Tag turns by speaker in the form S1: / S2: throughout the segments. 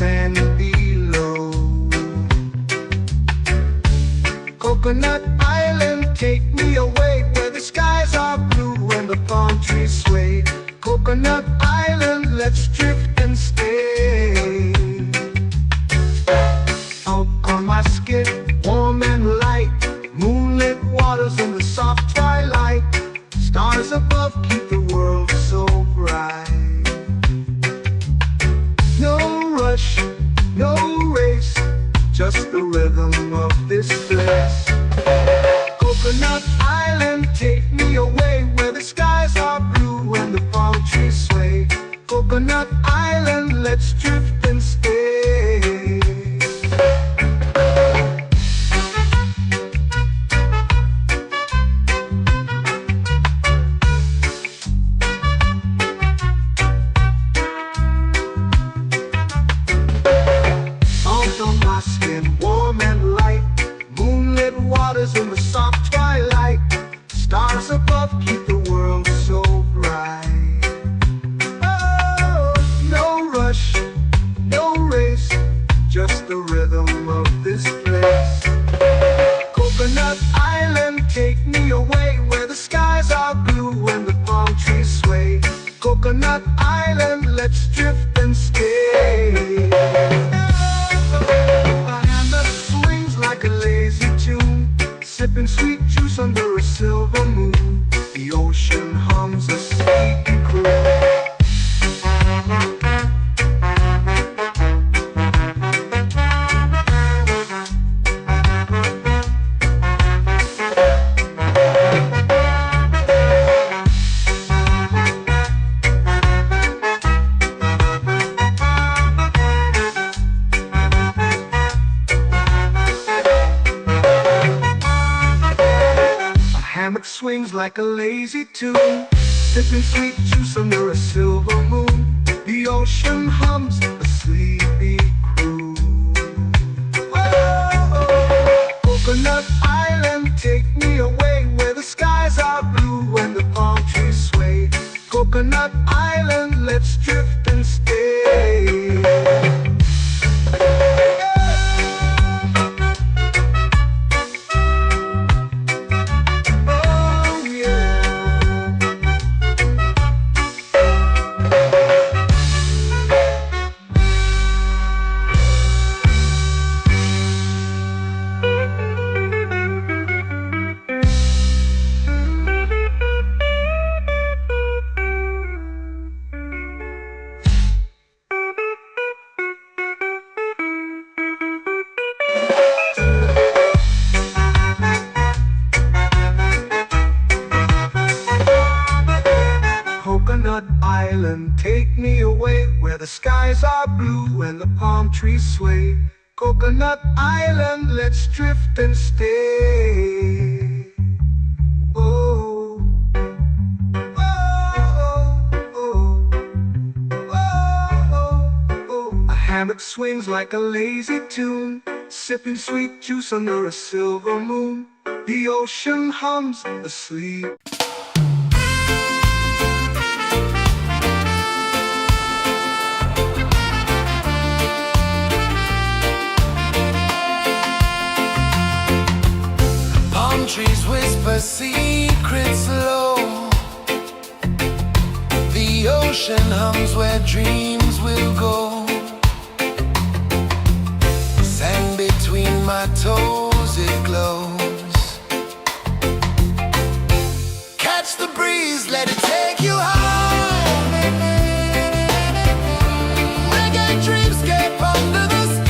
S1: and below. Coconut Island, take me away where the skies are blue and the palm trees sway. Coconut Island, let's drift and stay. Out on my skin, warm and light, moonlit waters in the soft twilight. Stars above keep the world so bright. No rush, no race, just the rhythm of this place. Coconut Island, take me away where the skies are blue and the palm trees sway. Coconut Island, let's drift and stay. Out on my skin, warm and light, moonlit waters in the soft twilight. Stars above keep the world so bright. Oh, no rush, no race, just the rhythm of this place. Coconut Island, take me away where the skies are blue and the palm trees sway. Coconut Island, let's drift and stay. A hand that swings like a lazy tune, sipping sweet juice under a silver moon. The ocean hums a sleepy croon. Hammock swings like a lazy tune, sipping sweet juice under a silver moon. The ocean hums a sleepy croon. Whoa, Coconut Island, take me away where the skies are blue and the palm trees sway. Coconut Island, let's drift and stay. Coconut Island, take me away where the skies are blue and the palm trees sway. Coconut Island, let's drift and stay. Oh, oh, oh, oh, oh. A hammock swings like a lazy tune, sipping sweet juice under a silver moon. The ocean hums asleep.
S2: Trees whisper secrets low. The ocean hums where dreams will go. Sand between my toes, it glows. Catch the breeze, let it take you high. Reggae dreamscape under the sky.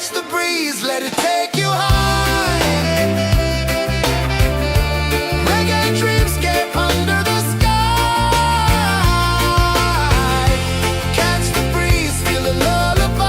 S2: Catch the breeze, let it take you high. Reggae dreamscape under the sky. Catch the breeze, feel a lullaby.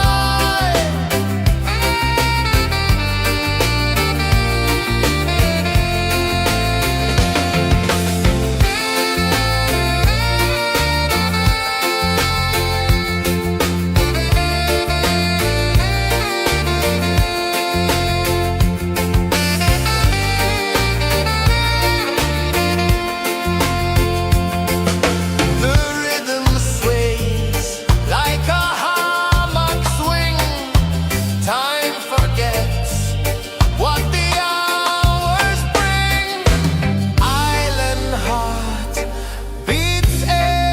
S2: The rhythm sways like a hammock swing. Time forgets what the hours bring. Island heart beats everything.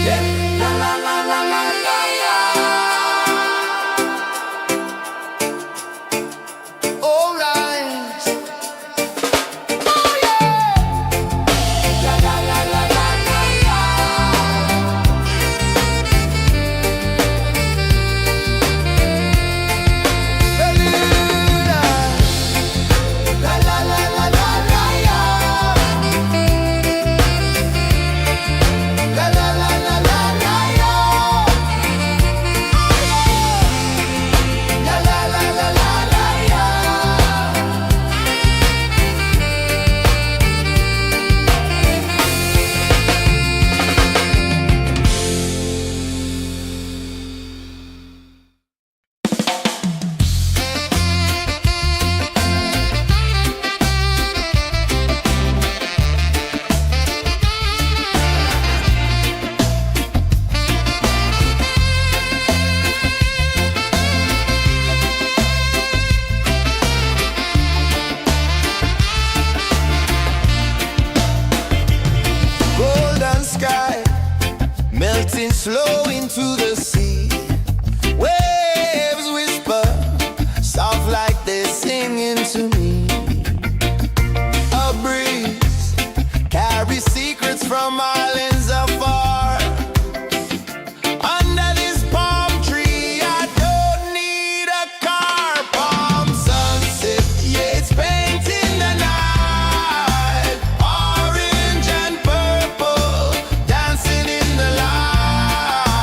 S2: Yeah. La la la la la la la. All right. Oh yeah. La la la la la la la. La la la la la la la. La la la la la la la. La la la la la la la. Golden sky melting slow into the sea. Waves whisper soft like they're singing to me. A breeze carries secrets from islands afar. Under this palm tree, I don't need a car. Palm sunset, yeah, it's painting the night. Orange and purple dancing in the light.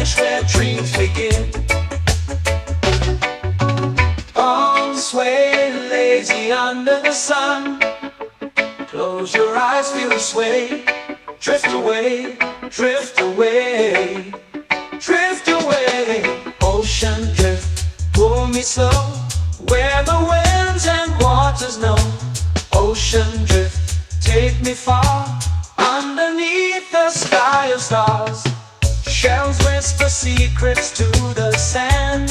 S1: vanish where dreams begin. Palms sway lazy under the sun. Close your eyes, feel the sway. Drift away, drift away, drift away. Ocean drift, pull me slow, where the winds and waters know. Ocean drift, take me far, underneath the sky of stars. Shells whisper secrets to the sand.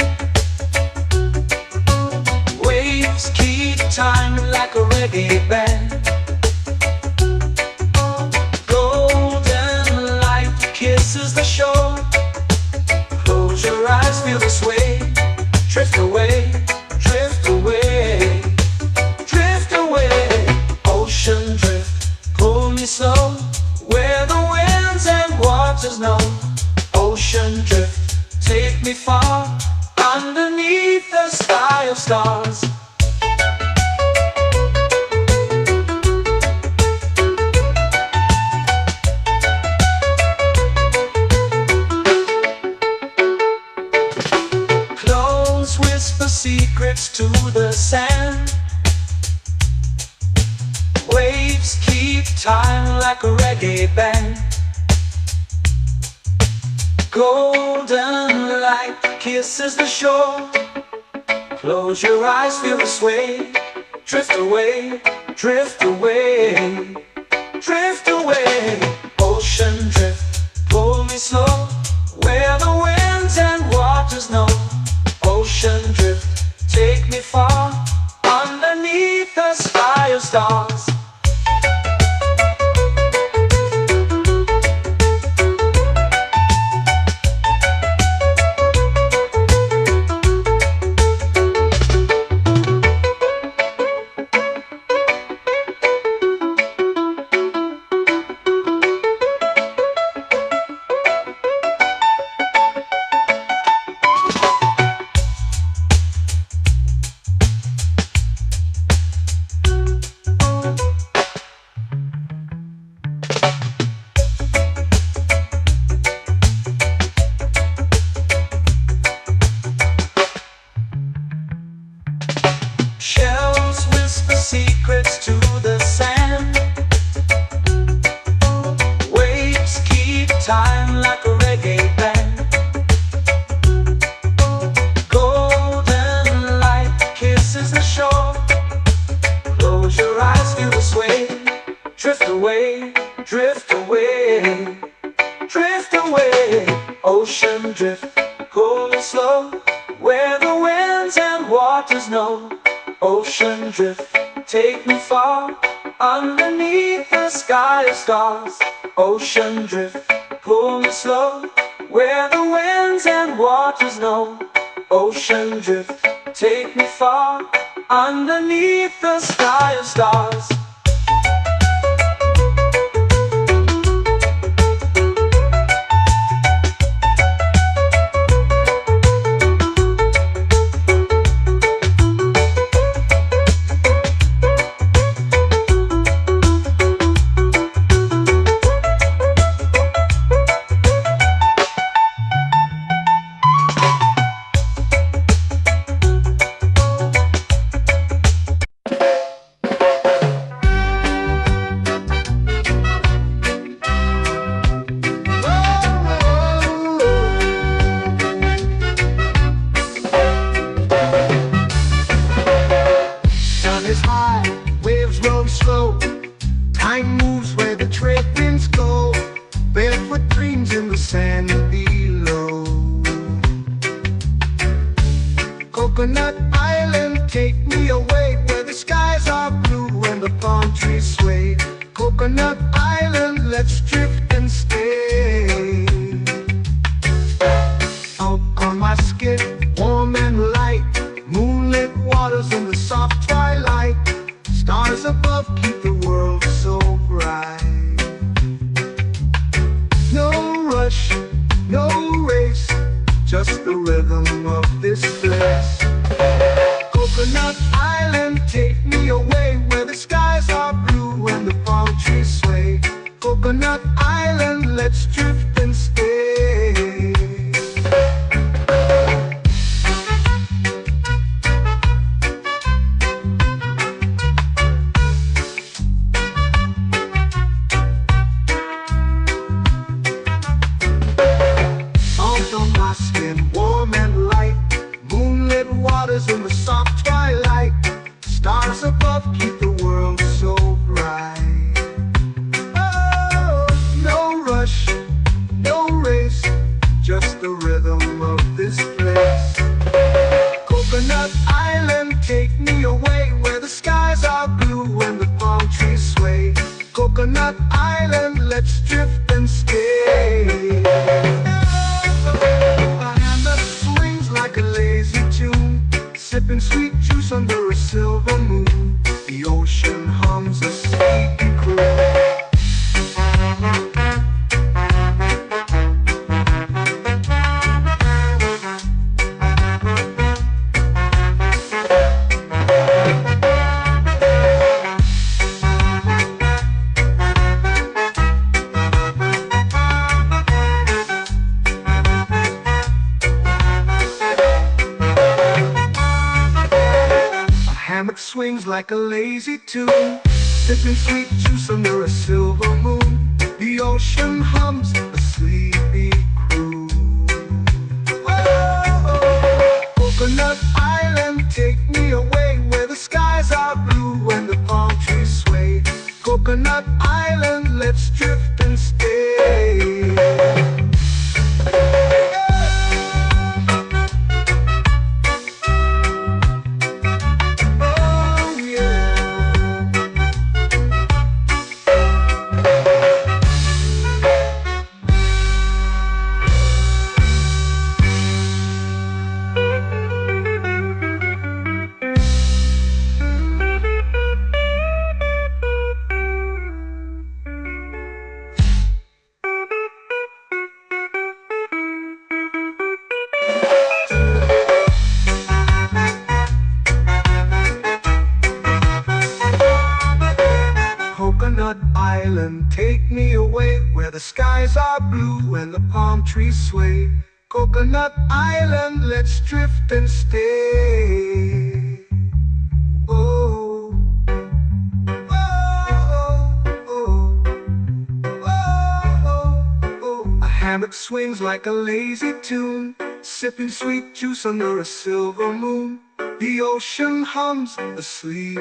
S1: Waves keep time like a reggae band. Golden light kisses the shore. Close your eyes, feel the sway. Drift away, drift away, drift away. Ocean drift, pull me slow, where the winds and waters know. Ocean drift, take me far, underneath the sky of stars. Close whisper secrets to the sand. Waves keep time like a reggae band. Golden light kisses the shore. Close your eyes, feel the sway. Drift away, drift away, drift away. Ocean drift, pull me slow, where the winds and waters know. Ocean drift, take me far, underneath the sky of stars. Shells whisper secrets to the sand. Waves keep time like a reggae band. Golden light kisses the shore. Close your eyes, feel the sway. Drift away, drift away, drift away. Ocean drift, pull me slow, where the winds and waters know. Ocean drift, take me far, underneath the sky of stars. Ocean drift, pull me slow, where the winds and waters know. Ocean drift, take me far, underneath the sky of stars.
S2: Time moves where the trade winds go. Barefoot dreams in the sand below. Coconut Island, take me away, where the skies are blue and the palm trees sway. Coconut Island, let's drift and stay. Out on my skin, warm and light, moonlit waters in the soft twilight. Stars above keep the world so bright. No rush, no race, just the rhythm of this place. Coconut Island, take me away, where the skies are blue and the palm trees sway. Coconut Island, let's drift and stay. rush, no race, just the rhythm of this place. Coconut Island, take me away where the skies are blue and the palm trees sway. Coconut Island, let's drift and stay. A hand that swings like a lazy tune, sipping sweet juice under a silver moon. The ocean hums a sleepy croon. Hammock swings like a lazy tune, sipping sweet juice under a silver moon. The ocean hums a sleepy croon. Whoa. Coconut Island, take me away where the skies are blue and the palm trees sway. Coconut Island, let's drift and stay. Coconut Island, take me away where the skies are blue and the palm trees sway. Coconut Island, let's drift and stay. Oh, oh, oh, oh, oh. A hammock swings like a lazy tune, sipping sweet juice under a silver moon. The ocean hums asleep.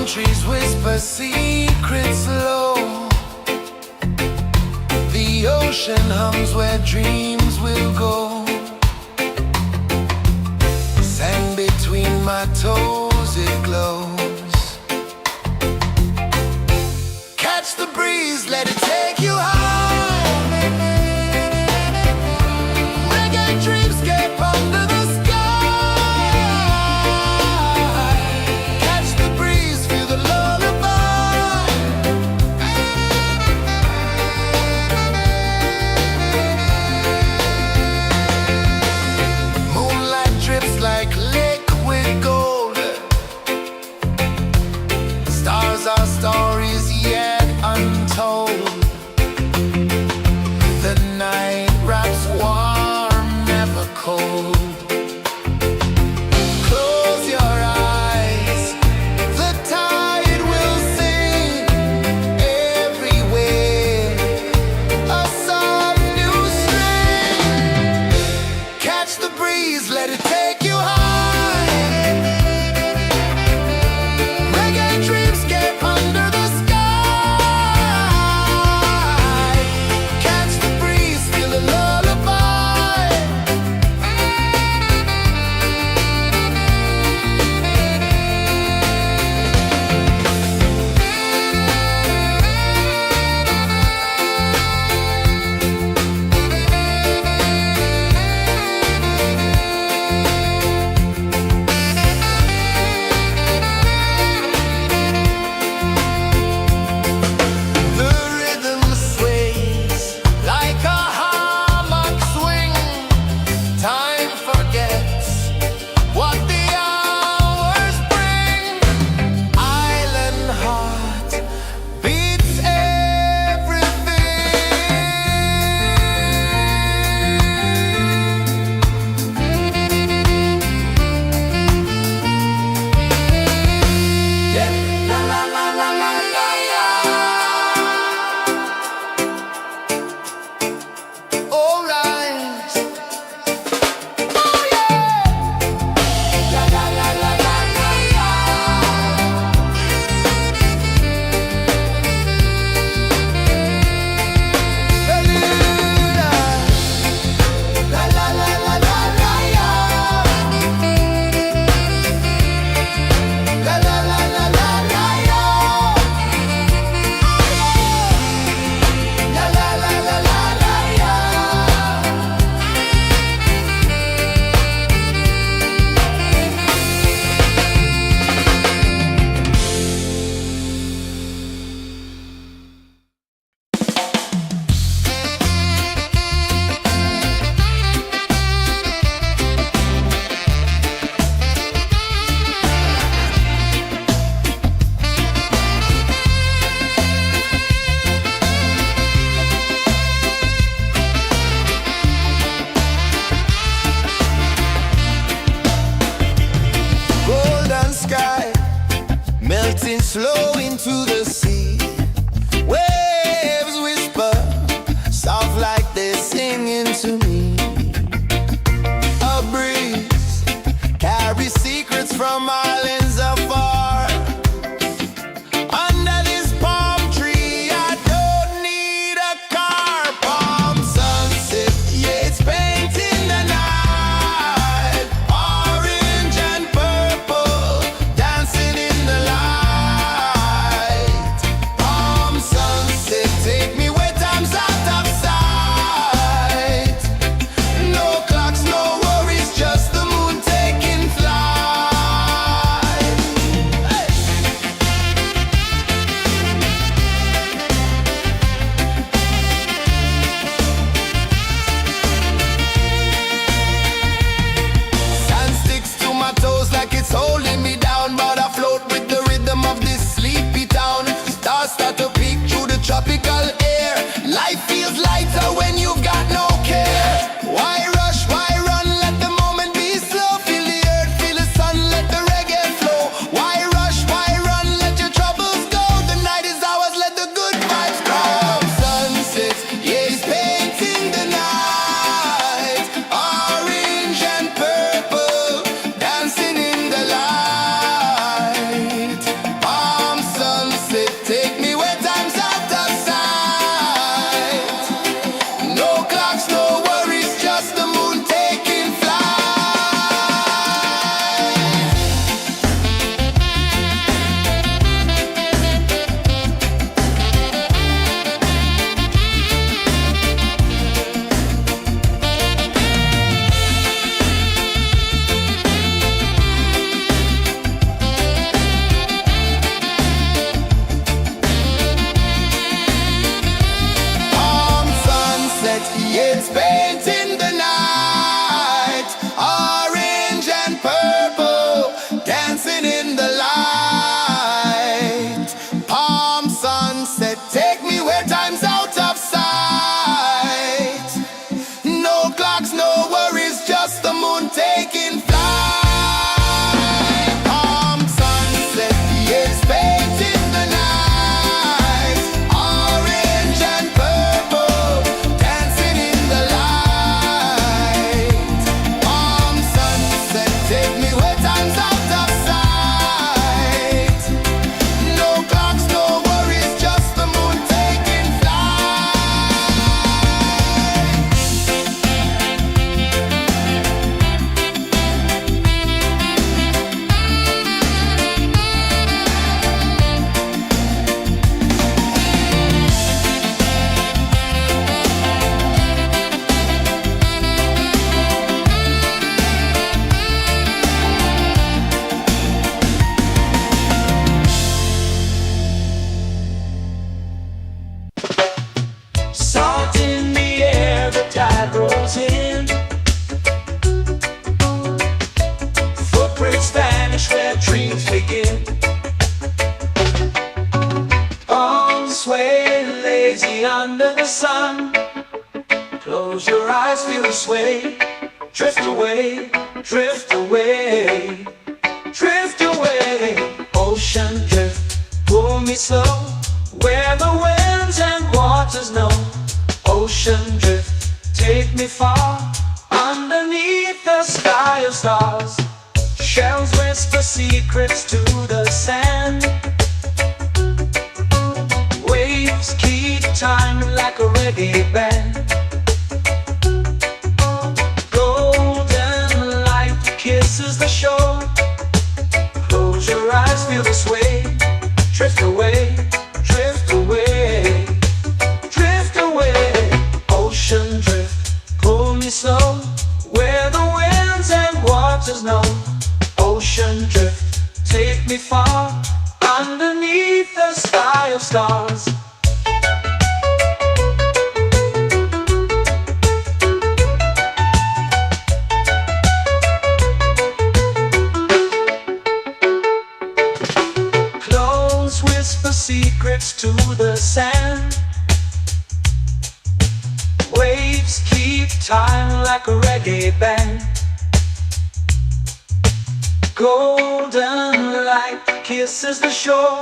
S3: Trees whisper secrets low. The ocean hums where dreams will go. Sand between my toes, it glows. Catch the breeze, let it take you high. Reggae dreamscape under the sky. Like liquid gold, stars are stories yet untold. The night wraps warm, never cold. Close your eyes, the tide will sing everywhere. A soft new string. Catch the breeze, let it take you high. Reggae dreamscape under the sky. Catch the breeze, feel a lullaby. flow into the sea. Waves whisper, soft like they're singing to me. A breeze carries secrets from islands afar. Under this palm tree, I don't need a car. Palm sunset, yeah, it's painting the night. Orange and purple, dancing in the light. Palm sunset, take me where time's out of sight. No clocks, no worries, just the moon taking flight. Hey! Sand sticks to my toes like it's holding me down, but I float with the rhythm of this sleepy town. Stars start to peek through the tropical air. Life feels lighter when you've got no care. Why rush, why run, let the moment be slow. Feel the earth, feel the sun, let the reggae flow. Why rush, why run, let your troubles go. The night is ours, let the good vibes come. Sunset, yeah, it's painting the night. Orange and purple, dancing in the light. Palm sunset, take me where time's out of sight. No clocks, no worries, just the moon taking flight. Palm sunset, yeah, it's painting the night. Orange and purple, dancing in the light. Palm sunset, take me where time's out of sight. No clocks, no worries, just the moon taking flight. Palm sunset, yeah, it's painting the night. Orange and purple, dancing in the light. Palm sunset, take me where time's out of sight. No clocks, no worries, just the moon taking flight.
S2: Salt in the air, the tide rolls in. Footprints vanish where dreams begin. Arms sway lazy under the sun. Close your eyes, feel the sway. Drift away, drift away, drift away. Ocean drift, pull me slow, where the winds and waters know. Ocean drift, take me far, underneath the sky of stars. Shells whisper secrets to the sand. Waves keep time like a reggae band. Golden light kisses the shore. Close your eyes, feel the sway. Drift away, drift away, drift away. Ocean drift, pull me slow, where the winds and waters know. Ocean drift, take me far, underneath the sky of stars. Close whisper secrets to the sand. Waves keep time like a reggae band. Golden light kisses the shore.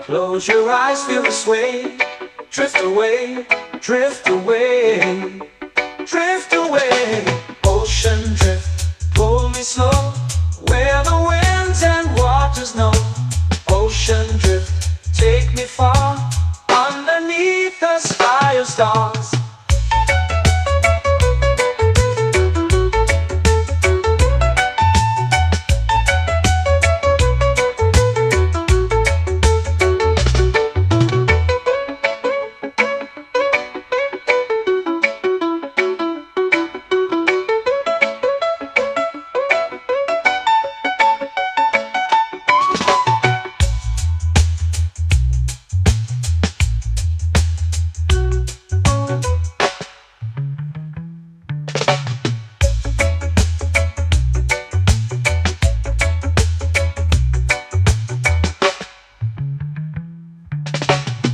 S2: Close your eyes, feel the sway. Drift away, drift away, drift away. Ocean drift, pull me slow, where the winds and waters know. Ocean drift, take me far, underneath the sky of stars.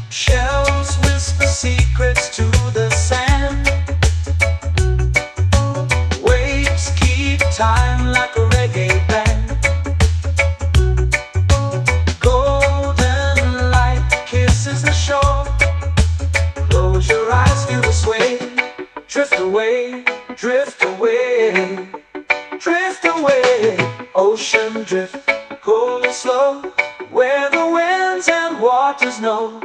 S2: Shells whisper secrets to the sand. Waves keep time like a reggae band. Golden light kisses the shore. Close your eyes, feel the sway. Drift away, drift away, drift away. Ocean drift, pull me slow, where the winds and waters know.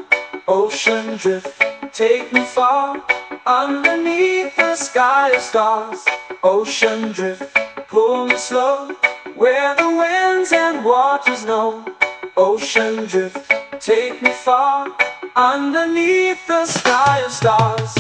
S2: Ocean drift, take me far, underneath the sky of stars. Ocean drift, pull me slow, where the winds and waters know. Ocean drift, take me far, underneath the sky of stars.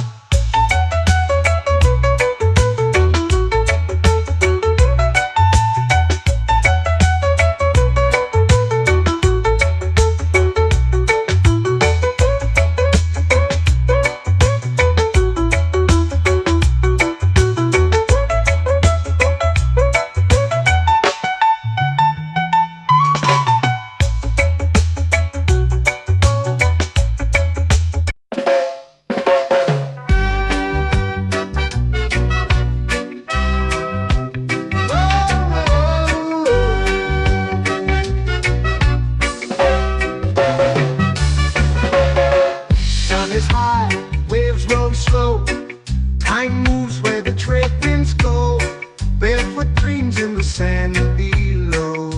S1: Slow. Time moves where the trade winds go. Barefoot dreams in the sand below.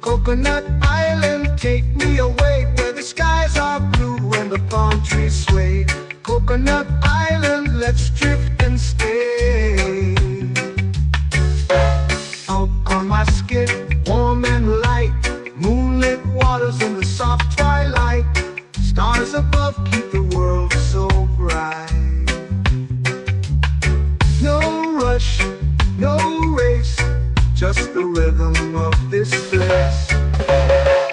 S1: Coconut Island, take me away, where the skies are blue and the palm trees sway. Coconut Island, let's drift and stay. Out on my skin, warm and light, moonlit waters in the soft twilight. Stars above keep the world so bright. No rush, no race, just the rhythm of this place.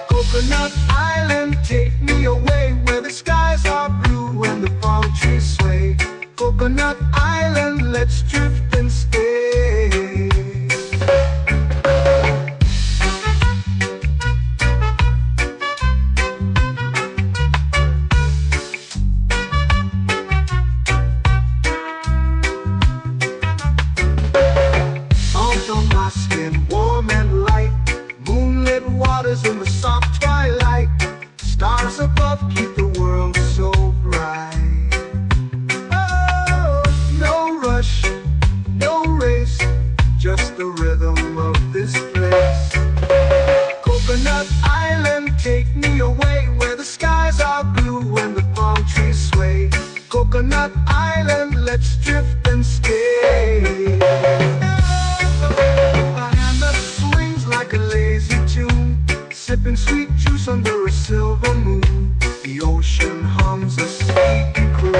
S1: Coconut Island, take me away, where the skies are blue and the palm trees sway. Coconut Island, let's drift and stay. In the soft twilight, stars above keep the world so bright. Oh, no rush, no race, just the rhythm of this place. Coconut Island, take me away, where the skies are blue and the palm trees sway. Coconut Island, let's drift and stay. A hand that swings like a lazy tune, sipping sweet juice under a silver moon. The ocean hums a sleepy croon.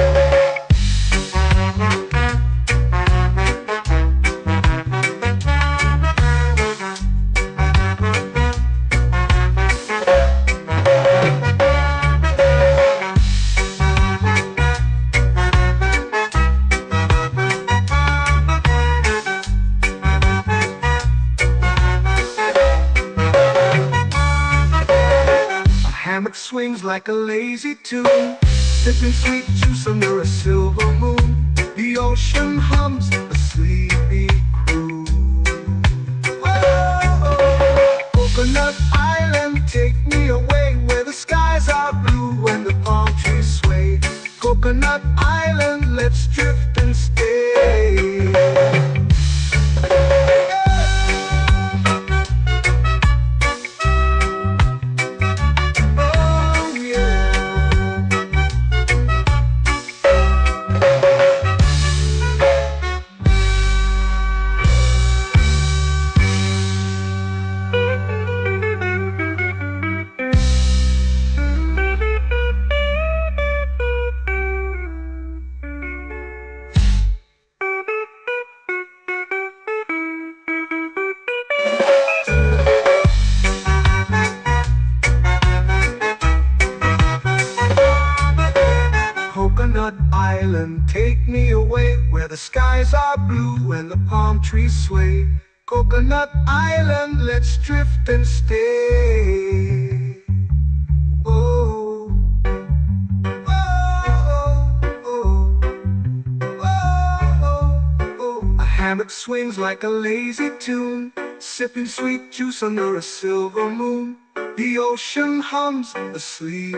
S1: Hammock swings like a lazy tune, sipping sweet juice under a silver moon. The ocean hums a sleepy croon. Whoa.
S2: where the skies are blue and the palm trees sway. Coconut Island, let's drift and stay. Oh, oh, oh, oh, oh. A hammock swings like a lazy tune, sipping sweet juice under a silver moon. The ocean hums asleep.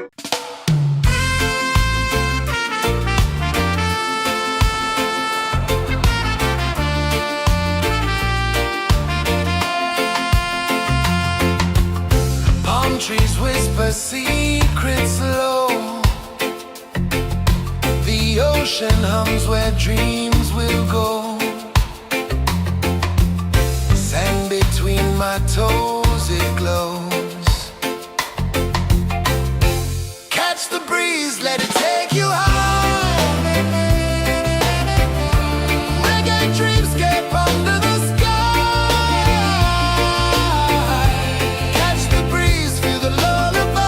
S3: Palm trees whisper secrets low. The ocean hums where dreams will go. Sand between my toes, it glows. Catch the breeze, let it take you high. Reggae dreamscape under the sky. Catch the breeze, feel the lullaby.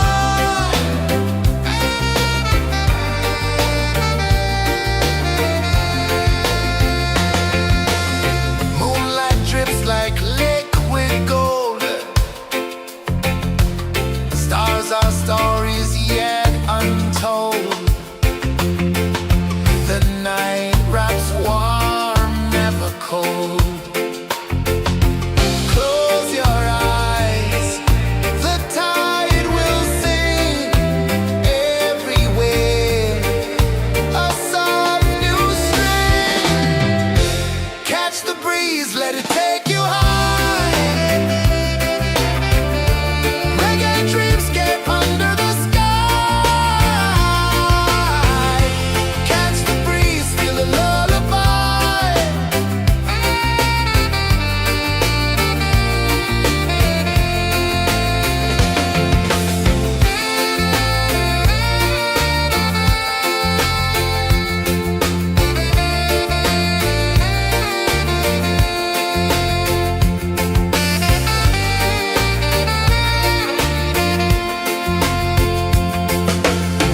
S3: Moonlight drips like liquid gold. Stars are stories yet untold. The night wraps warm, never cold. Close your eyes, the tide will sing everywhere. A soft new string. Catch the breeze, let it take you high. Reggae dreamscape under the sky. Catch the breeze, feel the lullaby.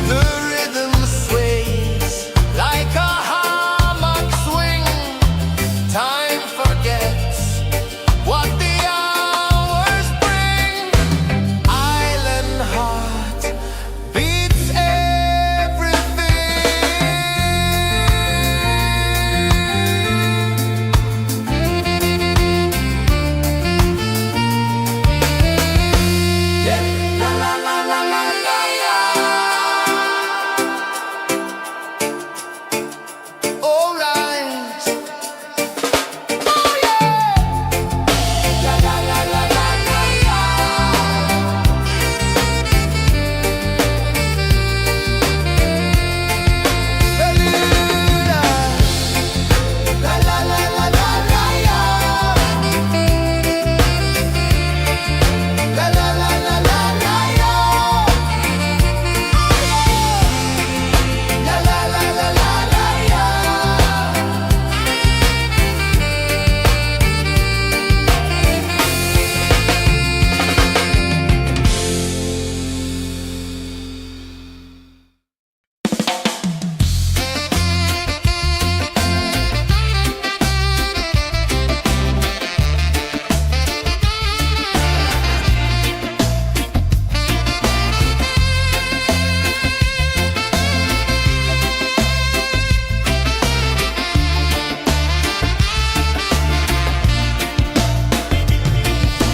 S3: The rhythm sways like a hammock swing. Time forgets what the hours bring. Island heart beats everything. Yeah. La la la la la la la. All right. Oh yeah. La la la la la la la. Beluga. La la la la la la la. La la la la la la la. La la la la la la la.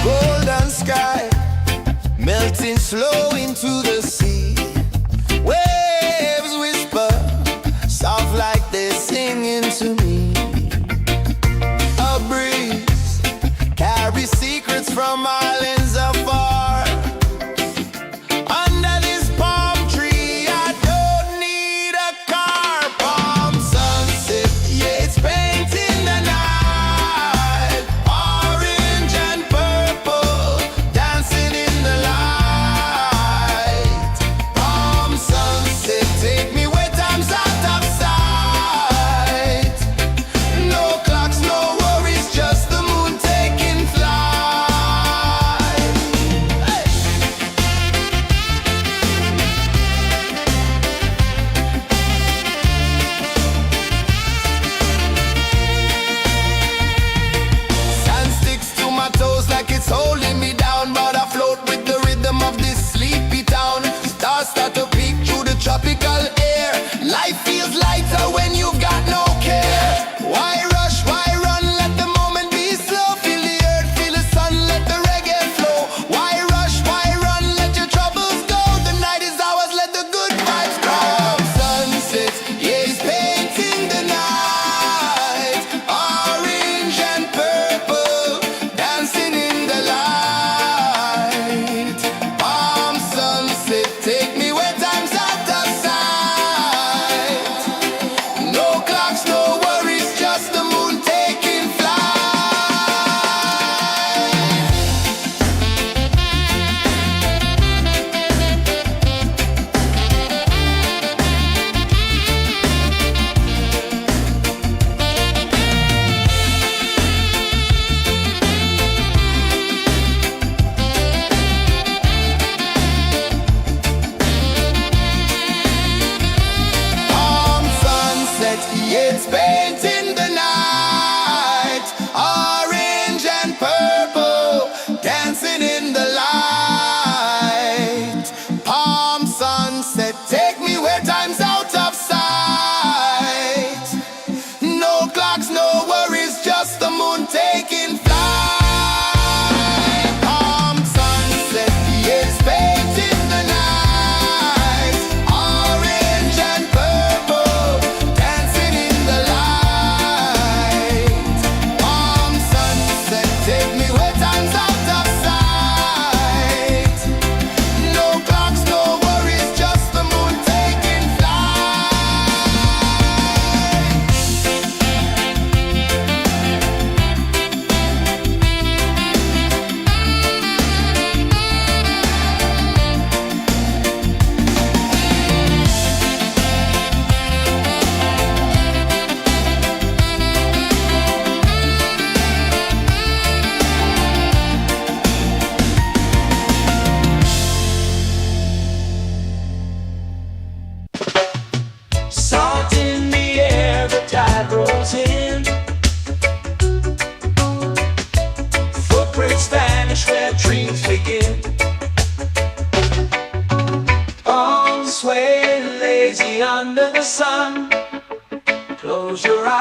S3: Golden sky melting slow into the sea. Waves whisper soft like they're singing to me. A breeze carries secrets from islands afar. Under this palm tree, I don't need a car. Palm sunset, yeah, it's painting the night. Orange and purple, dancing in the light. Palm sunset, take me where time's out of sight. No clocks, no worries, just the moon taking flight.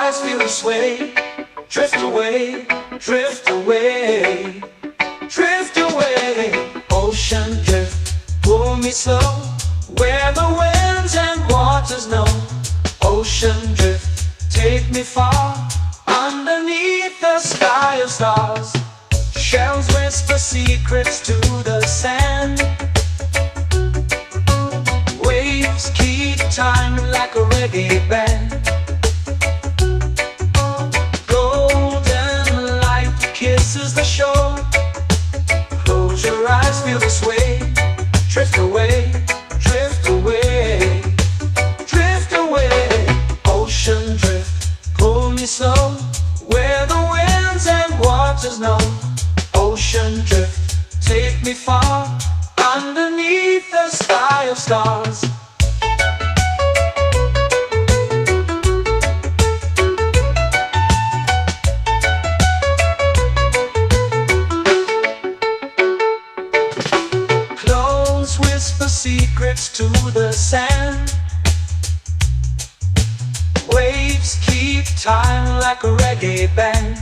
S2: eyes feel the sway. Drift away, drift away, drift away. Ocean drift, pull me slow, where the winds and waters know. Ocean drift, take me far, underneath the sky of stars. Shells whisper secrets to the sand. Waves keep time like a reggae band. Golden light kisses the shore. Close your eyes, feel the sway. Drift away, drift away, drift away. Ocean drift, pull me slow, where the winds and waters know. Ocean drift, take me far, underneath the sky of stars. Close whisper secrets to the sand. Waves keep time like a reggae band.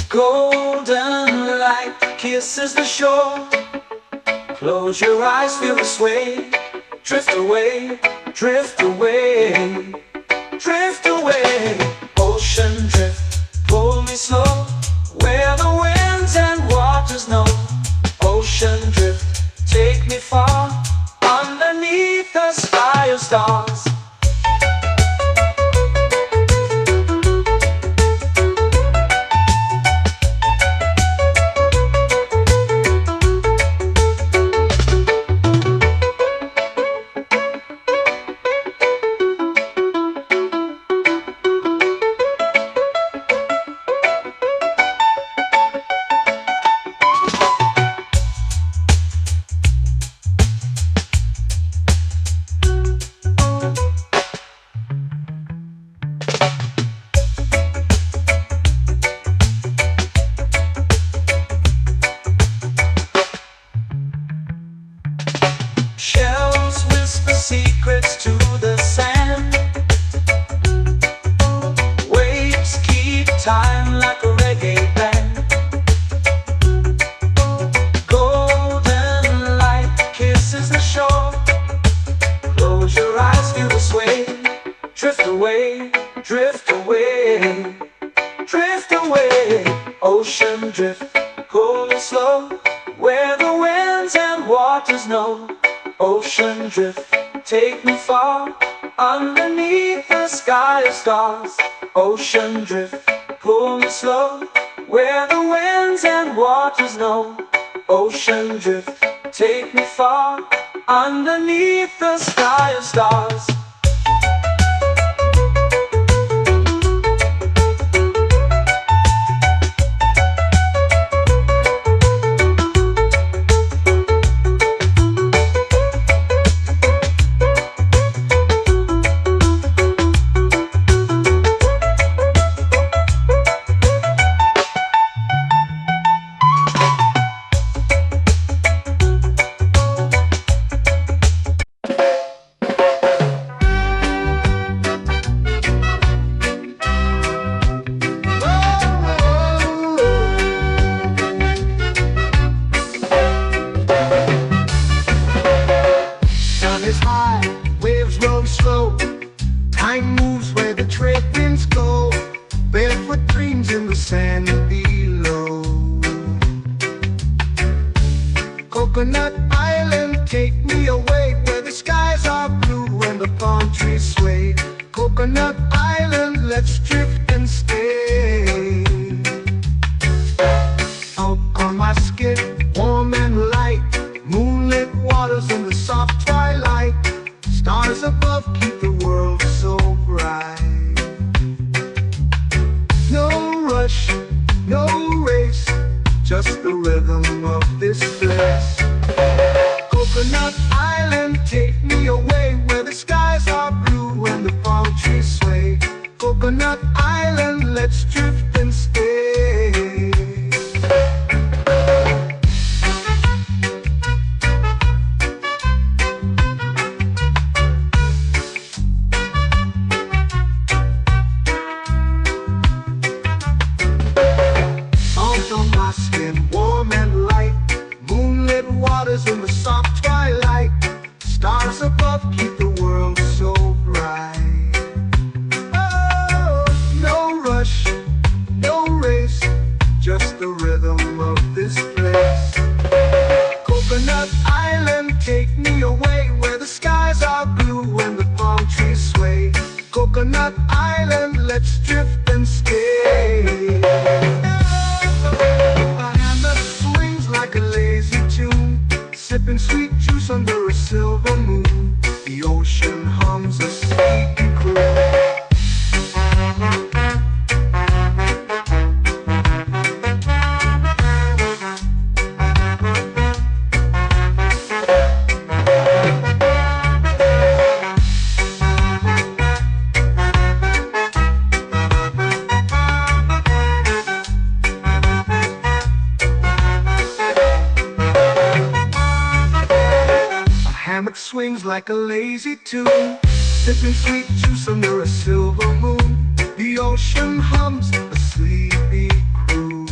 S2: Golden light kisses the shore. Close your eyes, feel the sway. Drift away, drift away, drift away. Ocean drift, pull me slow, where the winds and waters know. Ocean drift, take me far, underneath the sky of stars. Shells whisper secrets to the sand. Waves keep time like a reggae band. Golden light kisses the shore. Close your eyes, feel the sway. Drift away, drift away, drift away. Ocean drift, pull me slow, where the winds and waters know. Ocean drift, take me far, underneath the sky of stars. Ocean drift, pull me slow, where the winds and waters know. Ocean drift, take me far, underneath the sky of stars.
S1: Is high, waves roll slow. Time moves where the trade winds go. Barefoot dreams in the sand below. Coconut Island, take me away, where the skies are blue and the palm trees sway. Coconut Island, let's drift and stay. Out on my skin, warm and light, moonlit waters in the soft twilight. Stars above keep the world so bright. No rush, no race, just the rhythm of this place. Coconut Island, take me away, where the skies are blue and the palm trees sway. Coconut Island, let's drift and stay.
S2: island, let's drift and stay. A hand that swings like a lazy tune, sipping sweet juice under a silver moon. The ocean hums a sleepy croon. Hammock swings like a lazy tune, sipping sweet juice under a silver moon. The ocean hums a sleepy croon.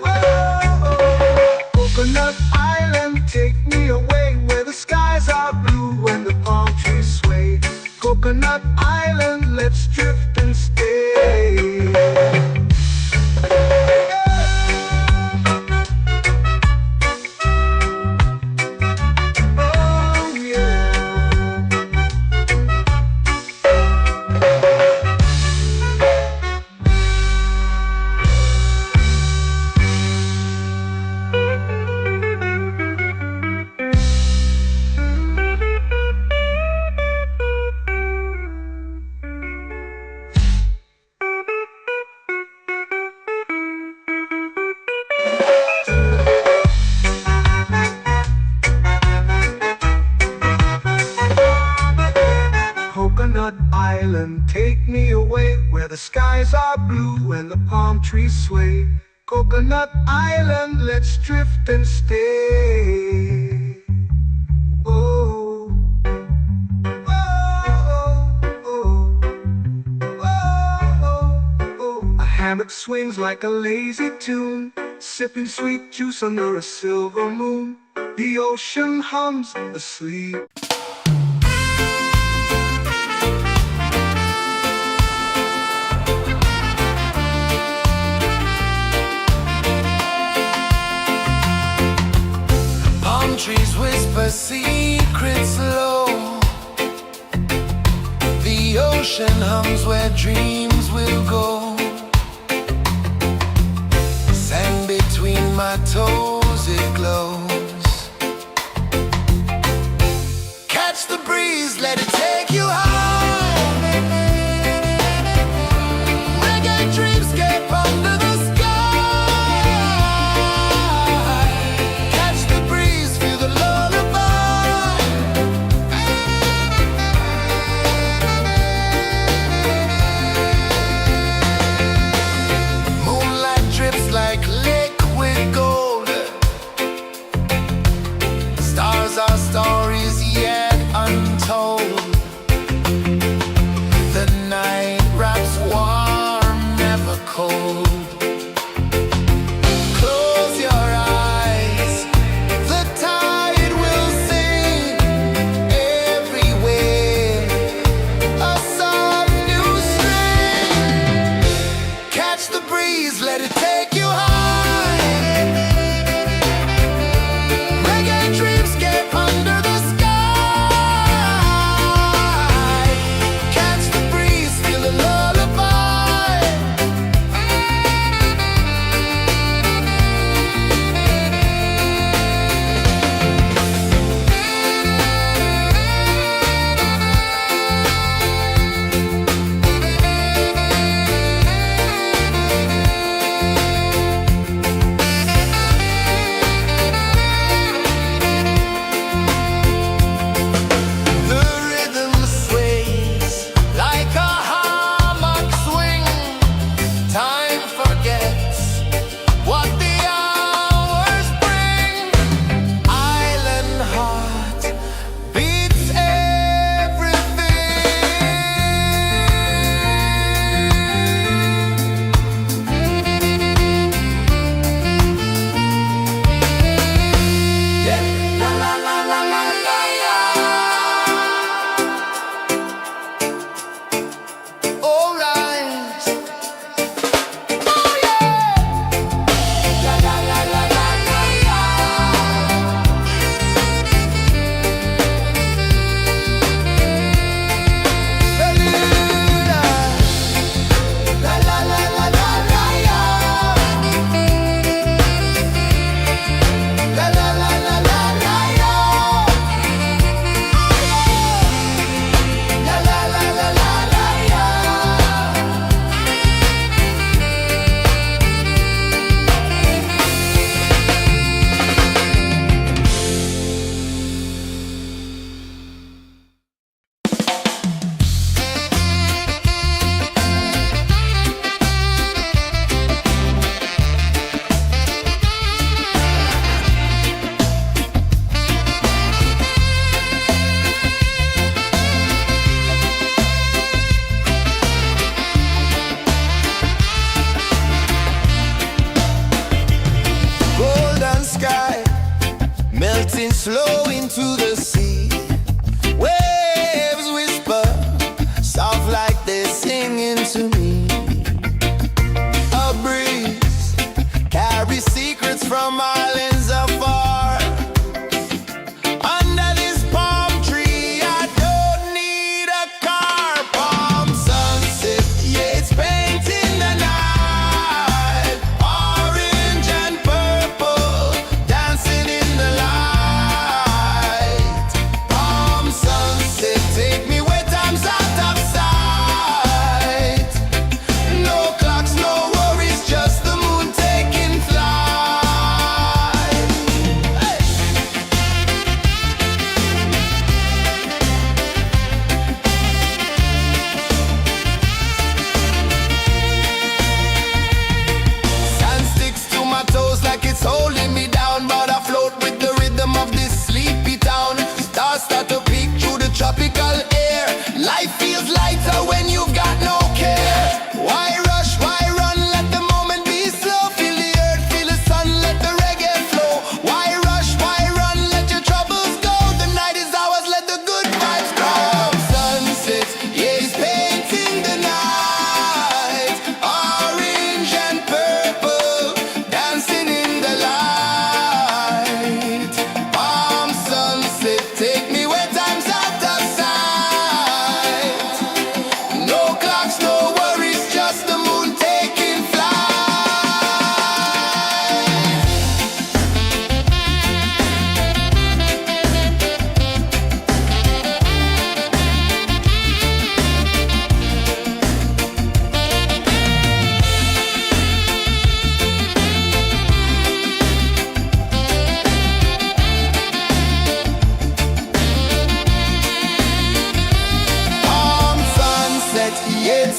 S2: Whoa, Coconut Island, take me away where the skies are blue and the palm trees sway. Coconut Island, let's drift and stay. Coconut Island, take me away where the skies are blue and the palm trees sway. Coconut Island, let's drift and stay. Oh, oh, oh, oh, oh. A hammock swings like a lazy tune, sipping sweet juice under a silver moon. The ocean hums asleep.
S3: Trees whisper secrets low. The ocean hums where dreams will go. Sand between my toes, it glows. Catch the breeze, let it take you high. Reggae dreamscape under the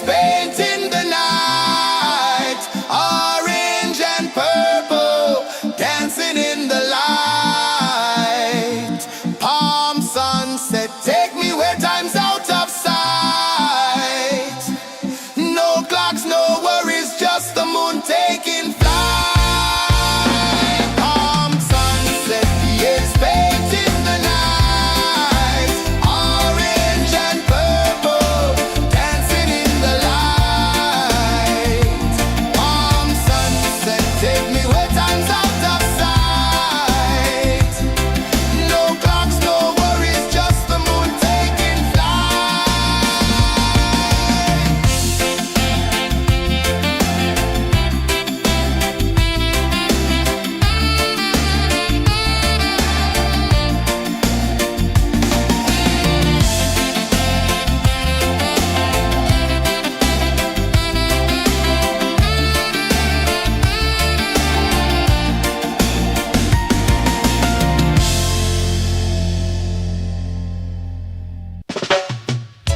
S3: painting the night, orange and purple, dancing in the light. Palm sunset, take me where time's out of sight. No clocks, no worries, just the moon taking flight. Palm sunset, yes, painting the night, orange and purple, dancing in the light. Palm sunset, take me where time's out of sight. No clocks, no worries, just the moon taking flight.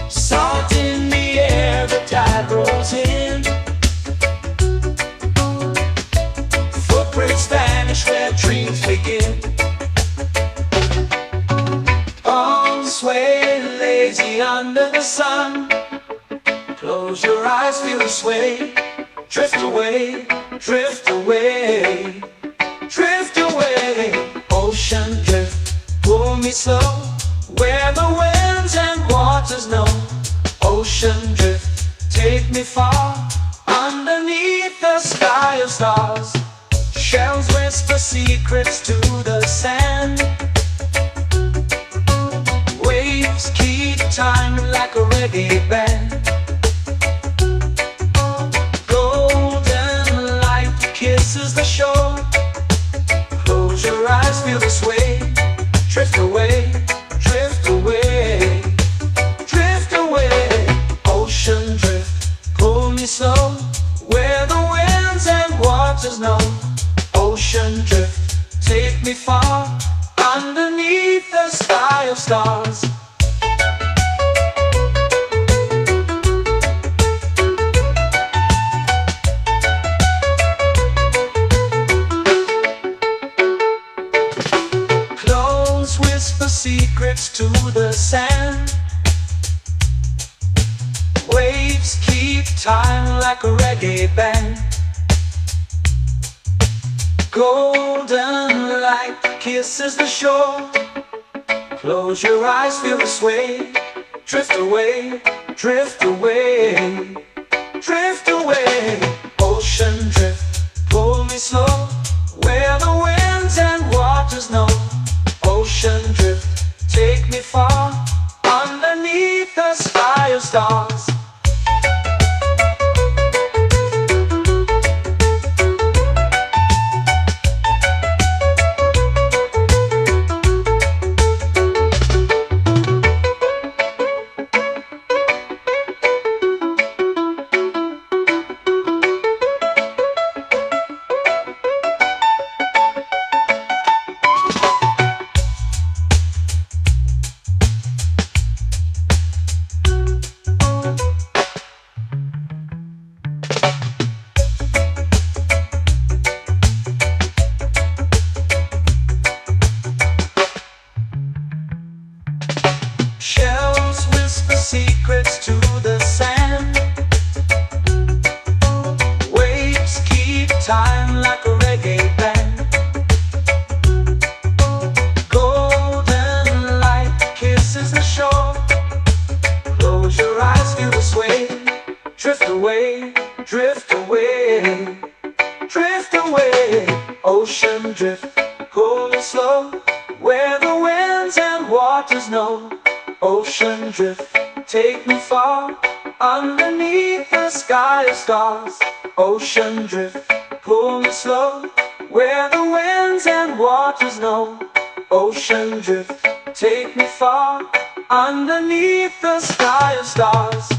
S2: Salt in the air, the tide rolls in. Footprints vanish where dreams begin. Arms sway lazy under the sun. Close your eyes, feel the sway. Drift away, drift away, drift away. Ocean drift, pull me slow, where the winds and waters know. Ocean drift, take me far, underneath the sky of stars. Shells whisper secrets to the sand. Waves keep time like a reggae band. Golden light kisses the shore. Close your eyes, feel the sway. Drift away, drift away, drift away. Ocean drift, pull me slow, where the winds and waters know. Ocean drift, take me far, underneath the sky of stars. Clothes whisper secrets to the sand. Waves keep time like a reggae band. Golden light kisses the shore. Close your eyes, feel the sway. Drift away, drift away, drift away. Ocean drift, pull me slow, where the winds and waters know. Ocean drift, take me far, underneath the sky of stars. Shells whisper secrets to the sand. Waves keep time like a reggae band. Golden light kisses the shore. Close your eyes, feel the sway. Drift away, drift away, drift away. Ocean drift, pull me slow, where the winds and waters know. Ocean drift, take me far, underneath the sky of stars. Ocean drift, pull me slow, where the winds and waters know. Ocean drift, take me far, underneath the sky of stars.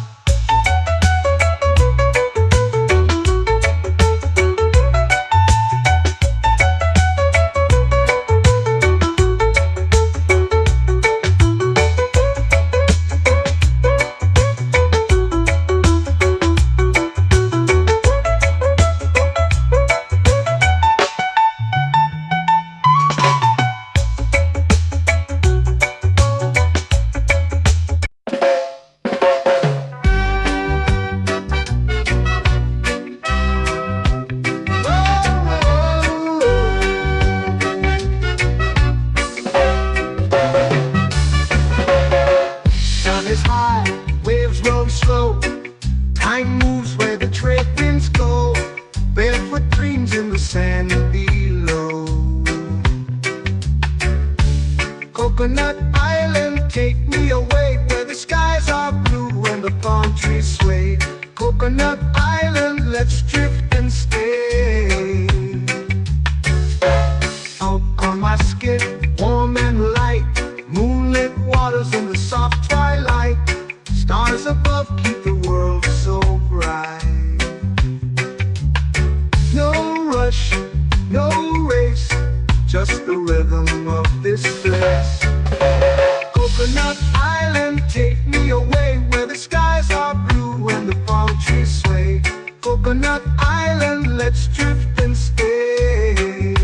S2: Coconut Island, let's drift and stay. Out on my skin, warm and light, moonlit waters in the soft twilight. Stars above keep the world so bright. No rush, no race, just the rhythm of this place. Coconut Island, take me away where the skies are blue and the palm trees sway. Coconut Island, let's drift and stay.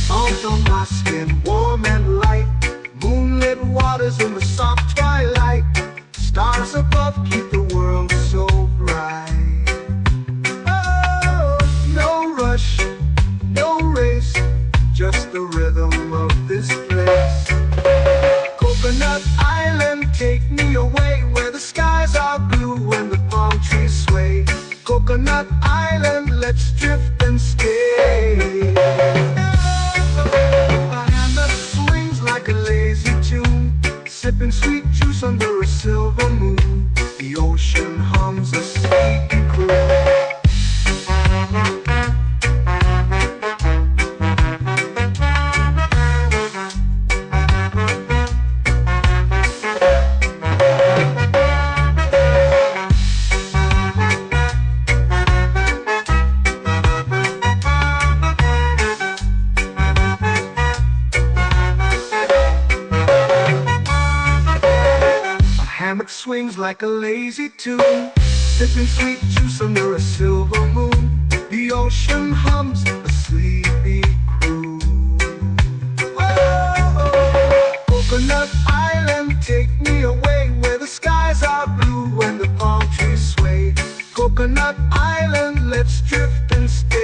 S2: Salt on my skin, warm and light, moonlit waters in the soft twilight. Stars above keep the world so bright. Oh, no rush, no race, just the rhythm of this place. Coconut Island, take me away where the skies are blue and the palm trees sway. Coconut Island, let's drift and stay. A hand that swings like a lazy tune, sipping sweet juice under a silver moon. The ocean hums a sleepy croon. Hammock swings like a lazy tune, sipping sweet juice under a silver moon. The ocean hums a sleepy croon. Whoa, Coconut Island, take me away where the skies are blue and the palm trees sway. Coconut Island, let's drift and stay.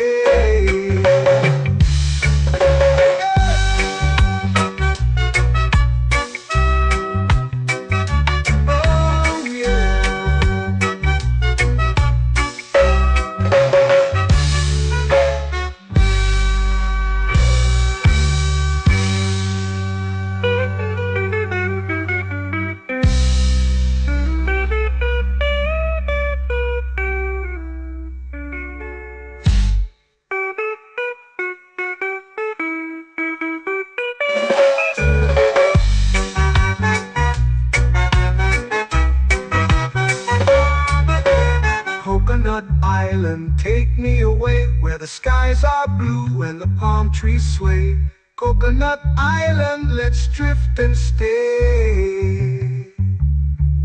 S2: Coconut Island, take me away where the skies are blue and the palm trees sway. Coconut Island, let's drift and stay.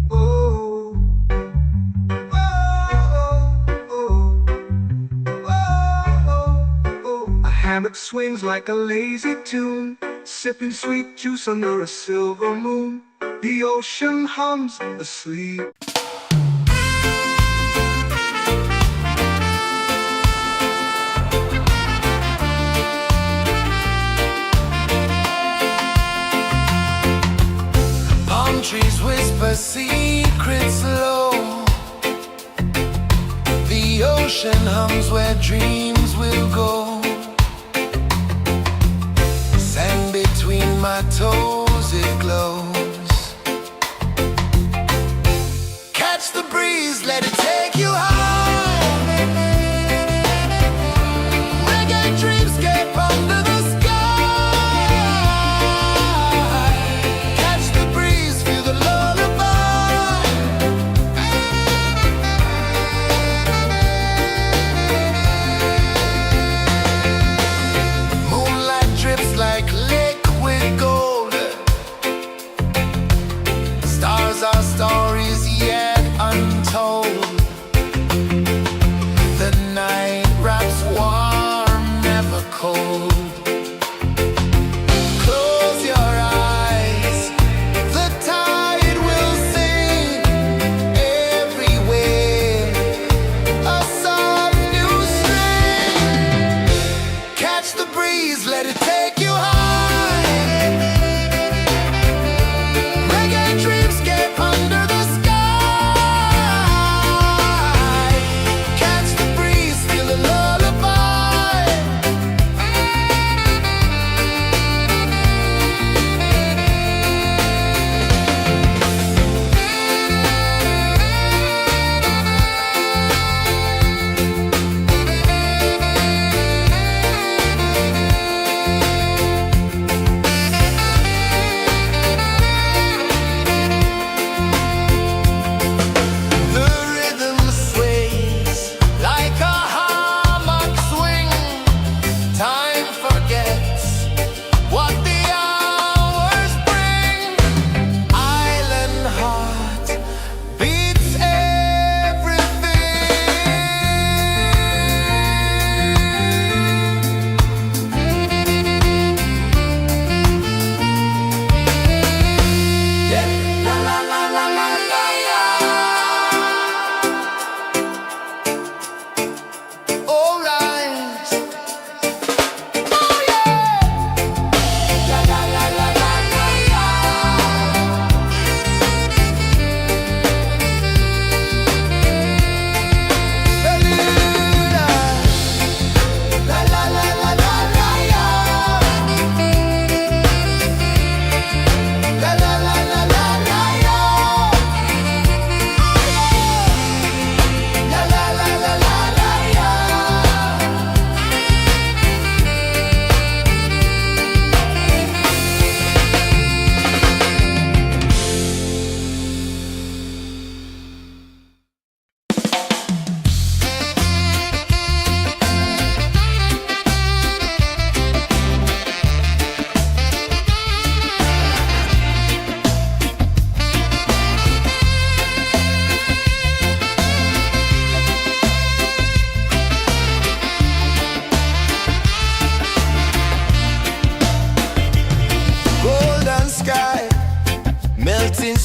S2: Oh, oh, oh, oh, oh. A hammock swings like a lazy tune, sipping sweet juice under a silver moon. The ocean hums asleep.
S3: Trees whisper secrets low. The ocean hums where dreams will go. Sand between my toes, it glows. Catch the breeze, let it take you high. Reggae dreamscape under the sky. Our stories yet untold.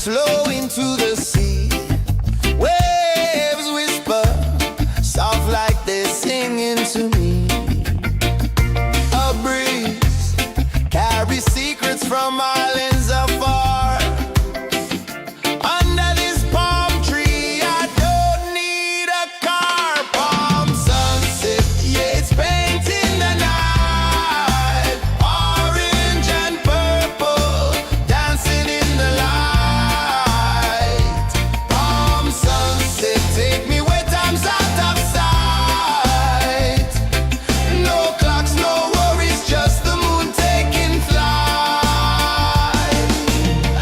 S3: flow into the sea. Waves whisper, soft like they're singing to me. A breeze carries secrets from islands afar. Under this palm tree, I don't need a car. Palm sunset, yeah, it's painting the night. Orange and purple, dancing in the light. Palm sunset, take me where time's out of sight. No clocks, no worries, just the moon taking flight.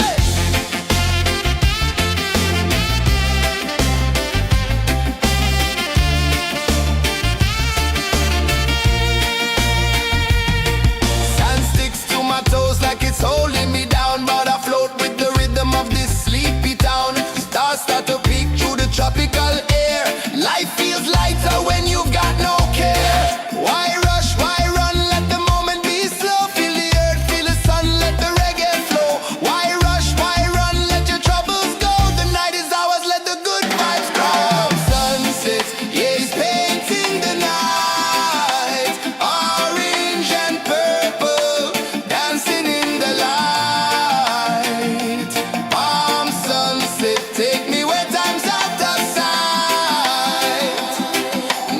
S3: Hey! Sand sticks to my toes like it's holding me down, but I float with the rhythm of this sleepy town. Stars start to peek through the tropical air. Life feels lighter when you've got no care. Why rush, why run, let the moment be slow. Feel the earth, feel the sun, let the reggae flow. Why rush, why run, let your troubles go. The night is ours, let the good vibes grow. Sunset, yeah, it's painting the night. Orange and purple, dancing in the light. Palm sunset, take me where time's out of sight.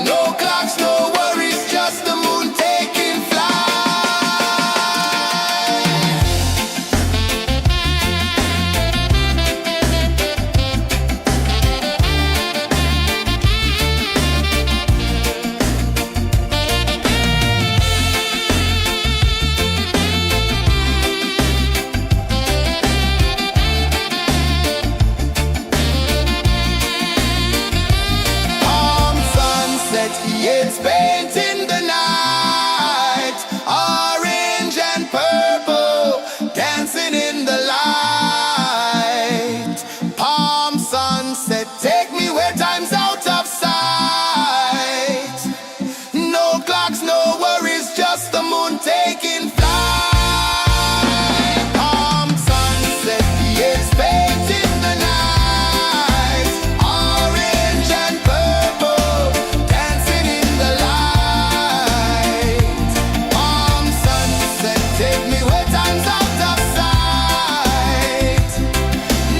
S3: No clocks, no worries, just the moon taking flight. Palm sunset, yeah, it's painting the night. Orange and purple, dancing in the light. Palm sunset, take me where time's out of sight. No clocks, no worries, just the moon taking flight. Palm sunset, yeah, it's painting the night. Orange and purple, dancing in the light. Palm sunset, take me where time's out of sight.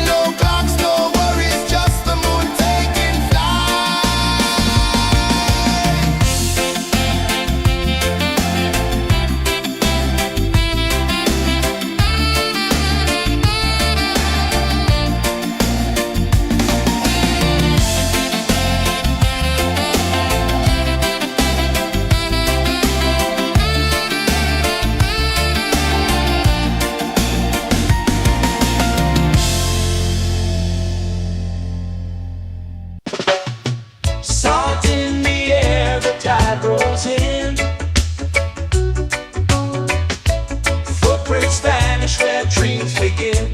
S3: No clocks, no worries, just the moon taking flight.
S2: Salt in the air, the tide rolls in. Footprints vanish where dreams begin.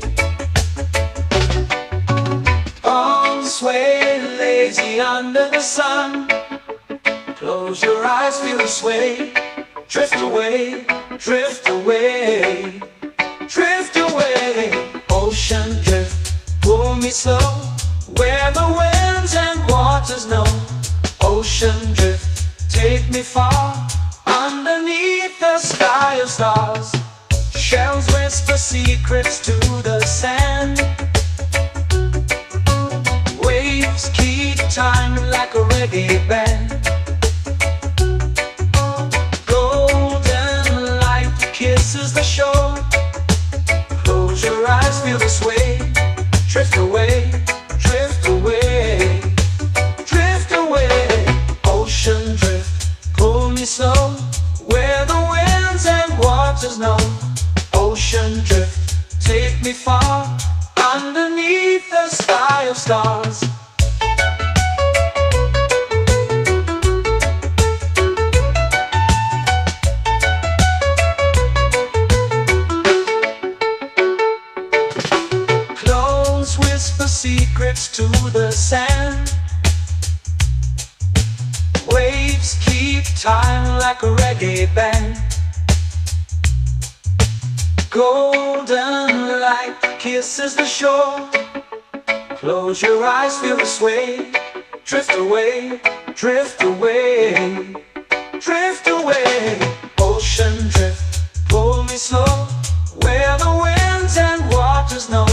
S2: Arms sway lazy under the sun. Close your eyes, feel the sway. Drift away, drift away, drift away. Ocean drift, pull me slow, where the winds and waters know. Ocean drift, take me far, underneath the sky of stars. Shells whisper secrets to the sand. Waves keep time like a reggae band. Golden light kisses the shore. Close your eyes, feel the sway. Drift away, drift away, drift away. Ocean drift, pull me slow, where the winds and waters know. Ocean drift, take me far, underneath the sky of stars. Clones whisper secrets to the sand. Waves keep time like a reggae band. Golden light kisses the shore. Close your eyes, feel the sway. Drift away, drift away, drift away. Ocean drift, pull me slow, where the winds and waters know.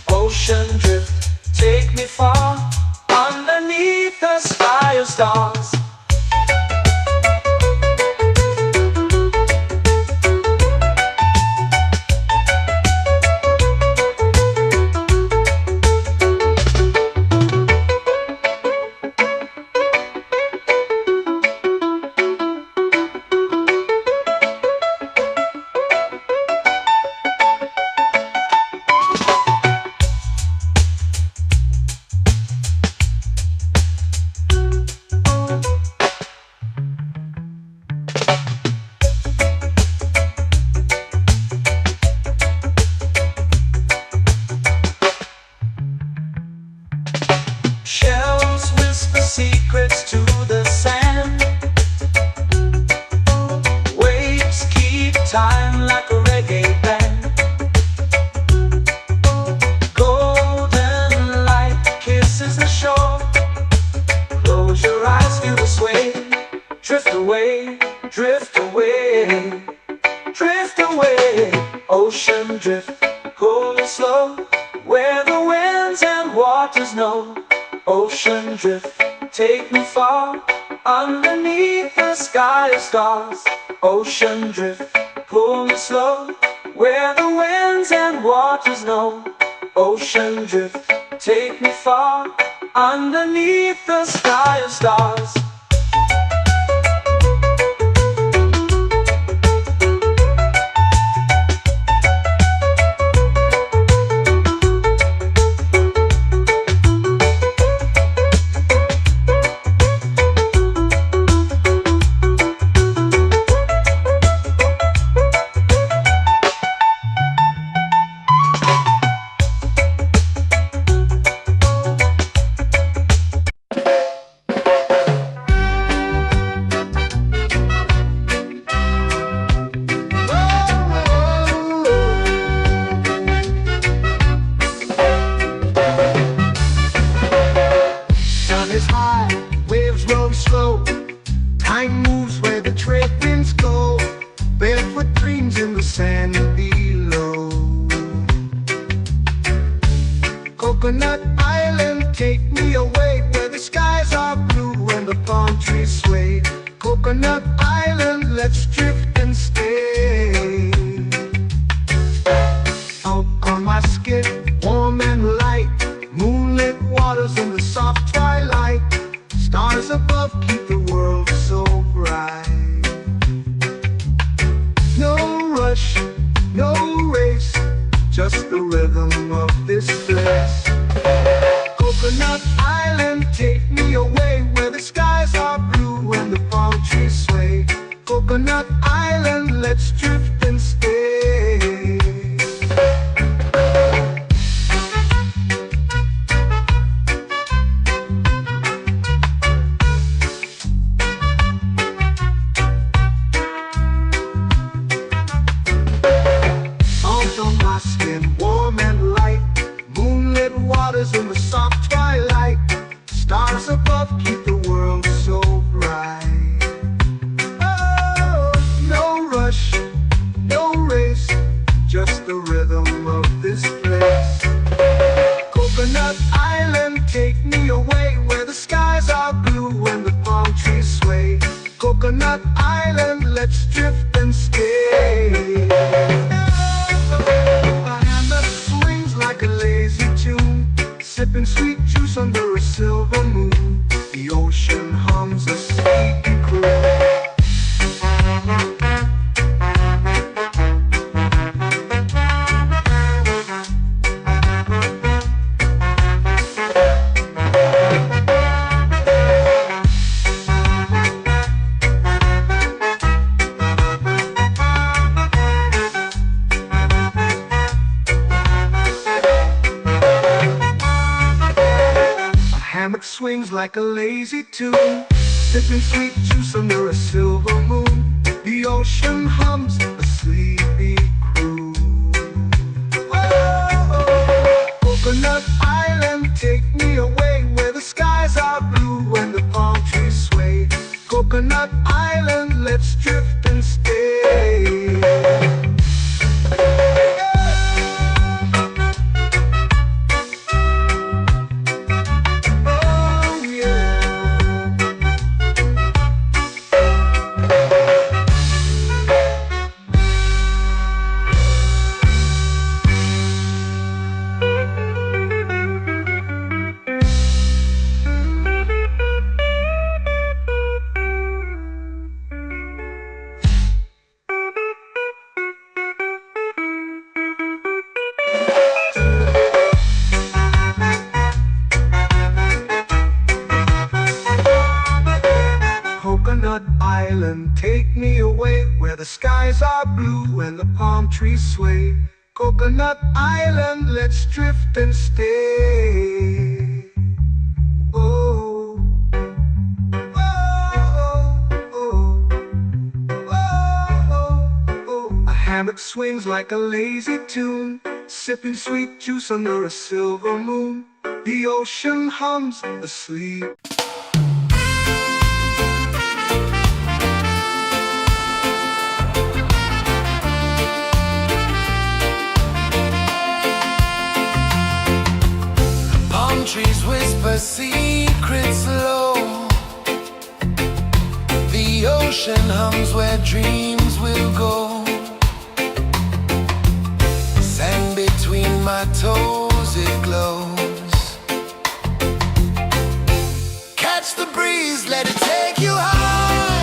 S2: Ocean drift, take me far, underneath the sky of stars. Shells whisper secrets to the sand. Waves keep time like a reggae band. Golden light kisses the shore. Close your eyes, feel the sway. Drift away, drift away, drift away. Ocean drift, pull me slow, where the winds and waters know. Ocean drift, take me far, underneath the sky of stars. Ocean drift, pull me slow, where the winds and waters know. Ocean drift, take me far, underneath the sky of stars.
S1: Time moves where the trade winds go. Barefoot dreams in the sand below. Coconut Island, take me away, where the skies are blue and the palm trees sway. Coconut Island, let's drift and stay. Out on my skin, warm and light, moonlit waters in the soft twilight. Stars above keep the world so bright. No rush, no race, just the rhythm of this place. Coconut Island, take me away, where the skies are blue and the palm trees sway. Coconut Island, let's drift and stay. Warm and light, moonlit waters in the soft twilight. Stars above keep the world so bright. Oh, no rush, no race, just the rhythm of this place. Coconut Island, take me away, where the skies are blue and the palm trees sway. Coconut Island, let's drift and stay. Like a lazy tune, sipping sweet juice under a silver moon. The ocean hums a sleepy croon. Swings like a lazy tune, sipping sweet juice under a silver moon. The ocean hums a sleepy croon. Whoa, Coconut Island,
S2: Coconut Island, let's drift and stay. Oh yeah. Coconut Island, take me away where the skies are blue and the palm trees sway. Coconut Island, let's drift and stay. Oh, oh, oh, oh, oh. A hammock swings like a lazy tune, sipping sweet juice under a silver moon. The ocean hums asleep.
S3: Trees whisper secrets low. The ocean hums where dreams will go. Sand between my toes, it glows. Catch the breeze, let it take you high.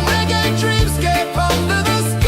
S3: Reggae dreamscape under the sky.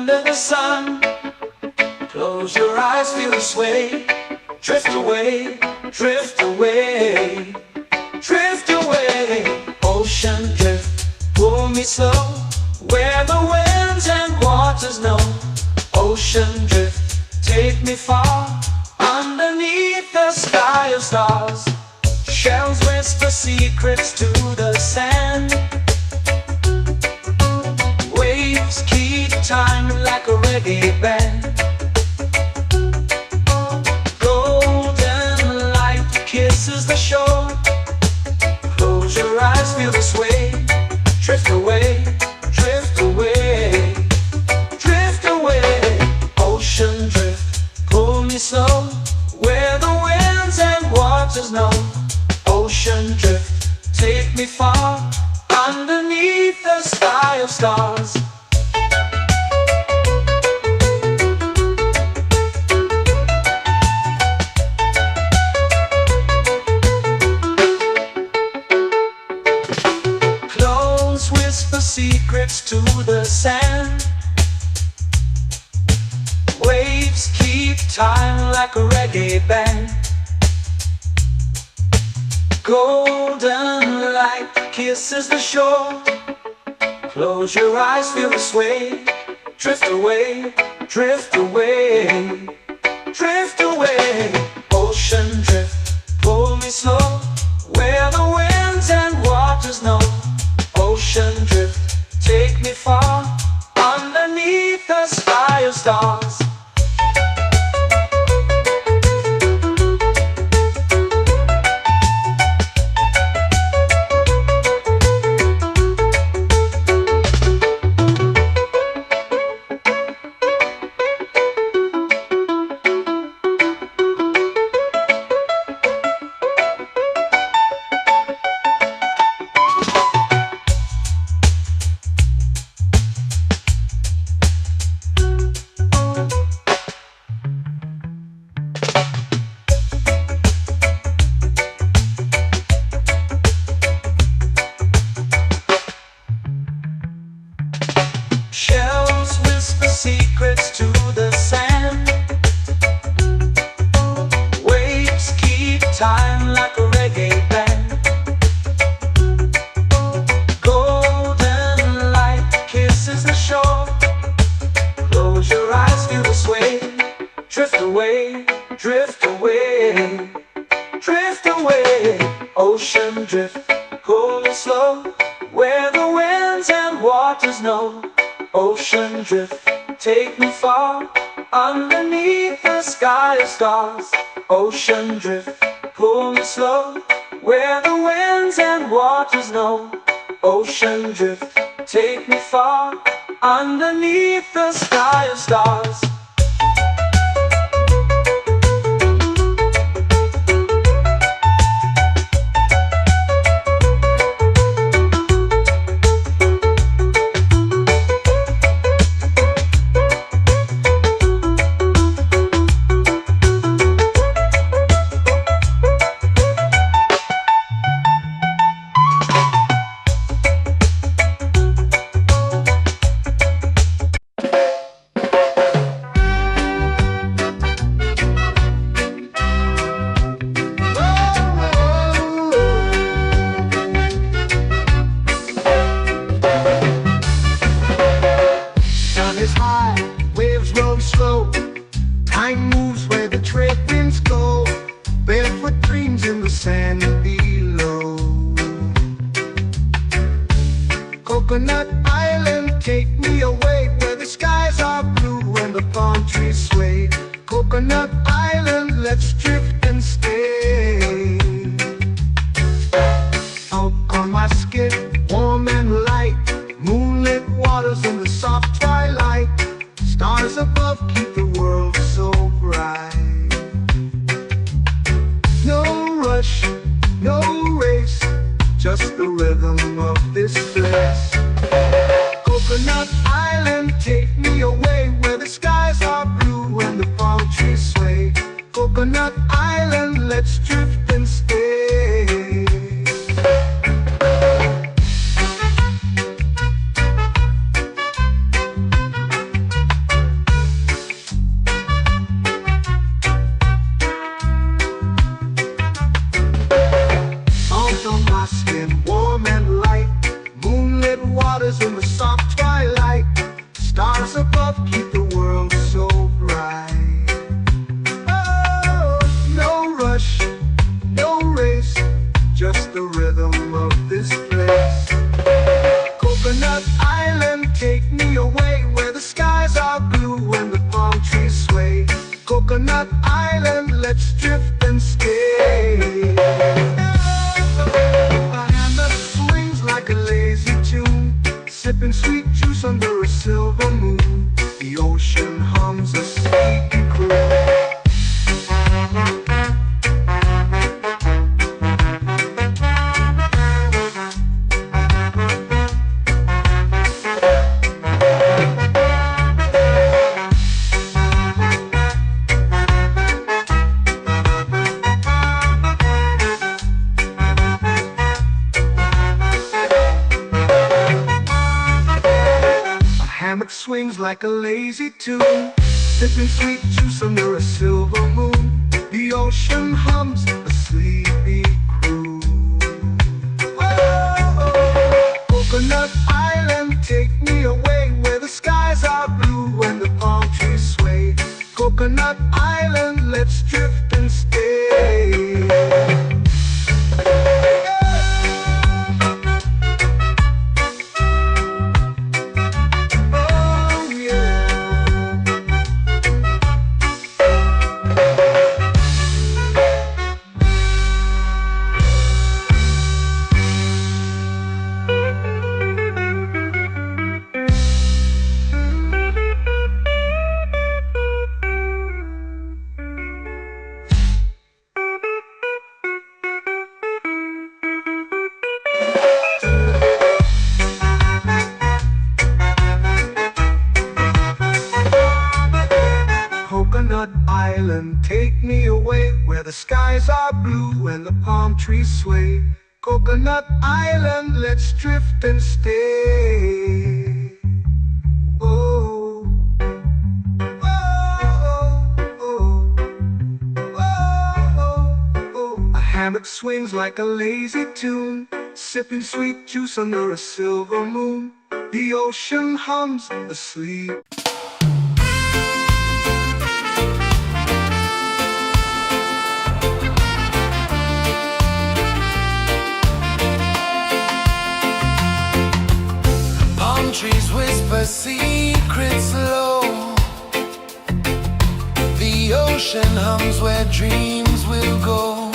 S2: under the sun. Close your eyes, feel the sway. Drift away, drift away, drift away. Ocean drift, pull me slow, where the winds and waters know. Ocean drift, take me far, underneath the sky of stars. Shells whisper secrets to the sand. Waves keep time like a reggae band. Golden light kisses the shore. Close your eyes, feel the sway. Drift away, drift away, drift away. Ocean drift, pull me slow, where the winds and waters know. Ocean drift, take me far, underneath the sky of stars. Clones whisper secrets to the sand. Waves keep time like a reggae band. Golden light kisses the shore. Close your eyes, feel the sway. Drift away, drift away, drift away. Ocean drift, pull me slow, where the winds and waters know. Ocean drift, take me far, underneath the sky of stars. Shells whisper secrets to the sand. Waves keep time like a reggae band. Golden light kisses the shore. Close your eyes, feel the sway. Drift away, drift away, drift away. Ocean drift, pull me slow, where the winds and waters know. Ocean drift, take me far, underneath the sky of stars. Ocean drift, pull me slow, where the winds and waters know. Ocean drift, take me far, underneath the sky of stars.
S1: Time moves where the trade winds go. Barefoot dreams in the sand below. Coconut Island, take me away, where the skies are blue and the palm trees sway. Coconut Island, let's drift and stay. Out on my skin, warm and light, moonlit waters in the soft twilight. Stars above keep the world so bright. No rush, no race, just the rhythm of this place. Coconut Island, take me away, where the skies are blue and the palm trees sway. Coconut Island, let's drift and stay.
S2: Coconut Island, let's drift and stay. A hand that swings like a lazy tune, sipping sweet juice under a silver moon. The ocean hums a sleepy croon. Hammock swings like a lazy tune, sipping sweet juice under a silver moon. The ocean hums a sleepy croon. Whoa, Coconut Island, take me away where the skies are blue and the palm trees sway. Coconut Island, let's drift and stay. Coconut Island, take me away where the skies are blue and the palm trees sway. Coconut Island, let's drift and stay. Oh, oh, oh, oh, oh. A hammock swings like a lazy tune, sipping sweet juice under a silver moon. The ocean hums asleep.
S3: Trees whisper secrets low. The ocean hums where dreams will go.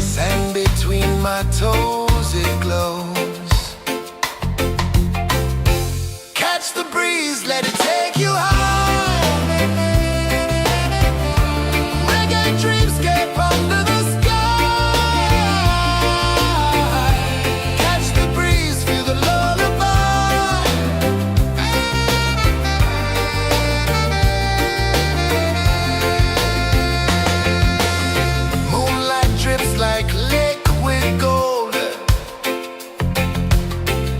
S3: Sand between my toes, it glows. Catch the breeze, let it take you high. Reggae dreamscape under the sky. Like liquid gold,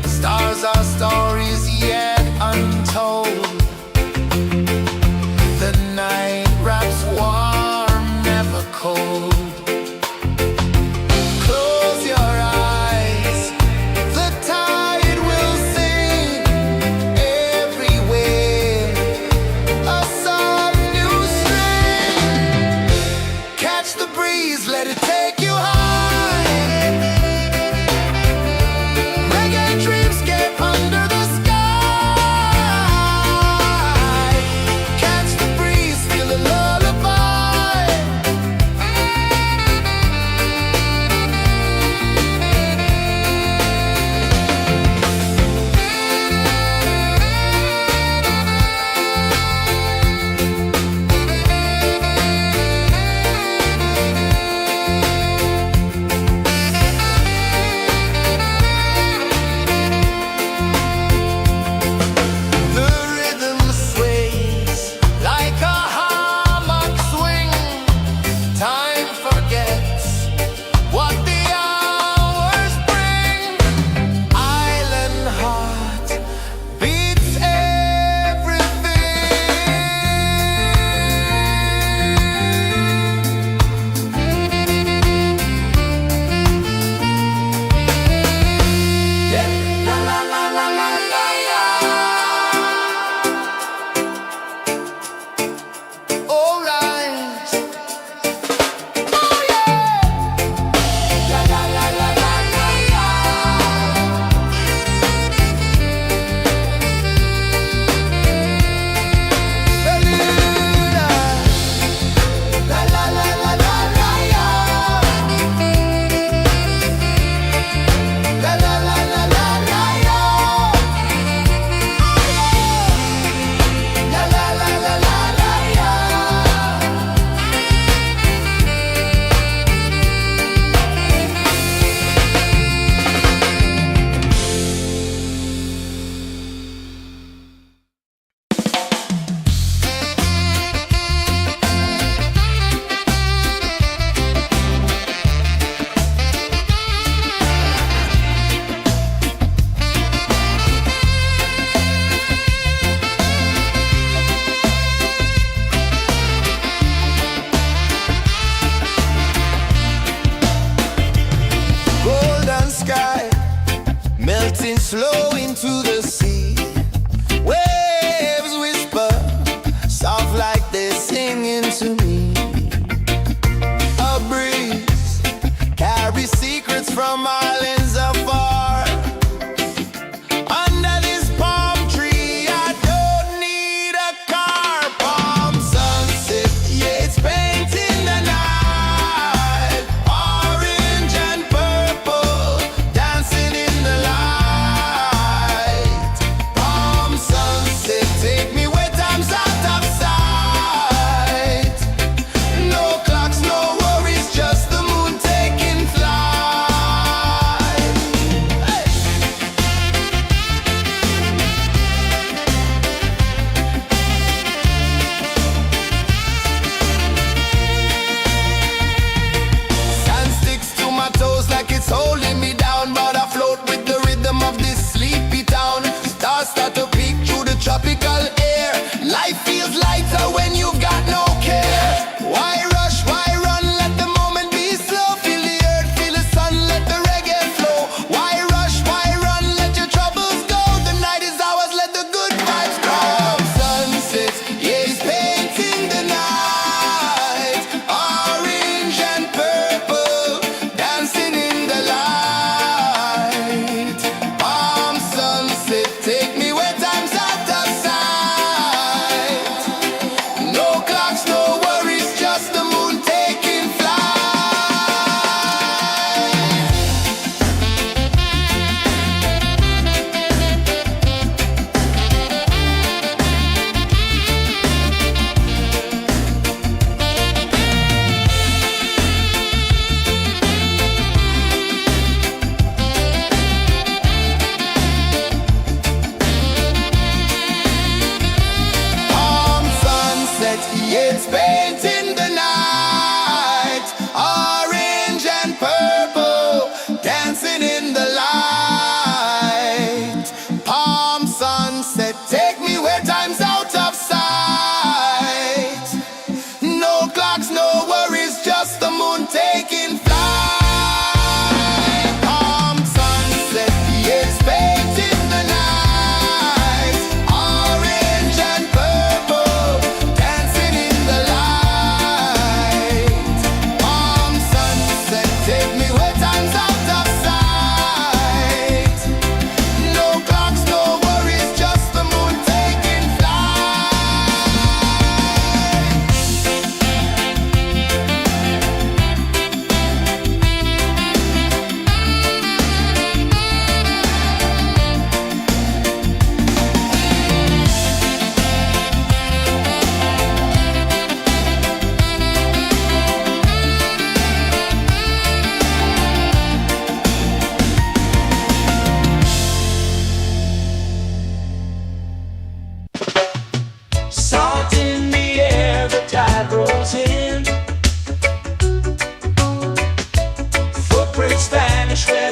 S3: stars are stories yet untold.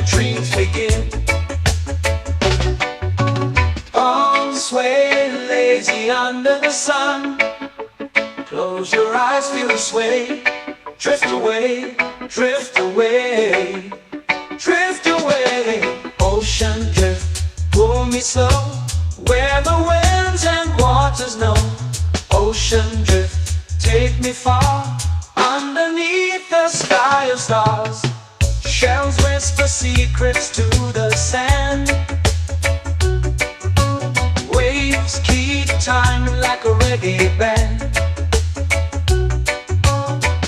S2: dreams begin. Arms sway lazy under the sun. Close your eyes, feel the sway. Drift away, drift away, drift away. Ocean drift, pull me slow, where the winds and waters know. Ocean drift, take me far, underneath the sky of stars. Shells whisper secrets to the sand. Waves keep time like a reggae band.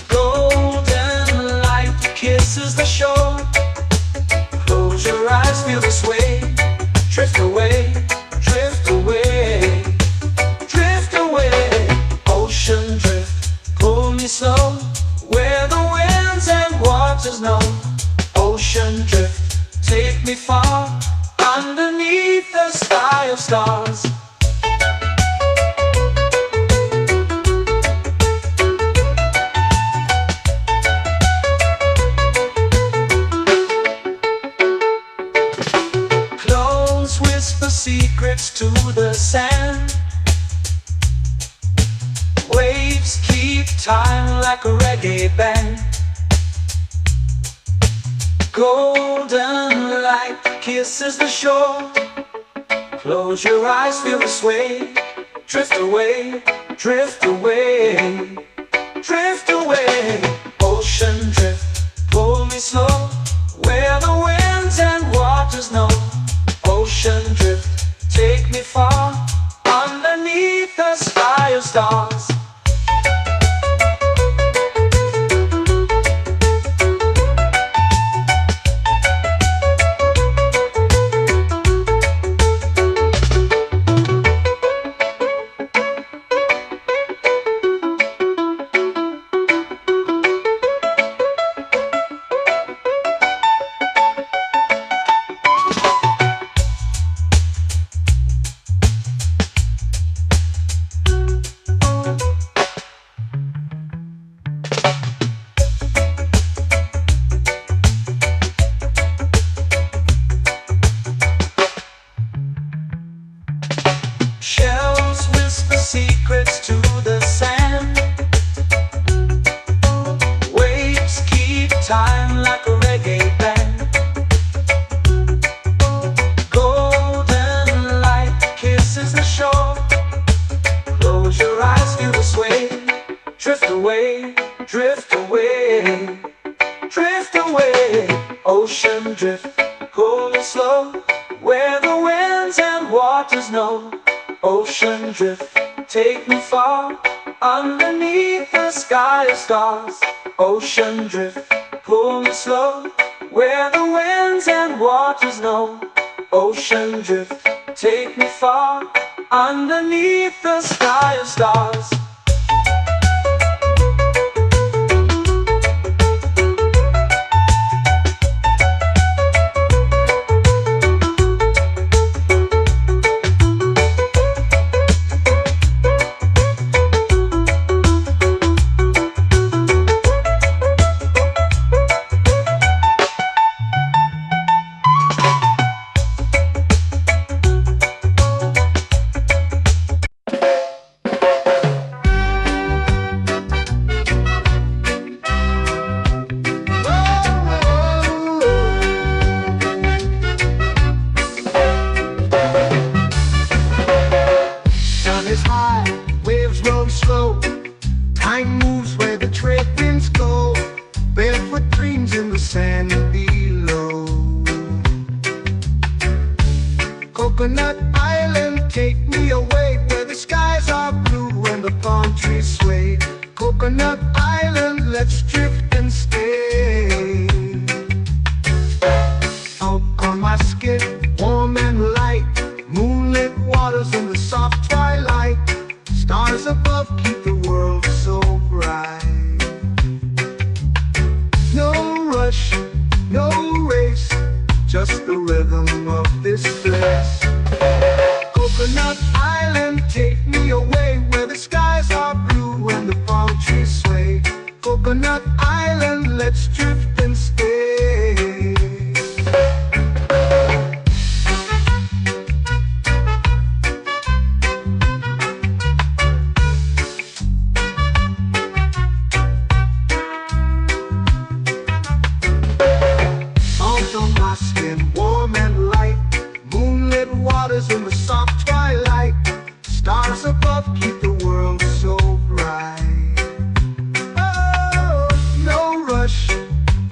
S2: Golden light kisses the shore. Close your eyes, feel the sway. Drift away, drift away, drift away. Ocean drift, pull me slow, where the winds and waters know. Ocean drift, take me far, underneath the sky of stars. Close whisper secrets to the sand. Waves keep time like a reggae band. Golden light kisses the shore. Close your eyes, feel the sway. Drift away, drift away, drift away. Ocean drift, pull me slow, where the winds and waters know. Ocean drift, take me far, underneath the sky of stars. Shells whisper secrets to the sand. Waves keep time like a reggae band. Golden light kisses the shore. Close your eyes, feel the sway. Drift away, drift away, drift away. Ocean drift, pull me slow, where the winds and waters know. Ocean drift, take me far, underneath the sky of stars. Ocean drift, pull me slow, where the winds and waters know. Ocean drift, take me far, underneath the sky of stars.
S1: Time moves where the trade winds go. Barefoot dreams in the sand below. Coconut Island, take me away, where the skies are blue and the palm trees sway. Coconut Island, let's drift and stay. Out on my skin, warm and light, moonlit waters in the soft twilight. Stars above keep the world so bright. No rush, no race, just the rhythm of this place. Coconut Island, take me away, where the skies are blue and the palm trees sway. Coconut Island, let's drift and stay. above keep the world so bright. Oh, no rush,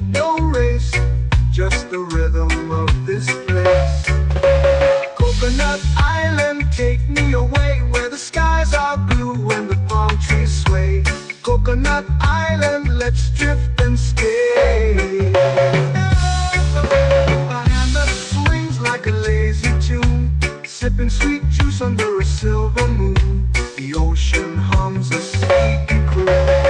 S1: no race, just the rhythm of this place. Coconut Island, take me away where the skies are blue and the palm trees sway. Coconut Island, let's drift and stay. A hand that swings like a lazy tune, sipping sweet juice under a silver moon. The ocean hums a sleepy croon.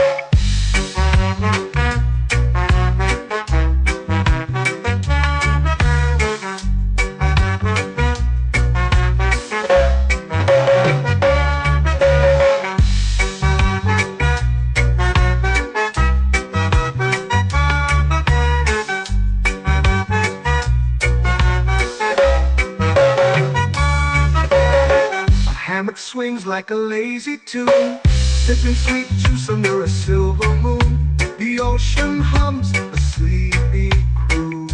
S1: Hammock swings like a lazy tune, sipping sweet juice under a silver moon. The ocean hums a sleepy croon.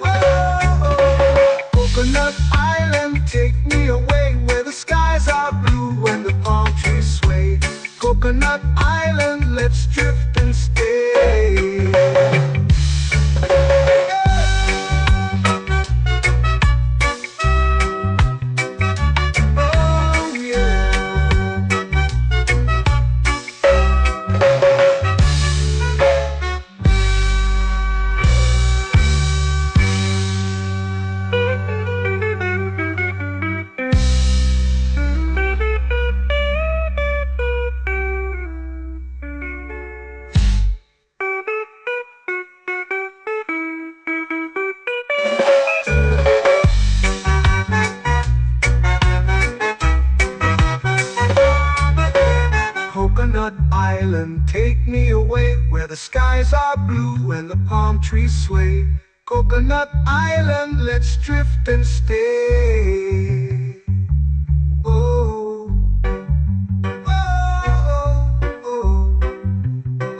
S1: Whoa, Coconut Island, take me away where the skies are blue and the palm trees sway. Coconut Island, let's drift and stay. Coconut Island, take me away where the skies are blue and the palm trees sway. Coconut Island, let's drift and stay. Oh, oh, oh,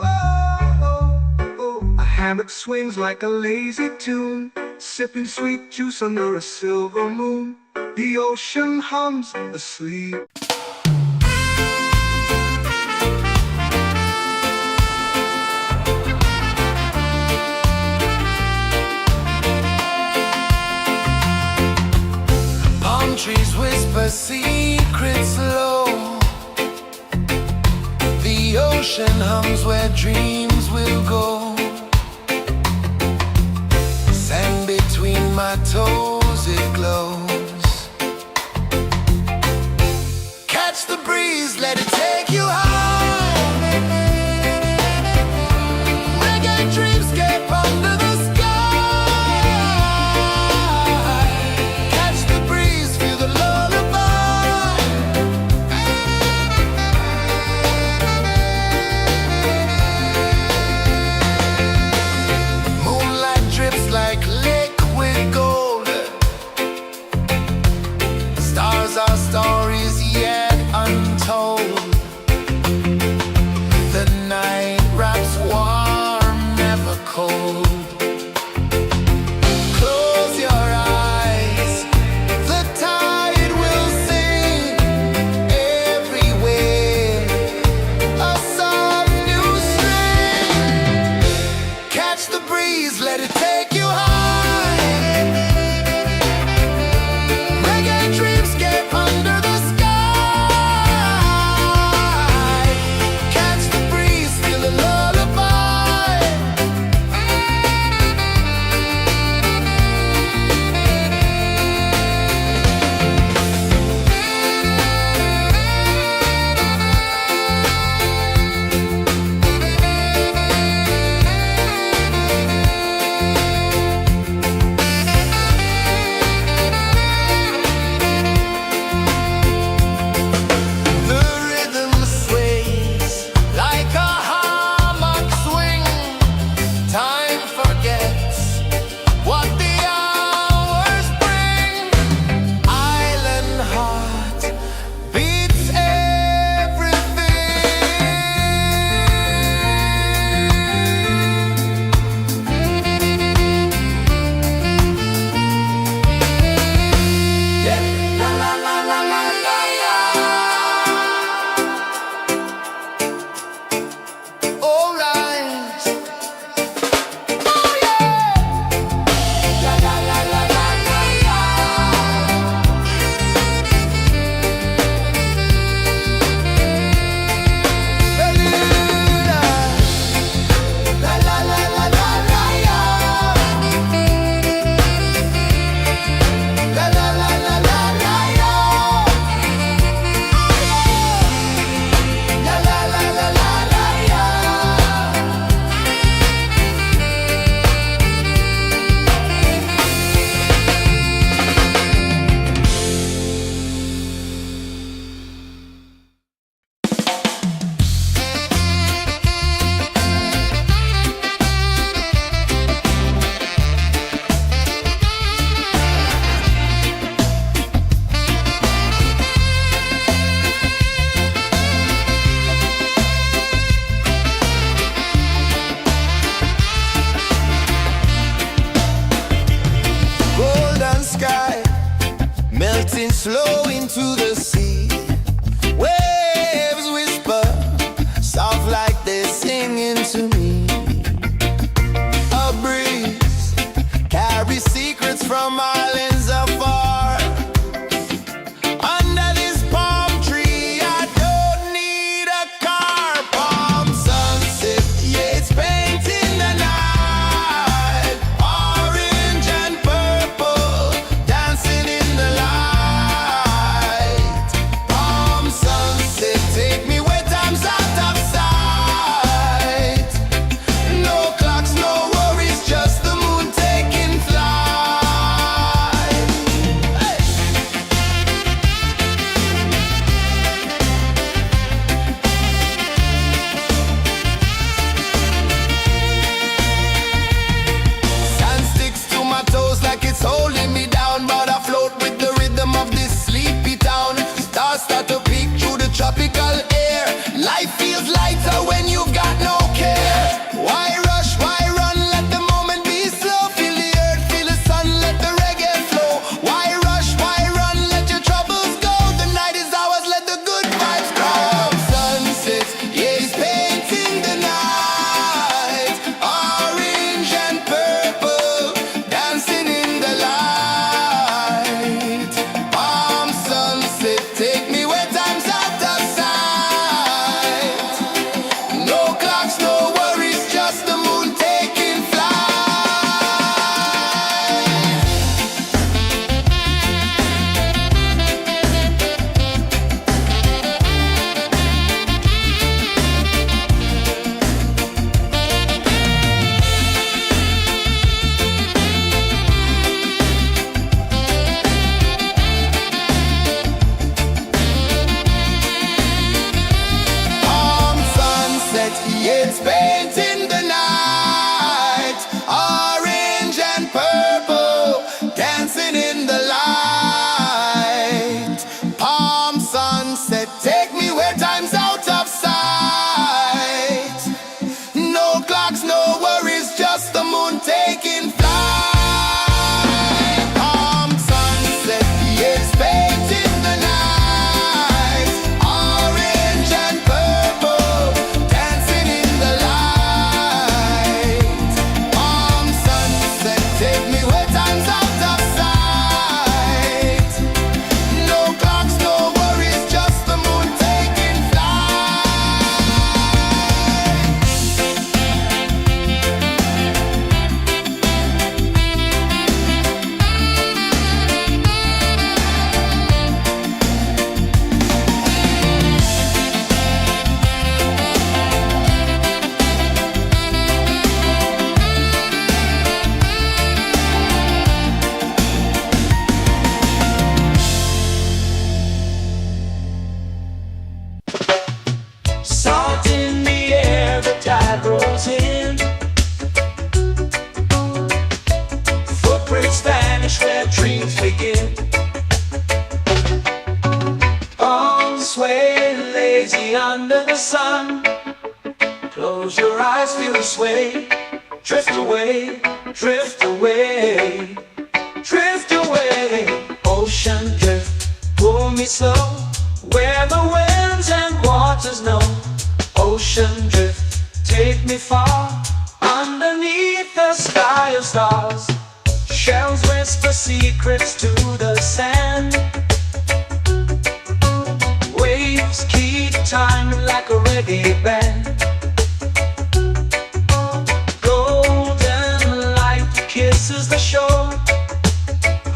S1: oh, oh. A hammock swings like a lazy tune, sipping sweet juice under a silver moon. The ocean hums asleep.
S3: Trees whisper secrets low. The ocean hums where dreams will go. Sand between my toes, it glows. Catch the breeze, let it take you high. Reggae dreamscape under the sky. Catch the breeze, feel the lullaby. Moonlight drips like liquid gold. Stars are stories yet untold.
S2: waves begin. Arms sway lazy under the sun. Close your eyes, feel the sway. Drift away, drift away, drift away. Ocean drift, pull me slow, where the winds and waters know. Ocean drift, take me far, underneath the sky of stars. Shells whisper secrets to the sand. Waves keep time like a reggae band. Golden light kisses the shore.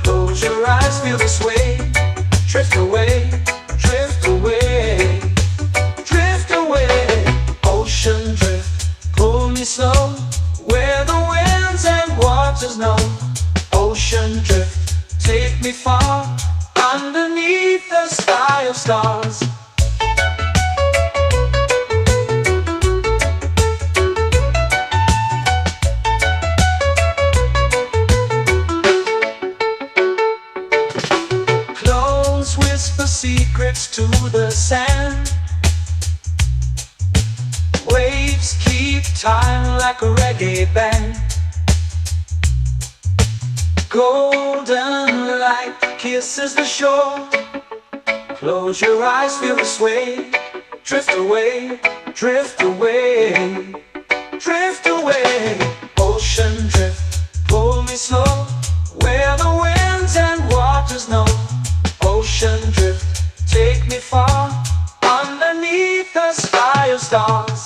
S2: Close your eyes, feel the sway. Drift away, drift away, drift away. Ocean drift, pull me slow, where the winds and waters know. Ocean drift, take me far, underneath the sky of stars. Close whisper secrets to the sand. Waves keep time like a reggae band. Golden light kisses the shore. Close your eyes, feel the sway. Drift away, drift away, drift away. Ocean drift, pull me slow, where the winds and waters know. Ocean drift, take me far, underneath the sky of stars.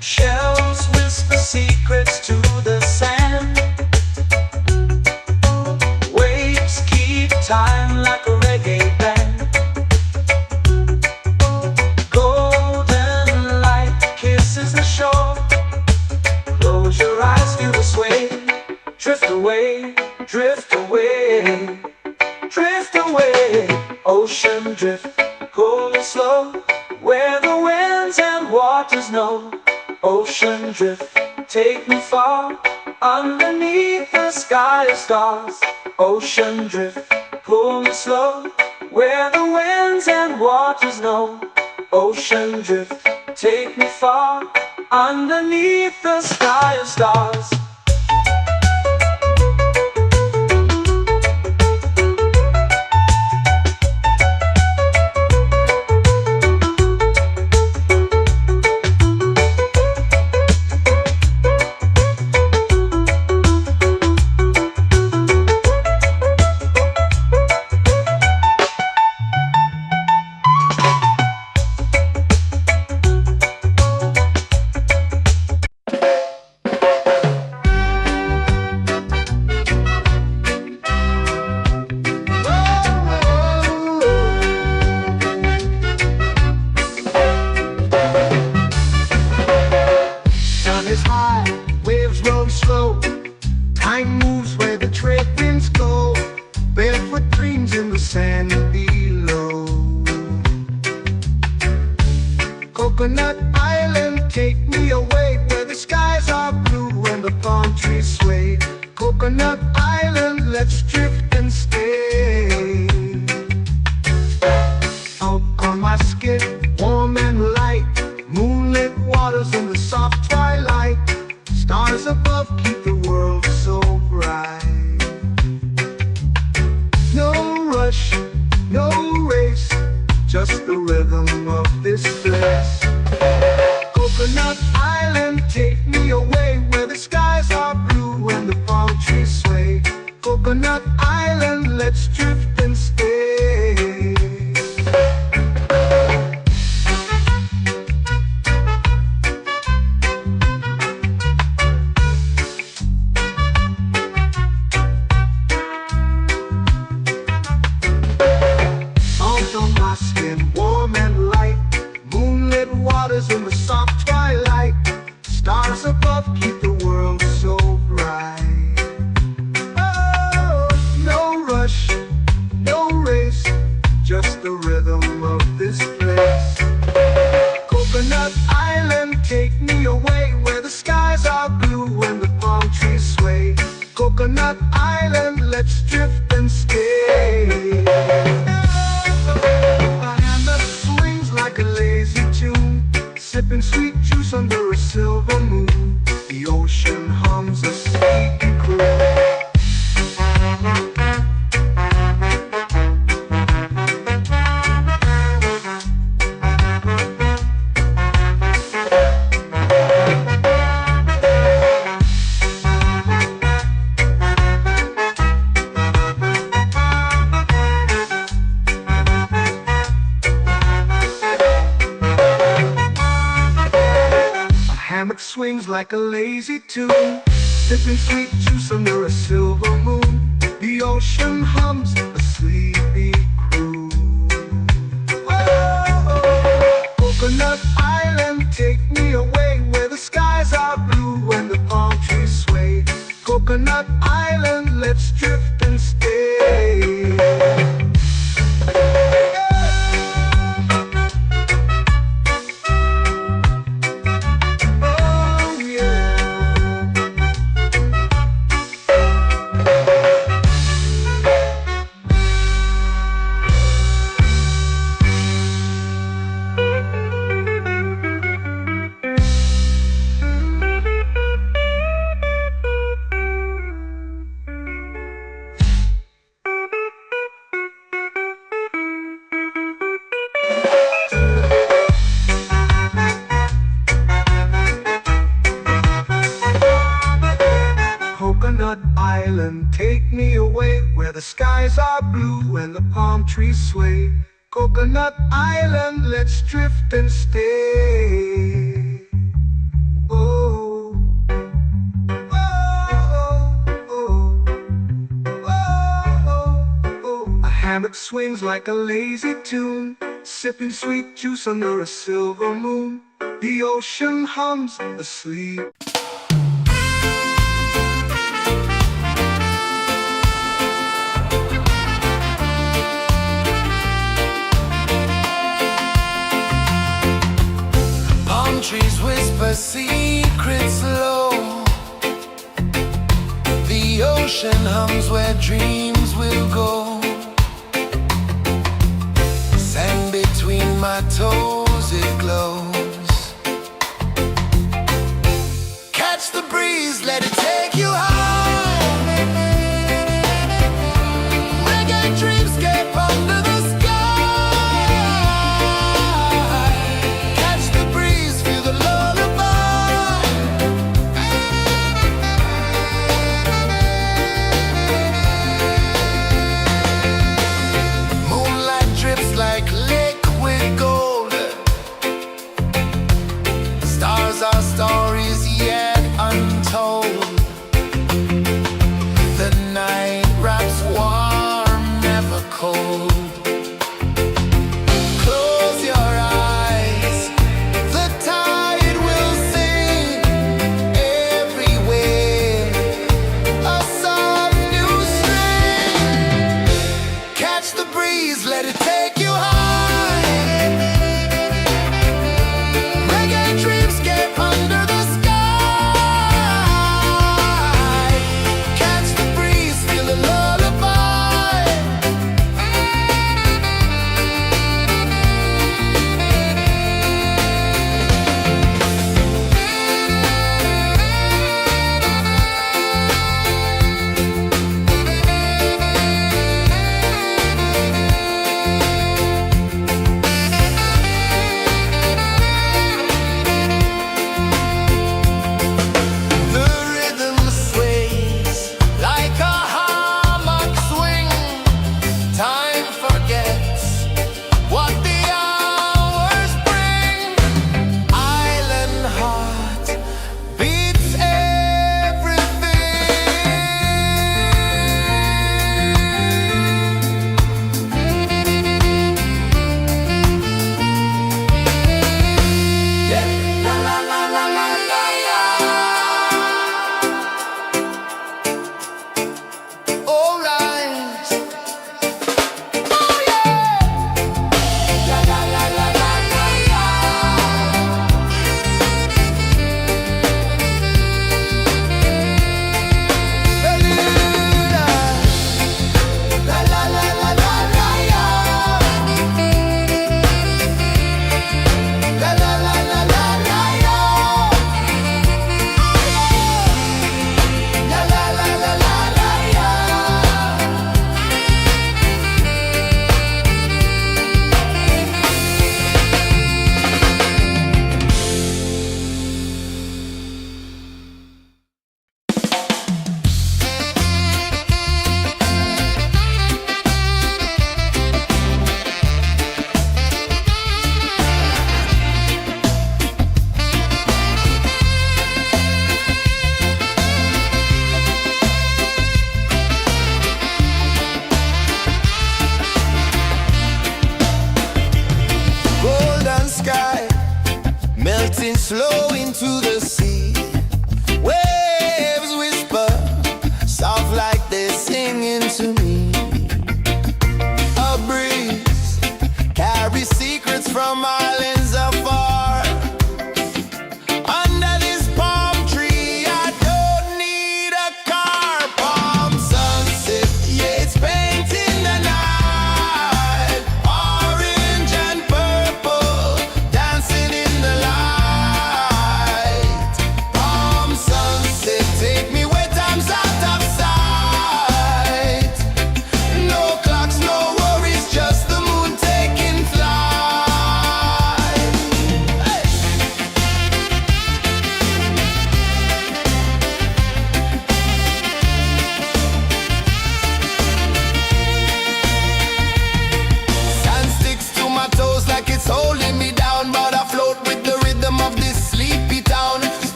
S2: Shells whisper secrets to the sand. Waves keep time like a reggae band. Golden light kisses the shore. Close your eyes, feel the sway. Drift away, drift away, drift away. Ocean drift, pull me slow, where the winds and waters know. Ocean drift, take me far, underneath the sky of stars. Ocean drift, pull me slow, where the winds and waters know. Ocean drift, take me far, underneath the sky of stars.
S1: Is high, waves roll slow. Time moves where the trade winds go. Barefoot dreams in the sand below. Coconut Island, take me away, where the skies are blue and the palm trees sway. Coconut Island, let's drift and stay. Out on my skin, warm and light, moonlit waters in the soft twilight. Stars above keep the world so bright. No rush, no race, just the rhythm of this place. Coconut Island, take me away, where the skies are blue and the palm trees sway. Coconut Island. above keep the world so bright. Oh, no rush, no race, just the rhythm of this place. Coconut Island, take me away where the skies are blue and the palm trees sway. Coconut Island, let's drift and stay. A hand that swings like a lazy tune, sipping sweet juice under a silver moon. The ocean hums a sleepy croon. Hammock swings like a lazy tune, sipping sweet juice under a silver moon. The ocean hums a sleepy croon. Oh, Coconut Island, take me away where the skies are blue and the palm trees sway. Coconut Island, let's drift and stay. Coconut Island, take me away where the skies are blue and the palm trees sway. Coconut Island, let's drift and stay. Oh, oh, oh, oh, oh. A hammock swings like a lazy tune, sipping sweet juice under a silver moon. The ocean hums asleep.
S3: Trees whisper secrets low. The ocean hums where dreams will go. Sand between my toes, it glows. Catch the breeze, let it take you high. Reggae dreamscape under the our stories yet untold.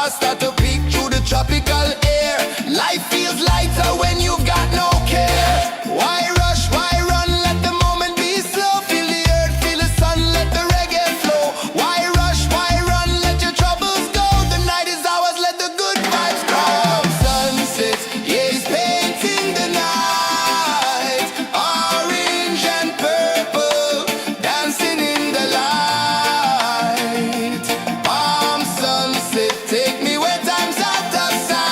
S3: Stars start to peek through the tropical air. Life feels lighter when you've got no care. Why rush, why run, let the moment be slow. Feel the earth, feel the sun, let the reggae flow. Why rush, why run, let your troubles go. The night is ours, let the good vibes come. Sunset, yeah, it's painting the night. Orange and purple, dancing in the light. Palm sunset, take me where time's out of sight.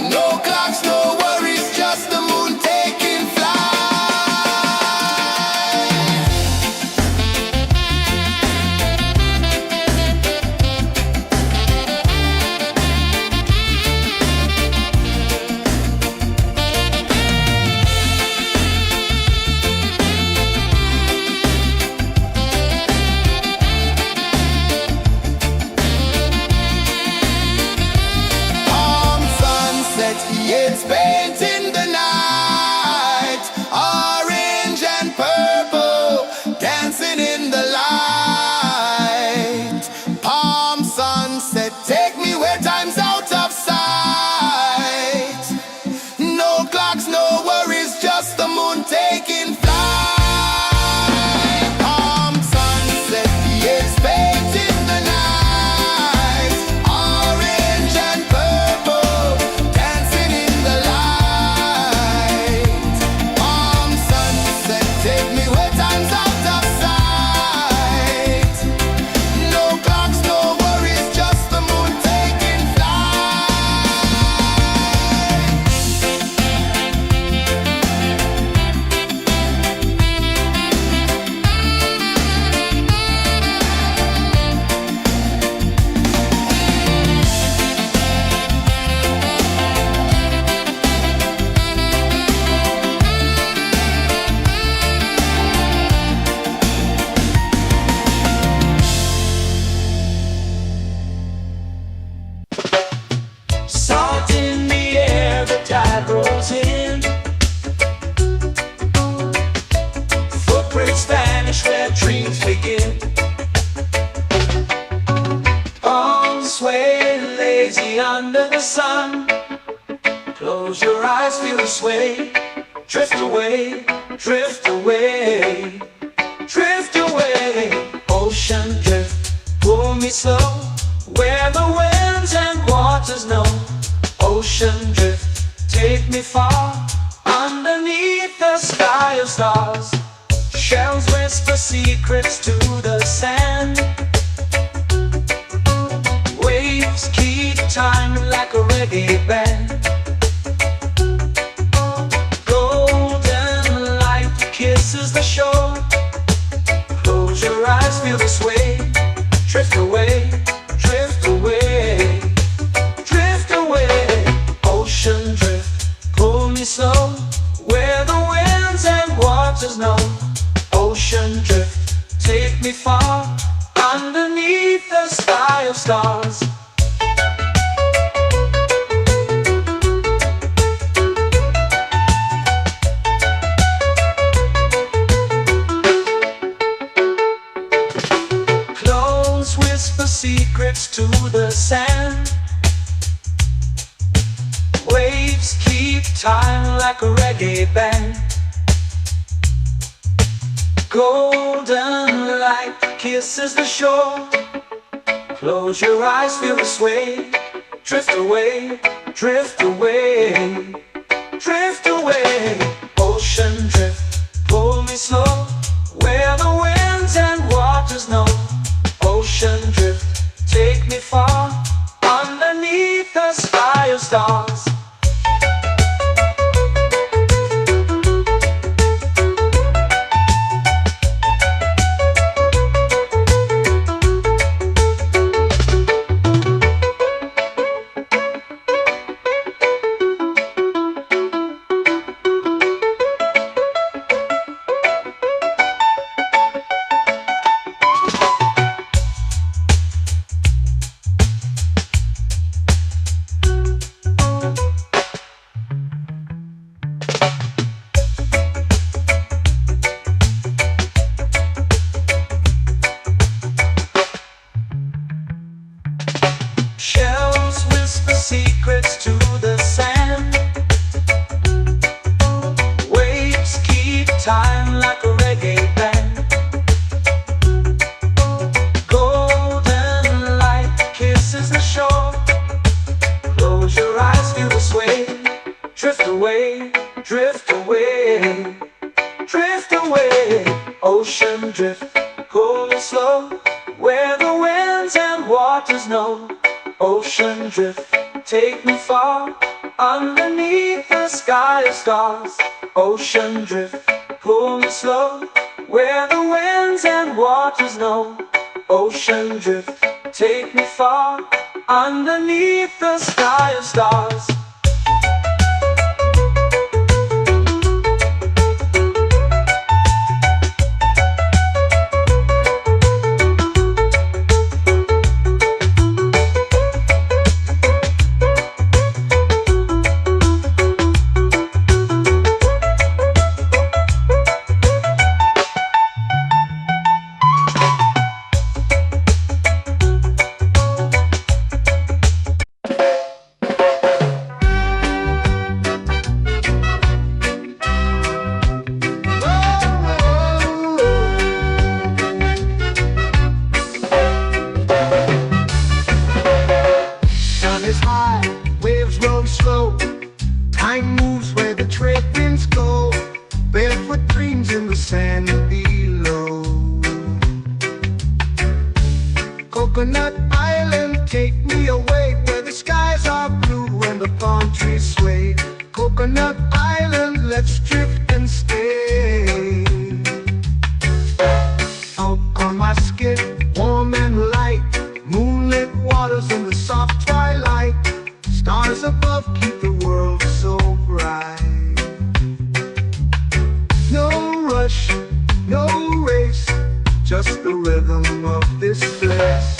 S3: No clocks, no worries, just the moon taking flight. Palm sunset, yeah, it's painting the night. Orange and purple, dancing in the light. Palm sunset, take me where time's out of sight. No clocks, no worries, just the moon taking flight. Palm sunset, yeah, it's painting the night. Orange and purple, dancing in the light. Palm sunset, take me where time's out of sight. No clocks, no worries, just the moon taking flight.
S2: Salt in the air, the tide rolls in. Footprints vanish where dreams begin. Arms sway lazy under the sun. Close your eyes, feel the sway. Drift away, drift away, drift away. Ocean drift, pull me slow. Where the winds and waters know. Ocean drift, take me far. Underneath the sky of stars. Shells whisper secrets to the sand. Waves keep time like a reggae band. Golden light kisses the shore. Close your eyes, feel the sway. Drift away, drift away, drift away. Ocean drift, pull me slow. Where the winds and waters know. Ocean drift, take me far. Underneath the sky of stars. Close whisper secrets to the sand. Waves keep time like a reggae band. Golden light kisses the shore. Close your eyes, feel the sway. Drift away, drift away, drift away. Ocean drift, pull me slow. Where the winds and waters know. Ocean drift, take me far. Underneath the sky of stars. is the shore. Close your eyes, feel the sway. Drift away, drift away, drift away. Ocean drift, cool and slow, where the winds and waters know. Ocean drift, take me far, underneath the sky of stars. Ocean drift, pull me slow, where the winds and waters know. Ocean drift, take me far, underneath the sky of stars.
S1: Is high, waves roll slow. Time moves where the trade winds go. Barefoot dreams in the sand below. Coconut Island, take me away, where the skies are blue and the palm trees sway. Coconut Island, let's drift and stay. Out on my skin, warm and light, moonlit waters in the soft twilight. Stars above keep the world so bright. No rush, no race, just the rhythm of this place.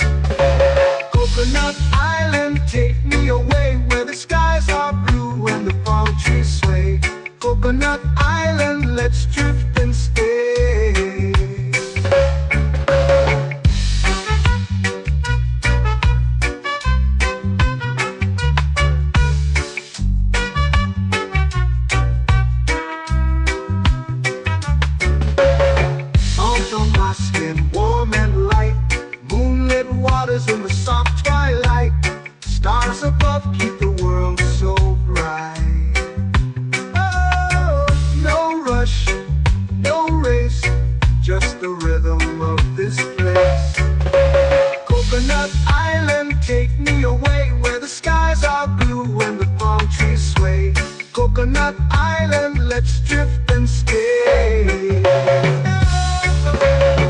S1: Coconut Island, take me away, where the skies are blue and the palm trees sway. Coconut Island, let's drift and stay. In the soft twilight, stars above keep the world so bright. Oh, no rush, no race, just the rhythm of this place. Coconut Island, take me away, where the skies are blue and the palm trees sway. Coconut Island, let's drift and stay.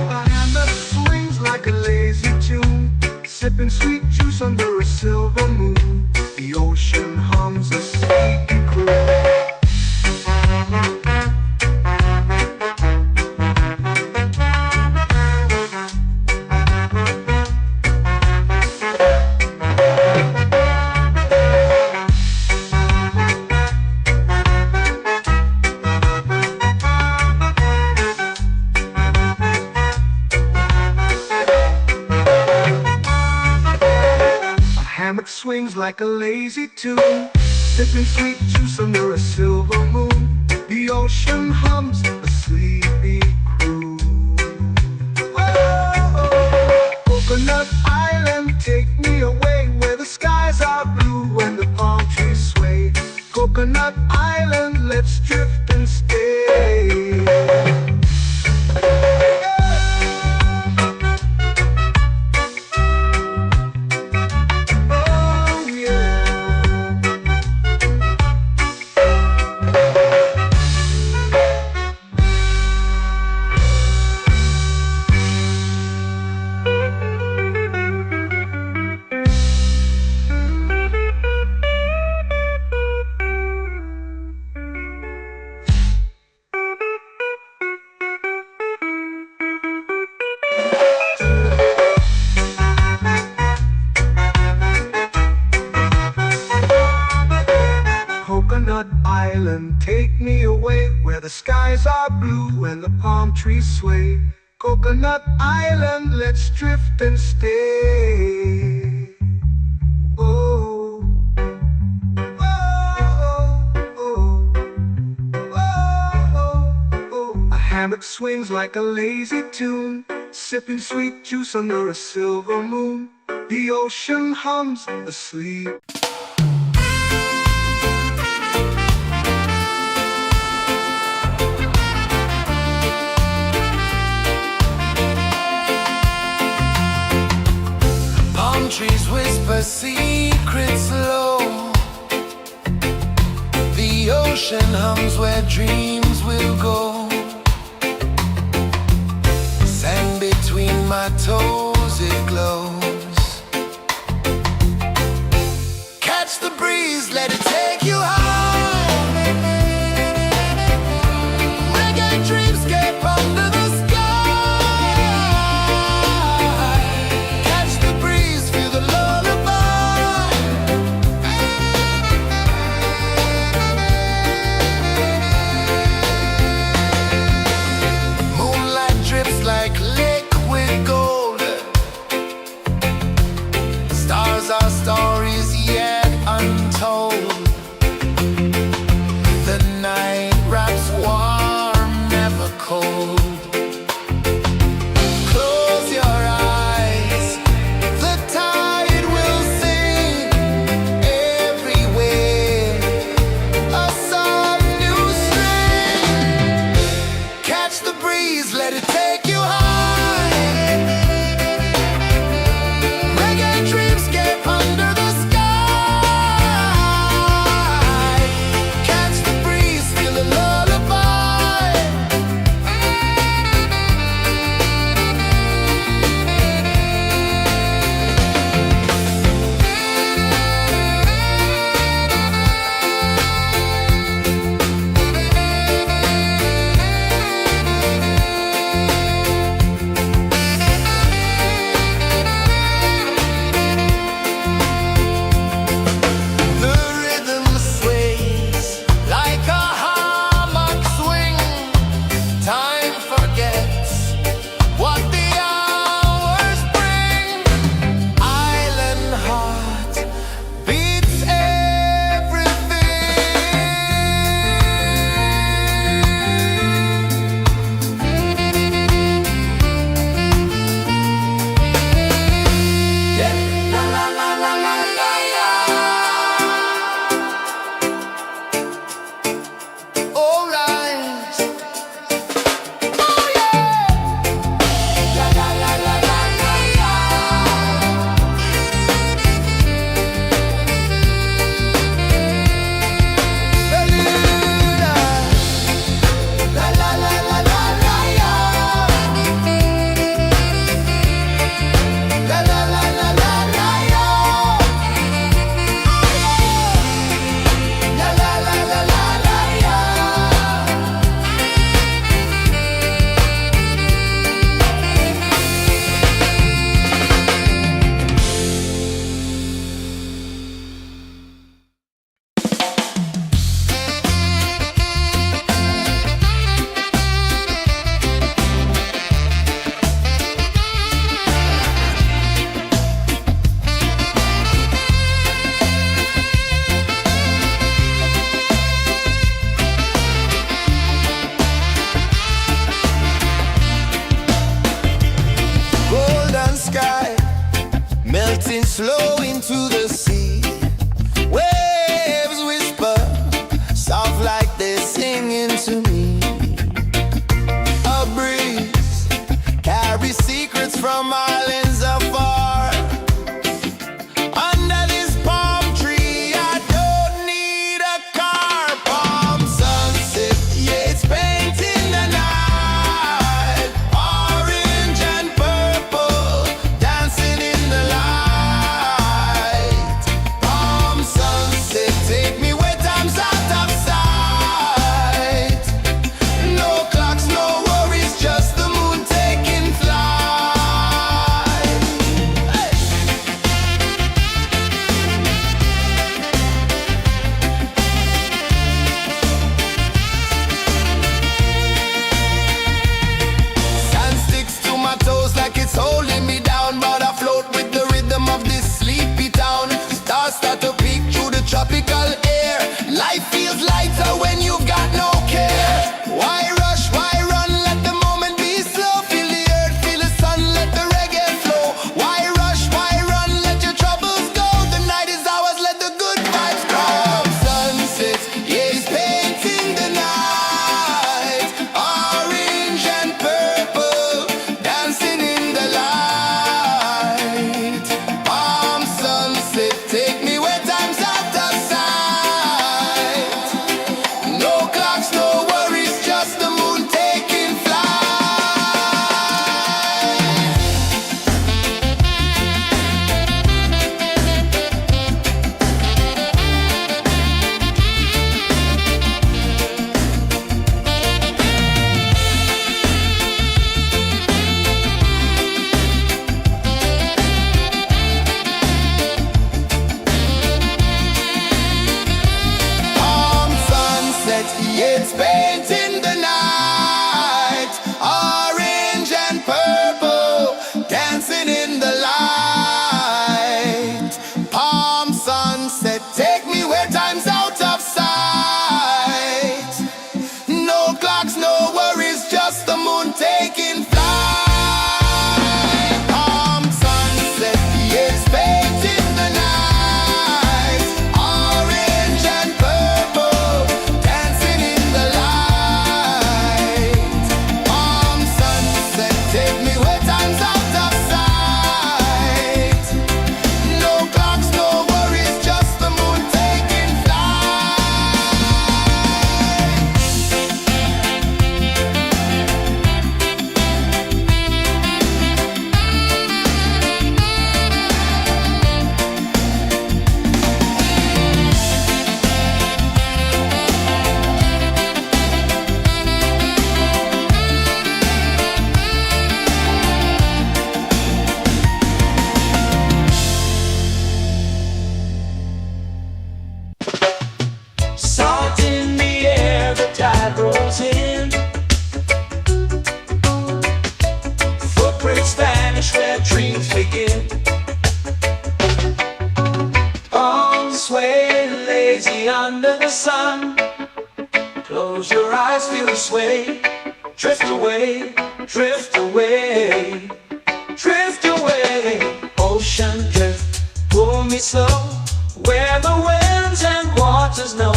S1: A hand that swings like a lazy tune, sipping sweet juice under a silver moon. The ocean hums a sleepy croon. Hammock swings like a lazy tune, sipping sweet juice under a silver moon. The ocean hums a sleepy croon. Oh, Coconut Island, take me away, where the skies are blue and the palm trees sway. Coconut Island, let's drift and stay. Coconut Island, take me away, where the skies are blue and the palm trees sway. Coconut Island, let's drift and stay. Oh, oh, oh, oh, oh. A hammock swings like a lazy tune, sipping sweet juice under a silver moon. The ocean hums asleep.
S3: Palm trees whisper secrets low. The ocean hums where dreams will go. Sand between my toes, it glows. Catch the breeze, let it take you high. Reggae dreamscape under the sky. Catch the breeze, feel the lullaby. Moonlight drips like liquid gold. Stars are stories yet untold. The night wraps warm, never cold. Close your eyes, the tide will sing everywhere. A soft new string. Catch the breeze, let it take you high. Reggae dreamscape under the sky. Catch the breeze, feel the lullaby. The rhythm sways like a hammock swing. Time forgets what the hours bring. Island heart beats everything. Yeah. La la la la la la la. All rise. Oh yeah. La la la la la la la. Beluga. La la la la la la la. La la la la la la la. La la la la la la la. Golden sky melting slow into the sea. Waves whisper soft like they're singing to me. A breeze carries secrets from islands afar. Under this palm tree, I don't need a car. Palm sunset, yeah, it's painting the night. Orange and purple dancing in the light.
S2: me under the sun. Close your eyes, feel the sway. Drift away, drift away, drift away. Ocean drift, pull me slow, where the winds and waters know.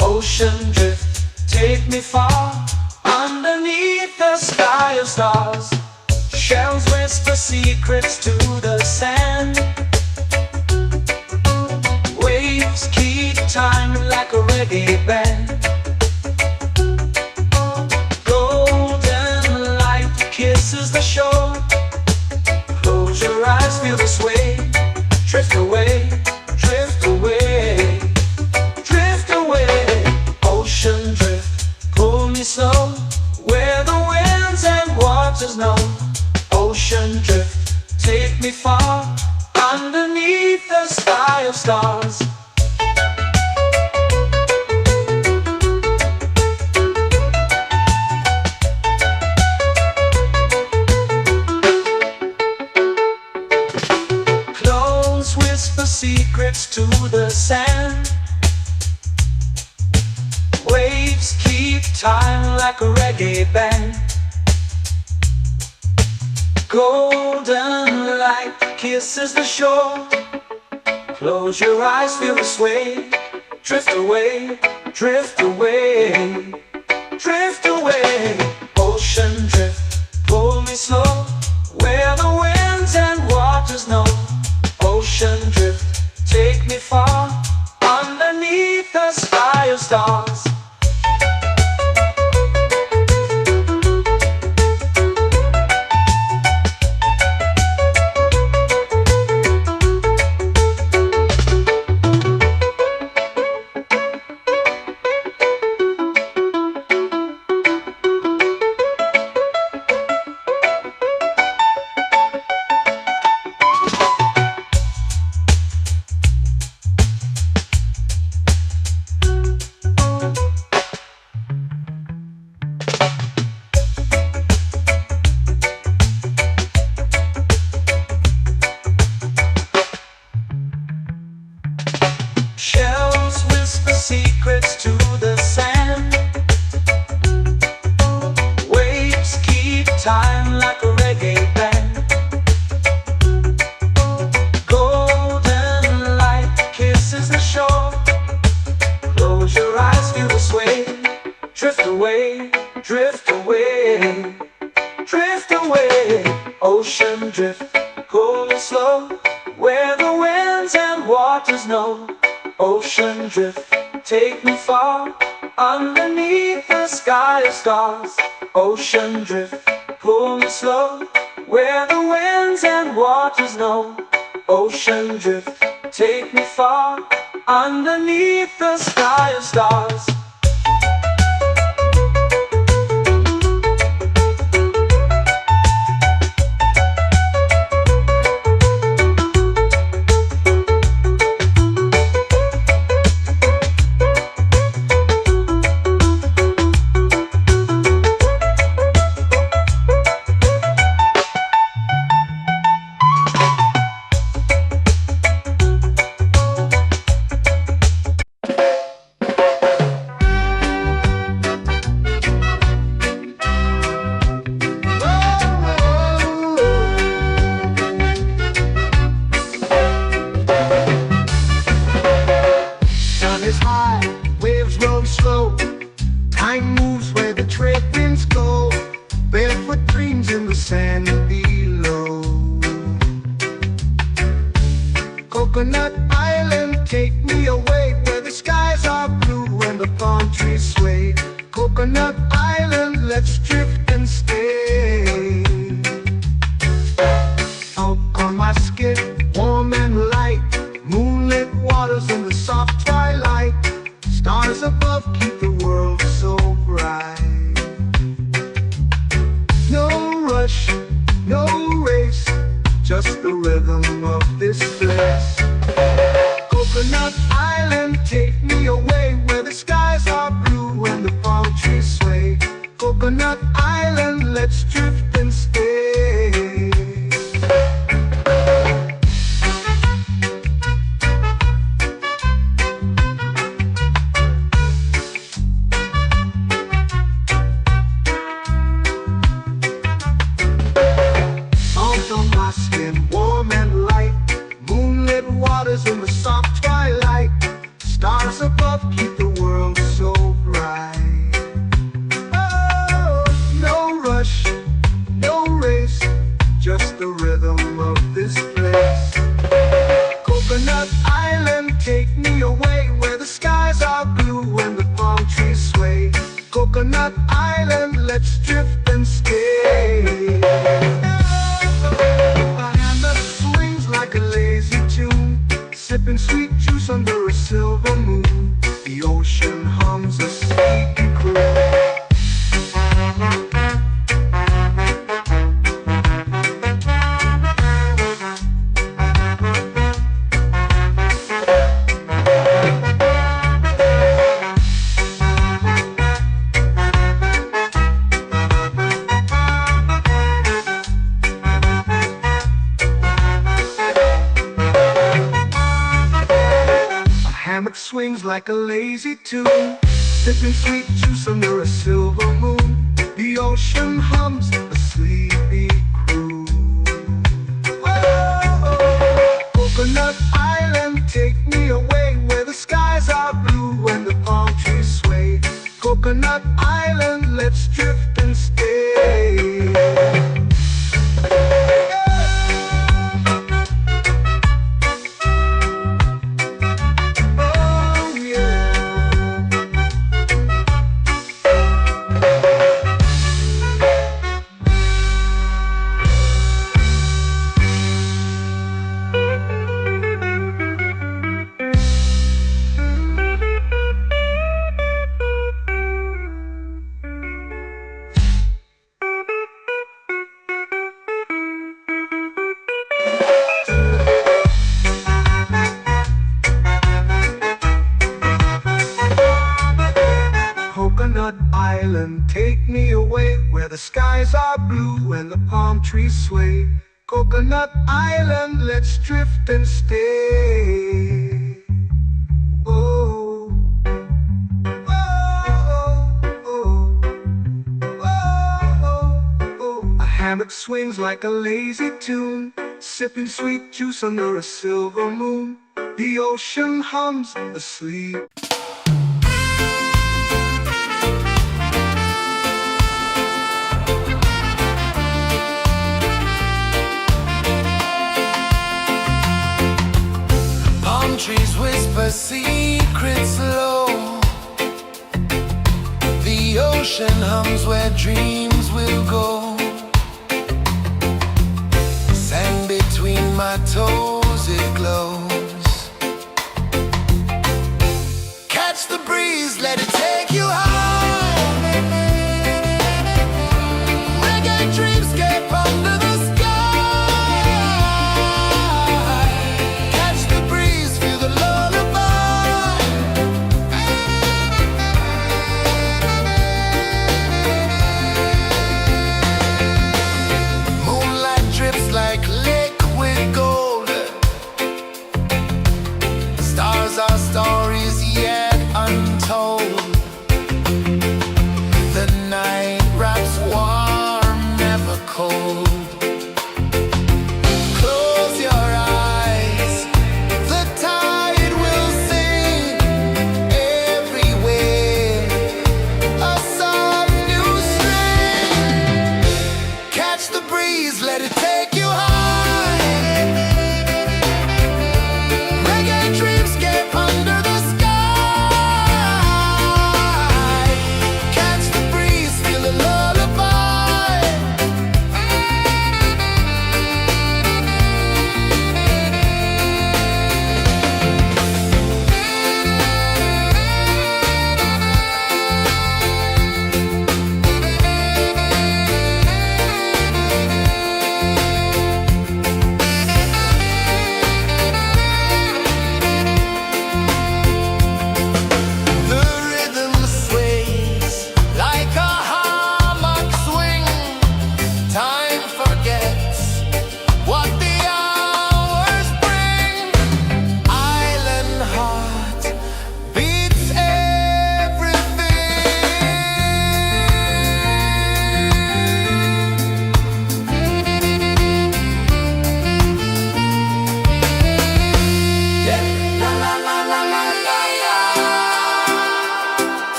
S2: Ocean drift, take me far, underneath the sky of stars. Shells whisper secrets to the sand. Waves keep time like a reggae band. Golden light kisses the shore. Close your eyes, feel the sway. Drift away, drift away, drift away. Ocean drift, pull me slow, where the winds and waters know. Ocean drift, take me far, underneath the sky of stars. Clones whisper secrets to the sand. Waves keep time like a reggae band. Golden light kisses the shore. Close your eyes, feel the sway. Drift away, drift away, drift away. Ocean drift, pull me slow, where the winds and waters know. Ocean drift, take me far, underneath the sky of stars. Shells whisper secrets to the sand. Waves keep time like a reggae band. Golden light kisses the shore. Close your eyes, feel the sway. Drift away, drift away, drift away. Ocean drift, pull me slow, where the winds and waters know. Ocean drift, take me far, underneath the sky of stars. Ocean drift, pull me slow, where the winds and waters know. Ocean drift, take me far, underneath the sky of stars.
S1: Time moves where the trade winds go. Barefoot dreams in the sand below. Coconut Island, take me away, where the skies are blue and the palm trees sway. Coconut Island, let's drift and stay. Out on my skin, warm and light, moonlit waters in the soft twilight. Stars above keep the world so bright. No rush, no race, just the rhythm of this place. Coconut Island, take me away, where the skies are blue and the palm trees sway. Coconut Island. waters in the soft twilight. Stars above keep the world so bright. Oh, no rush, no race, just the rhythm of this place. Coconut Island, take me away where the skies are blue and the palm trees sway. Coconut Island, let's drift and stay. A hand that swings like a lazy tune, sipping sweet juice under a silver moon. The ocean hums a sleepy croon. Hammock swings like a lazy tune, sipping sweet juice under a silver moon. The ocean hums a sleepy croon. Oh, Coconut Island, take me away where the skies are blue and the palm trees sway. Coconut Island, let's drift and stay. Coconut Island, take me away where the skies are blue and the palm trees sway. Coconut Island, let's drift and stay. Oh, oh, oh, oh, oh. A hammock swings like a lazy tune, sipping sweet juice under a silver moon. The ocean hums asleep.
S3: Trees whisper secrets low. The ocean hums where dreams will go. Sand between my toes, it glows. Catch the breeze, let it take you high. Reggae dreamscape under the sky.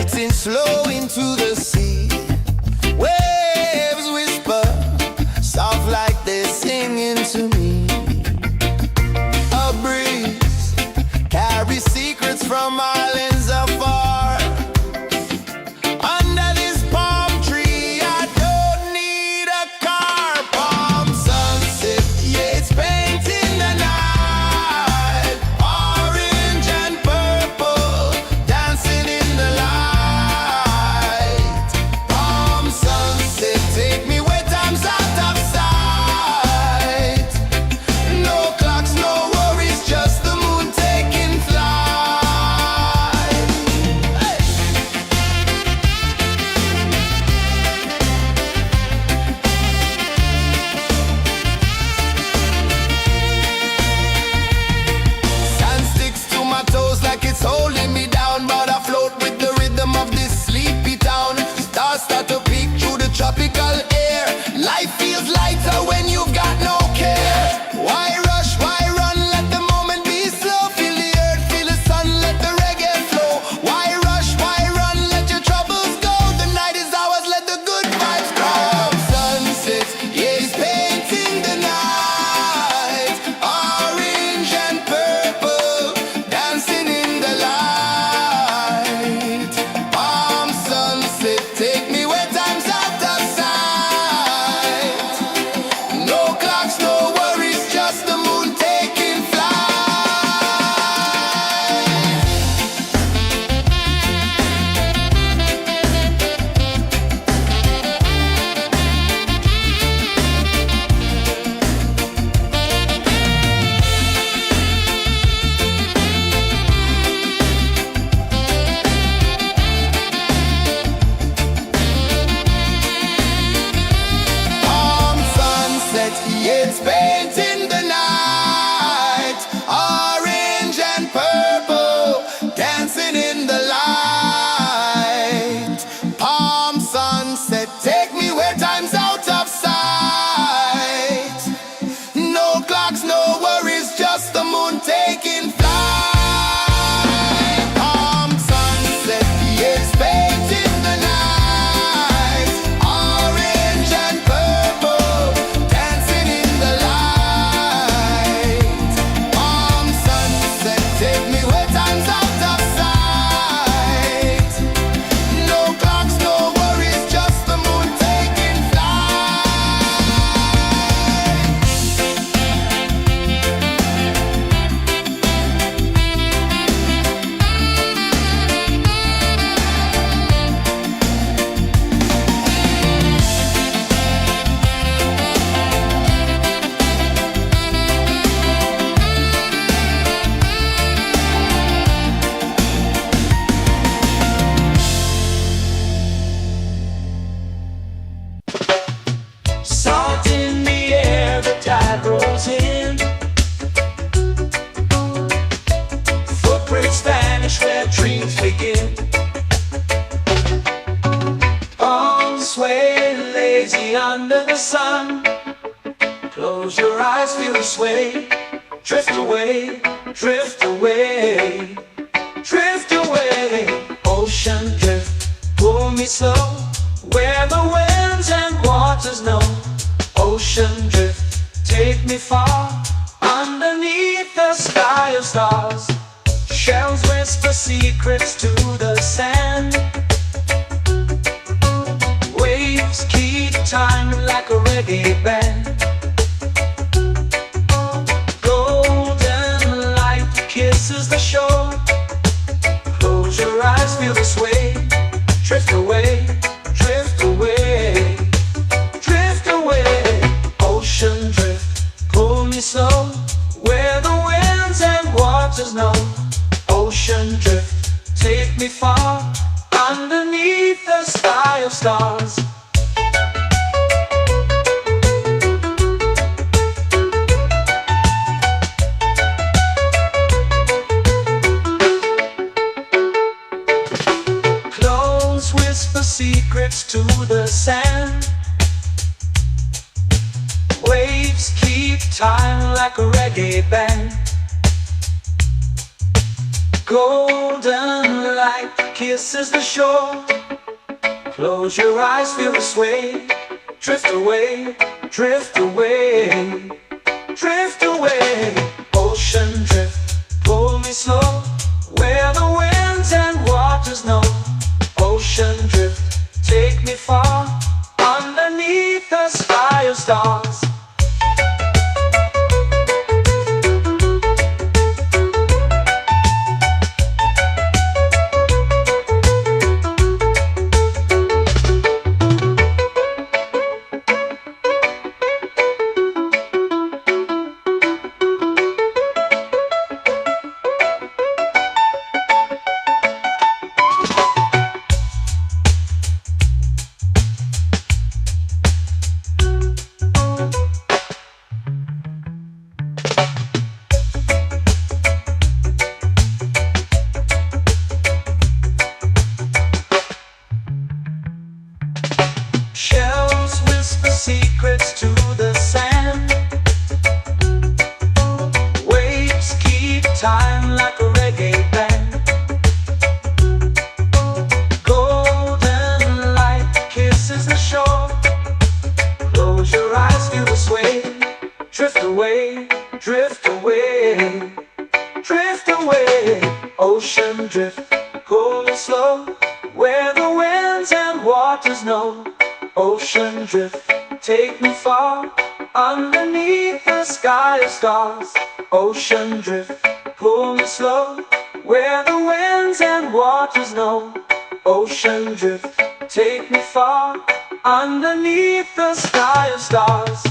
S3: floating slow into the sea. Waves whisper, soft like they're singing to me. A breeze carries secrets from islands afar. Under this palm tree, I don't need a car. Palm sunset, yeah, it's painting the night. Orange and purple, dancing in the light. Palm sunset, take me where time's out of sight. No clocks, no worries, just the moon taking flight. Hey! Sand sticks to my toes like it's holding me down, but I float with the rhythm of this sleepy town. Stars start to peek through the tropical air. Life feels lighter when you've got no care. Why rush, why run, let the moment be slow. Feel the earth, feel the sun, let the reggae flow. Why rush, why run, let your troubles go. The night is ours, let the good vibes grow. Sunset, yeah, it's painting the night. Orange and purple, dancing in the light. Palm sunset, take me where time's out of sight. No clocks, no worries, just the moon taking flight. Palm sunset, yeah, it's painting the night. Orange and purple, dancing in the light. Palm sunset, take me where time's out of sight. No clocks, no worries, just the moon taking flight. Palm sunset, yeah, it's painting the night. Orange and purple, dancing in the light. Palm sunset, take me where time's out of sight. No clocks, no worries, just the moon taking flight.
S2: Salt in the air, the tide rolls in. Footprints vanish where dreams begin. Palms sway lazy under the sun. Close your eyes, feel the sway. Drift away, drift away, drift away. Ocean drift, pull me slow, where the winds and waters know. Ocean drift, take me far, underneath the sky of stars. Shells whisper secrets to the sand. Waves keep time like a reggae band. Golden light kisses the shore. Close your eyes, feel the sway. Drift away, drift away, drift away. Ocean drift, pull me slow, where the winds and waters know. Ocean drift, take me far, underneath the sky of stars. Clones whisper secrets to the sand. Waves keep time like a reggae band. Golden light kisses the shore. Close your eyes, feel the sway. Drift away, drift away, drift away. Ocean drift, pull me slow, where the winds and waters know. Ocean drift, take me far, underneath the sky of stars. Shells whisper secrets to the sand. Waves keep time like a reggae band. Golden light kisses the shore. Close your eyes, feel the sway. Drift away, drift away, drift away. Ocean drift, cool and slow, where the winds and waters know. Ocean drift, take me far, underneath the sky of stars. Ocean drift, pull me slow, where the winds and waters know. Ocean drift, take me far, underneath the sky of stars.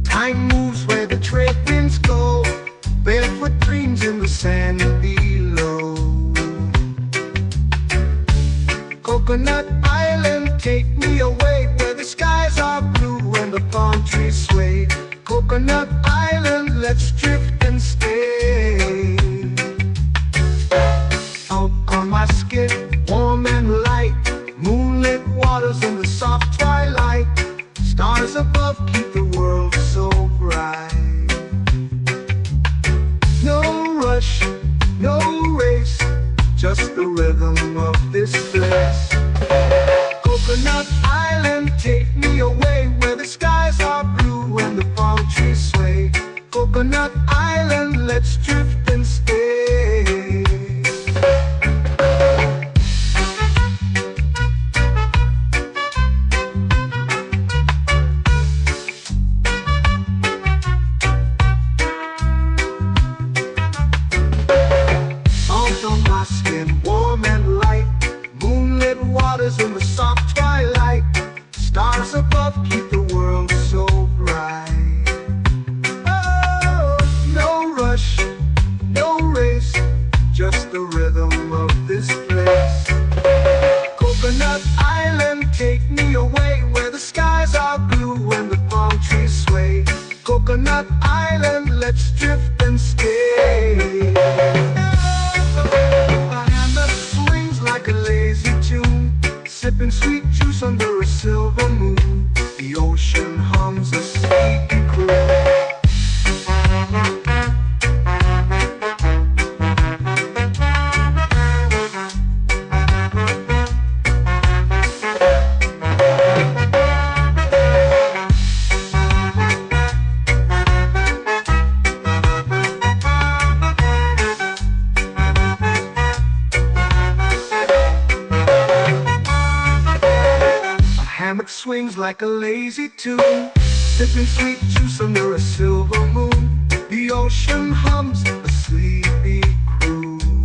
S1: Time moves where the trade winds go. Barefoot dreams in the sand below. Coconut Island, take me away, where the skies are blue and the palm trees sway. Coconut Island, let's drift and stay. Out on my skin, warm and light, moonlit waters in the soft twilight. Stars above keep the world so bright. No rush, no race, just the rhythm of this place. Coconut Island, take me away, where the skies are blue and the palm trees sway. Coconut Island, let's drift and stay. Warm and light, moonlit waters in the soft twilight. Stars above keep the world so bright. Oh, no rush, no race, just the rhythm of this place. Coconut Island, take me away, where the skies are blue and the palm trees sway. Coconut Island, let's drift and stay. Like a lazy tune, sipping sweet juice under a silver moon. The ocean hums a sleepy croon. Swings like a lazy tune, sipping sweet juice under a silver moon. The ocean hums a sleepy croon.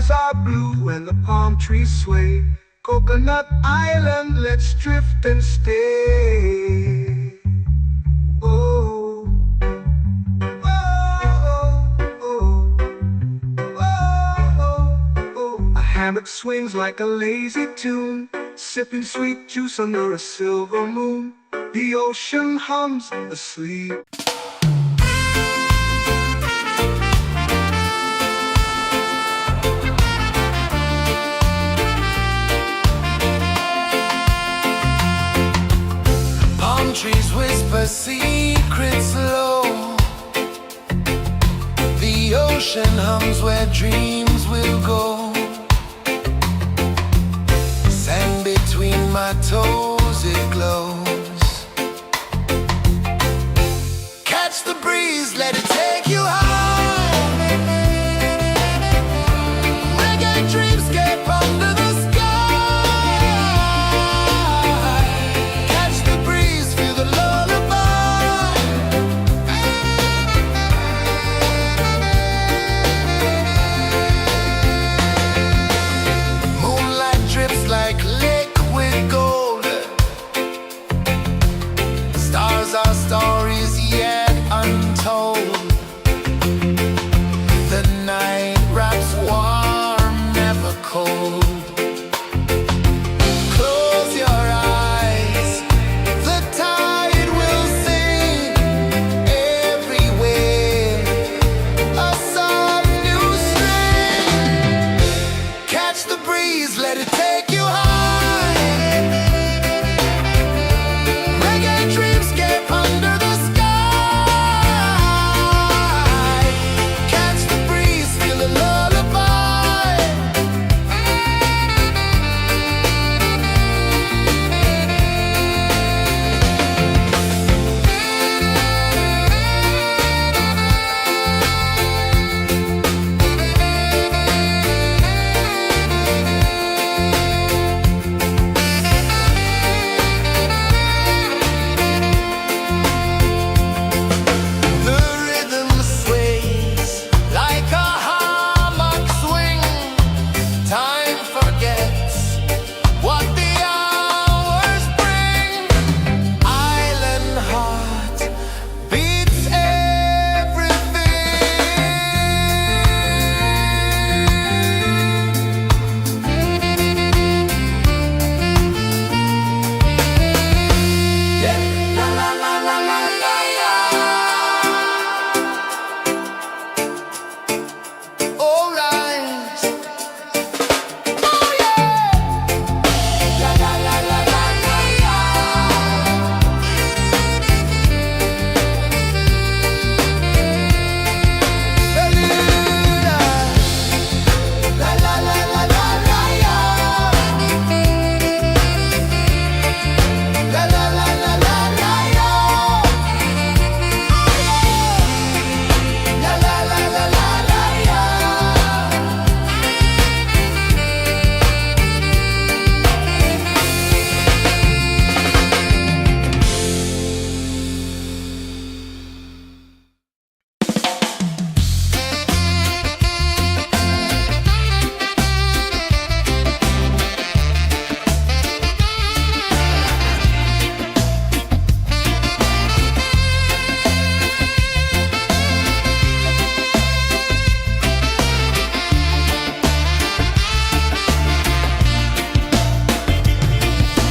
S2: skies are blue and the palm trees sway. Coconut Island, let's drift and stay. Oh, oh, oh, oh, oh. A hammock swings like a lazy tune, sipping sweet juice under a silver moon. The ocean hums asleep.
S3: Palm trees whisper secrets low. The ocean hums where dreams will go. Sand between my toes, it glows. Catch the breeze, let it take you high. Reggae dreamscape under the sky. Catch the breeze, feel the lullaby. Moonlight drips like liquid gold. Stars are stories yet untold. The night wraps warm, never cold. Close your eyes, the tide will sing everywhere. A soft new string. Catch the breeze, let it take you high. Reggae dreamscape under the sky. Catch the breeze, feel the lullaby. The rhythm sways like a hammock swing. Time forgets what the hours bring. Island heart beats everything. Yeah. La la la la la la la. All right. Oh yeah. La la la la la la la. Beluga. La la la la la la la. La la la la la la la. La la la la la la la.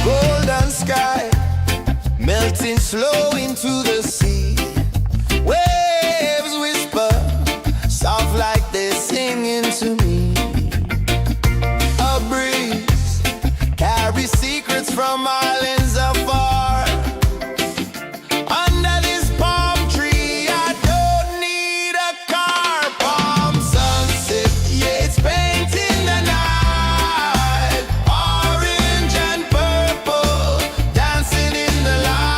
S3: Golden sky melting slow into the sea. Waves whisper soft like they're singing to me. A breeze carries secrets from islands afar. Under this palm tree, I don't need a car. Palm sunset, yeah, it's painting the night. Orange and purple dancing in the light.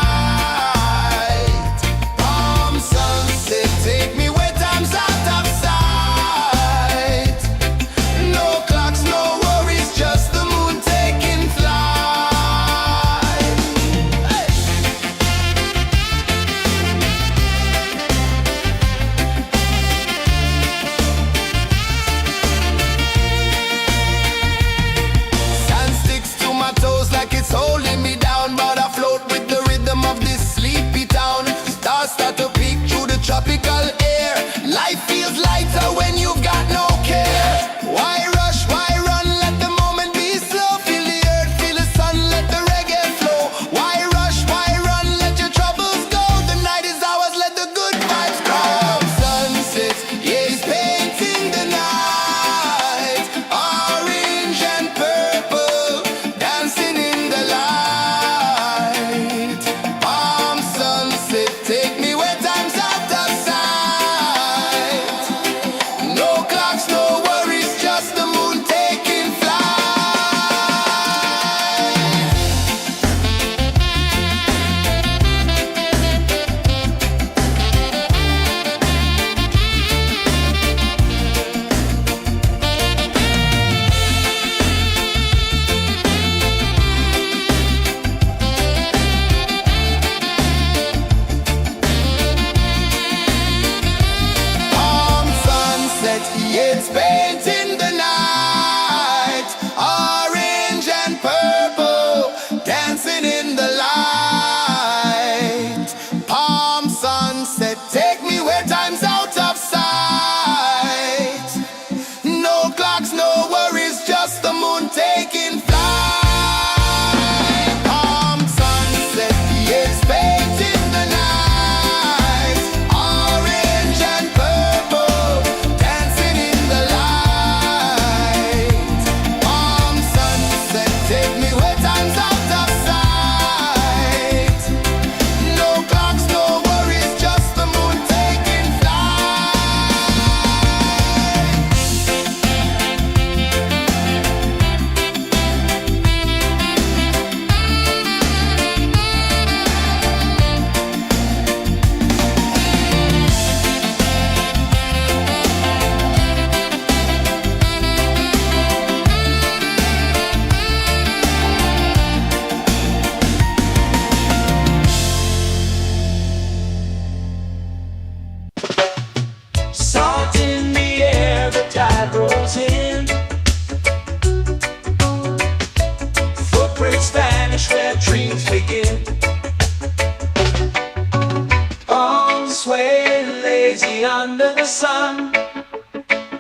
S2: me under the sun.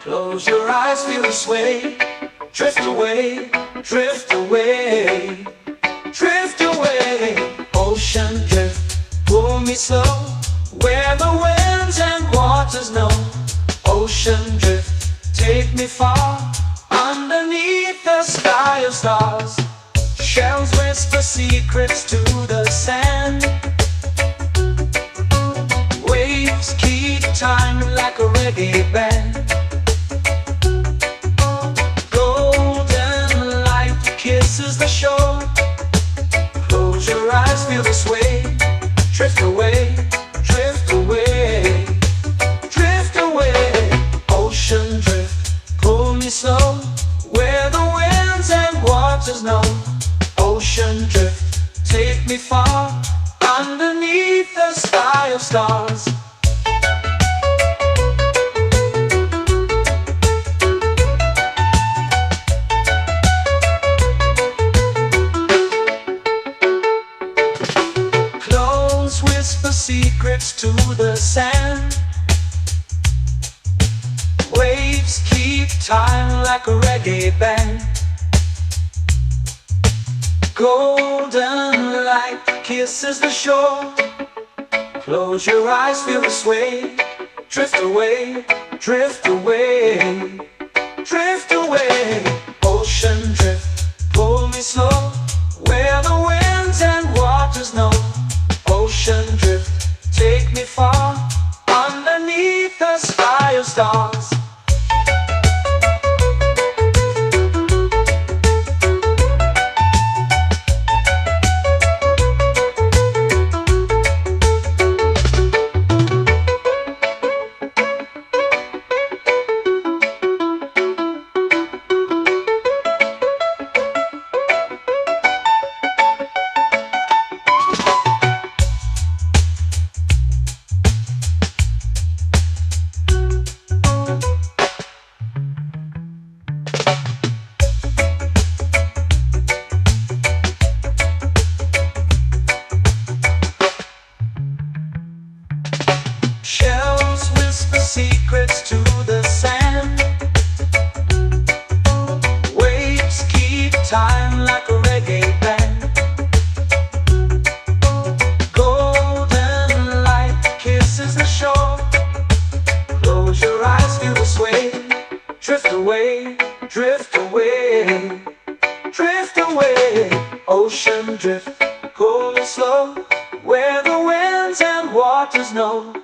S2: Close your eyes, feel the sway. Drift away, drift away, drift away. Ocean drift, pull me slow, where the winds and waters know. Ocean drift, take me far, underneath the sky of stars. Shells whisper secrets to the sand. Waves keep time like a reggae band. Golden light kisses the shore. Close your eyes, feel the sway. Drift away, drift away, drift away. Ocean drift, pull me slow, where the winds and waters know. Ocean drift, take me far, underneath the sky of stars. Close whisper secrets to the sand. Waves keep time like a reggae band. Golden light kisses the shore. Close your eyes, feel the sway. Drift away, drift away, drift away. Ocean drift, pull me slow, where the winds and waters know. Ocean drift, take me far, underneath the sky of stars. Shells whisper secrets to the sand. Waves keep time like a reggae band. Golden light kisses the shore. Close your eyes, feel the sway. Drift away, drift away, drift away. Ocean drift, pull me slow, where the winds and waters know.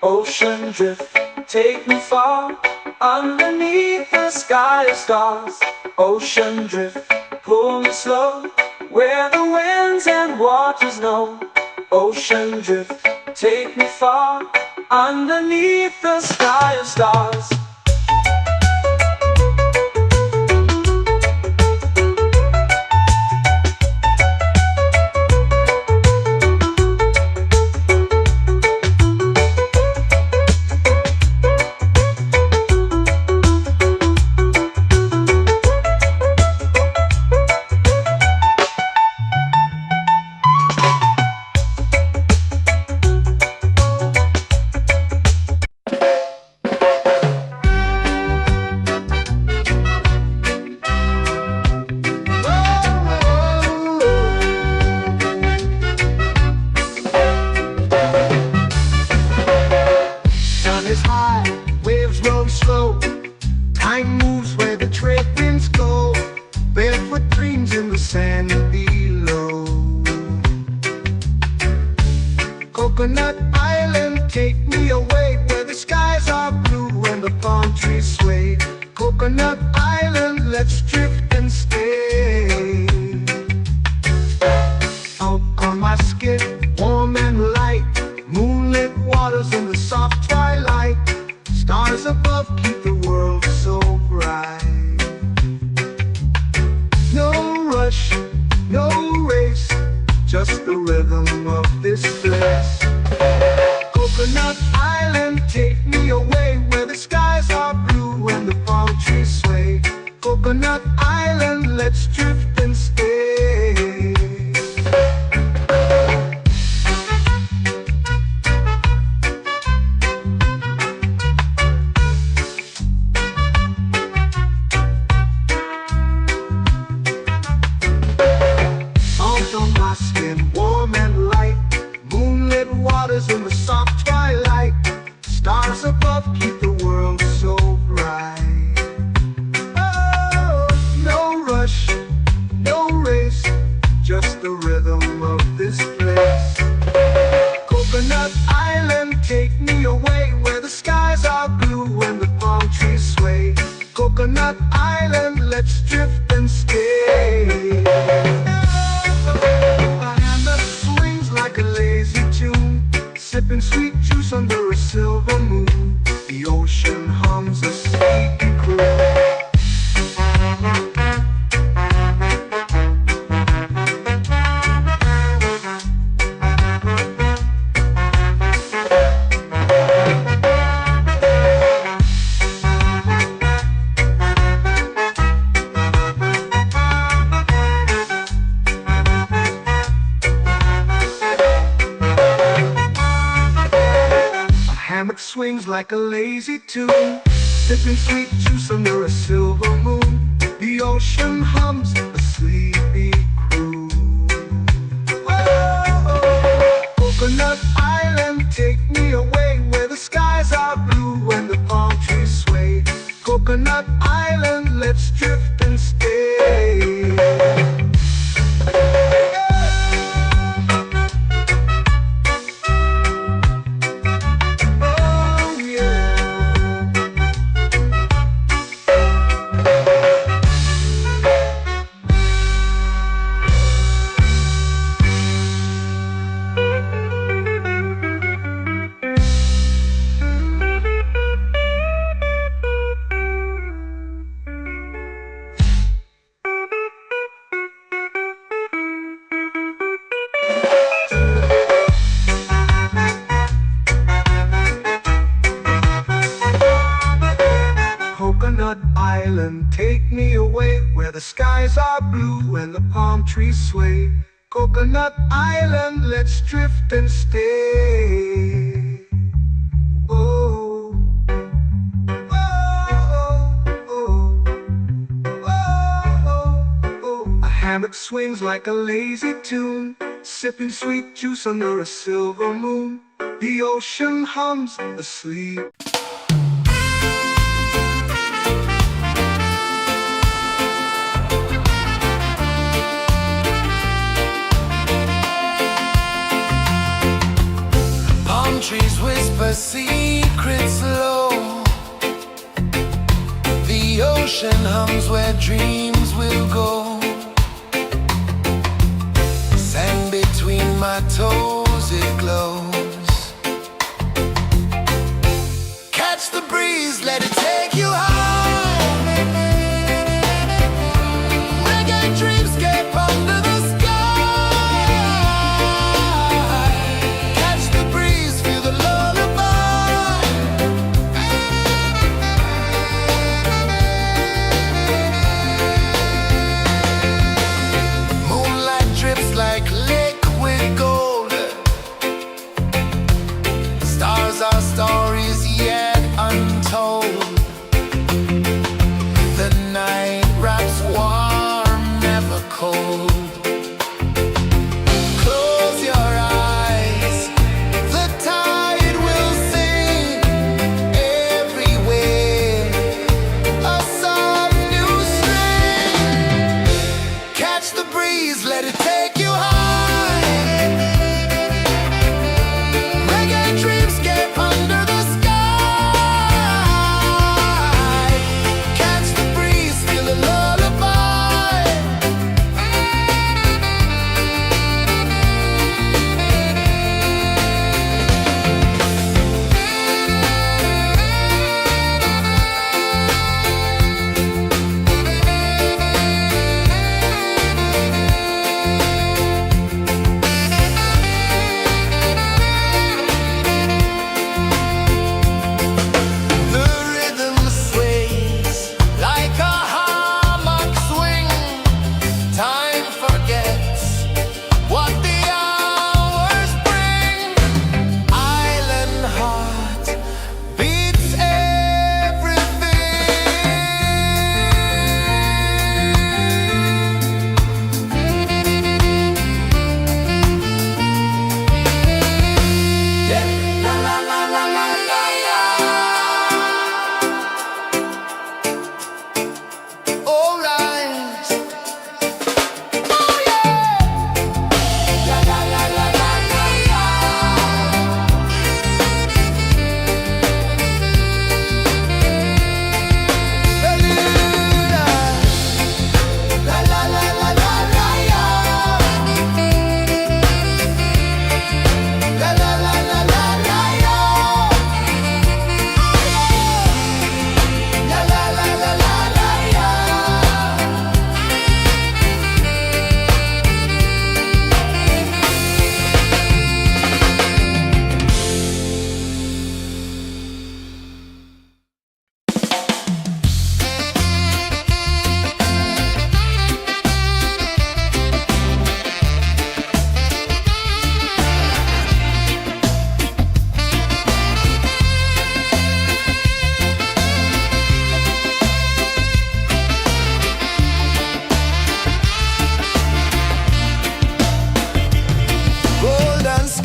S2: Ocean drift, take me far, underneath the sky of stars. Ocean drift, pull me slow, where the winds and waters know. Ocean drift, take me far, underneath the sky of stars.
S1: Time moves where the trade winds go. Barefoot dreams in the sand below. Coconut Island, take me away, where the skies are blue and the palm trees sway. Coconut Island, let's drift and stay. Out on my skin, warm and light, moonlit waters in the soft twilight. Stars above keep the world so bright. No rush, no race, just the rhythm of this place. Coconut Island, take me away, where the skies are blue and the palm trees sway. Coconut Island, let's drift and stay.
S2: like a lazy tune, sipping sweet juice under a silver moon. The ocean hums a sleepy croon. Hammock swings like a lazy tune, sipping sweet juice under a silver moon. The ocean hums a sleepy croon. Whoa, Coconut Island, take me away where the skies are blue and the palm trees sway. Coconut Island, let's drift and stay. Coconut Island, take me away where the skies are blue and the palm trees sway. Coconut Island, let's drift and stay. Oh, oh, oh, oh, oh. A hammock swings like a lazy tune, sipping sweet juice under a silver moon. The ocean hums asleep.
S3: Trees whisper secrets low. The ocean hums where dreams will go. Sand between my toes, it glows. Catch the breeze, let it take you high. Reggae dreamscape under the sky.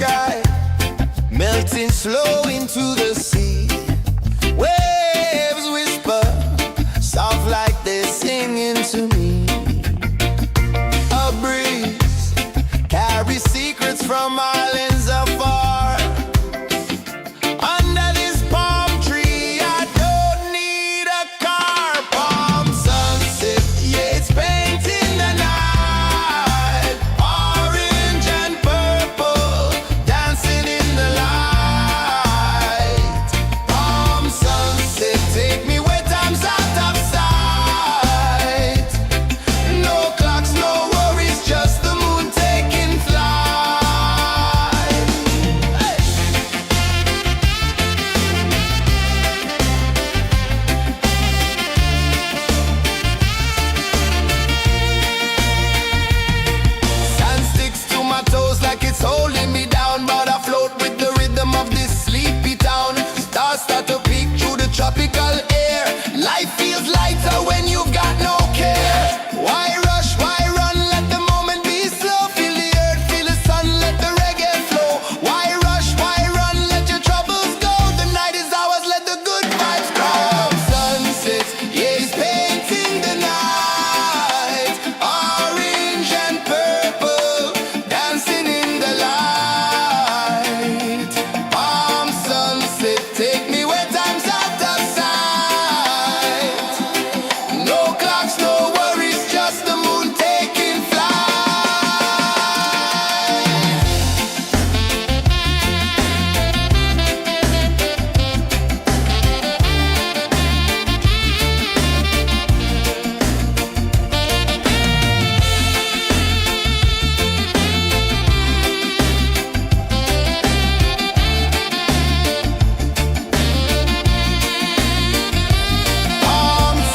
S3: sky, melting slow into the sea. Waves whisper, soft like they're singing to me. A breeze carries secrets from islands afar. Under this palm tree, I don't need a car. Palm sunset, yeah, it's painting the night. Orange and purple, dancing in the light. Palm sunset, take me where time's out of sight. No clocks, no worries, just the moon taking flight. Hey! Sand sticks to my toes like it's holding me down, but I float with the rhythm of this sleepy town. Stars start to peek through the tropical air. Life feels lighter when you've got no care. Why rush, why run, let the moment be slow. Feel the earth, feel the sun, let the reggae flow. Why rush, why run, let your troubles go. The night is ours, let the good vibes grow. Sunset, yeah, it's painting the night. Orange and purple, dancing in the light. Palm sunset, take me where time's out of sight. No clocks, no worries, just the moon taking flight. Palm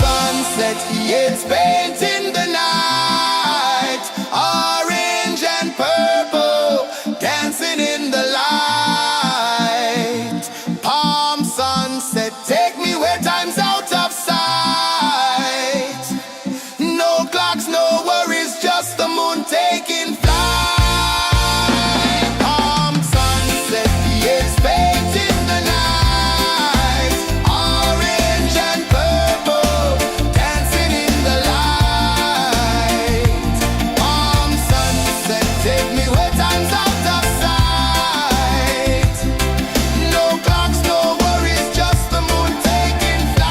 S3: sunset, yeah, it's painting the night. Orange and purple, dancing in the light. Palm sunset, take me where time's out of sight. No clocks, no worries, just the moon taking flight. Palm sunset, yeah, it's painting the night. Orange and purple, dancing in the light. Palm sunset, take me where time's out of sight. No clocks, no worries, just the moon taking flight.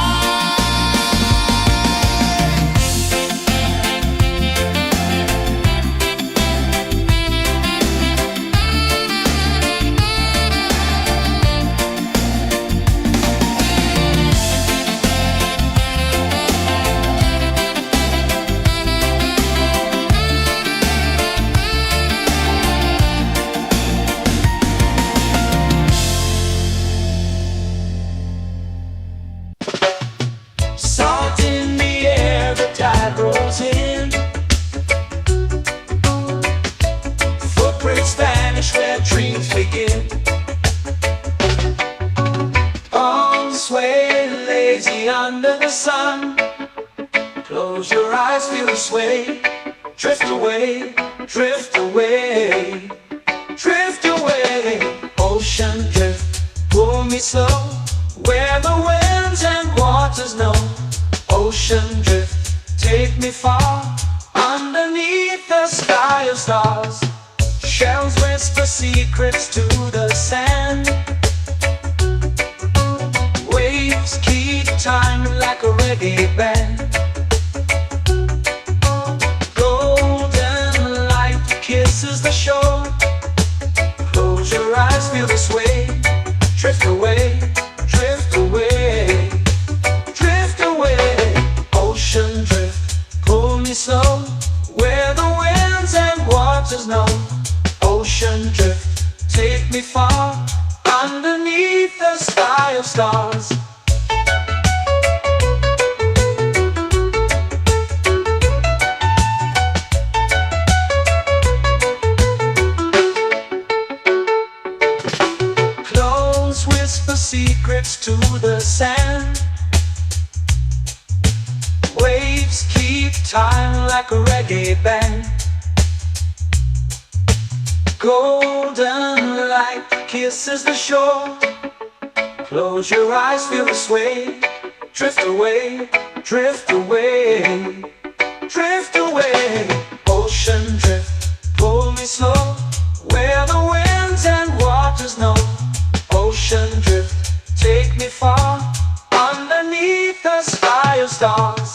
S2: Salt in the air, the tide rolls in. Footprints vanish where dreams begin. Arms sway lazy under the sun. Close your eyes, feel the sway. Drift away, drift away, drift away. Ocean drift, pull me slow, where the winds and waters know. Ocean drift, take me far, underneath the sky of stars. Shells whisper secrets to the sand. Waves keep time like a reggae band. Golden light kisses the shore. Close your eyes, feel the sway. Drift away, drift away, drift away. Ocean drift, pull me slow, where the winds and waters know. Ocean drift, take me far, underneath the sky of stars. Close whisper secrets to the sand. Waves keep time like a reggae band. Golden kisses the shore. Close your eyes, feel the sway. Drift away, drift away, drift away. Ocean drift, pull me slow, where the winds and waters know. Ocean drift, take me far, underneath the sky of stars.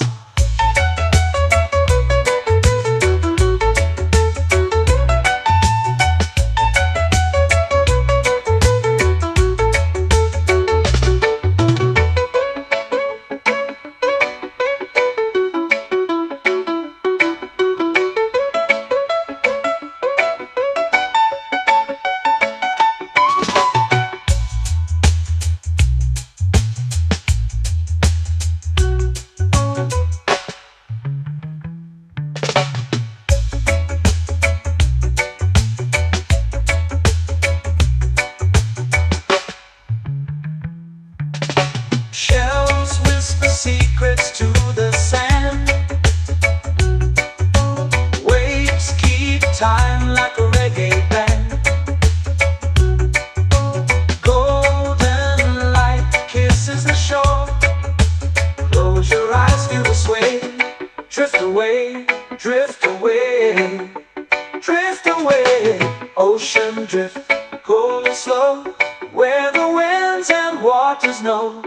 S2: Shells whisper secrets to the sand. Waves keep time like a reggae band. Golden light kisses the shore. Close your eyes, feel the sway. Drift away, drift away, drift away. Ocean drift, cool and slow, where the winds and waters know.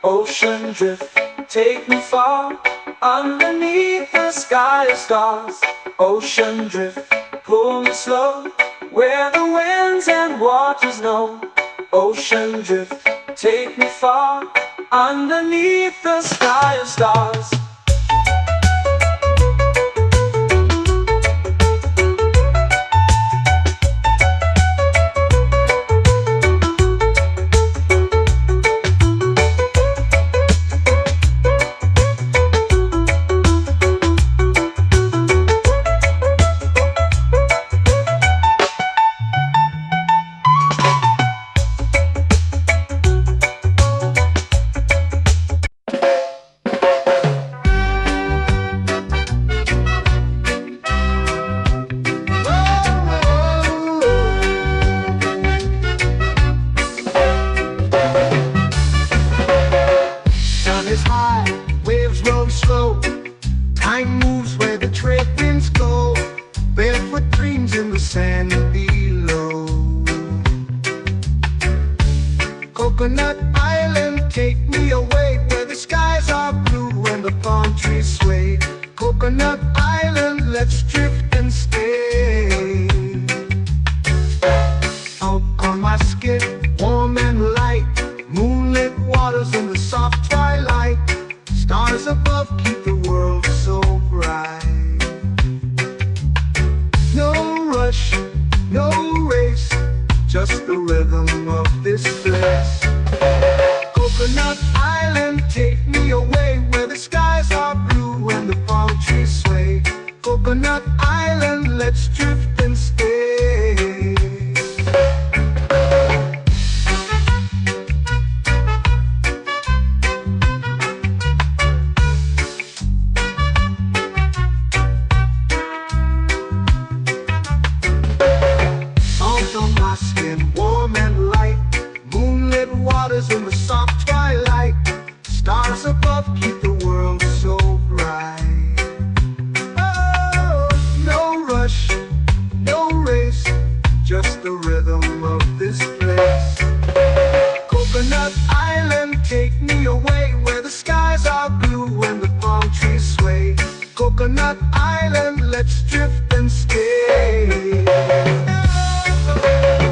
S2: Ocean drift, take me far, underneath the sky of stars. Ocean drift, pull me slow, where the winds and waters know. Ocean drift, take me far, underneath the sky of stars.
S1: Is high, waves roll slow. Time moves where the trade winds go. Barefoot dreams in the sand below. Coconut Island, take me away, where the skies are blue and the palm trees sway. Coconut Island, let's drift and stay. Out on my skin, warm and light, moonlit waters in the soft twilight. Stars above keep the world so bright. No rush, no race, just the rhythm of this place. Coconut Island, take me away, where the skies are blue and the palm trees sway. Coconut Island, let's drift and stay. In the soft twilight, stars above keep the world so bright. Oh, no rush, no race, just the rhythm of this place. Coconut Island, take me away, where the skies are blue and the palm trees sway. Coconut Island, let's drift and stay.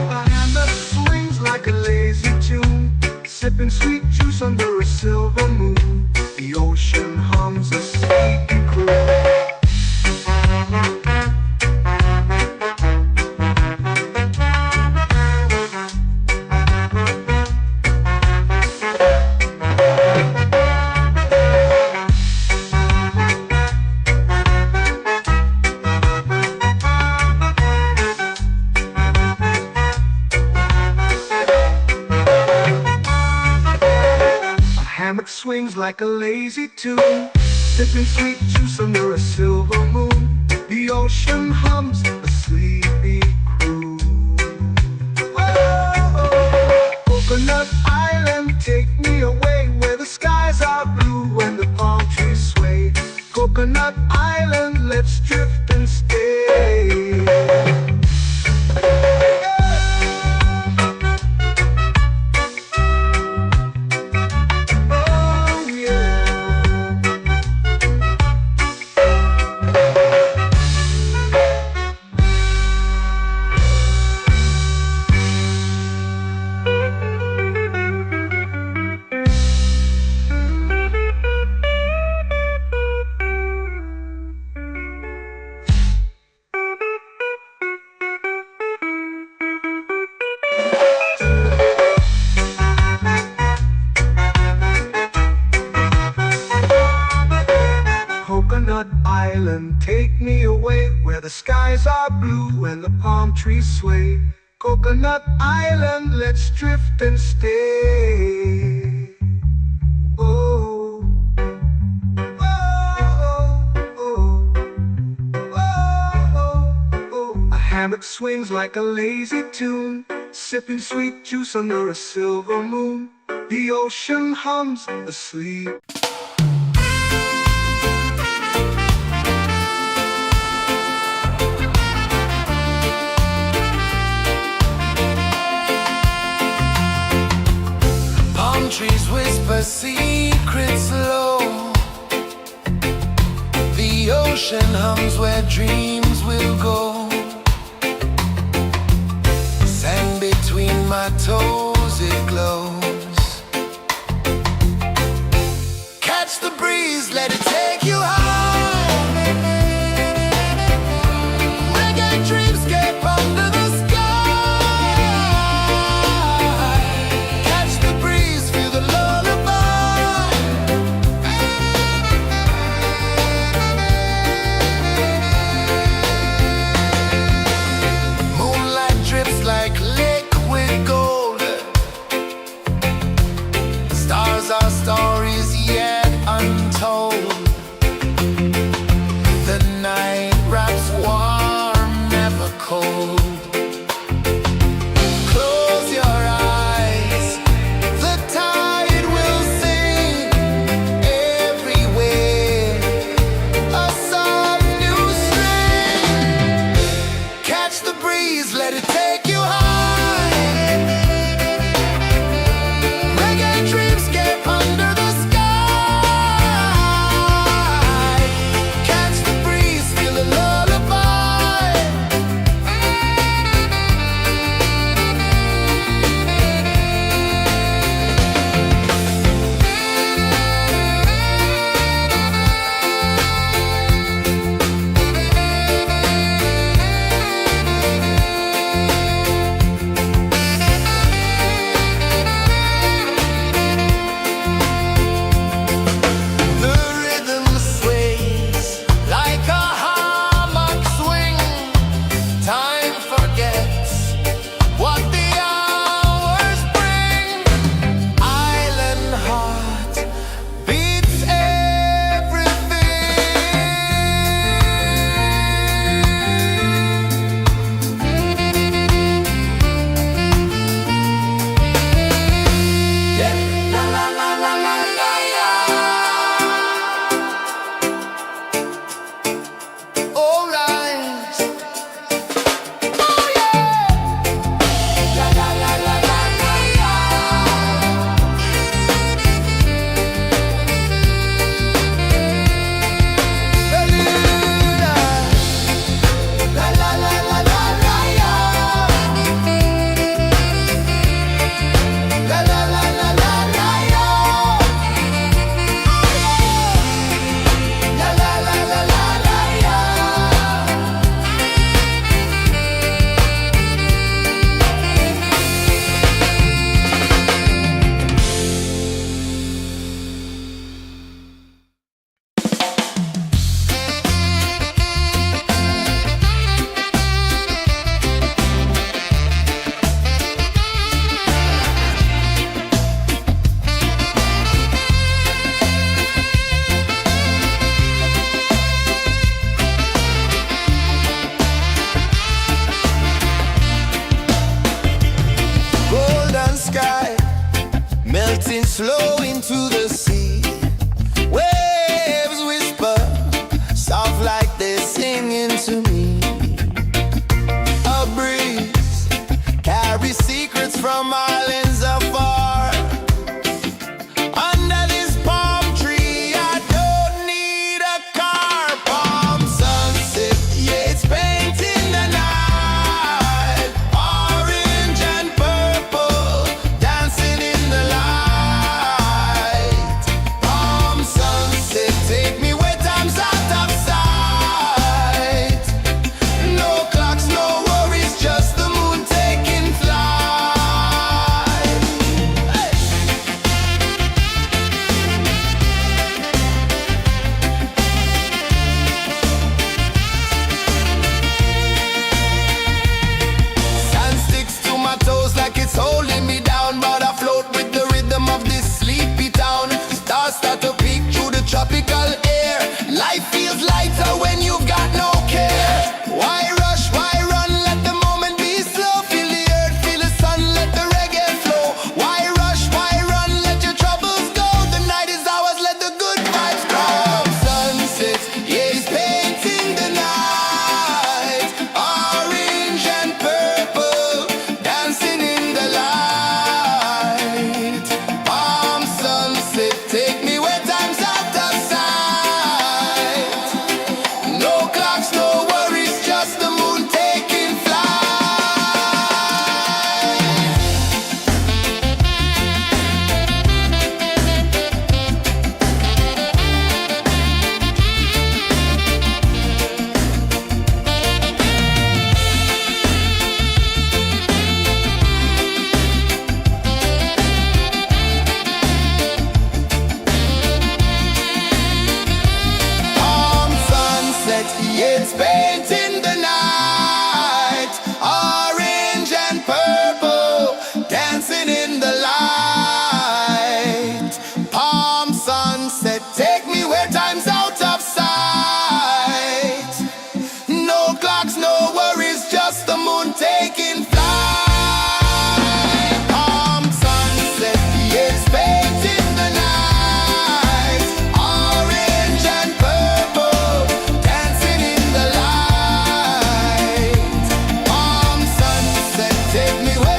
S1: A hand that swings like a lazy tune, sipping sweet juice under a silver moon. The ocean hums a sleepy croon. Hammock swings like a lazy tune, sipping sweet juice under a silver moon. The ocean hums a sleepy croon. Whoa.
S2: island, take me away where the skies are blue and the palm trees sway. Coconut Island, let's drift and stay. Oh, oh, oh, oh, oh. A hammock swings like a lazy tune, sipping sweet juice under a silver moon. The ocean hums asleep.
S3: Palm trees whisper secrets low. The ocean hums where dreams will go. Sand between my toes, it glows. Catch the breeze, let it take you high. Reggae dreamscape under the sky. Catch the breeze, feel the lullaby. Moonlight drips like liquid gold. Stars are stories yet untold. The night wraps warm, never cold. Close your eyes, the tide will sing everywhere. A soft new string. Catch the breeze, let it take you high. Reggae dreamscape under the sky. Catch the breeze, feel a lullaby. The rhythm sways like a hammock swing. Time forgets what the hours bring. Island heart beats everything. Yeah. La la la la la la la. All rise. Oh yeah. La la la la la la la. La la la la la la la. La la la la la la la. La la la la la la la. Golden sky melting slow into the sea. Waves whisper soft like they're singing to me. A breeze carries secrets from islands afar. Under this palm tree, I don't need a car. Palm sunset, yeah, it's painting the night. Orange and purple, dancing in the light. Palm sunset, take me where time's out of sight. No clocks, no worries, just the moon taking flight.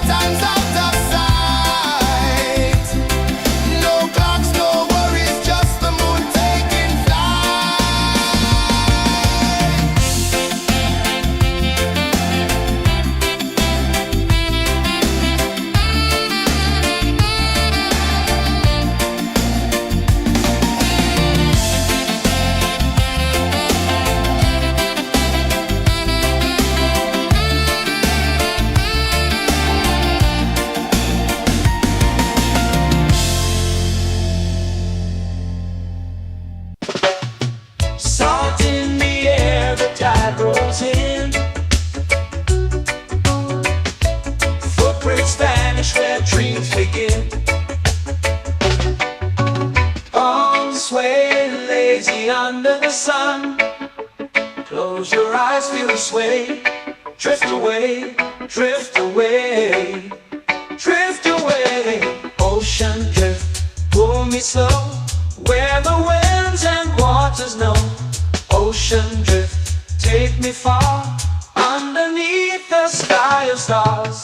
S3: time's out of sight. No clocks, no worries, just the moon taking flight.
S2: Salt in the air, the tide rolls in. Footprints vanish where dreams begin. Arms sway lazy under the sun. Close your eyes, feel the sway. Drift away, drift away, drift away. Ocean drift, pull me slow, where the winds and waters know. Ocean drift, take me far, underneath the sky of stars.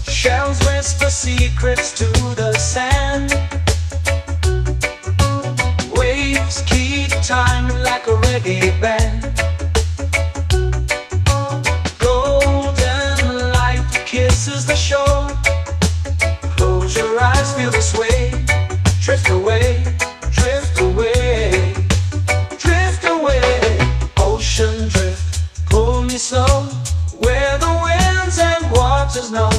S2: Shells whisper secrets to the sand. Waves keep time like a reggae band. Golden light kisses the shore. Close your eyes, feel the sway. Drift away, drift away, drift away. Ocean drift, pull me slow, where the winds and waters know.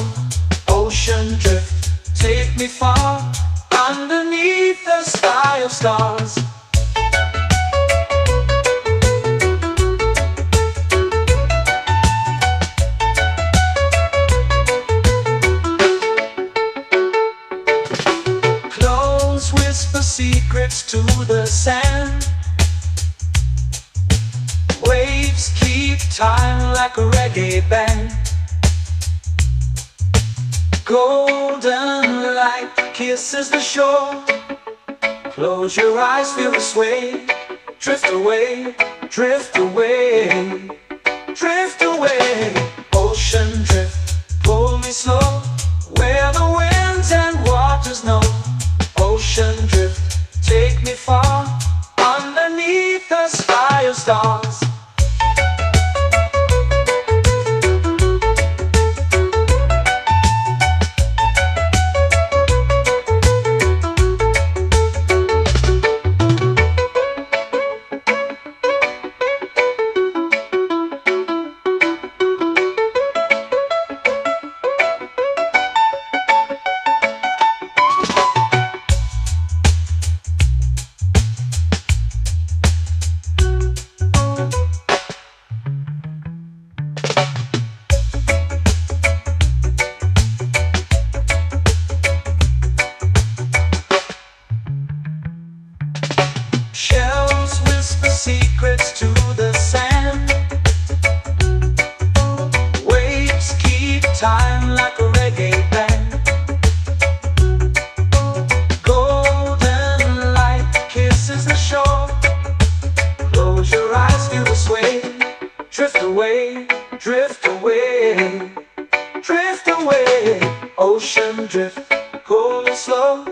S2: Ocean drift, take me far, underneath the sky of stars. Close whisper secrets to the sand. Waves keep time like a reggae band. Golden light kisses the shore. Close your eyes, feel the sway. Drift away, drift away, drift away. Ocean drift, pull me slow, where the winds and waters know. Ocean drift, take me far, underneath the sky of stars. Shells whisper secrets to the sand. Waves keep time like a reggae band. Golden light kisses the shore. Close your eyes, feel the sway. Drift away, drift away, drift away. Ocean drift, pull me slow,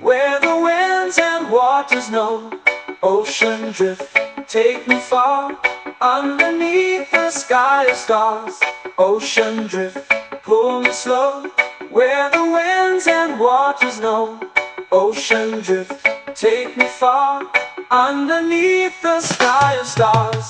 S2: where the winds and waters know. Ocean drift, take me far, underneath the sky of stars. Ocean drift, pull me slow, where the winds and waters know. Ocean drift, take me far, underneath the sky of stars.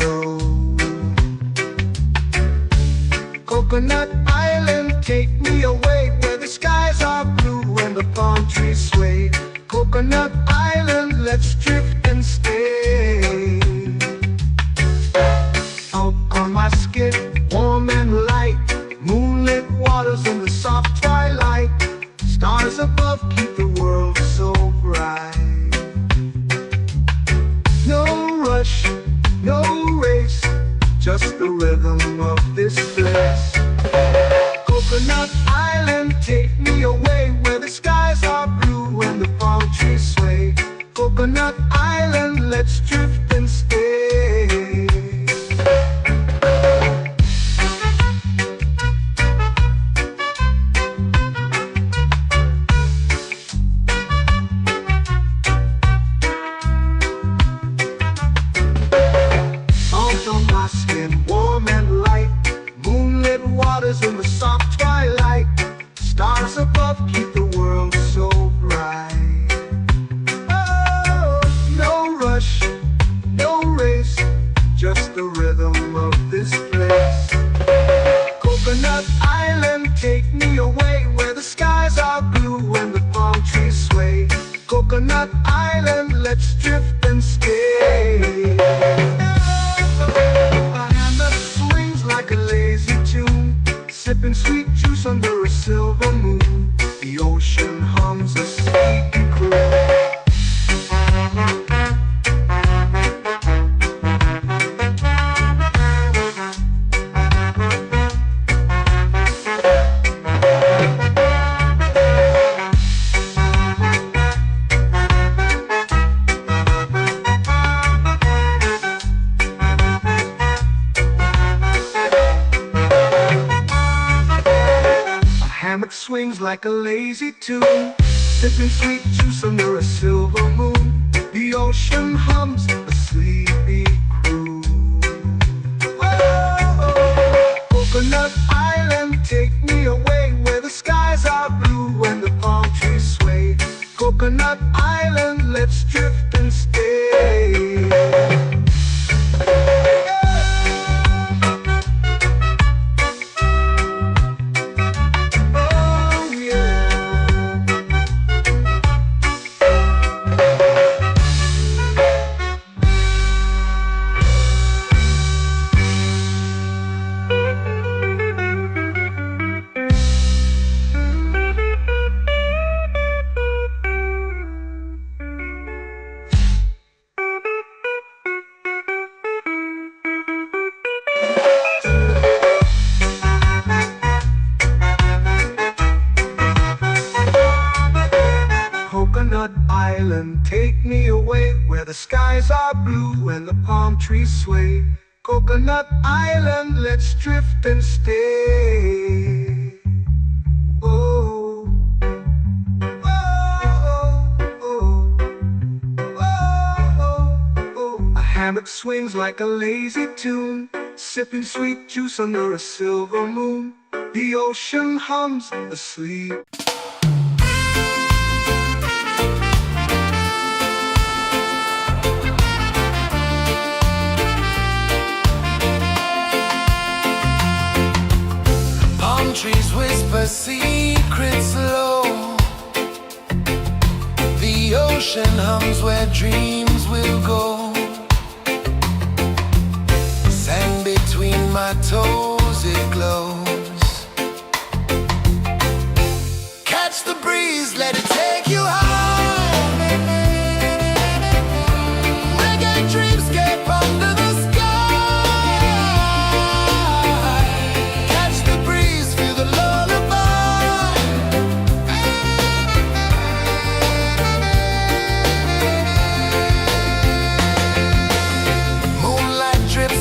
S2: slow. Coconut Island, take me away where the skies are blue and the palm trees sway. Coconut Island, let's drift and stay. Out on my skin, warm and light, moonlit waters in the soft twilight. Stars above keep the world so bright. No rush, no race, just the rhythm of this place. Coconut Island, take me away where the skies are blue and the palm trees sway. Coconut Island, let's drift and stay. Salt on my skin, warm and light, moonlit waters in the soft twilight. Stars above keep the world so bright. Oh, no rush, no race, just the rhythm of this place. Coconut Island, take me away where the skies are blue and the palm trees sway. Coconut Island, let's drift and stay. A hand that swings like a lazy tune, sipping sweet juice under a silver moon. The ocean hums a sleepy croon. Hammock swings like a lazy tune, sipping sweet juice under a silver moon. The ocean hums a sleepy croon. Whoa, Coconut Island, take me away where the skies are blue and the palm trees sway. Coconut Island, let's drift and stay. Coconut Island, take me away where the skies are blue and the palm trees sway. Coconut Island, let's drift and stay. Oh, oh, oh, oh, oh. A hammock swings like a lazy tune, sipping sweet juice under a silver moon. The ocean hums asleep.
S3: Trees whisper secrets low. The ocean hums where dreams will go. Sand between my toes, it glows. Catch the breeze, let it take you high. Reggae dreamscape under the sky.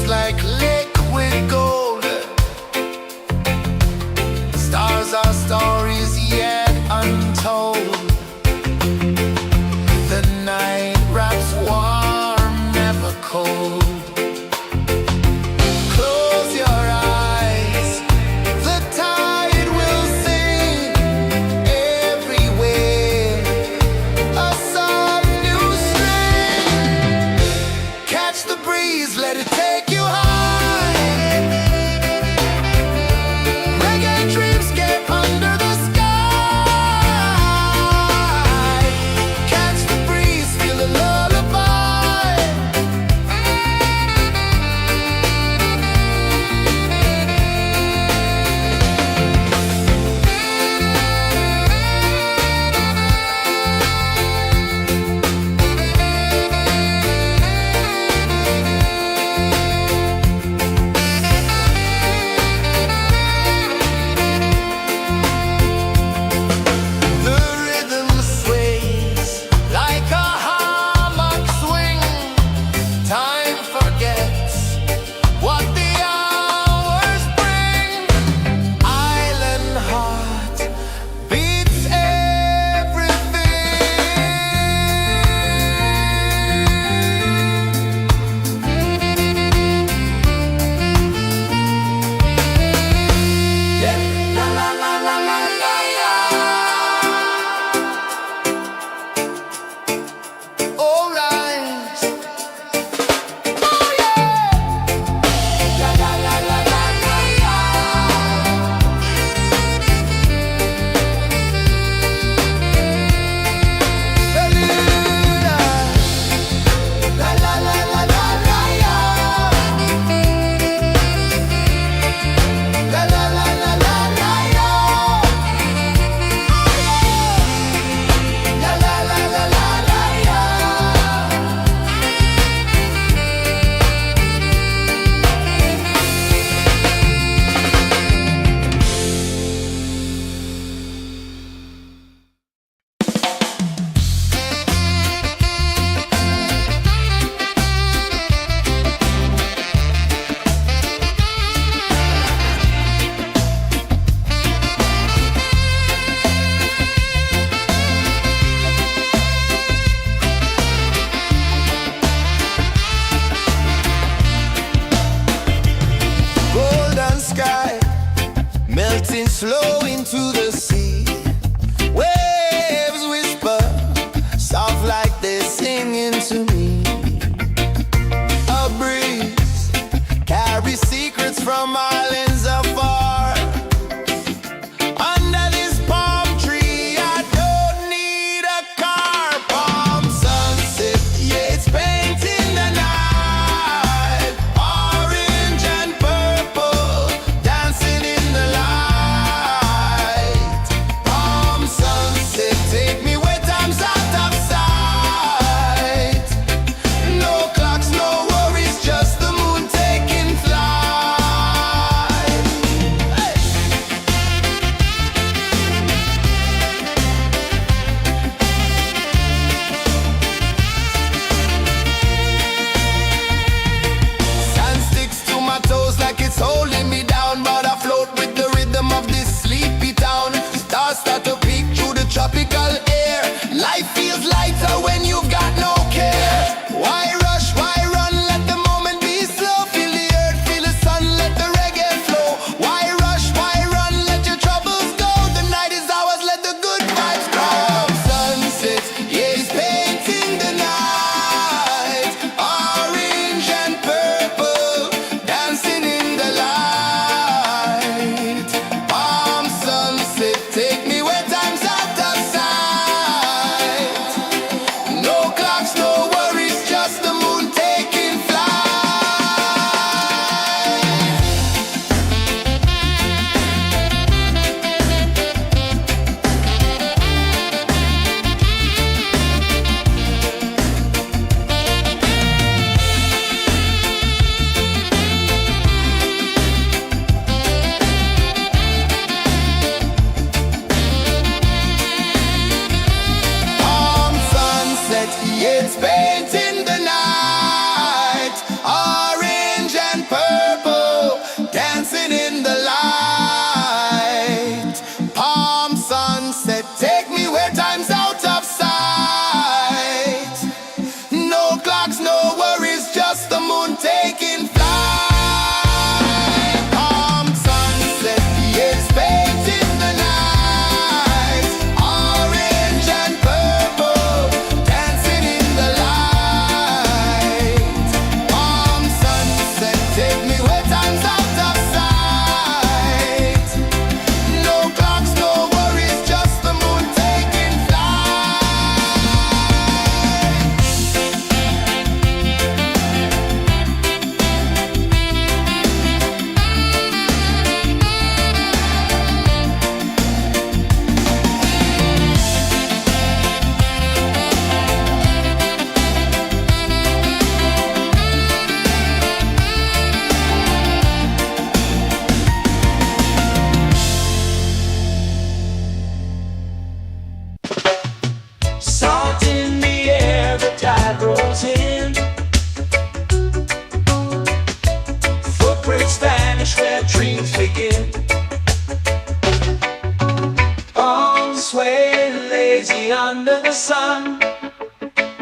S3: Like liquid gold, stars are stories yet untold. The night wraps warm, never cold. Close your eyes, the tide will sing everywhere. A soft new string. Catch the breeze, let it take you. melting slow into the sea. Waves whisper, soft like they're singing to me. A breeze carries secrets from islands afar. Under this palm tree, I don't need a car. Palm sunset, yeah, it's painting the night. Orange and purple, dancing in the light. Palm sunset, take me where time's out of sight. No clocks, no worries, just the moon taking flight. Hey. Sand sticks to my toes like it's holding me down, but I float with the rhythm of this sleepy town. Stars start to peek through the tropical air. Life feels lighter when you've got no care. Why rush, why run, let the moment be slow. Feel the earth, feel the sun, let the reggae flow. Why rush, why run, let your troubles go. The night is ours, let the good vibes grow. Sunset, yeah, it's painting the night. Orange and purple, dancing in the light. Palm sunset, take me where time's out of sight. No clocks, no worries, just the moon taking flight. Palm sunset, yeah, it's painting the night. Orange and purple, dancing in the light. Palm sunset, take me where time's out of sight. No clocks, no worries, just the moon taking flight. Palm sunset, yeah, it's painting the night. Orange and purple, dancing in the light. Palm sunset, take me where time's out of sight. No clocks, no worries, just the moon taking flight.
S2: Salt in the air, the tide rolls in. Footprints vanish where dreams begin. Arms sway lazy under the sun.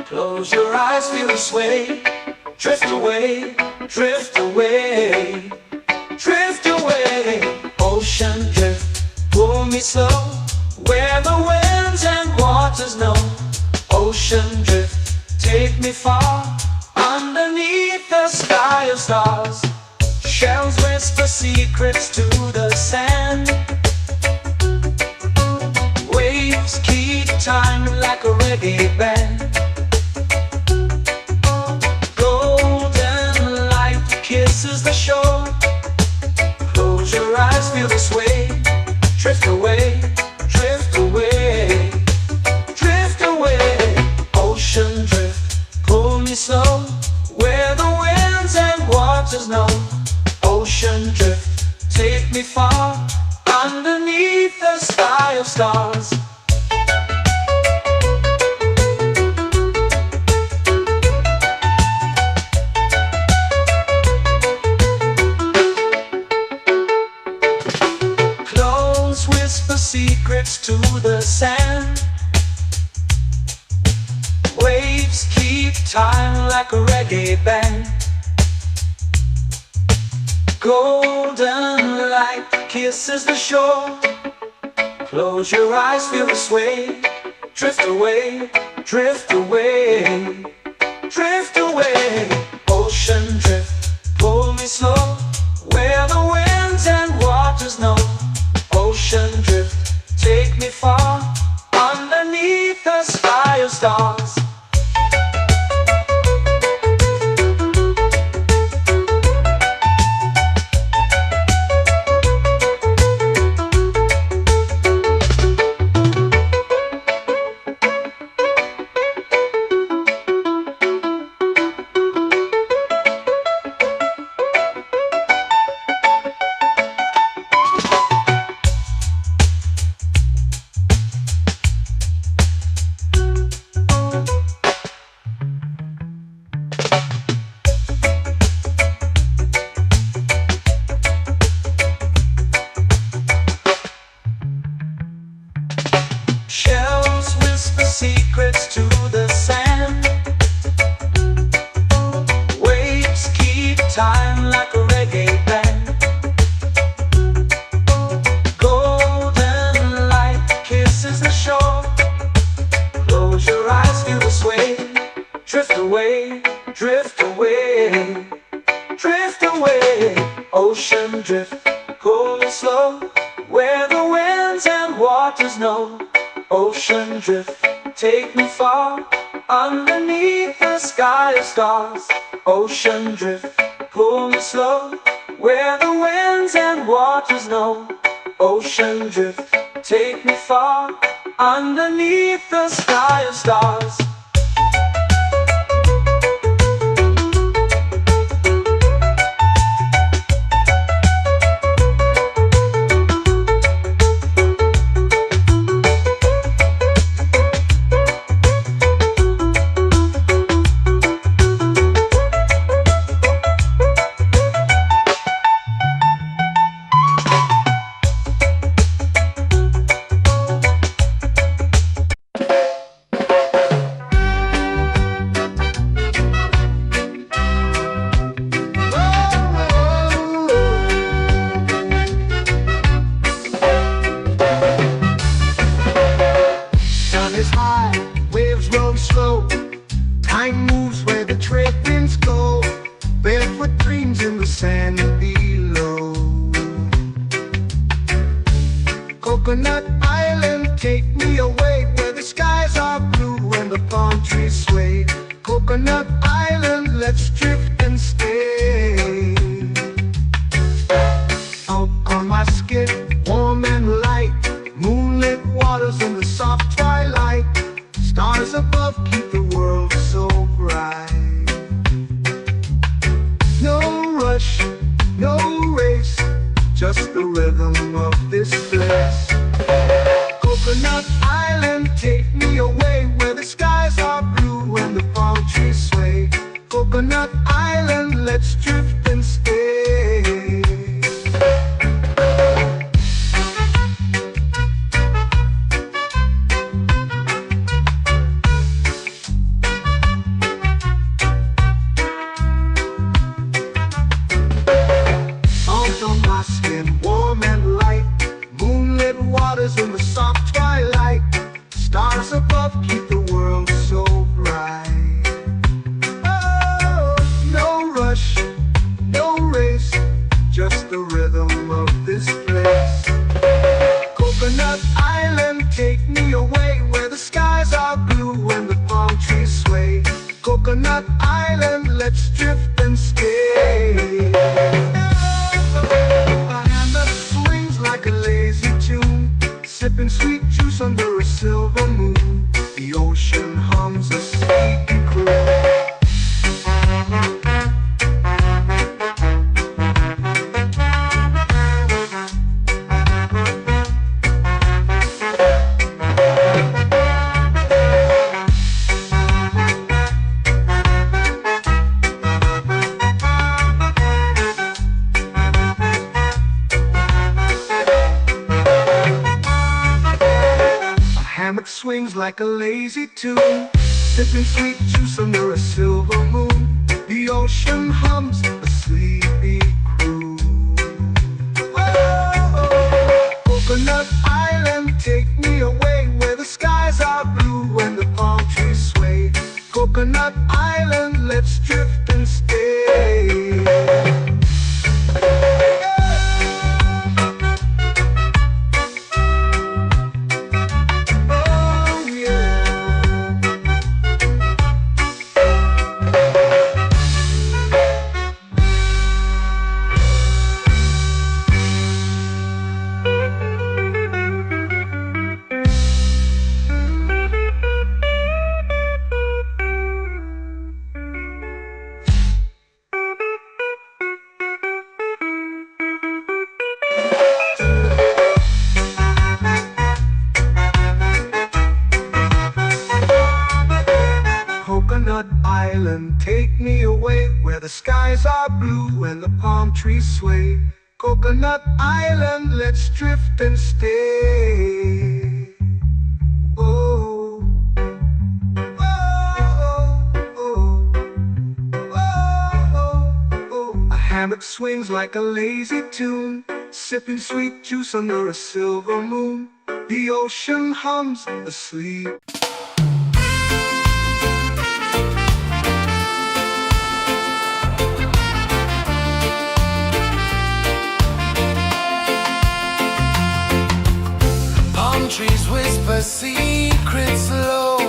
S2: Close your eyes, feel the sway. Drift away, drift away, drift away. Ocean drift, pull me slow, where the winds and waters know. Ocean drift, take me far, underneath the sky of stars. Shells whisper secrets to the sand. Waves keep time like a reggae band. Golden light kisses the shore. Close your eyes, feel the sway. Drift away, drift away, drift away. Ocean drift, pull me slow, where the winds and waters know. Ocean drift, take me far, underneath the sky of stars. Clones whisper secrets to the sand. Waves keep time like a reggae band. Golden light kisses the shore. Close your eyes, feel the sway. Drift away, drift away, drift away. Ocean drift, pull me slow, where the winds and waters know. Ocean drift, take me far, underneath the sky of stars. Shells whisper secrets to the sand. Waves keep time like a reggae band. Golden light kisses the shore. Close your eyes, feel the sway. Drift away, drift away, drift away. Ocean drift, cool and slow, where the winds and waters know. Ocean drift, take me far, underneath the sky of stars. Ocean drift, pull me slow, where the winds and waters know. Ocean drift, take me far, underneath the sky of stars.
S1: Is high, waves roll slow. Time moves where the trade winds go. Barefoot dreams in the sand below. Coconut Island, take me away, where the skies are blue and the palm trees sway. Coconut Island, let's drift and stay. Out on my skin, warm and light, moonlit waters in the soft twilight. Stars above keep the world so bright. No rush, no race, just the rhythm of this place. Coconut Island, take me away, where the skies are blue and the palm trees sway. Coconut Island, let's drift and stay. On my skin, warm and light, moonlit waters in the soft twilight. Stars above keep the world so bright. Oh, no rush, no race, just the rhythm of this place. Coconut Island, take me away, where the skies are blue and the palm trees sway. Coconut Island, let's drift and stay. Like a lazy tune, sipping sweet juice under a silver moon. The ocean hums a sleepy croon. Swings like a lazy tune, sipping sweet juice under a silver moon. The ocean hums a sleepy croon. Oh,
S2: Coconut Island, let's drift and stay. Oh yeah. Coconut Island, take me away where the skies are blue and the palm trees sway. Coconut Island, let's drift and stay. Oh, oh, oh, oh, oh. A hammock swings like a lazy tune, sipping sweet juice under a silver moon. The ocean hums asleep.
S3: Trees whisper secrets low.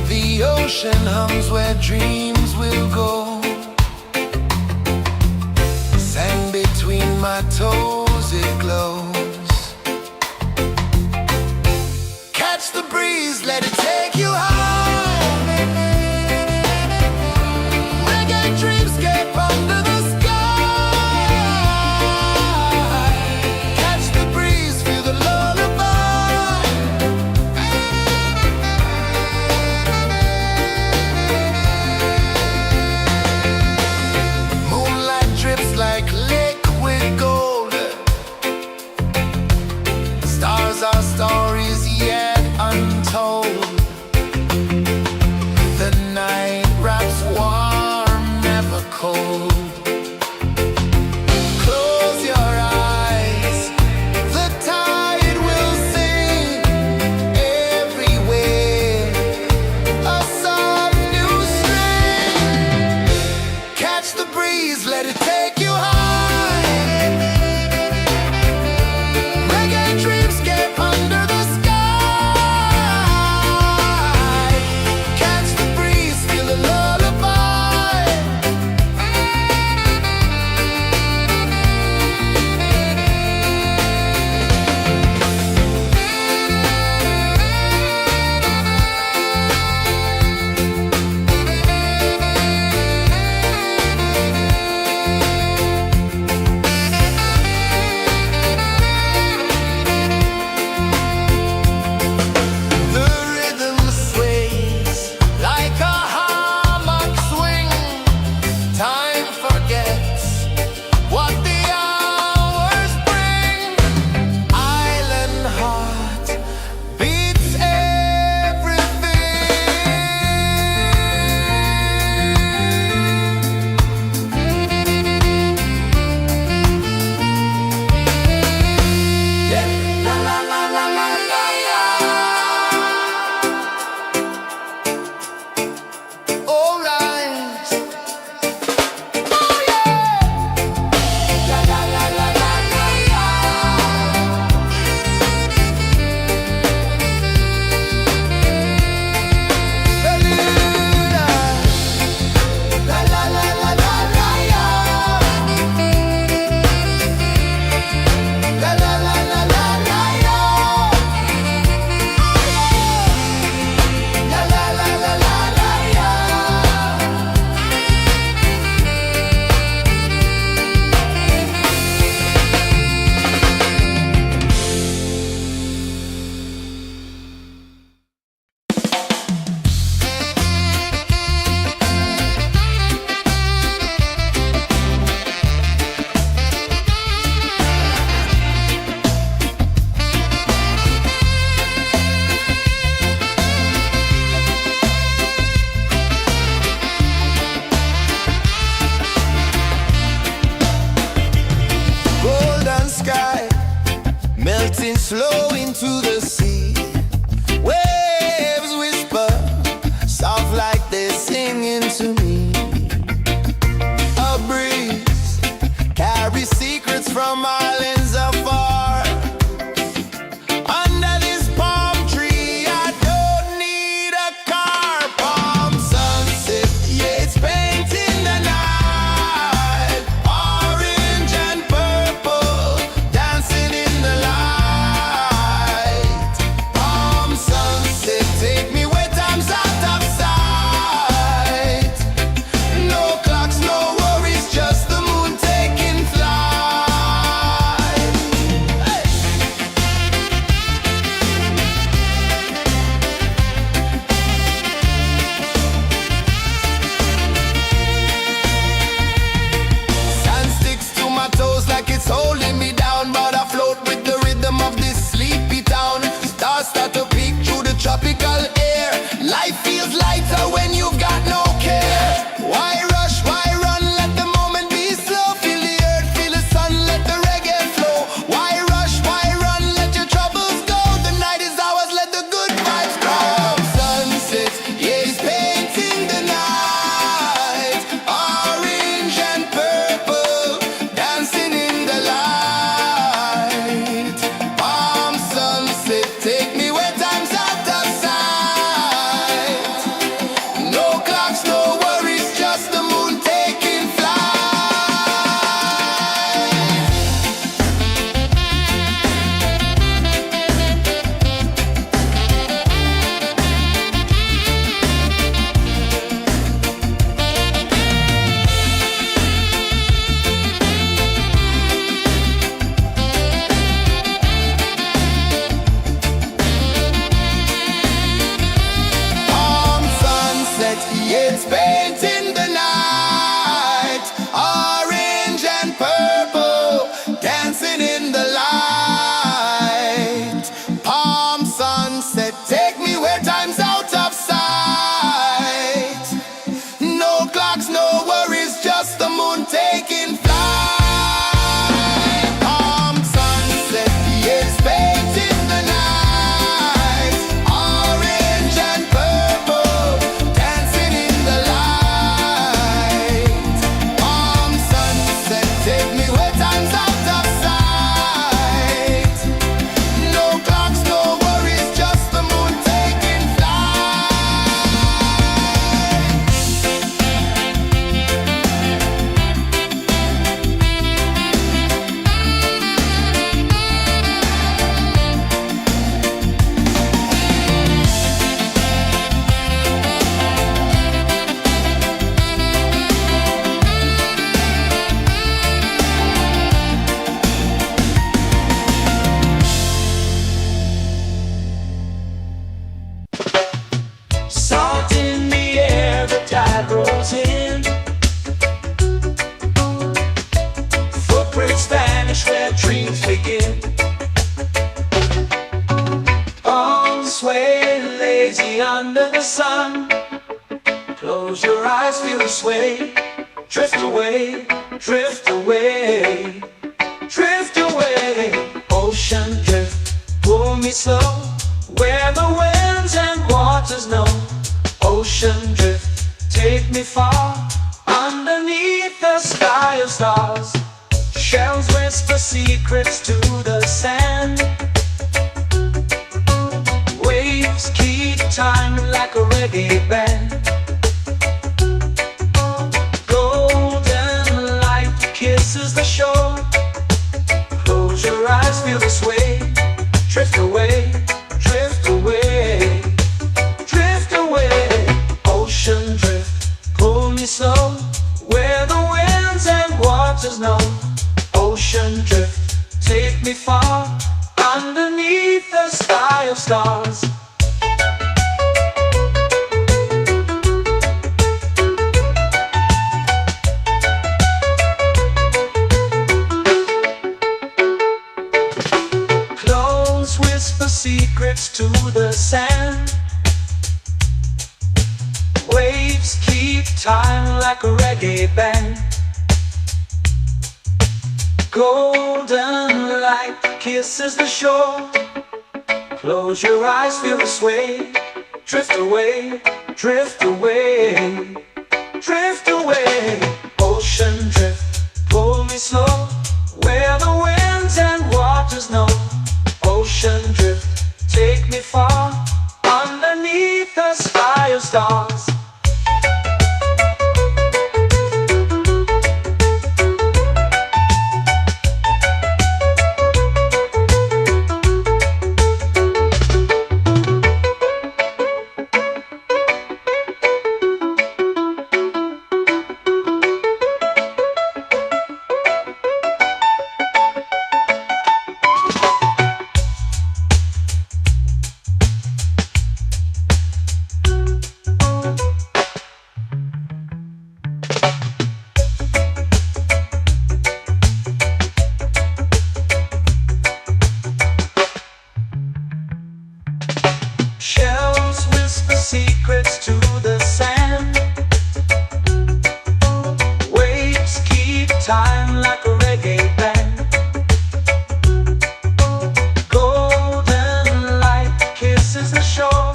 S3: The ocean hums where dreams will go. Sand between my toes, it glows. Catch the breeze, let it take you high. Reggae dreamscape under the sky. Our stories yet untold. The night wraps warm, never cold. Close your eyes, the tide will sing everywhere. A soft new string. Catch the breeze, let it take you high.
S2: slow into the sea. Waves whisper
S3: take me where time's out of sight. No clocks, no worries, just the moon taking flight.
S2: Salt in the air, the tide rolls in. Footprints vanish where dreams begin. Arms sway lazy under the sun. Close your eyes, feel the sway. Drift away, drift away, drift away. Ocean drift, pull me slow, where the winds and waters know. Ocean drift, take me far, underneath the sky of stars. Shells whisper secrets to the sand. Waves keep time like a reggae band. Golden light kisses the shore. Close your eyes, feel the sway. Drift away, drift away, drift away. Ocean drift, pull me slow, where the winds and waters know. Ocean drift, take me far, underneath the sky of stars. Close whisper secrets to the sand. Waves keep time like a reggae band. Golden light kisses the shore. Close your eyes, feel the sway. Drift away, drift away, drift away. Ocean drift, pull me slow, where the winds and waters know. Ocean drift, take me far, underneath the sky of stars. Shells whisper secrets to the sand. Waves keep time like a reggae band. Golden light kisses the shore.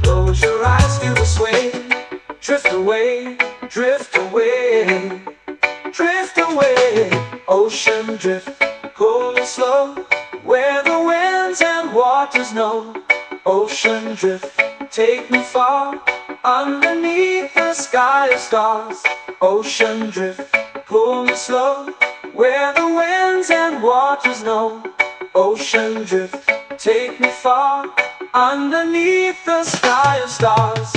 S2: Close your eyes, feel the sway. Drift away, drift away, drift away. Ocean drift, pull me slow, where the winds and waters know. Ocean drift, take me far, underneath the sky of stars. Ocean drift, pull me slow, where the winds and waters know. Ocean drift, take me far, underneath the sky of stars.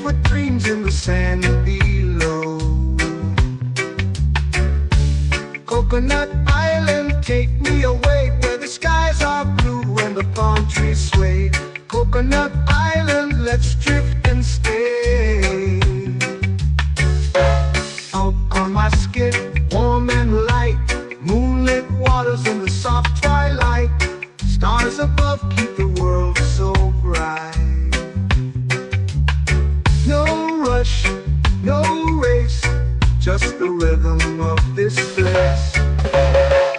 S1: with dreams in the sand below. Coconut Island, take me away where the skies are blue and the palm trees sway. Coconut Island, let's drift and stay. Out on my skin, warm and light, moonlit waters in the soft twilight. Stars above keep the world so bright. No rush, no race, just the rhythm of this place.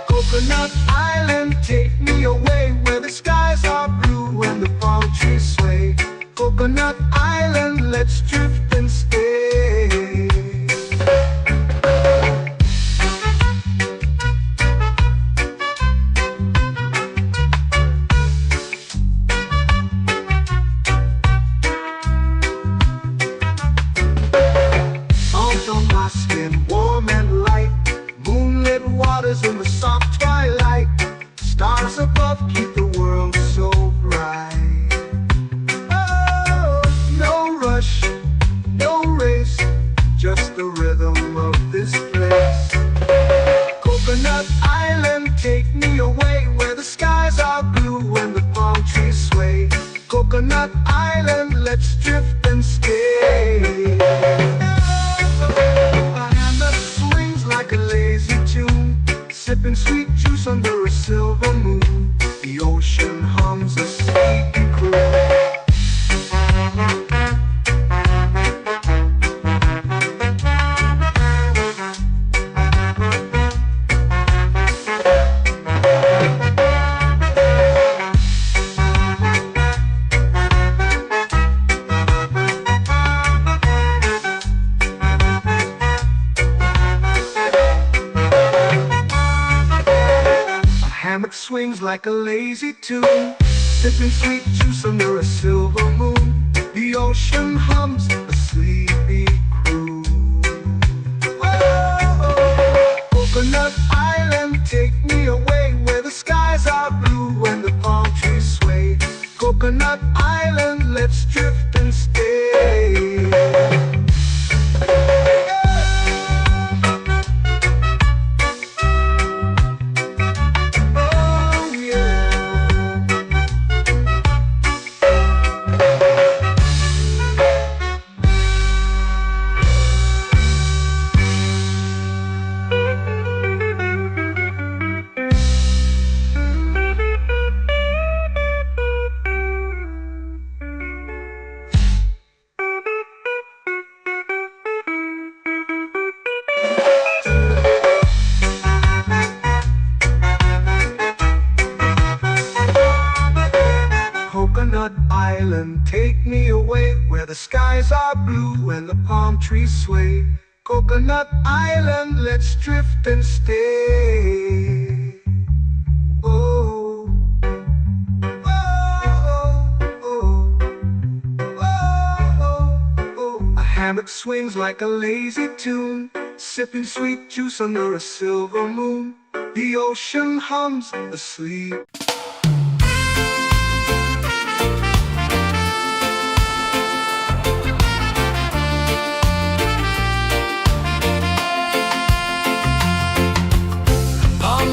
S1: Coconut Island, take me away where the skies are blue and the palm trees sway. Coconut Island, let's drift and stay. Out on my skin, warm and light, moonlit waters in the soft twilight. Stars above keep the world so bright. Oh, no rush, no race, just the rhythm of this place. Coconut Island, take me away where the skies are blue and the palm trees sway. Coconut Island, let's drift and stay. A hand that swings like a lazy tune, sipping sweet juice under a silver moon. The ocean hums a sleepy croon. Hammock swings like a lazy tune, sipping sweet juice under a silver moon. The ocean hums a sleepy croon. Whoa, Coconut Island, take me away where the skies are blue and the palm trees sway. Coconut Island, let's drift and stay. Coconut Island, take me away where the skies are blue and the palm trees sway. Coconut Island, let's drift and stay. Oh, oh, oh, oh, oh. A hammock swings like a lazy tune, sipping sweet juice under a silver moon. The ocean hums asleep.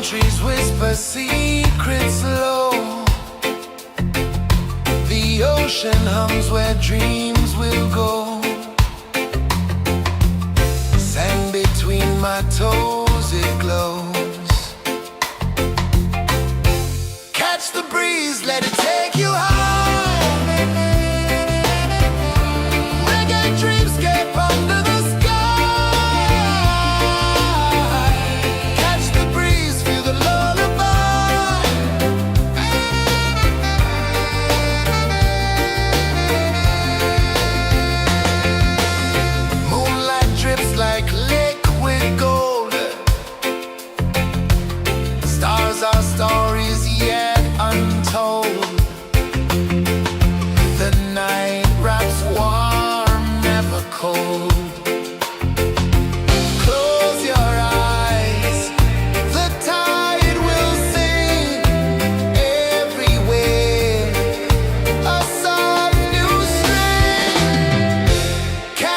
S3: Trees whisper secrets low. The ocean hums where dreams will go. Sand between my toes, it glows. Catch the breeze, let it take you high. Reggae dreamscape under the sky.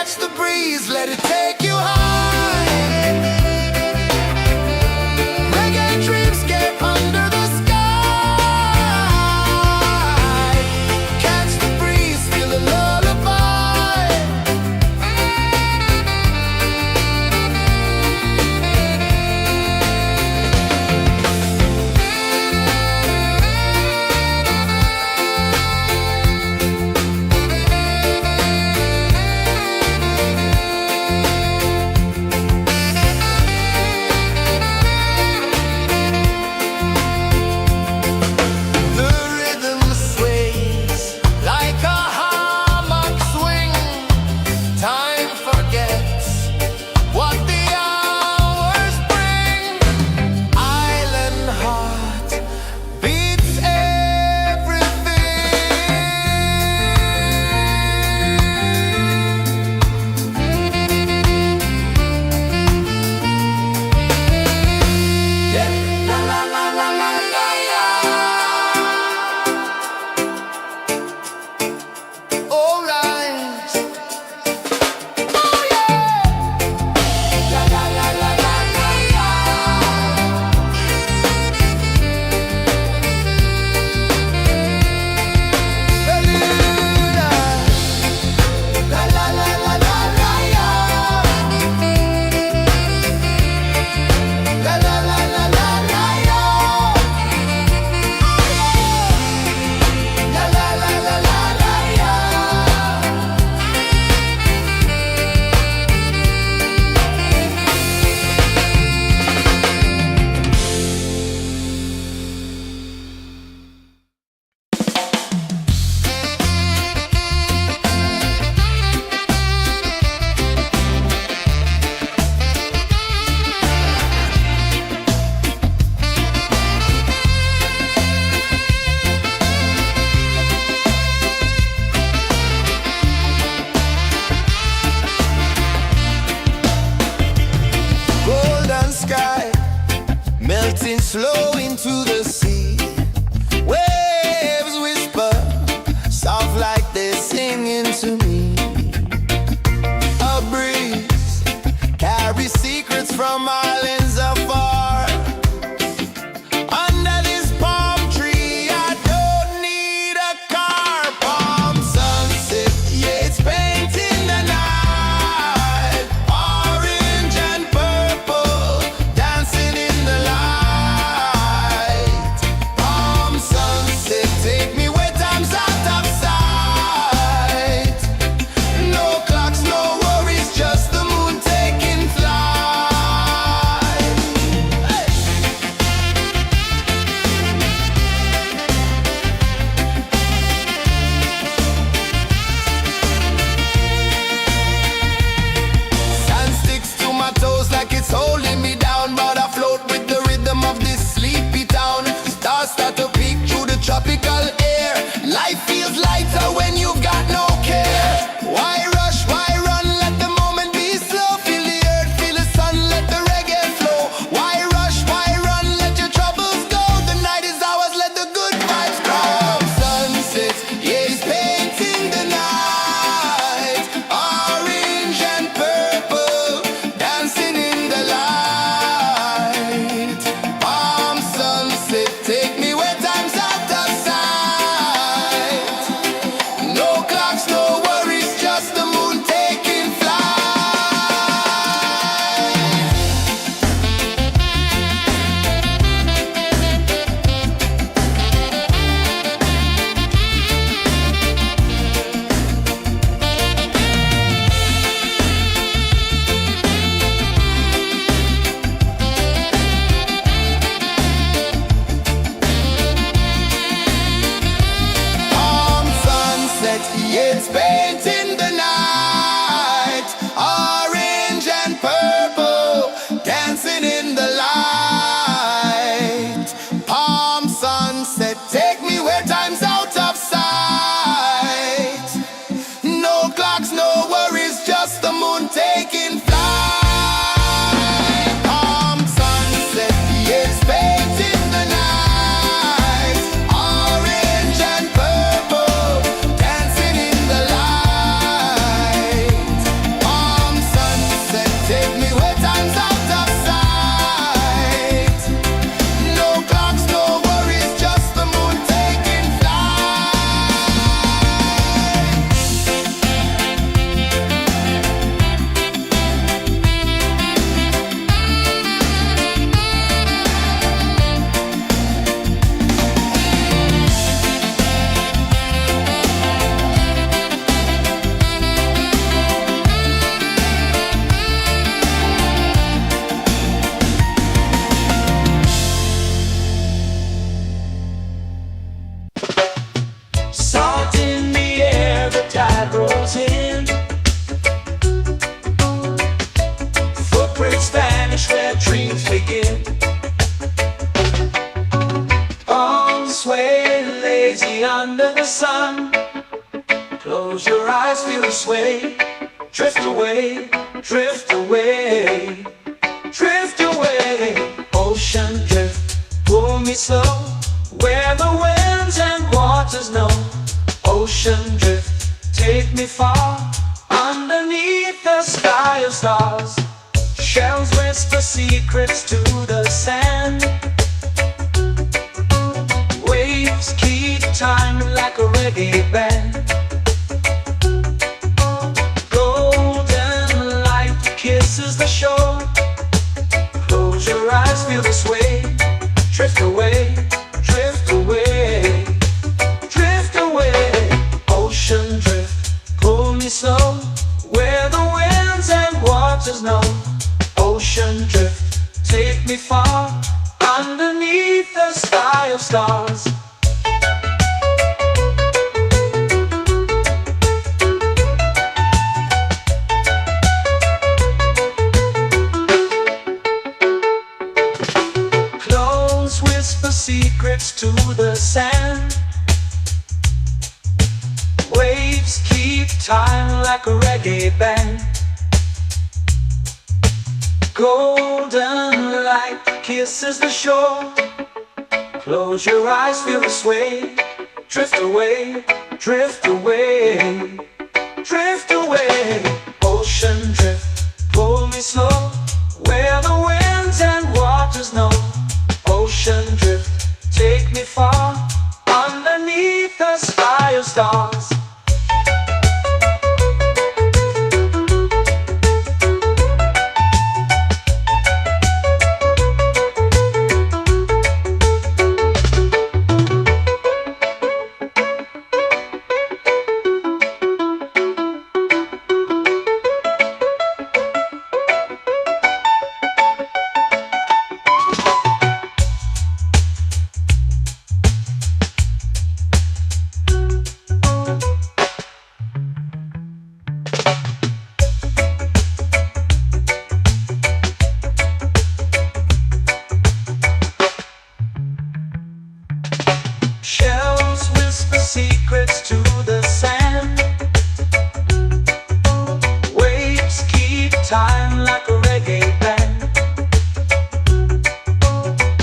S3: Catch the breeze, let it take you high. Reggae dreamscape under the sky. Catch the breeze, feel the lullaby. The rhythm sways like a hammock swing. Time forgets what the hours bring. Island heart beats everything. Yeah. La la la la la la la. All right. Oh yeah. La la la la la la la. La la la la la la la. La la la la la la la. La la la la la la la. Golden sky melting slow into the sea. Waves whisper soft like they're singing to me. A breeze carries secrets from islands afar. Under this palm tree, I don't need a car. Palm sunset, yeah, it's painting the night. Orange and purple, dancing in the light. Palm sunset, take me where time's out of sight. No clocks, no worries, just the moon taking flight.
S2: your eyes feel the sway. Drift away, drift away, drift away. Ocean drift, pull me slow, where the winds and waters know. Ocean drift, take me far, underneath the sky of stars. Shells whisper secrets to the sand. Waves keep time like a reggae band. Golden light kisses the shore. Close your eyes, feel the sway. Drift away, drift away, drift away. Ocean drift, pull me slow, where the winds and waters know. Ocean drift, take me far, underneath the sky of stars. Close whisper secrets to the sand. Waves keep time like a reggae band. Golden light kisses the shore. Close your eyes, feel the sway. Drift away, drift away, drift away. Ocean drift, pull me slow, where the winds and waters know. Ocean drift, take me far, underneath the sky of stars. Shells whisper secrets to the sand. Waves keep time like a reggae band.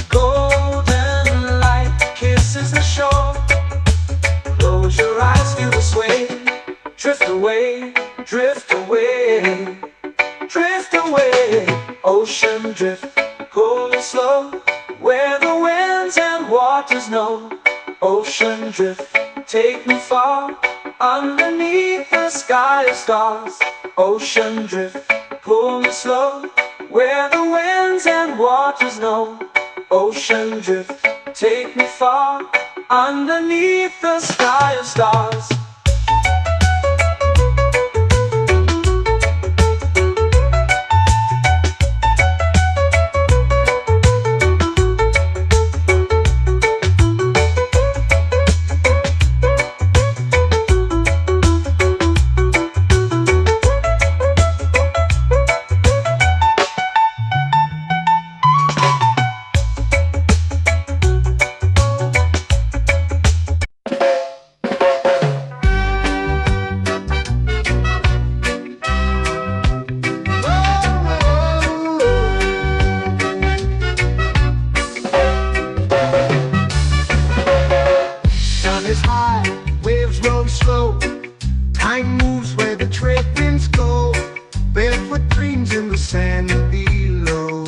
S2: Golden light kisses the shore. Close your eyes, feel the sway. Drift away, drift away, drift away. Ocean drift, pull me slow, where the winds and waters know. Ocean drift, take me far, underneath the sky of stars. Ocean drift, pull me slow, where the winds and waters know. Ocean drift, take me far, underneath the sky of stars.
S1: Time moves where the trade winds go. Barefoot dreams in the sand below.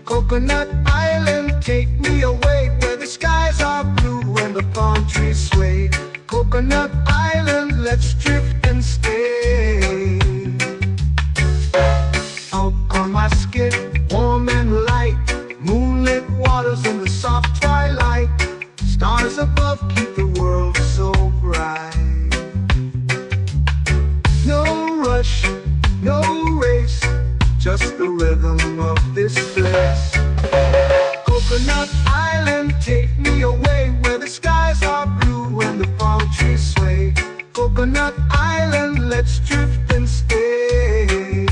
S1: Coconut Island, take me away, where the skies are blue and the palm trees sway. Coconut Island, let's drift and stay. Out on my skin, warm and light, moonlit waters in the soft twilight. Stars above keep the world so bright. No rush, no race, just the rhythm of this place. Coconut Island, take me away, where the skies are blue and the palm trees sway. Coconut Island, let's drift and stay.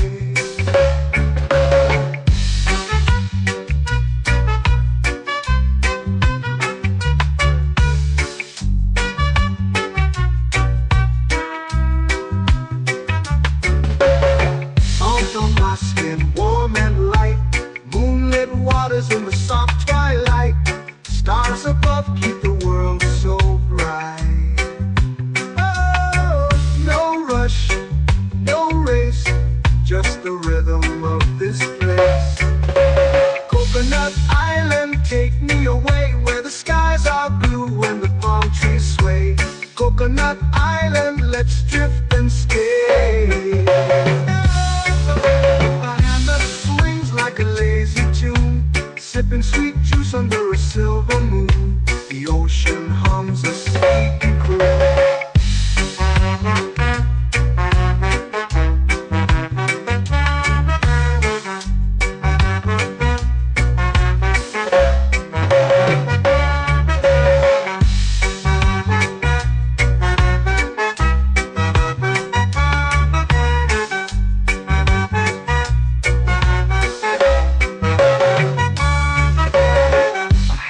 S2: stay. A hand that swings like a lazy tune, sipping sweet juice under a silver moon. The ocean hums a sleepy croon.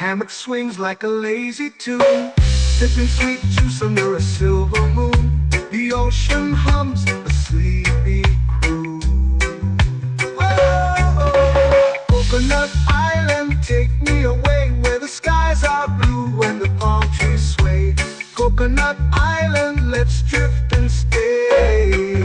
S2: Hammock swings like a lazy tune, sipping sweet juice under a silver moon. The ocean hums a sleepy croon. Whoa, Coconut Island, take me away where the skies are blue and the palm trees sway. Coconut Island, let's drift and stay.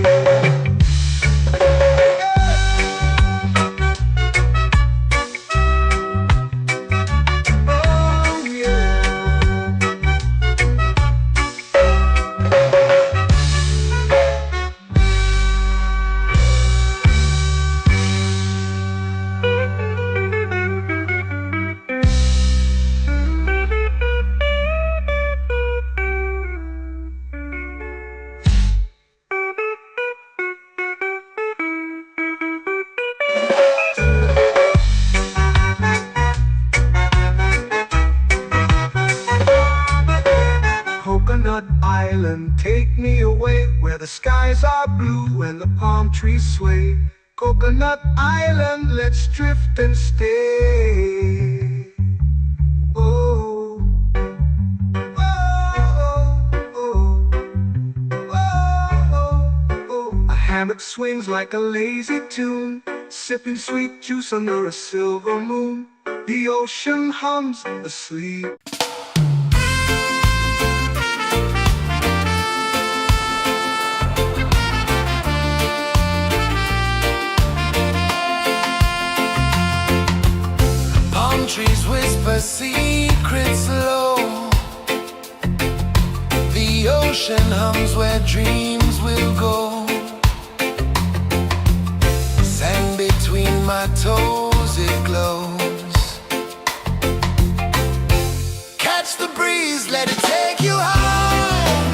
S2: Coconut Island, take me away where the skies are blue and the palm trees sway. Coconut Island, let's drift and stay. Oh, oh, oh, oh, oh. A hammock swings like a lazy tune, sipping sweet juice under a silver moon. The ocean hums asleep.
S3: Trees whisper secrets low. The ocean hums where dreams will go. Sand between my toes, it glows. Catch the breeze, let it take you high.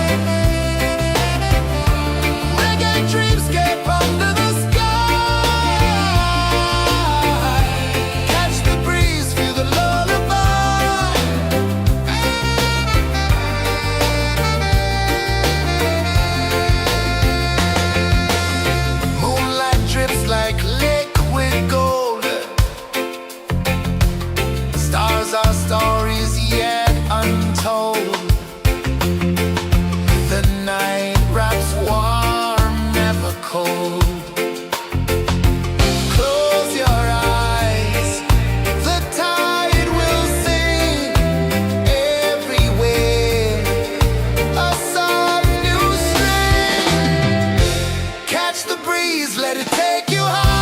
S3: Reggae dreamscape under the sky. Our stories yet untold. The night wraps warm, never cold. Close your eyes, the tide will sing everywhere. A soft new string. Catch the breeze, let it take you high.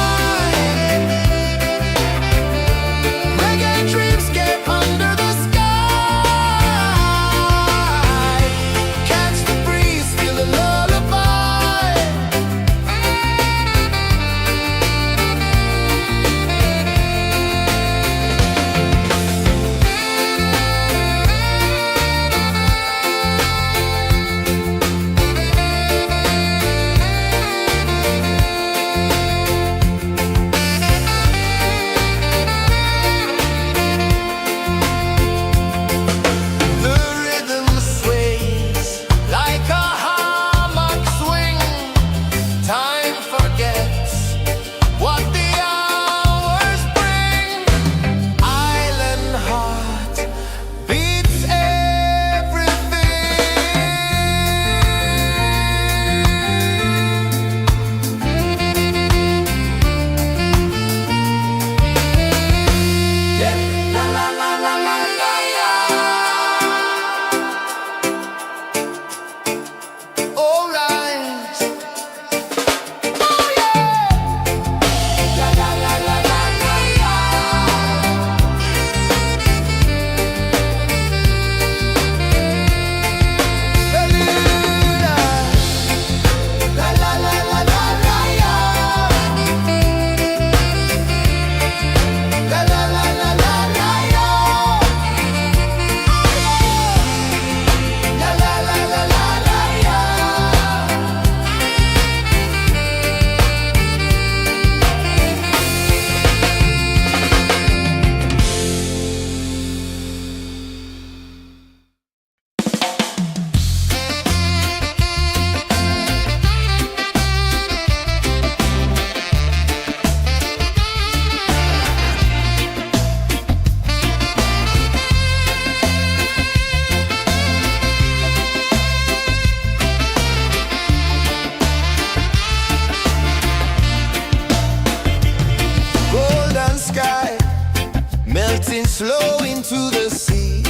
S3: flow into the sea.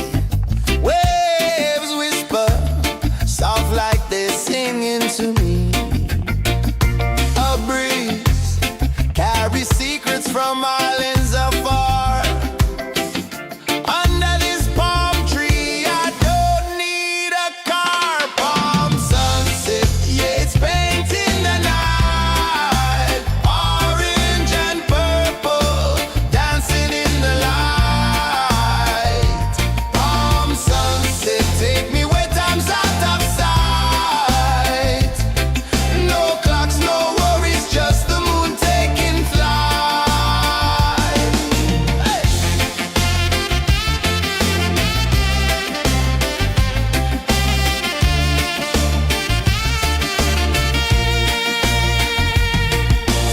S3: Waves whisper, soft like they're singing to me. A breeze carries secrets from islands afar. Under this palm tree, I don't need a car. Palm sunset, yeah, it's painting the night. Orange and purple, dancing in the light. Palm sunset, take me where time's out of sight. No clocks, no worries, just the moon taking flight. Hey!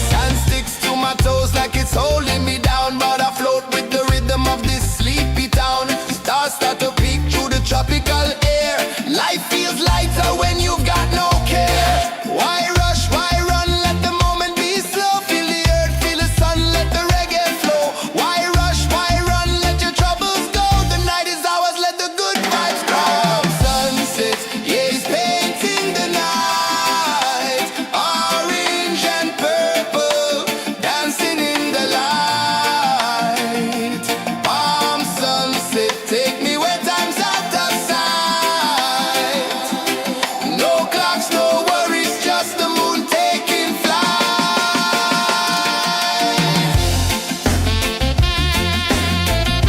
S3: Sand sticks to my toes like it's holding me down, but I float with the rhythm of this sleepy town. Stars start to peek through the tropical air. Life feels lighter when you've got no care. Why rush, why run, let the moment be slow. Feel the earth, feel the sun, let the reggae flow. Why rush, why run, let your troubles go. The night is ours, let the good vibes grow. Sunset, yeah, it's painting the night. Orange and purple, dancing in the light. Palm sunset, take me where time's out of sight. No clocks, no worries, just the moon taking flight. Palm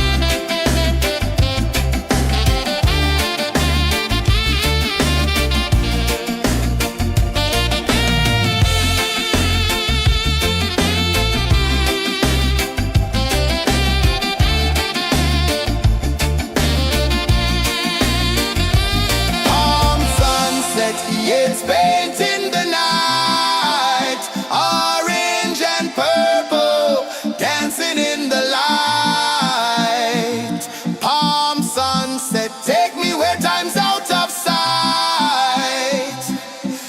S3: sunset, yeah, it's painting the night. Orange and purple, dancing in the light. Palm sunset, take me where time's out of sight.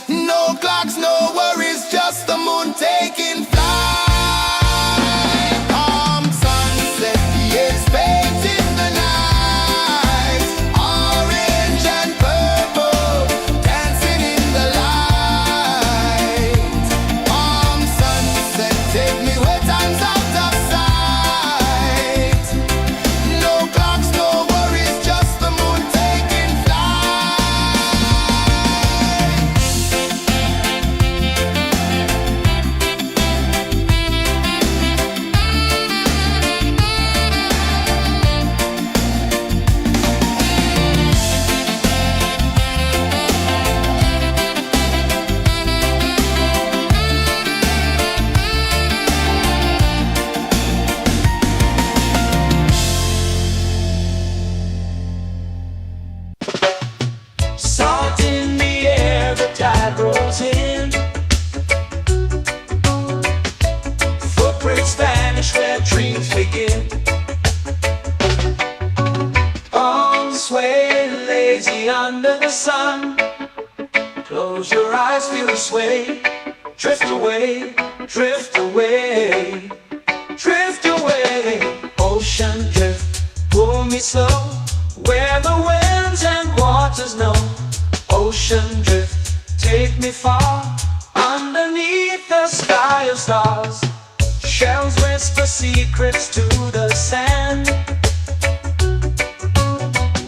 S3: No clocks, no worries, just the moon taking flight. Palm sunset, yeah, it's painting the night. Orange and purple, dancing in the light. Palm sunset, take me where time's out of sight. No clocks, no worries, just the moon taking flight.
S2: Salt in the air, the tide rolls in. Footprints vanish where dreams begin. Arms sway lazy under the sun. Close your eyes, feel the sway. Drift away, drift away, drift away. Ocean drift, pull me slow, where the winds and waters know. Ocean drift, take me far, underneath the sky of stars. Shells whisper secrets to the sand.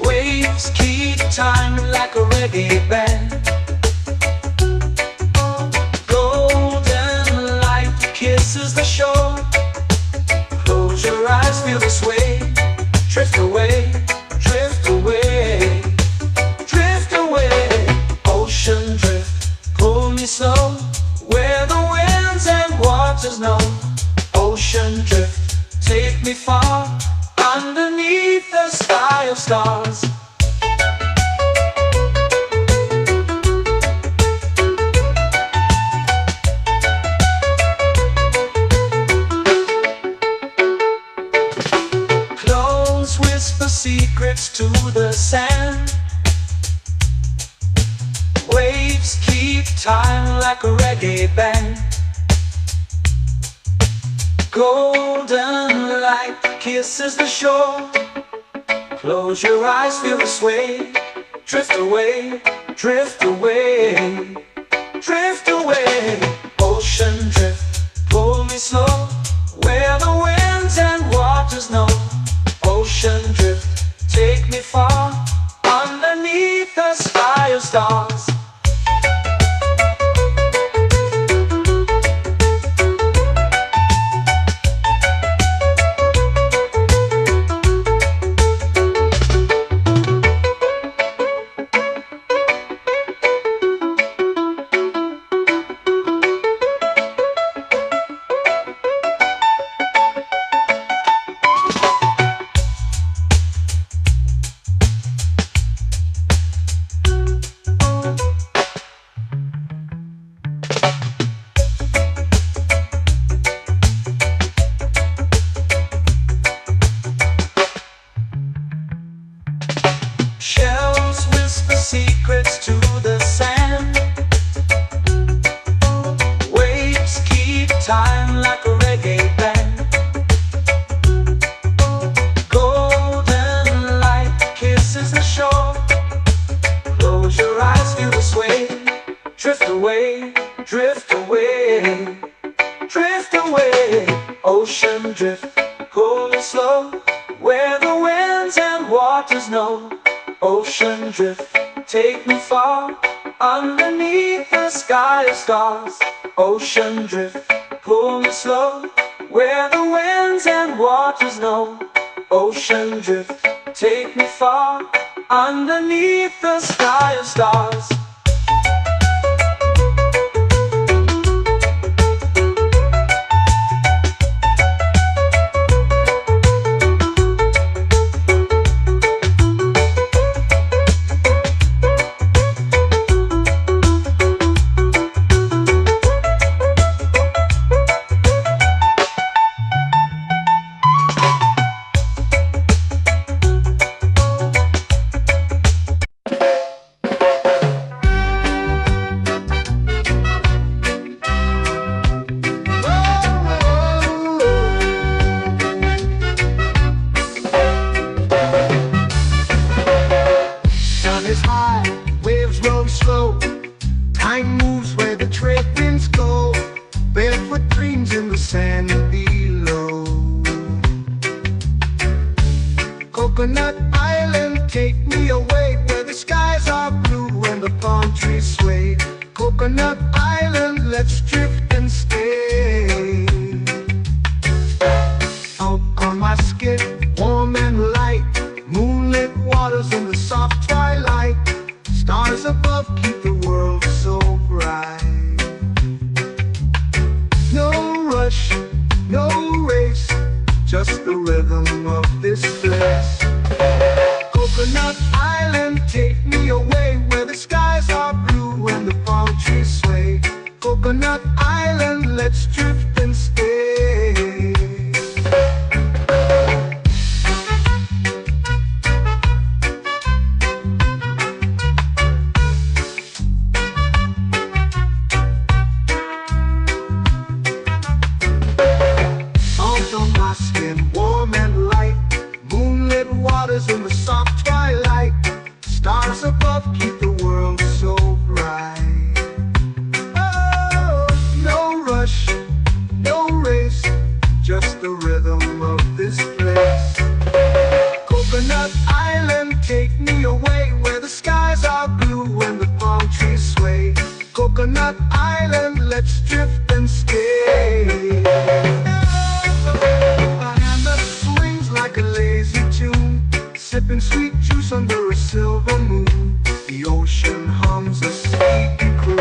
S2: Waves keep time like a reggae band. Golden light kisses the shore. Close your eyes, feel the sway. Drift away, drift away, drift away. Ocean drift, pull me slow, where the winds and waters know. Ocean drift, take me far, underneath the sky of stars. Close whisper secrets to the sand. Waves keep time like a reggae band. Golden light kisses the shore. Close your eyes, feel the sway. Drift away, drift away, drift away. Ocean drift, pull me slow, where the winds and waters know. Ocean drift, take me far, underneath the sky of stars. Shells whisper secrets to the sand. Waves keep time like a reggae band. Golden light kisses the shore. Close your eyes, feel the sway. Drift away, drift away, drift away. Ocean drift, pull me slow, where the winds and waters know. Ocean drift, take me far, underneath the sky of stars. Ocean drift, pull me slow, where the winds and waters know. Ocean drift, take me far, underneath the sky of stars.
S1: Is high, waves roll slow. Time moves where the trade winds go. Barefoot dreams in the sand below. Coconut Island, take me away, where the skies are blue and the palm trees sway. Coconut Island, let's drift and stay. Out on my skin, warm and light, moonlit waters in the soft twilight. Stars above keep the world so bright. No rush, no race, just the rhythm of this place. Coconut Island, take me away, where the skies are blue and the palm trees sway. Coconut Island, let's drift and stay. In the soft twilight, stars above keep the world so bright. Oh, no rush, no race, just the rhythm of this place. Coconut Island, take me away, where the skies are blue and the palm trees sway. Coconut Island, let's drift and stay. A hand that swings like a lazy tune, sipping sweet juice under a silver moon. The ocean hums a sleepy croon.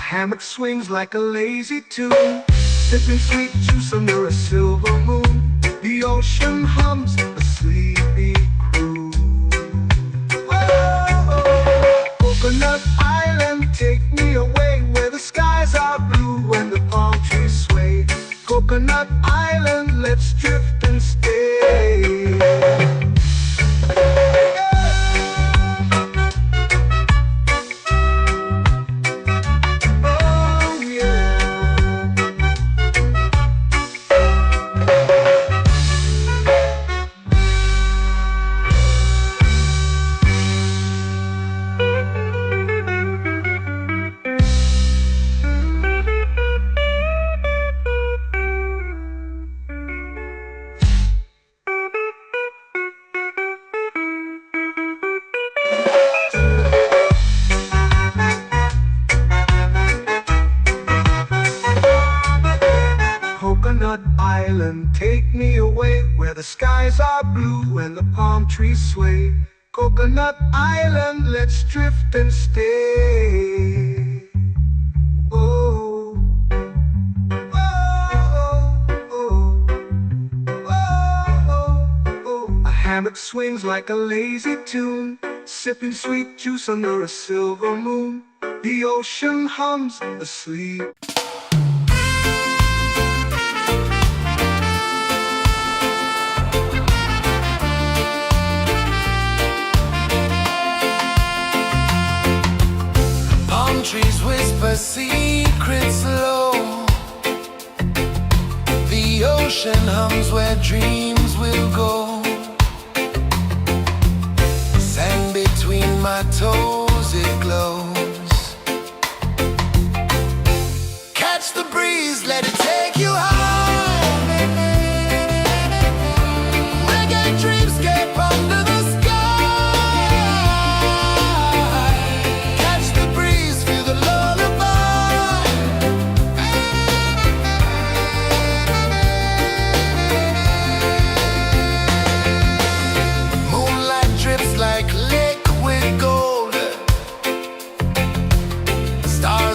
S1: Hammock swings like a lazy tune, sipping sweet juice under a silver moon. The ocean hums a sleepy croon. Whoa.
S2: and stay. Oh yeah. Coconut Island, take me away where the skies are blue and the palm trees sway. Coconut Island, let's drift and stay. Oh, oh, oh, oh, oh. A hammock swings like a lazy tune, sipping sweet juice under a silver moon. The ocean hums asleep.
S3: Trees whisper secrets low. The ocean hums where dreams will go. Sand between my toes, it glows. Catch the breeze, let it take you high. Reggae dreamscape under the sky.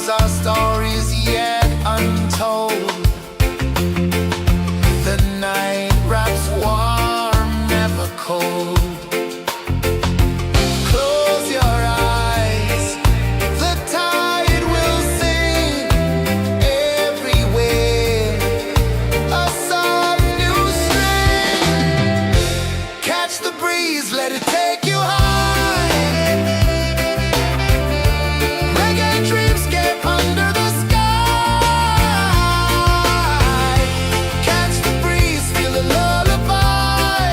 S3: Our stories yet untold. The night wraps warm, never cold. Close your eyes, the tide will sing everywhere. A soft new string. Catch the breeze, let it take you high. Under the sky, catch the breeze, feel the lullaby.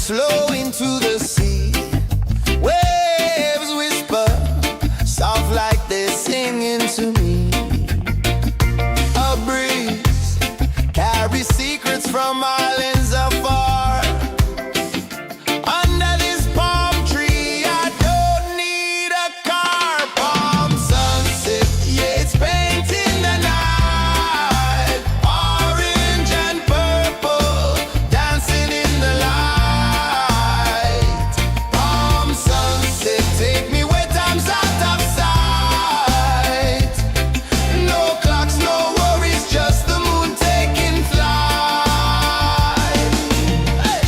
S3: slow into the sea. Waves whisper, soft like they're singing to me. A breeze carry secrets from islands afar. Under this palm tree, I don't need a car. Palm sunset, yeah, it's painting the night. Orange and purple, dancing in the light. Palm sunset, take me where time's out of sight. No clocks, no worries, just the moon taking flight. Hey!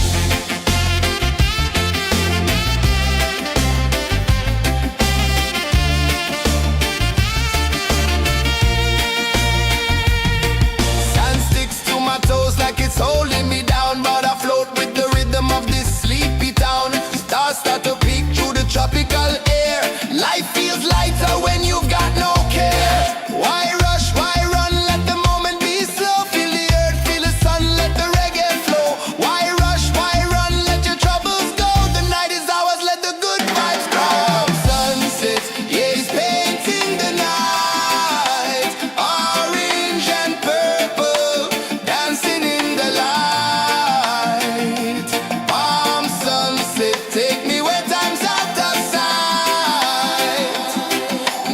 S3: Sand sticks to my toes like it's holding me down, but I float with the rhythm of this sleepy town. Stars start to peek through the tropical air. Life feels lighter when you've got no care. Why rush, why run, let the moment be slow. Feel the earth, feel the sun, let the reggae flow. Why rush, why run, let your troubles go. The night is ours, let the good vibes come. Sunset, yeah, it's painting the night. Orange and purple, dancing in the light. Palm sunset, take me where time's out of sight.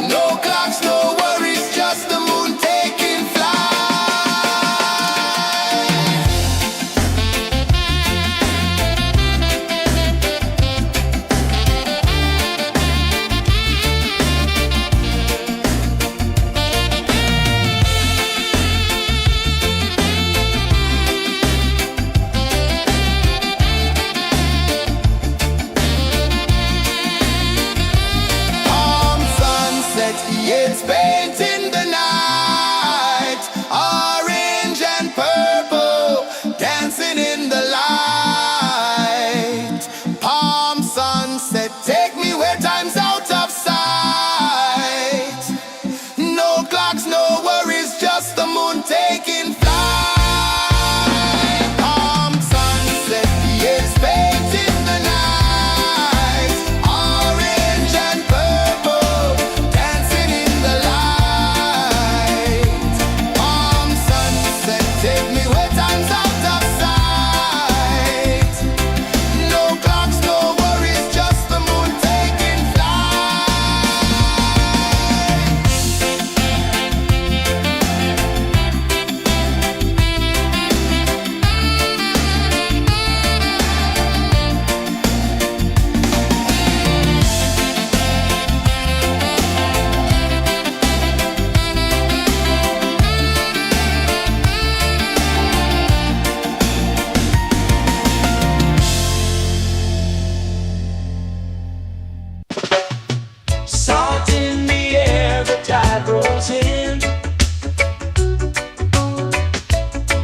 S3: No clocks, no worries, just the moon taking flight. Palm sunset, yeah, it's painting the night. Orange and purple, dancing in the light. Palm sunset, take me where time's out of sight. No clocks, no worries, just the moon taking flight. Palm sunset, yeah, it's painting the night. Orange and purple, dancing in the light. Palm sunset, take me where time's out of sight. No clocks, no worries, just the moon taking flight.
S2: Salt in the air, the tide rolls in.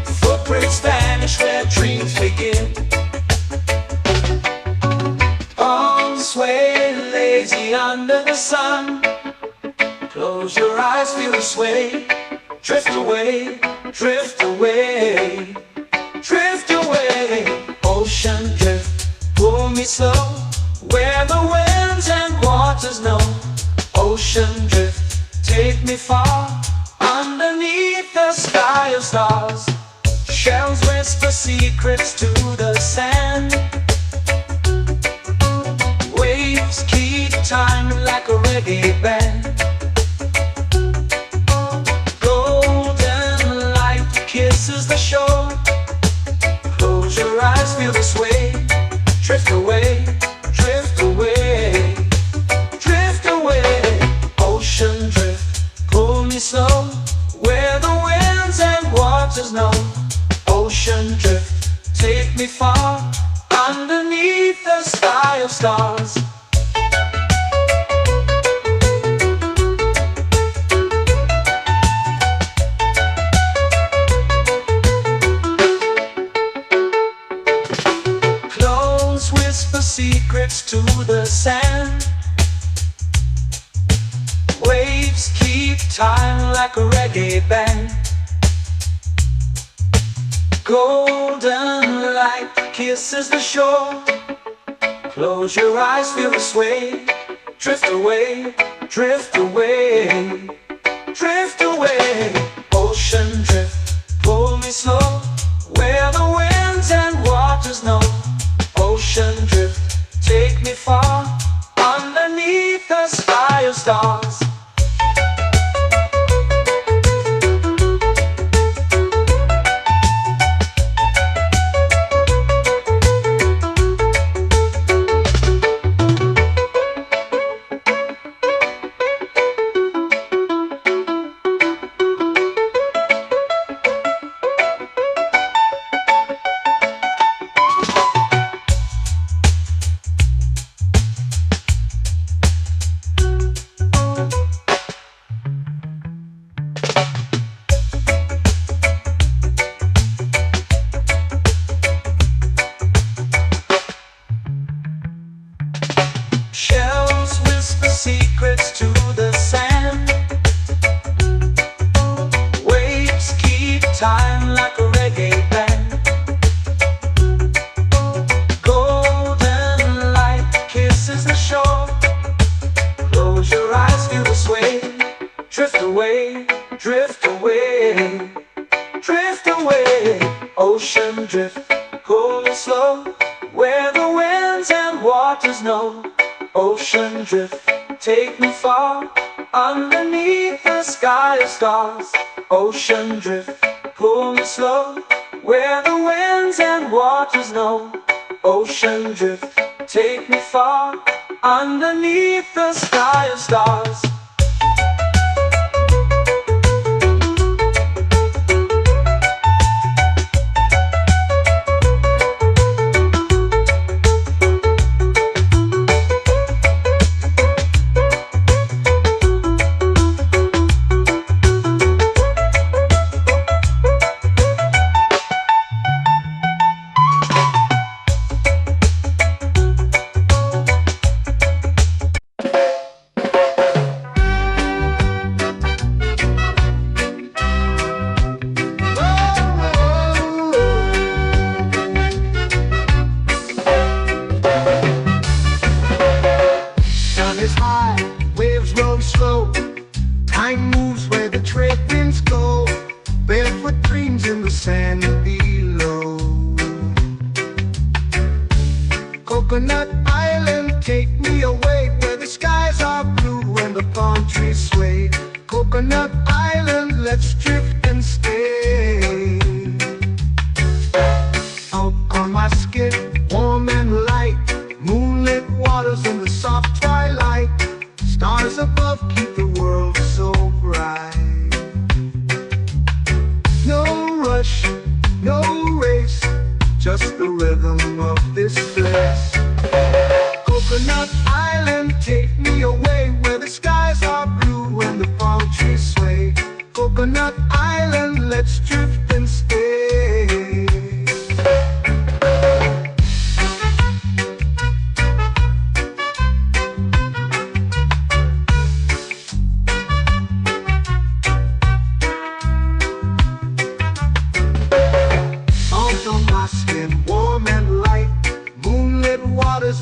S2: Footprints vanish where dreams begin. Arms sway lazy under the sun. Close your eyes, feel the sway. Drift away, drift away, drift away. Ocean drift, pull me slow, where the winds and waters know. Ocean drift, take me far, underneath the sky of stars. Shells whisper secrets to the sand. Waves keep time like a reggae band. Golden light kisses the shore. Close your eyes, feel the sway. Drift away, drift away, drift away. Ocean drift, pull me slow, where the winds and waters know. Ocean drift, take me far, underneath the sky of stars. Close whisper secrets to the sand. Waves keep time like a reggae band. Golden light kisses the shore. Close your eyes, feel the sway. Drift away, drift away, time like a reggae band. Golden light kisses the shore. Close your eyes, feel the sway. Drift away, drift away, drift away. Ocean drift, cool and slow, where the winds and waters know. Ocean drift, take me far, underneath the sky of stars. Ocean drift, pull me slow, where the winds and waters know. Ocean drift, take me far, underneath the sky of stars.
S1: Is high, waves roll slow. Time moves where the trade winds go. Barefoot dreams in the sand below. Coconut Island, take me away, where the skies are blue and the palm trees sway. Coconut Island, let's drift and stay. Out on my skin, warm and light, moonlit waters in the soft twilight. Stars above keep the world so bright. No rush, no race, just the rhythm of this place. Coconut Island, take me away, where the skies are blue and the palm trees sway. Coconut Island, let's drift and stay.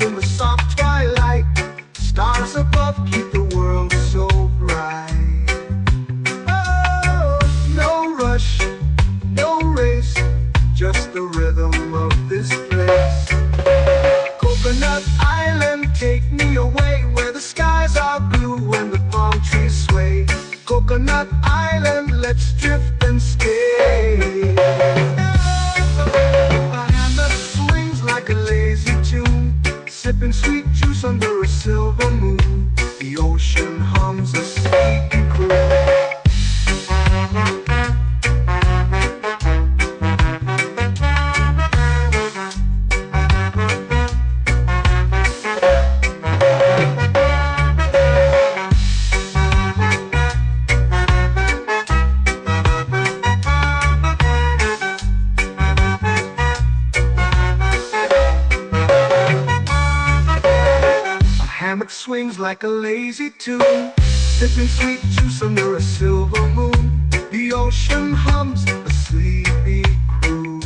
S1: In the soft twilight, stars above keep the world so bright. Oh, no rush, no race, just the rhythm of this place. Coconut Island, take me away, where the skies are blue and the palm trees sway. Coconut Island, let's drift and stay. A hand that swings like a lazy tune, sipping sweet juice under a silver moon. The ocean hums a sleepy croon. Hammock swings like a lazy tune, sipping sweet juice under a silver moon. The ocean hums a sleepy croon.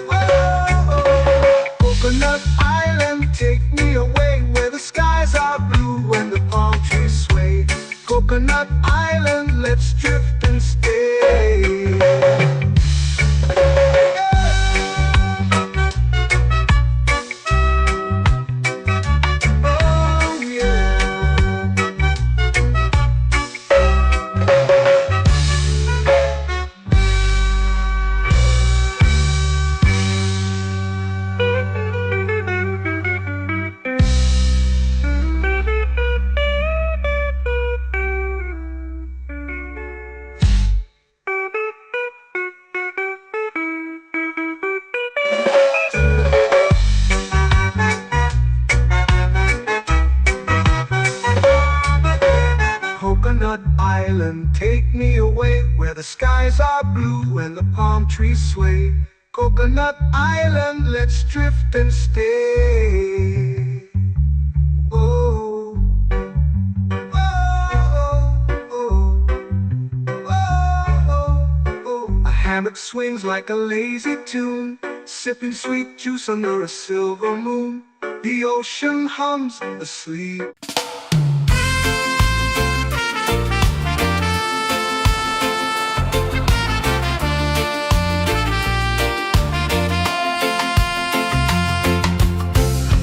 S1: Whoa, Coconut Island, take me away, where the skies are blue and the palm trees sway. Coconut Island, let's drift and stay. Coconut Island, take me away, where the skies are blue and the palm trees sway. Coconut Island, let's drift and stay. Oh, oh, oh, oh, oh, oh, oh.
S2: hammock swings like a lazy tune, sipping sweet juice under a silver moon. The ocean hums asleep.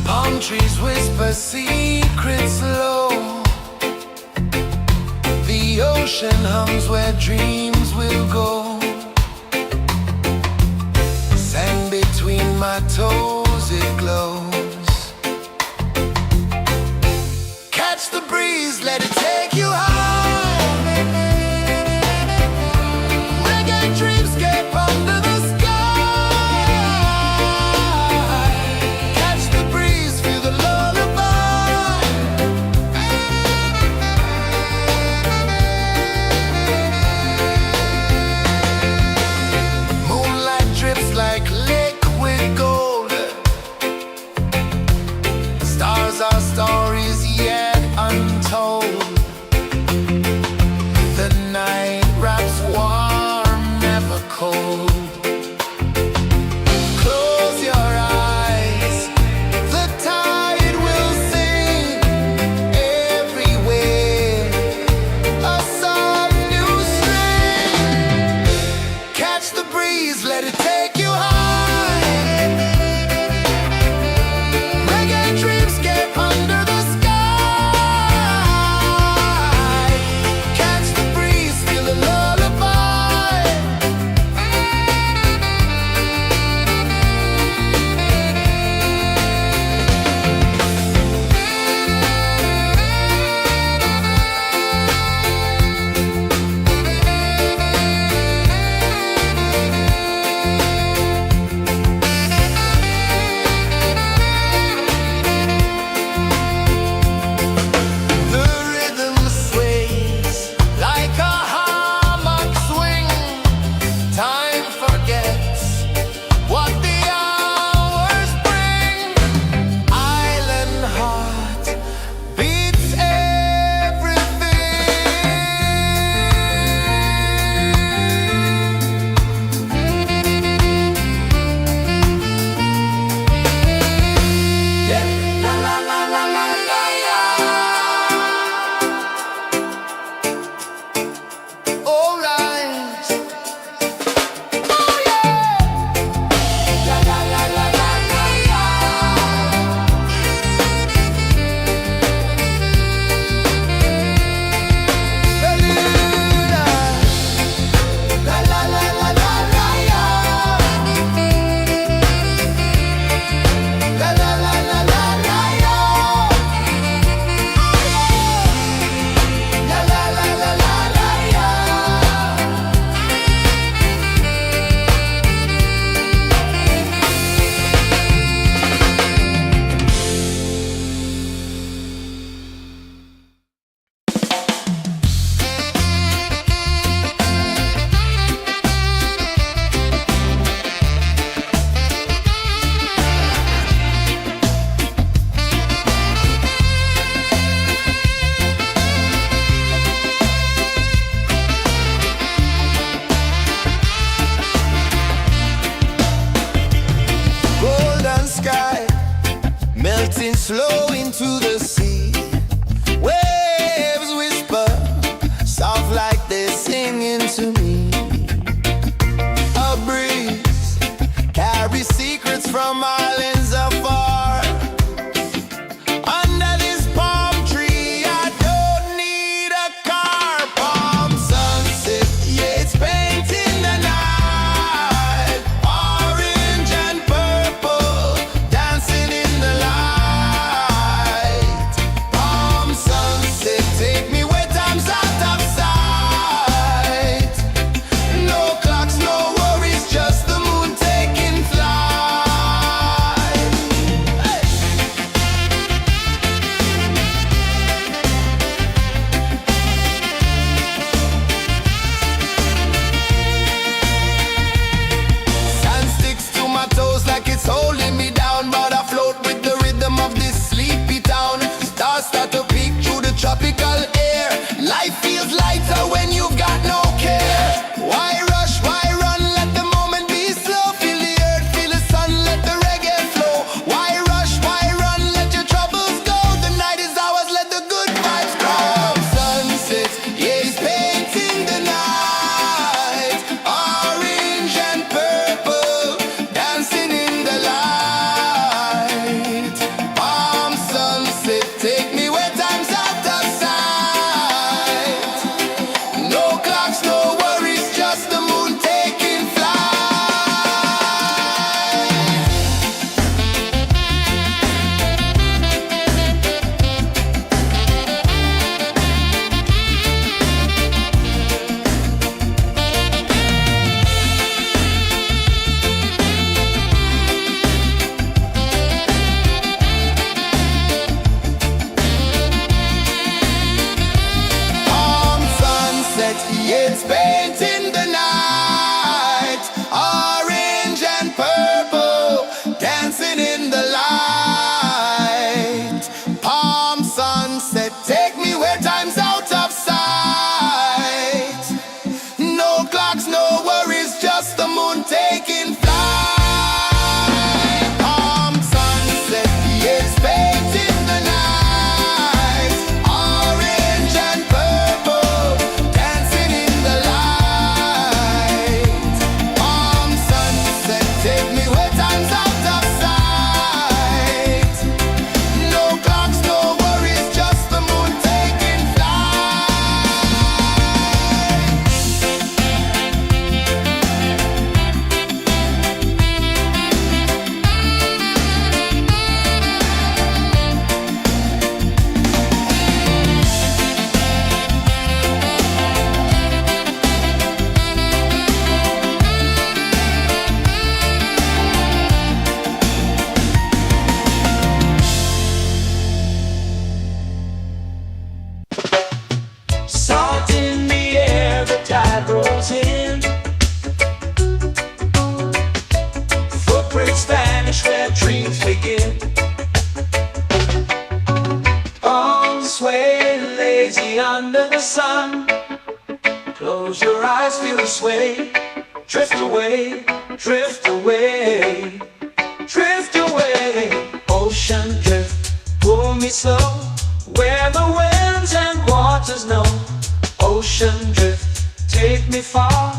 S3: Palm trees whisper secrets low. The ocean hums where dreams will go. Sand between my toes, it glows. Catch the breeze, let it take you high. Reggae dreamscape under the sky. Catch the breeze, feel the lullaby. Moonlight drips like liquid gold. Stars are stories yet untold. The night wraps warm, never cold. Close your eyes, the tide will sing everywhere. A soft new string. Catch the breeze, let it take you high. Reggae dreamscape under the sky. Catch the breeze, feel the lullaby. The rhythm sways like a hammock swing. Time forgets what the hours bring. Island heart beats everything. Yeah. La la la la la la la. All right. Oh yeah. La la la la la la la. La la la la la la la. La la la la la la la. La la la la la la la. Golden sky melting slow into the sea. Waves whisper soft like they're singing to me. A breeze carries secrets from islands afar. Under this palm tree, I don't need a car. Palm sunset, yeah, it's painting the night. Orange and purple, dancing in the light. Palm sunset, take me where time's out of sight. No clocks, no worries, just the moon taking flight. It's painting the night, orange and purple, dancing in the light. Palm sunset, take me where time's out of sight. No clocks, no worries, just the moon taking flight. Palm sunset, it's painting the night, orange and purple, dancing in the light. Palm sunset, take me where time's out of sight. No clocks, no worries, just the moon taking flight.
S2: Salt in the air, the tide rolls in. Footprints vanish where dreams begin. Arms sway lazy under the sun. Close your eyes, feel the sway. Drift away, drift away, drift away. Ocean drift, pull me slow, where the winds and waters know. Ocean drift, take me far,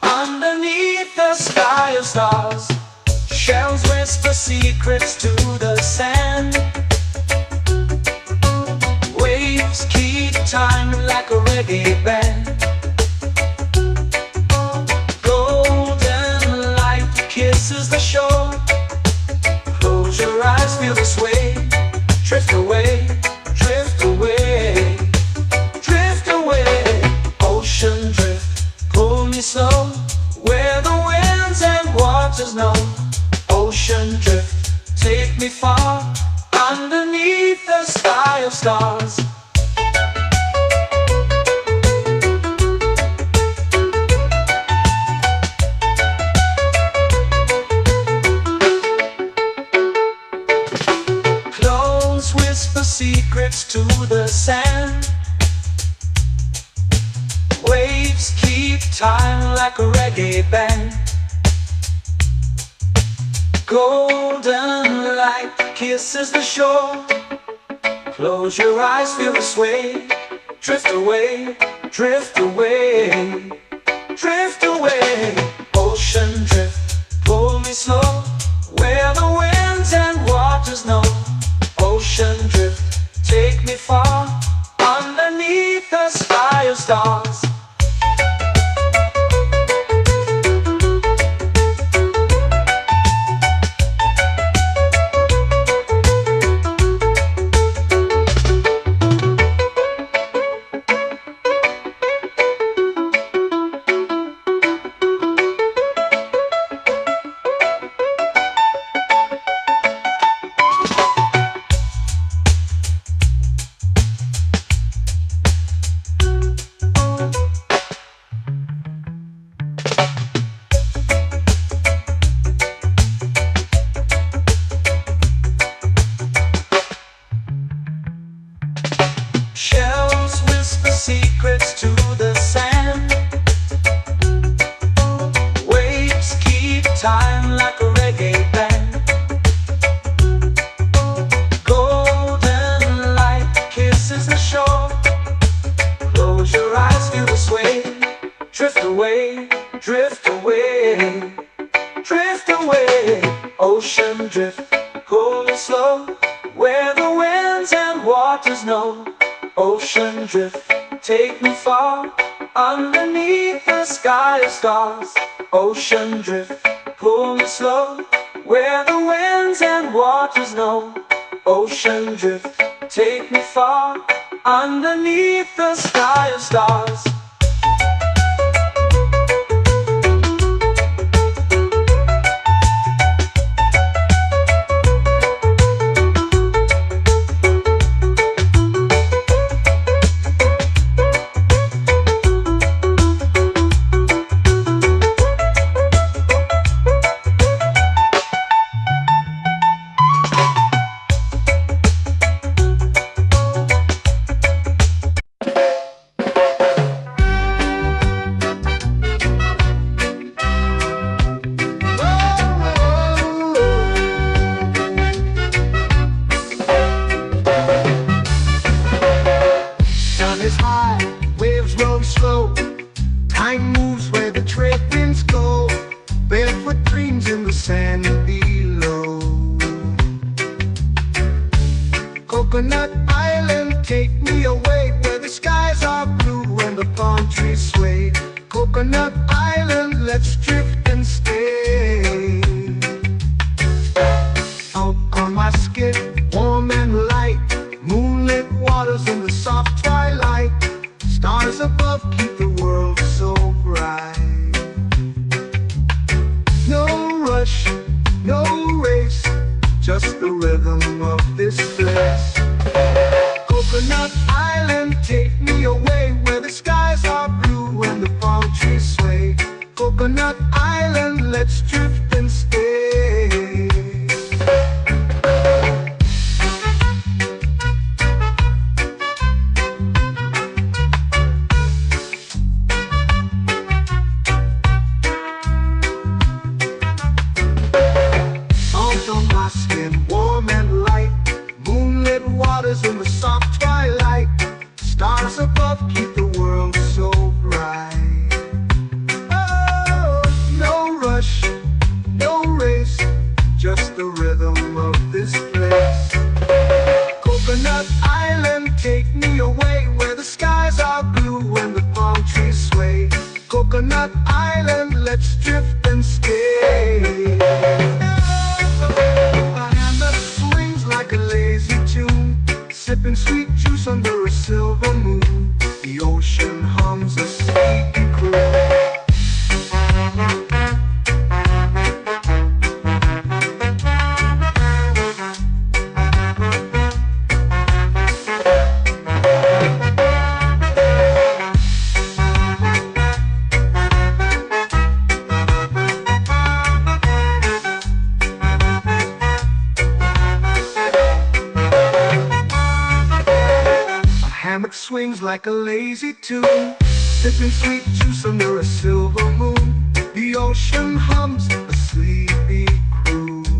S2: underneath the sky of stars. Shells whisper secrets to the sand. Waves keep time like a reggae band. Golden light kisses the shore. Close your eyes, feel the sway. Drift away, drift away, drift away. Ocean drift, pull me slow, where the winds and waters know. Ocean drift, take me far, underneath the sky of stars. Clones whisper secrets to the sand. Waves keep time like a reggae band. Golden light kisses the shore. Close your eyes, feel the sway. Drift away, drift away, drift away. Ocean drift, pull me slow, where the winds and waters know. Ocean drift, take me far, underneath the sky of stars. Shells whisper secrets to the sand. Waves keep time like a reggae band. Golden light kisses the shore. Close your eyes, feel the sway. Drift away, drift away, drift away. Ocean drift, pull me slow, where the winds and waters know. Ocean drift, take me far, underneath the sky of stars. Ocean drift, pull me slow, where the winds and waters know. Ocean drift, take me far, underneath the sky of stars. sway. Coconut Island, let's drift and stay. Out on my skin, warm and light, moonlit waters in the soft twilight. Stars above keep the world so bright. No rush, no race, just the rhythm of this place. Coconut Island, take me away where the skies are blue and the palm trees sway. Coconut Island, let's drift and stay. Salt on my skin, warm and light, moonlit waters in the soft twilight. Stars above keep the world so bright. Oh, no rush, no race, just the rhythm of this place. Coconut Island, take me away where the skies are blue and the palm trees sway. Coconut Island, let's drift and stay. A hand that swings like a lazy tune, sipping sweet juice under a silver moon. The ocean hums a sleepy croon. Hammock swings like a lazy tune, sipping sweet juice under a silver moon. The ocean hums a sleepy croon.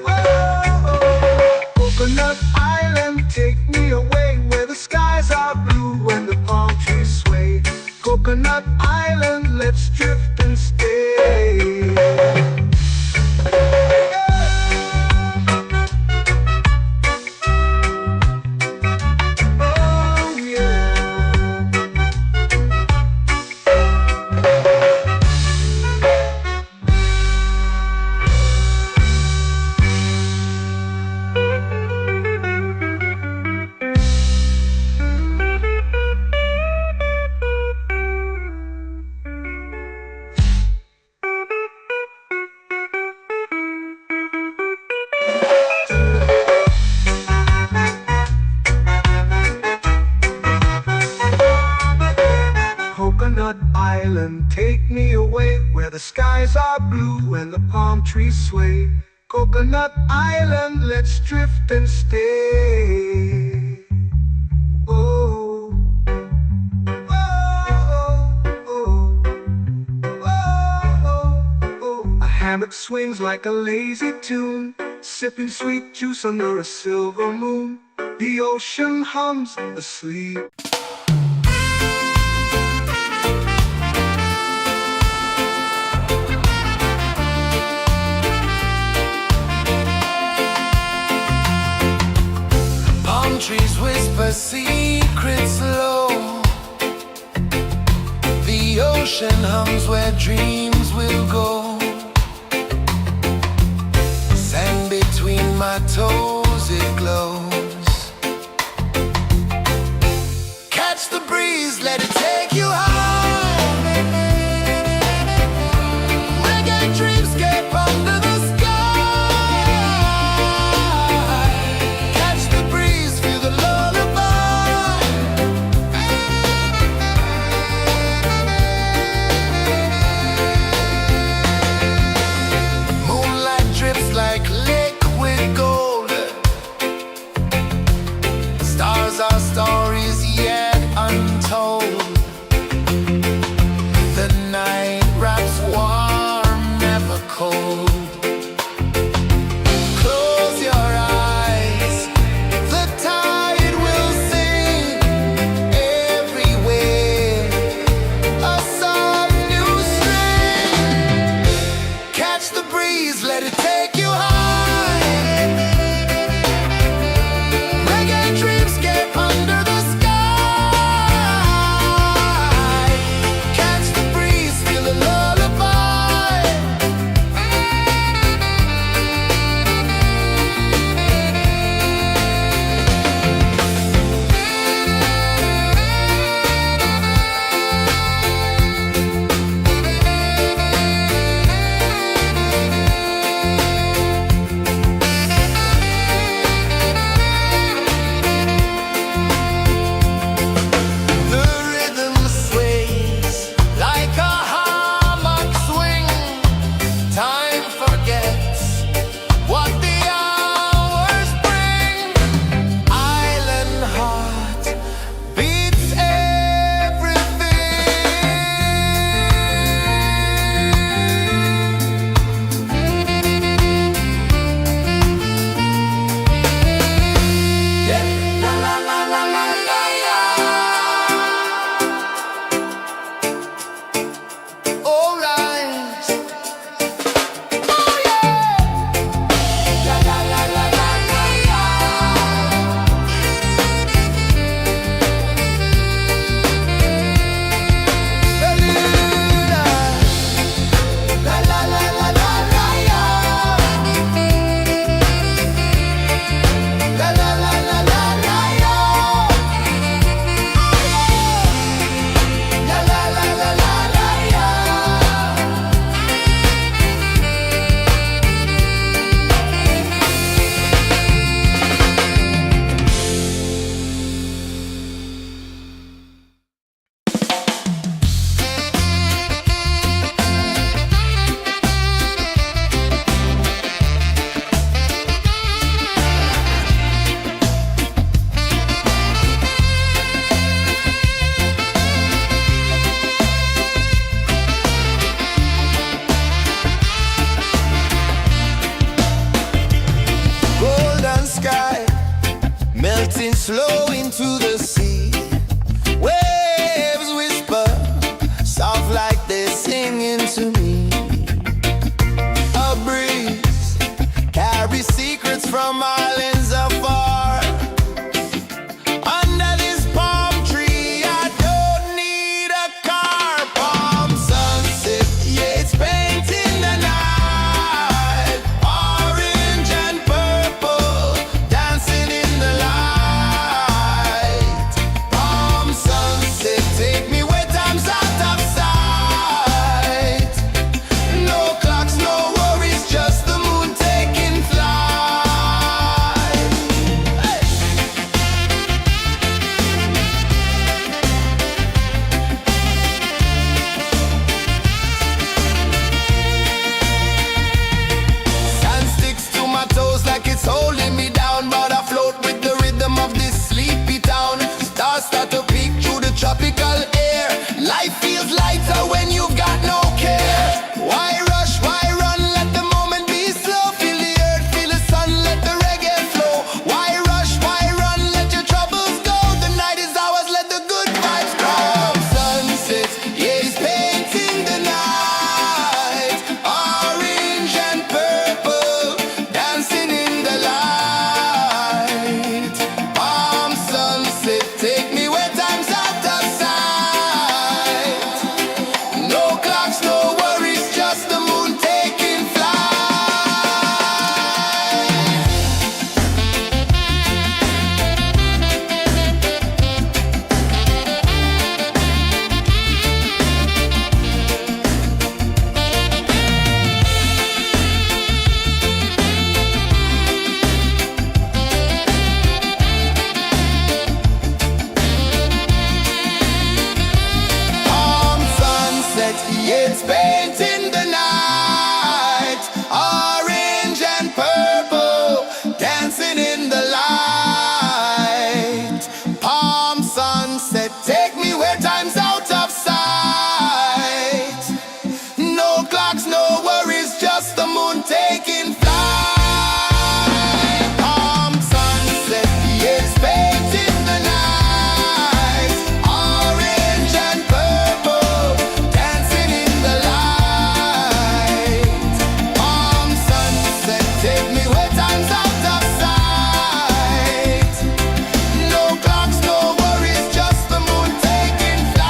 S2: Oh, Coconut Island, take me away where the skies are blue and the palm trees sway. Coconut Island, let's drift and stay. Coconut Island, take me away where the skies are blue and the palm trees sway. Coconut Island, let's drift and stay. Oh, oh, oh, oh, oh. A hammock swings like a lazy tune, sipping sweet juice under a silver moon. The ocean hums asleep.
S3: Trees whisper secrets low. The ocean hums where dreams will go. Sand between my toes, it glows. Catch the breeze, let it take you high. Reggae dreamscape under the sky. years painting the night, orange and purple, dancing in the light. Palm sunset, take me where time's out of sight. No clocks, no worries, just the moon taking flight. Palm sunset, years painting the night, orange and purple, dancing in the light. Palm sunset, take me where time's out of sight. No clocks, no worries, just the moon taking flight.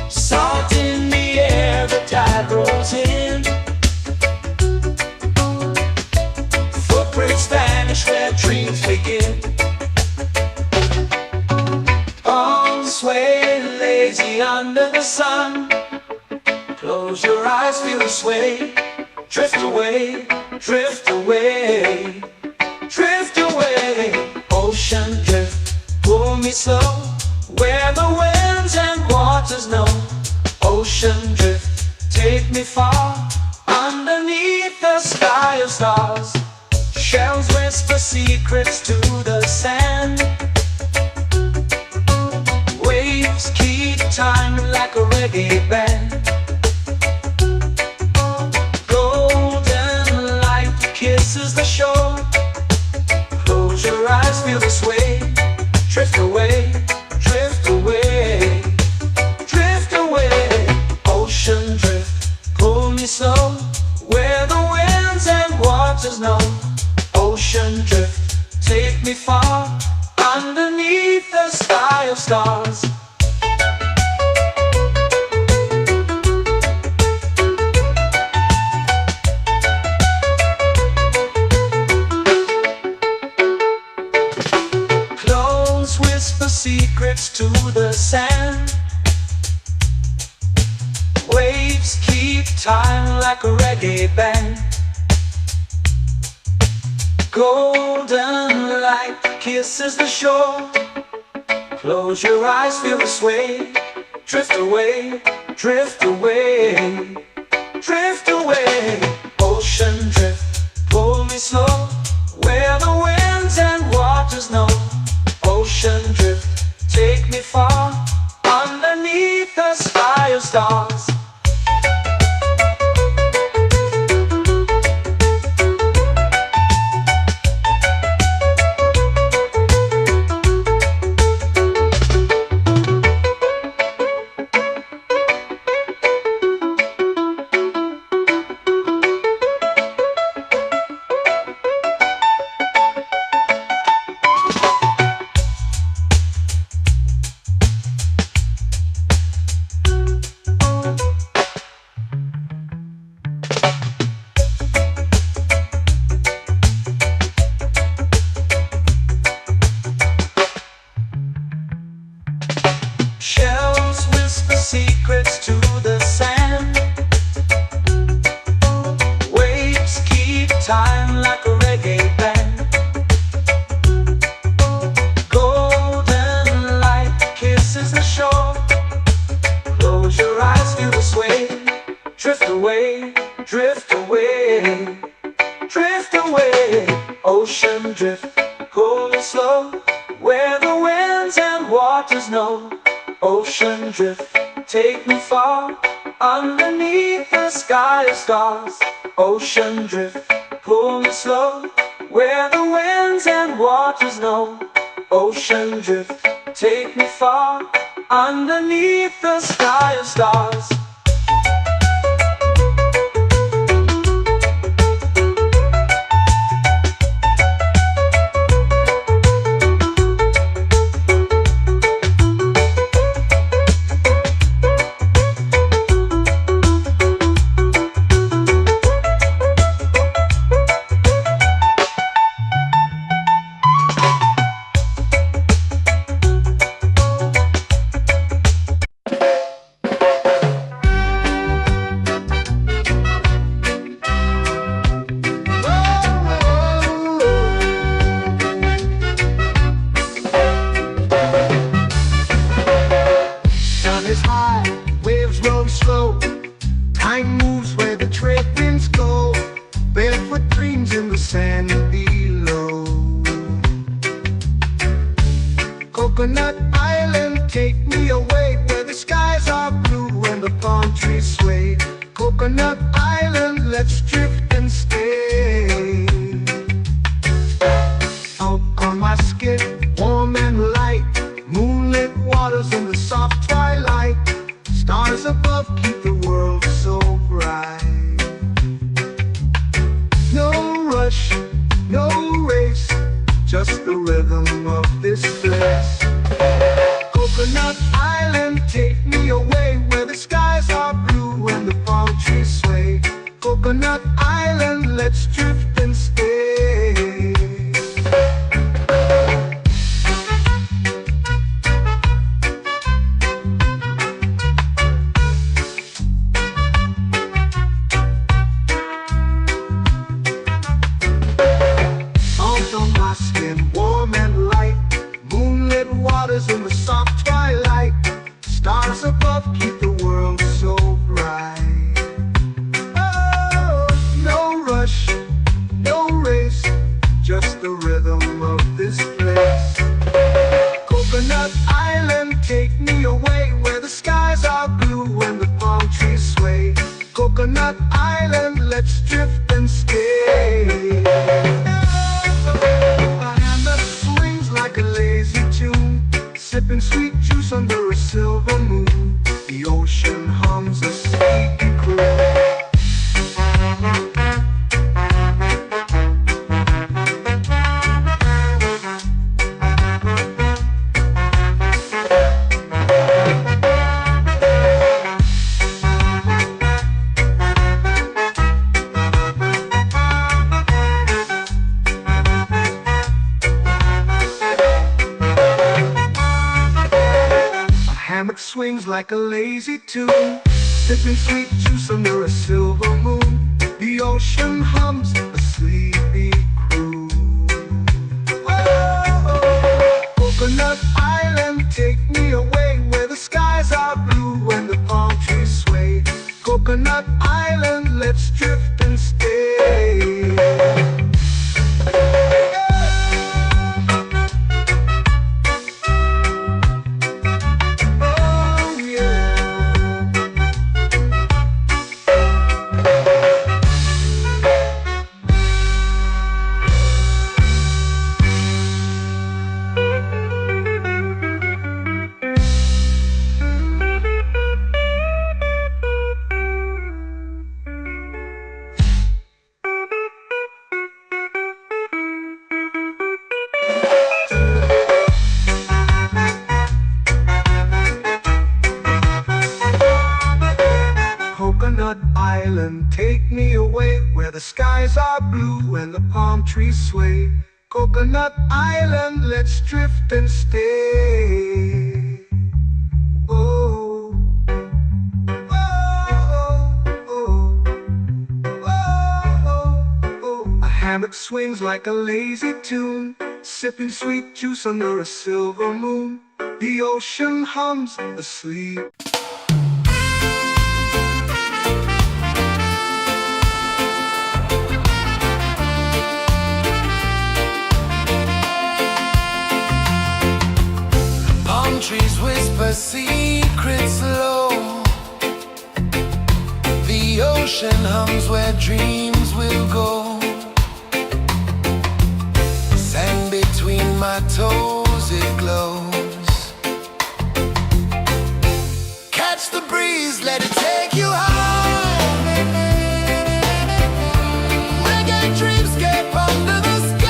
S2: Salt in the air, the tide rolls in. Footprints vanish where dreams begin. Arms sway lazy under the sun. Close your eyes, feel the sway. Drift away, drift away, drift away. Ocean drift, pull me slow, where the winds and waters know. Ocean drift, take me far, underneath the sky of stars. Shells whisper secrets to the sand. Waves keep time like a reggae band. Golden light kisses the shore. Close your eyes, feel the sway. Drift away, drift away, drift away. Ocean drift, pull me slow, where the winds and waters know. Ocean drift, take me far, underneath the sky of stars. Clones whisper secrets to the sand. Waves keep time like a reggae band. Golden light kisses the shore. Close your eyes, feel the sway. Drift away, drift away, drift away. Ocean drift, pull me slow, where the winds and waters know. Ocean drift, take me far, underneath the sky of stars. Shells whisper secrets to the sand. Waves keep time like a reggae band. Golden light kisses the shore. Close your eyes, feel the sway. Drift away, drift away, drift away. Ocean drift, pull me slow, where the winds and waters know. Ocean drift, take me far, underneath the sky of stars. Ocean drift, pull me slow, where the winds and waters know. Ocean drift, take me far, underneath the sky of stars. slow. Time moves where the trade winds go. Barefoot dreams in the sand below. Coconut Island, take me away where the skies are blue and the palm trees sway. Coconut Island, let's drift and stay. Out on my skin, warm and light, moonlit waters in the soft twilight. Stars above keep the world so bright. No rush, no race, just the rhythm of this place. Coconut Island, take me away where the skies are blue and the palm trees sway. Coconut Island, let's drift and stay. Out on my skin, warm and light, moonlit waters in the soft twilight. Stars above keep the world so bright. Oh, no rush, no race, just the rhythm of this place. Coconut Island, take me away where the skies are blue and the palm trees sway. Coconut Island, let's drift and stay. A hand that swings like a lazy tune, sipping sweet juice under a silver moon. The ocean hums a sleepy croon. Hammock swings like a lazy tune, sipping sweet juice under a silver moon. The ocean hums a sleepy croon. Oh, Coconut Island, take me away where the skies are blue and the palm trees sway. Coconut Island, let's drift and stay. Coconut Island, take me away where the skies are blue and the palm trees sway. Coconut Island, let's drift and stay. Oh, oh, oh, oh, oh. A hammock swings like a lazy tune, sipping sweet juice under a silver moon. The ocean hums asleep.
S3: Trees whisper secrets low. The ocean hums where dreams will go. Sand between my toes, it glows. Catch the breeze, let it take you high. Reggae dreamscape under the sky.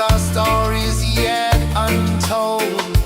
S3: Our stories yet untold.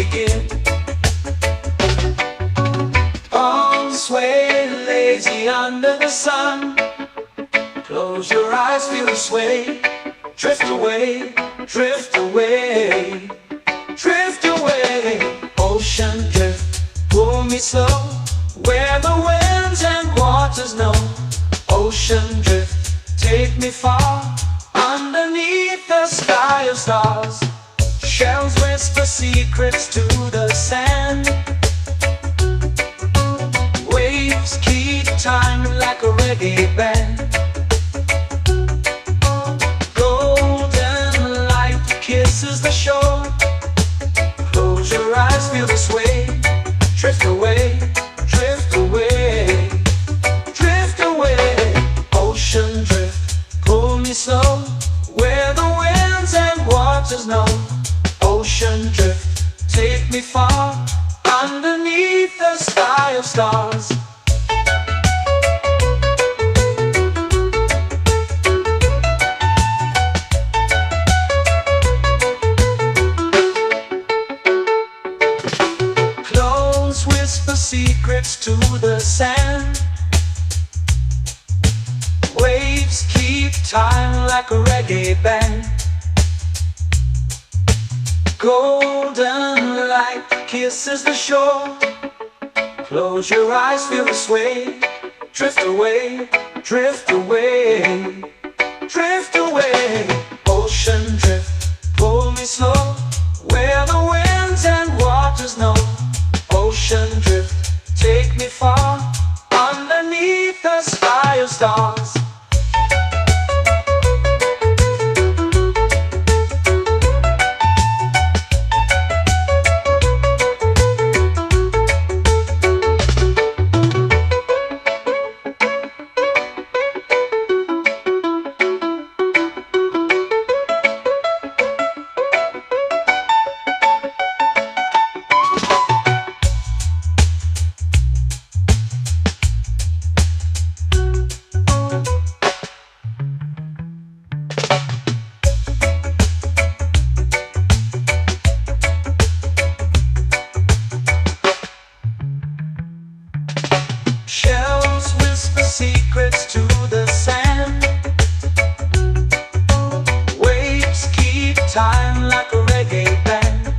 S2: take it. Palms sway lazy under the sun. Close your eyes, feel the sway. Drift away, drift away, drift away. Ocean drift, pull me slow, where the winds and waters know. Ocean drift, take me far, underneath the sky of stars. Shells whisper secrets to the sand. Waves keep time like a reggae band. Golden light kisses the shore. Close your eyes, feel the sway. Drift away, drift away, drift away. Ocean drift, pull me slow, where the winds and waters know. Ocean drift, take me far, underneath the sky of stars. Close whisper secrets to the sand. Waves keep time like a reggae band. Golden light kisses the shore. Close your eyes, feel the sway. Drift away, drift away, drift away. Ocean drift, pull me slow, where the winds and waters know. Ocean drift, take me far, underneath the sky of stars. Shells whisper secrets to the sand. Waves keep time like a reggae band.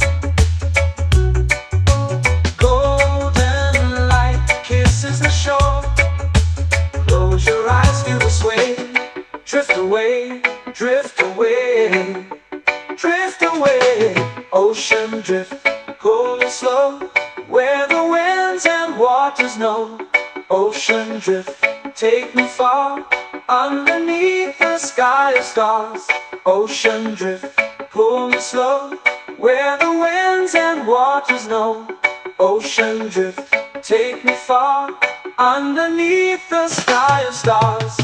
S2: Golden light kisses the shore. Close your eyes, feel the sway. Drift away, drift away, drift away. Ocean drift, pull me slow, where the winds and waters know. Ocean drift, take me far, underneath the sky of stars. Ocean drift, pull me slow, where the winds and waters know. Ocean drift, take me far, underneath the sky of stars.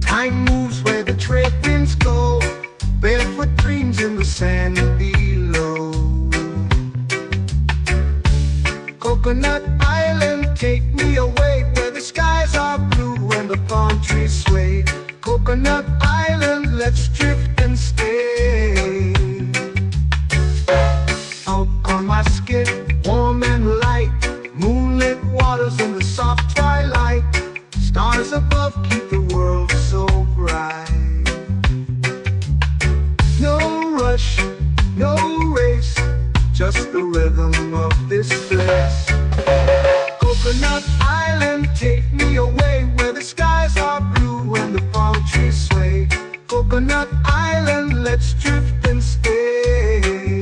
S1: Time moves where the trade winds go. Barefoot dreams in the sand below. Coconut Island, take me away, where the skies are blue and the palm trees sway. Coconut Island, let's drift and stay. Out on my skin, warm and light, moonlit waters in the soft twilight. Stars above keep the world so bright. No rush, no race, just the rhythm of this place. Coconut Island, take me away, where the skies are blue and the palm trees sway. Coconut Island, let's drift and stay.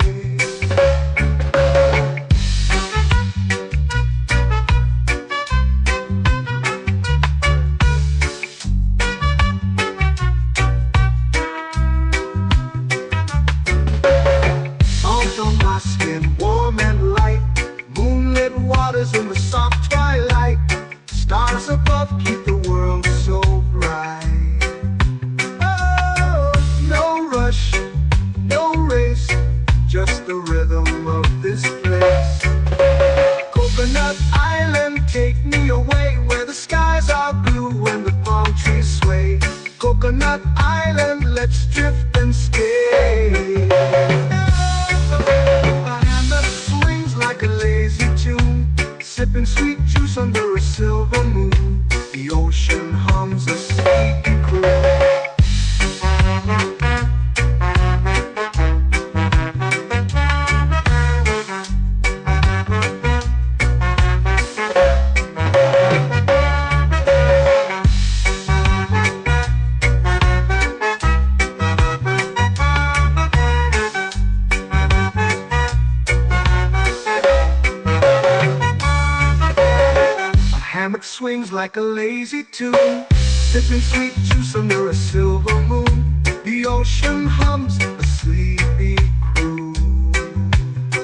S2: let's drift and stay. A hand that swings like a lazy tune, sipping sweet juice under a silver moon. The ocean hums a sleepy croon. Hammock swings like a lazy tune, sipping sweet juice under a silver moon. The ocean hums a sleepy croon.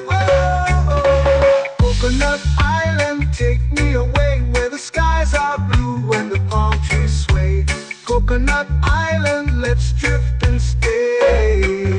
S2: Oh, Coconut Island, take me away where the skies are blue and the palm trees sway. Coconut Island, let's drift and stay.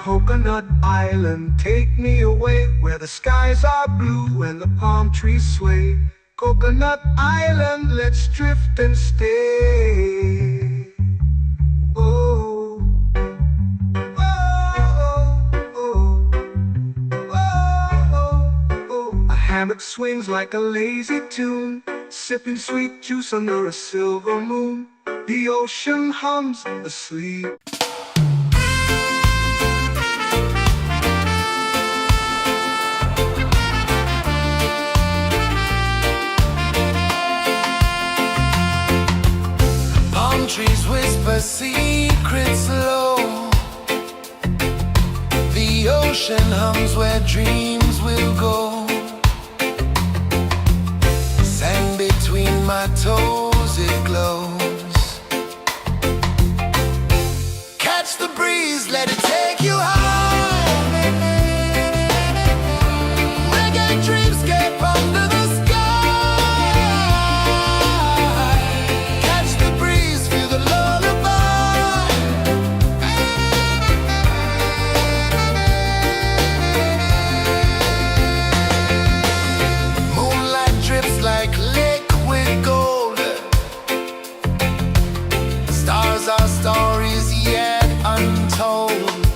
S2: Coconut Island, take me away where the skies are blue and the palm trees sway. Coconut Island, let's drift and stay. Oh, oh, oh, oh, oh. A hammock swings like a lazy tune, sipping sweet juice under a silver moon. The ocean hums asleep.
S3: Trees whisper secrets low. The ocean hums where dreams will go. Sand between my toes, it glows. Catch the breeze, let it take you high. Reggae dreamscape under the sky. Our stories yet untold.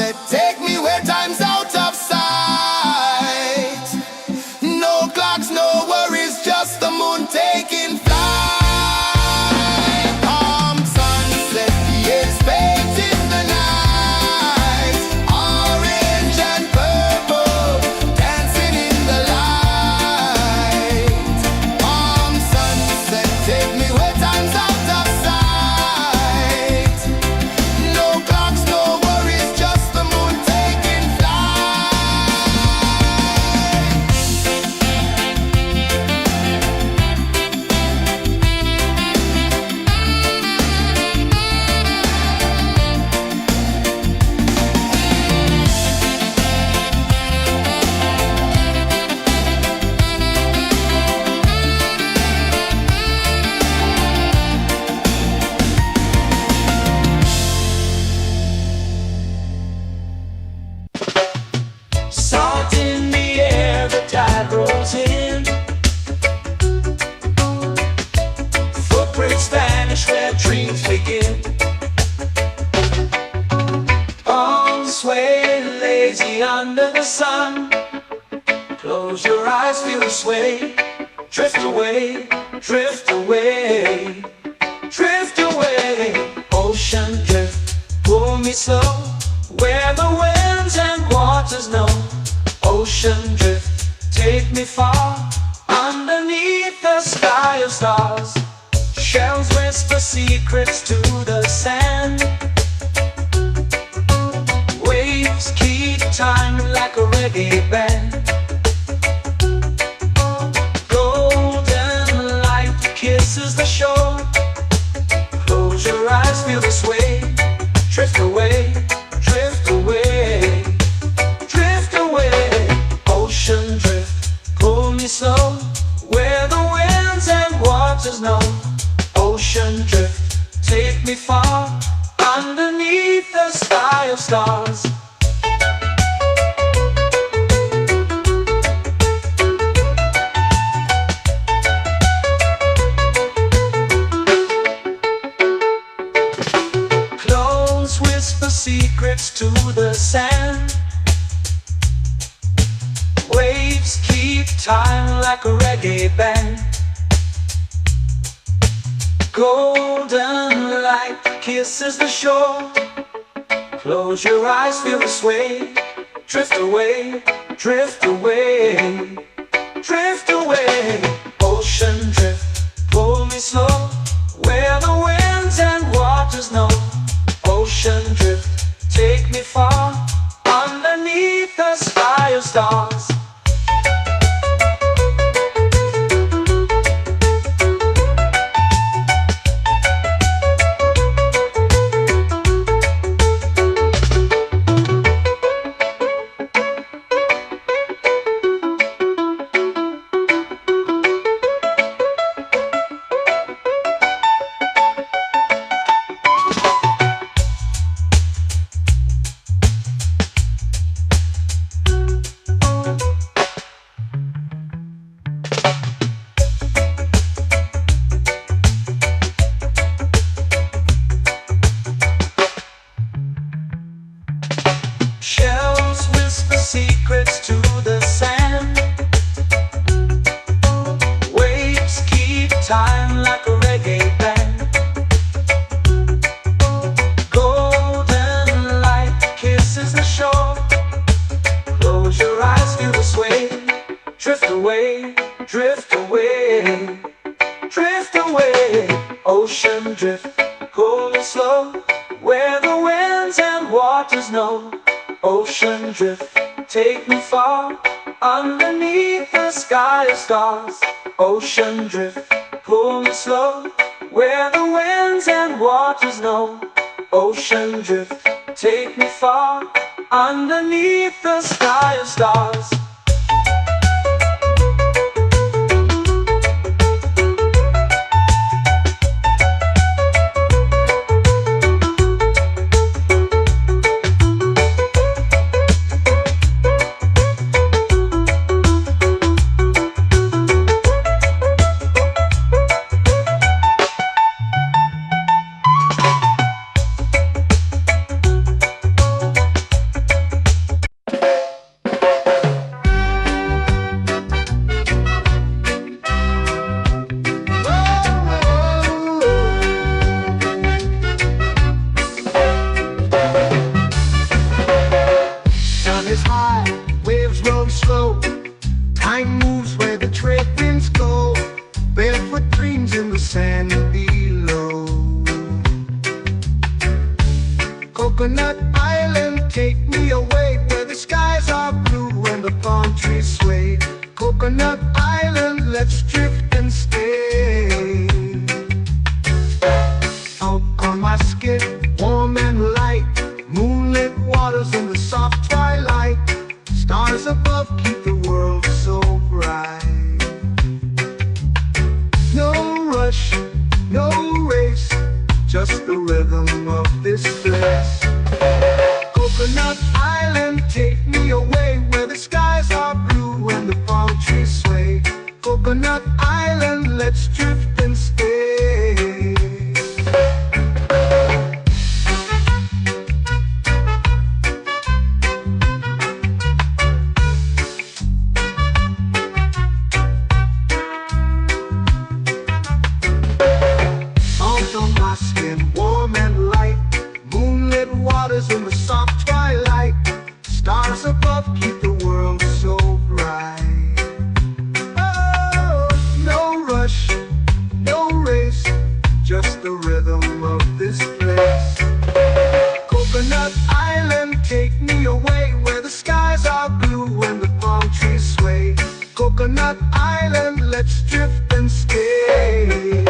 S3: sunset, take me where time's out of sight. No clocks, no worries, just the moon taking flight. Palm sunset, it's baked in the night. Orange and purple, dancing in the light. Palm sunset, take me where time's out of sight. No clocks, no worries, just the moon taking
S2: Salt in the air, the tide rolls in. Footprints vanish where dreams begin. Arms sway lazy under the sun. Close your eyes, feel the sway. Drift away, drift away, drift away. Ocean drift, pull me slow, where the winds and waters know. Ocean drift, take me far, underneath the sky of stars. Shells whisper secrets to the sand. Waves keep time like a reggae band. Golden light kisses the shore. Close your eyes, feel the sway. Drift away, drift away, drift away. Ocean drift, pull me slow, where the winds and waters know. Ocean drift, take me far, underneath the sky of stars. Close whisper secrets to the sand. Waves keep time like a reggae band. Golden light kisses the shore. Close your eyes, feel the sway. Drift away, drift away, drift away. Ocean drift, pull me slow, where the winds and waters know. Ocean drift, take me far, underneath the sky of stars. Shells whisper secrets to the sand. Waves keep time like a reggae band. Golden light kisses the shore. Close your eyes, feel the sway. Drift away, drift away, drift away. Ocean drift, pull me slow, where the winds and waters know. Ocean drift, take me far, underneath the sky of stars. Ocean drift, pull me slow, where the winds and waters know. Ocean drift, take me far, underneath the sky of stars. Coconut Island, let's drift and stay. Out on my skin, warm and light, moonlit waters in the soft twilight. Stars above keep the world so bright. No rush, no race, just the rhythm of this place. Coconut Island, take me away where the skies are blue and the palm trees sway. Coconut Island, let's drift and stay. Salt on my skin, warm and light, moonlit waters in the soft twilight. Stars above keep the world so bright. Oh, no rush, no race, just the rhythm of this place. Coconut Island, take me away where the skies are blue and the palm trees sway. Coconut Island, let's drift and stay.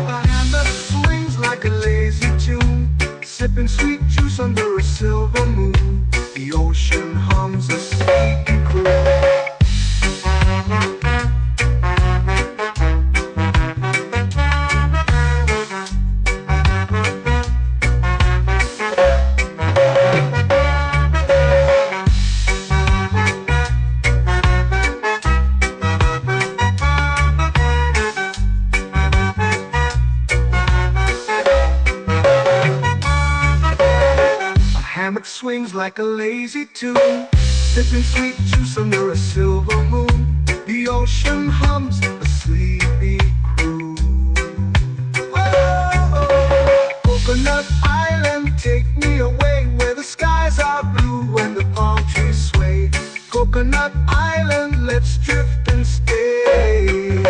S2: A hand that swings like a lazy tune, sipping sweet juice under a silver moon. The ocean hums a sleepy croon. Hammock swings like a lazy tune, sipping sweet juice under a silver moon. The ocean hums a sleepy croon. Whoa, Coconut Island, take me away where the skies are blue and the palm trees sway. Coconut Island, let's drift and stay.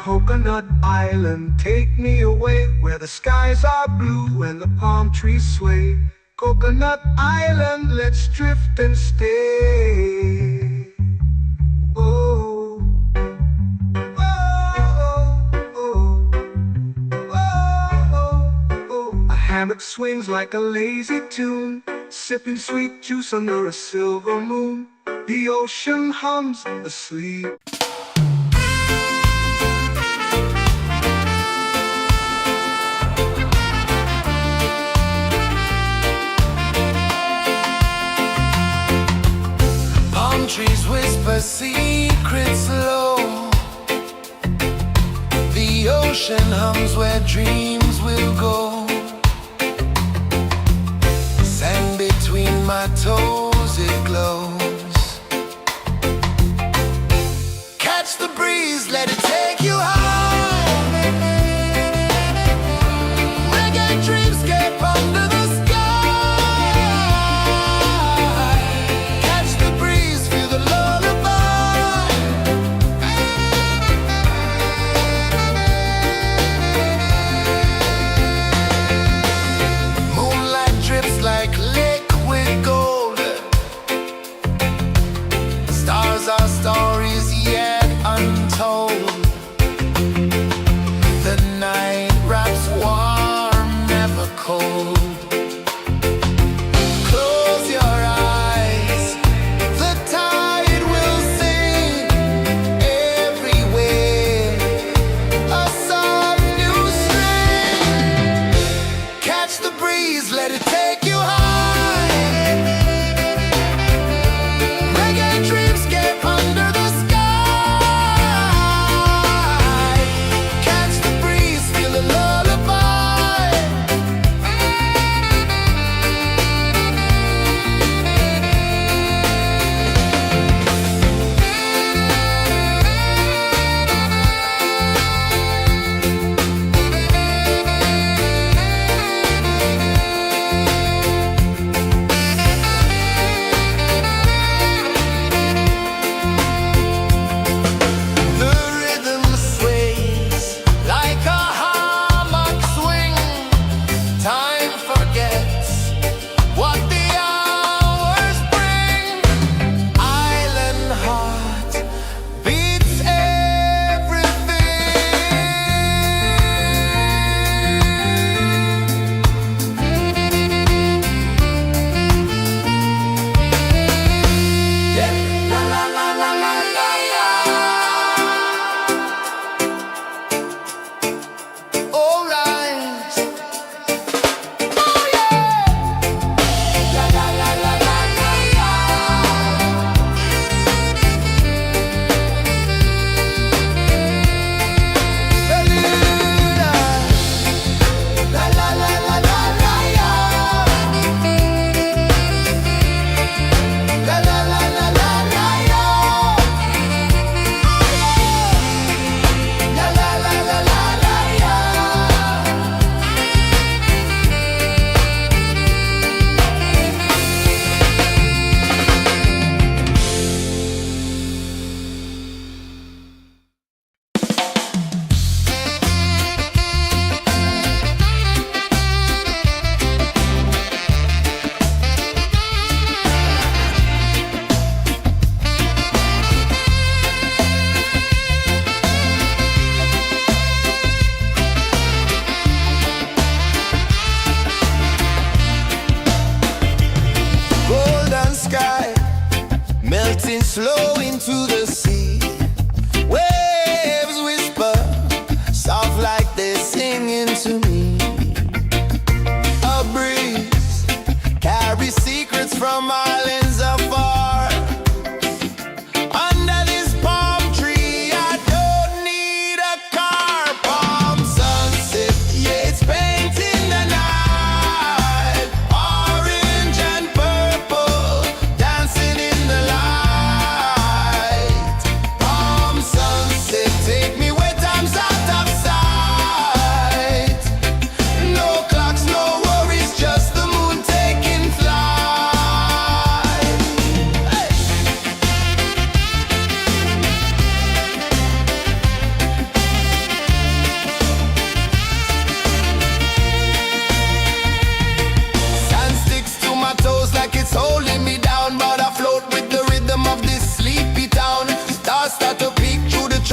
S2: Coconut Island, take me away where the skies are blue and the palm trees sway. Coconut Island, let's drift and stay. Oh, oh, oh, oh, oh. A hammock swings like a lazy tune, sipping sweet juice under a silver moon. The ocean hums asleep.
S3: Trees whisper secrets low. The ocean hums where dreams will go. Sand between my toes, it glows. Catch the breeze, let it take you high. Reggae dreamscape under the sky. Our stories yet untold.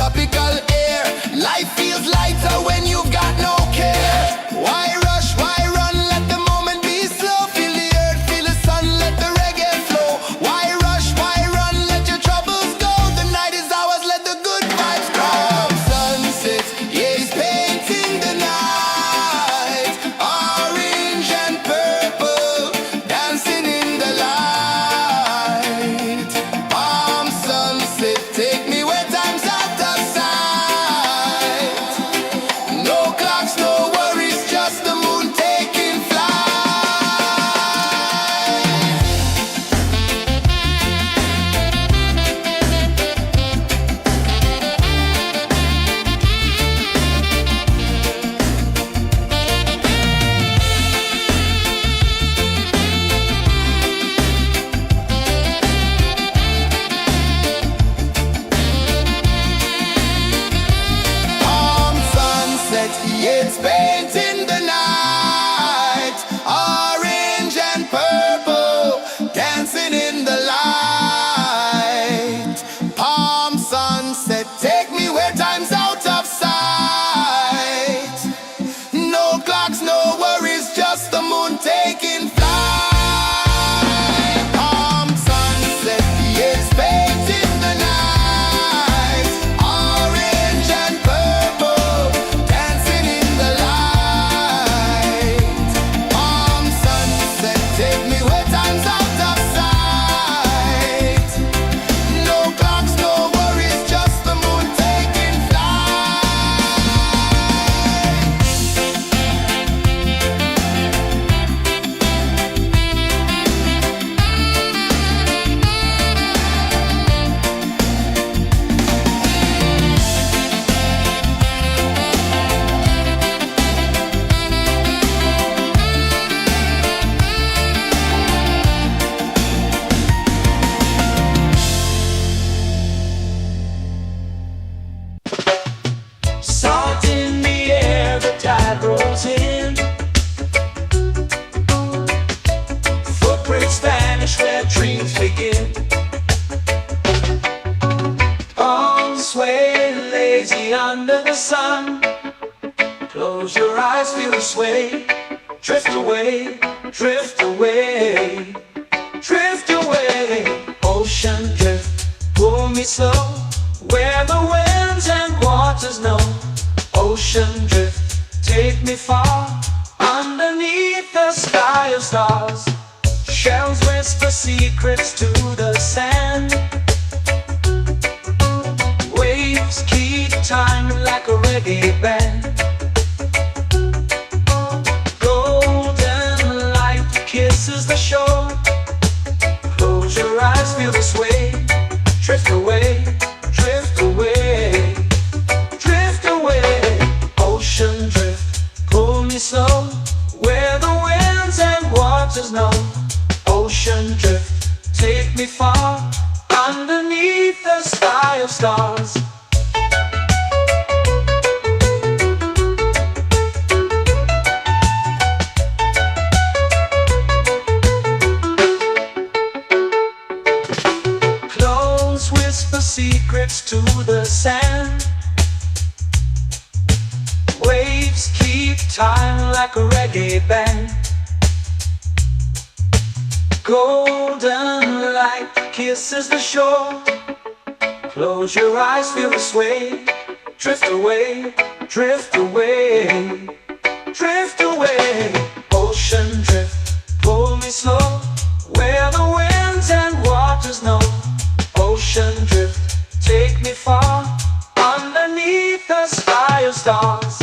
S3: tropical air. Life feels lighter when you've got no care. Why rush, why run, let the moment be slow. Feel the earth, feel the sun, let the reggae flow. Why rush, why run, let your troubles go. The night is ours, let the good vibes come. Sunset, yeah, it's painting the night. Orange and purple, dancing in the light. Palm sunset, take me where time's out of sight. No clocks, no worries, just the moon taking flight. Palm sunset, yeah, it's painting the night. Orange and purple, dancing in the light. Palm sunset, take me where time's out of sight. No clocks, no worries, just the moon taking flight. Palm sunset, yeah, it's painting the night. Orange and purple, dancing in the light. Palm sunset, take me where time's out of sight. No clocks, no worries, just the moon taking flight.
S2: Salt in the air, the tide rolls in. Footprints vanish where dreams begin. Arms sway lazy under the sun. Close your eyes, feel the sway. Drift away, drift away, drift away. Ocean drift, pull me slow, where the winds and waters know. Ocean drift, take me far, underneath the sky of stars. Shells whisper secrets to the sand. Waves keep time like a reggae band. Golden light kisses the shore. Close your eyes, feel the sway. Drift away, drift away, drift away. Ocean drift, pull me slow, where the winds and waters know. Ocean drift, take me far, underneath the sky of stars. Close whisper secrets to the sand. Waves keep time like a reggae band. Golden light kisses the shore. Close your eyes, feel the sway. Drift away, drift away, drift away. Ocean drift, pull me slow, where the winds and waters know. Ocean drift, take me far, underneath the sky of stars.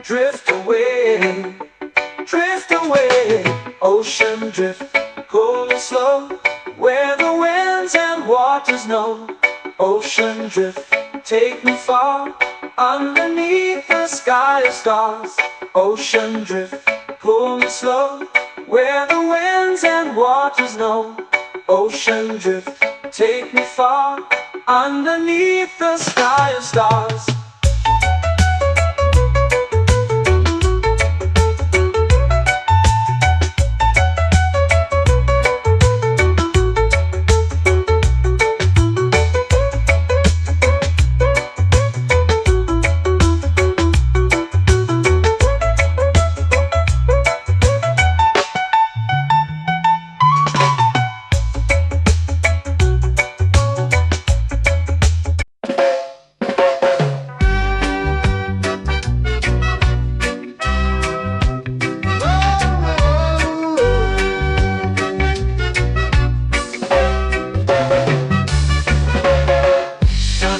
S2: drift away, drift away. Ocean drift, cool and slow, where the winds and waters know. Ocean drift, take me far, underneath the sky of stars. Ocean drift, pull me slow, where the winds and waters know. Ocean drift, take me far, underneath the sky of stars.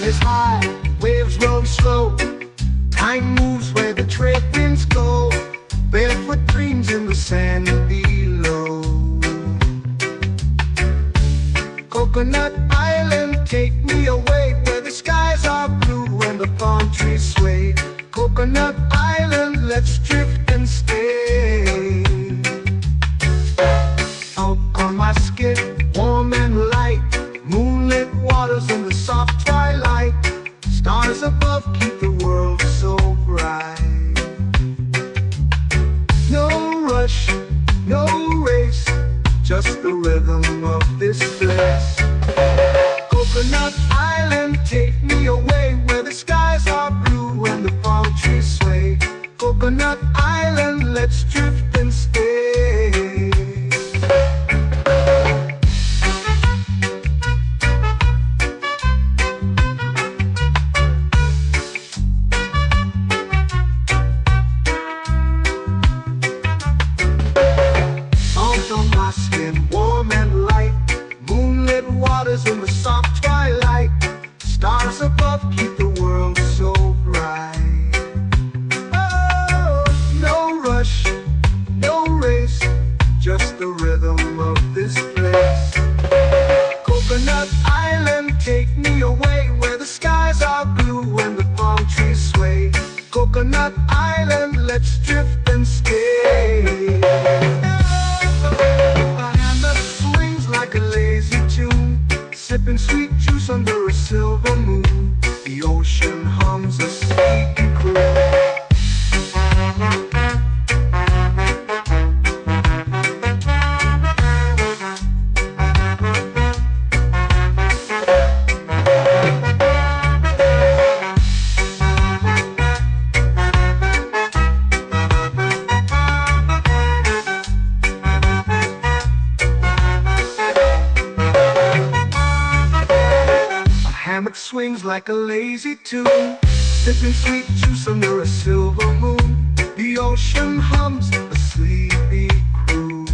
S1: Is high, waves roll slow. Time moves where the trade winds go. Barefoot dreams in the sand below. Coconut Island, take me away, where the skies are blue and the palm trees sway. Coconut Island, let's drift and stay. Out on my skin, warm and light, moonlit waters in the soft twilight. Stars above keep the world so bright. No rush, no race, just the rhythm of this place. Coconut Island, take me away, where the skies are blue and the palm trees sway. Coconut Island, let's drift and stay. In the soft twilight, stars above keep the world so bright. Oh, no rush, no race, just the rhythm of this place. Coconut Island, take me away, where the skies are blue and the palm trees sway. Coconut Island, let's drift and stay. A hand that swings like a lazy tune, sipping sweet juice under a silver moon. The ocean hums a sleepy croon. Hammock swings like a lazy tune, sipping sweet juice under a silver moon. The ocean hums a sleepy croon.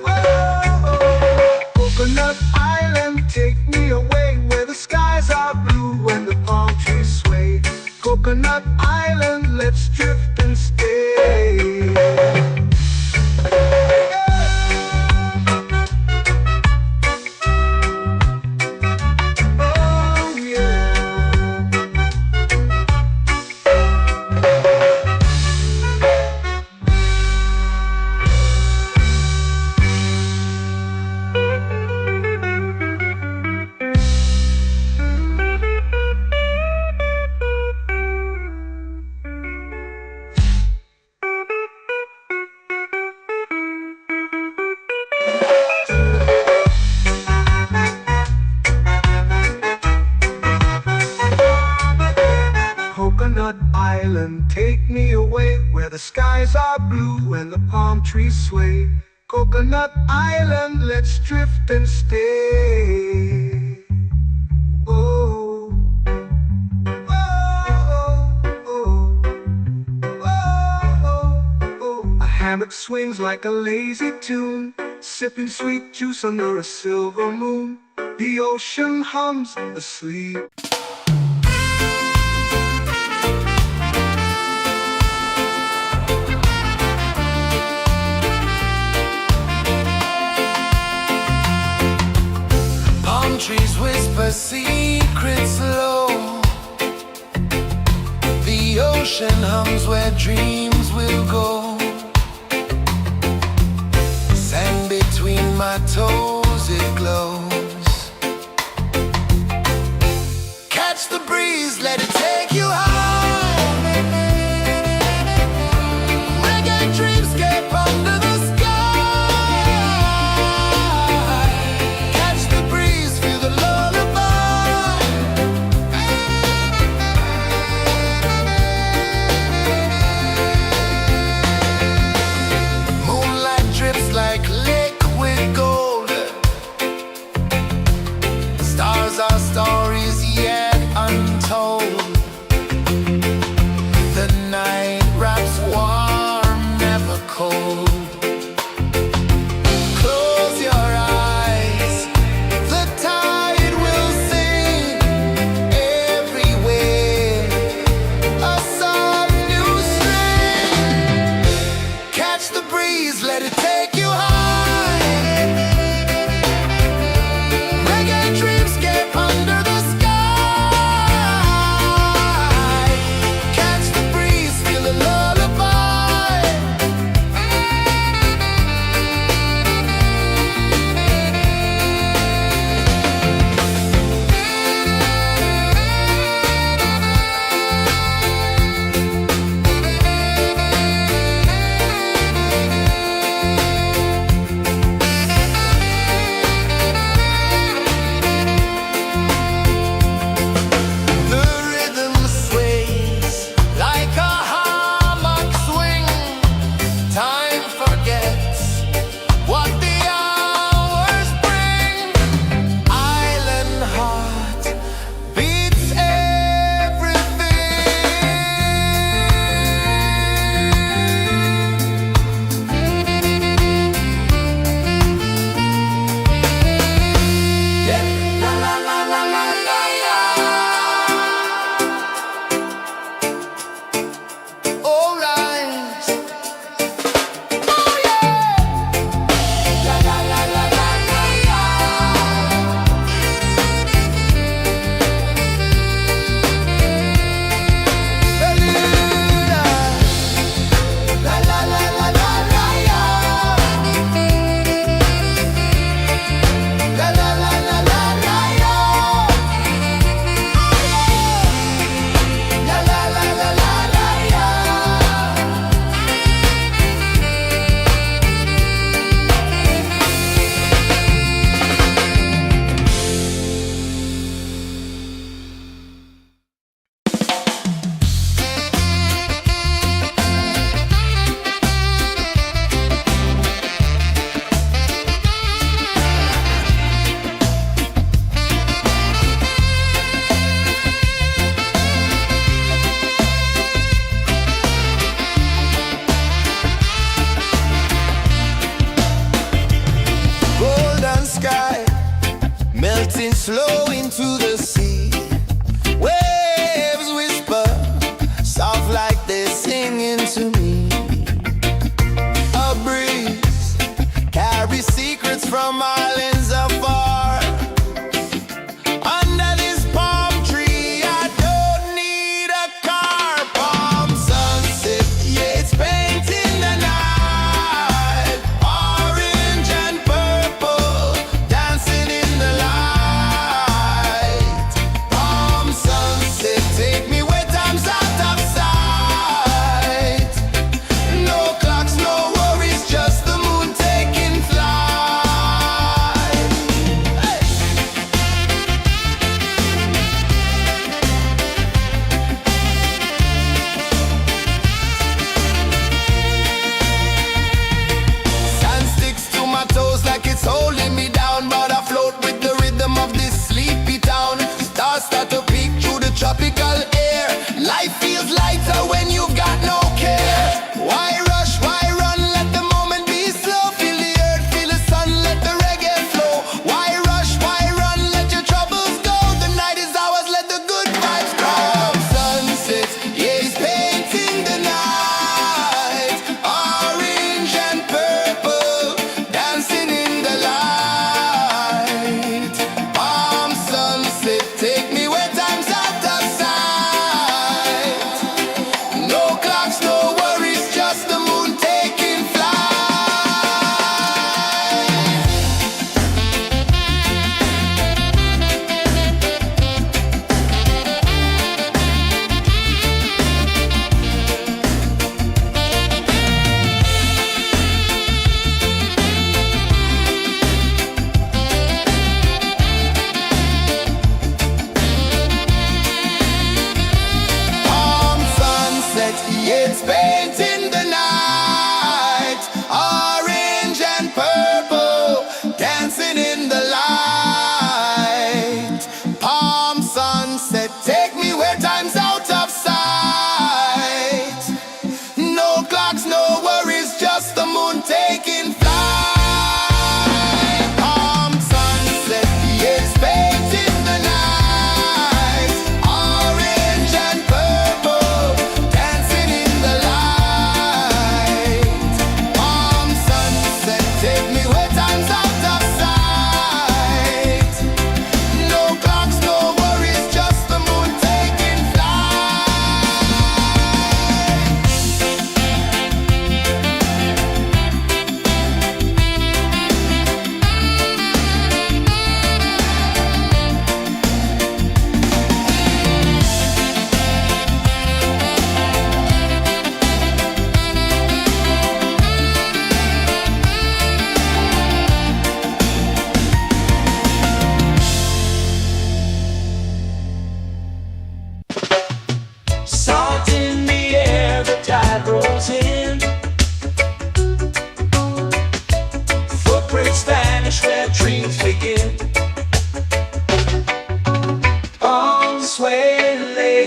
S1: Oh, Coconut Island, take me away, where the skies are blue and the palm trees sway. Coconut Island, let's drift and stay. Coconut Island, take me away, where the skies are blue and the palm trees sway. Coconut Island, let's drift and stay. Oh, oh, oh, oh, oh. A hammock swings like a lazy tune, sipping sweet juice under a silver moon. The ocean hums asleep.
S3: trees whisper secrets low. The ocean hums where dreams will go. Sand between my toes, it glows. Catch the breeze, let it take you high. Reggae dreamscape under the sky. Catch the breeze, feel the lullaby. Moonlight drips like liquid gold.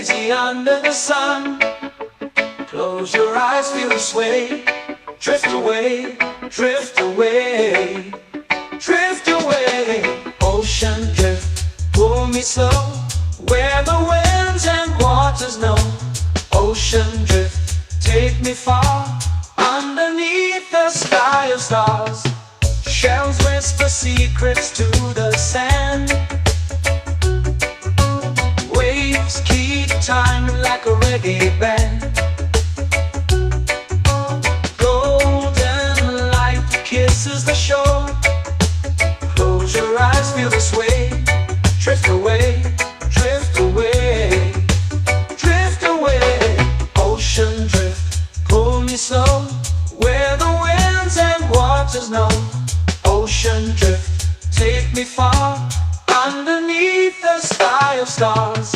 S2: lazy under the sun. Close your eyes, feel the sway. Drift away, drift away, drift away. Ocean drift, pull me slow, where the winds and waters know. Ocean drift, take me far, underneath the sky of stars. Shells whisper secrets to the sand. Waves keep time like a reggae band. Golden light kisses the shore. Close your eyes, feel the sway. Drift away, drift away, drift away. Ocean drift, pull me slow, where the winds and waters know. Ocean drift, take me far, underneath the sky of stars.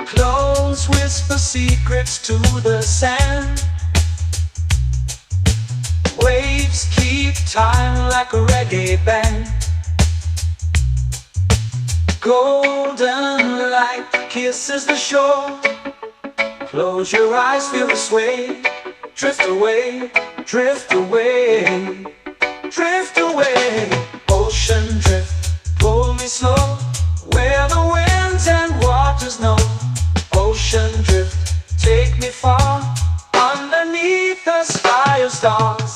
S2: Clones whisper secrets to the sand. Waves keep time like a reggae band. Golden light kisses the shore. Close your eyes, feel the sway. Drift away, drift away, drift away. Ocean drift, pull me slow, where the winds and waters know. Ocean drift, take me far, underneath the sky of stars.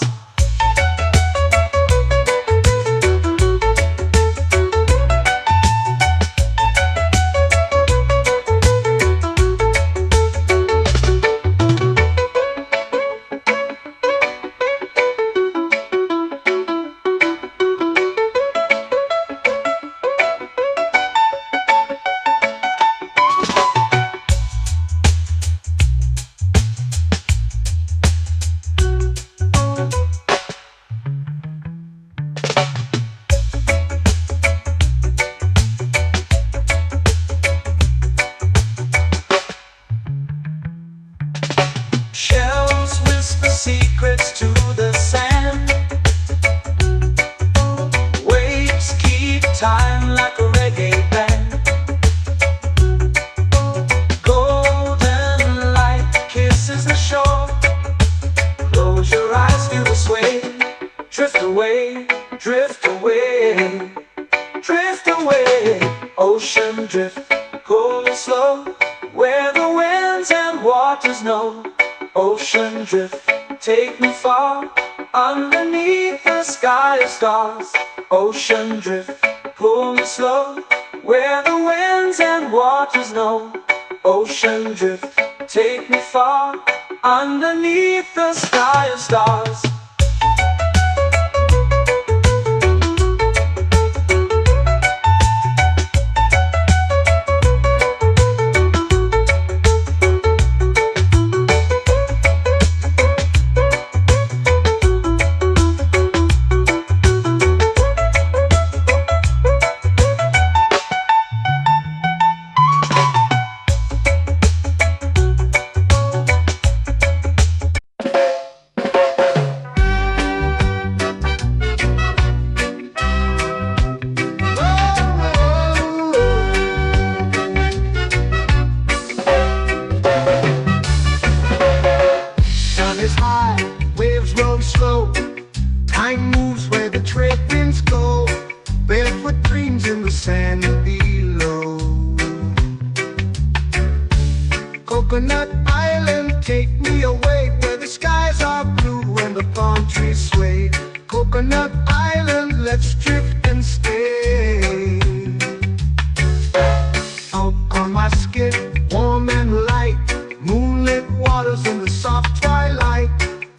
S2: Shells whisper secrets to the sand. Waves keep time like a reggae band. Golden light kisses the shore. Close your eyes, feel the sway. Drift away, drift away, drift away. Ocean drift, pull me slow, where the winds and waters know. Ocean drift, take me far, underneath the sky of stars. Ocean drift, pull me slow, where the winds and waters know. Ocean drift, take me far, underneath the sky of stars.
S1: Is high, waves roll slow. Time moves where the trade winds go. Barefoot dreams in the sand below. Coconut Island, take me away, where the skies are blue and the palm trees sway. Coconut Island, let's drift and stay. Out on my skin, warm and light, moonlit waters in the soft twilight.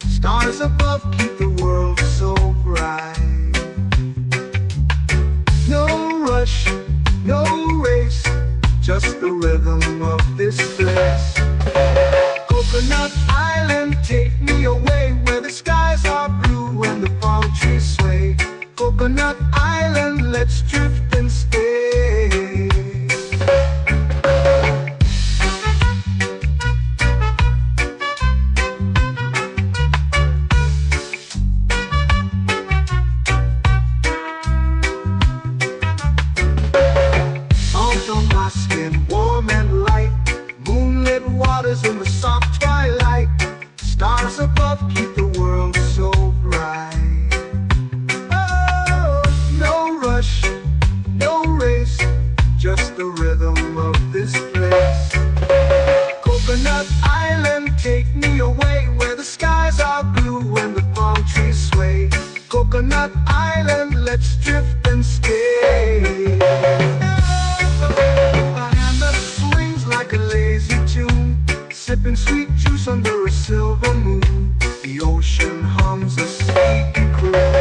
S1: Stars above keep the world so bright. No rush, no race, just the rhythm of this place. Coconut Island, take me away, where the skies are blue and the palm trees sway. Coconut Island, let's drift and stay. the soft twilight. Stars above keep the world so bright. Oh, no rush, no race, just the rhythm of this place. Coconut Island, take me away where the skies are blue and the palm trees sway. Coconut Island, let's drift and stay. A hand that swings like a lazy tune, sipping sweet juice under a silver moon. The ocean hums a sleepy croon.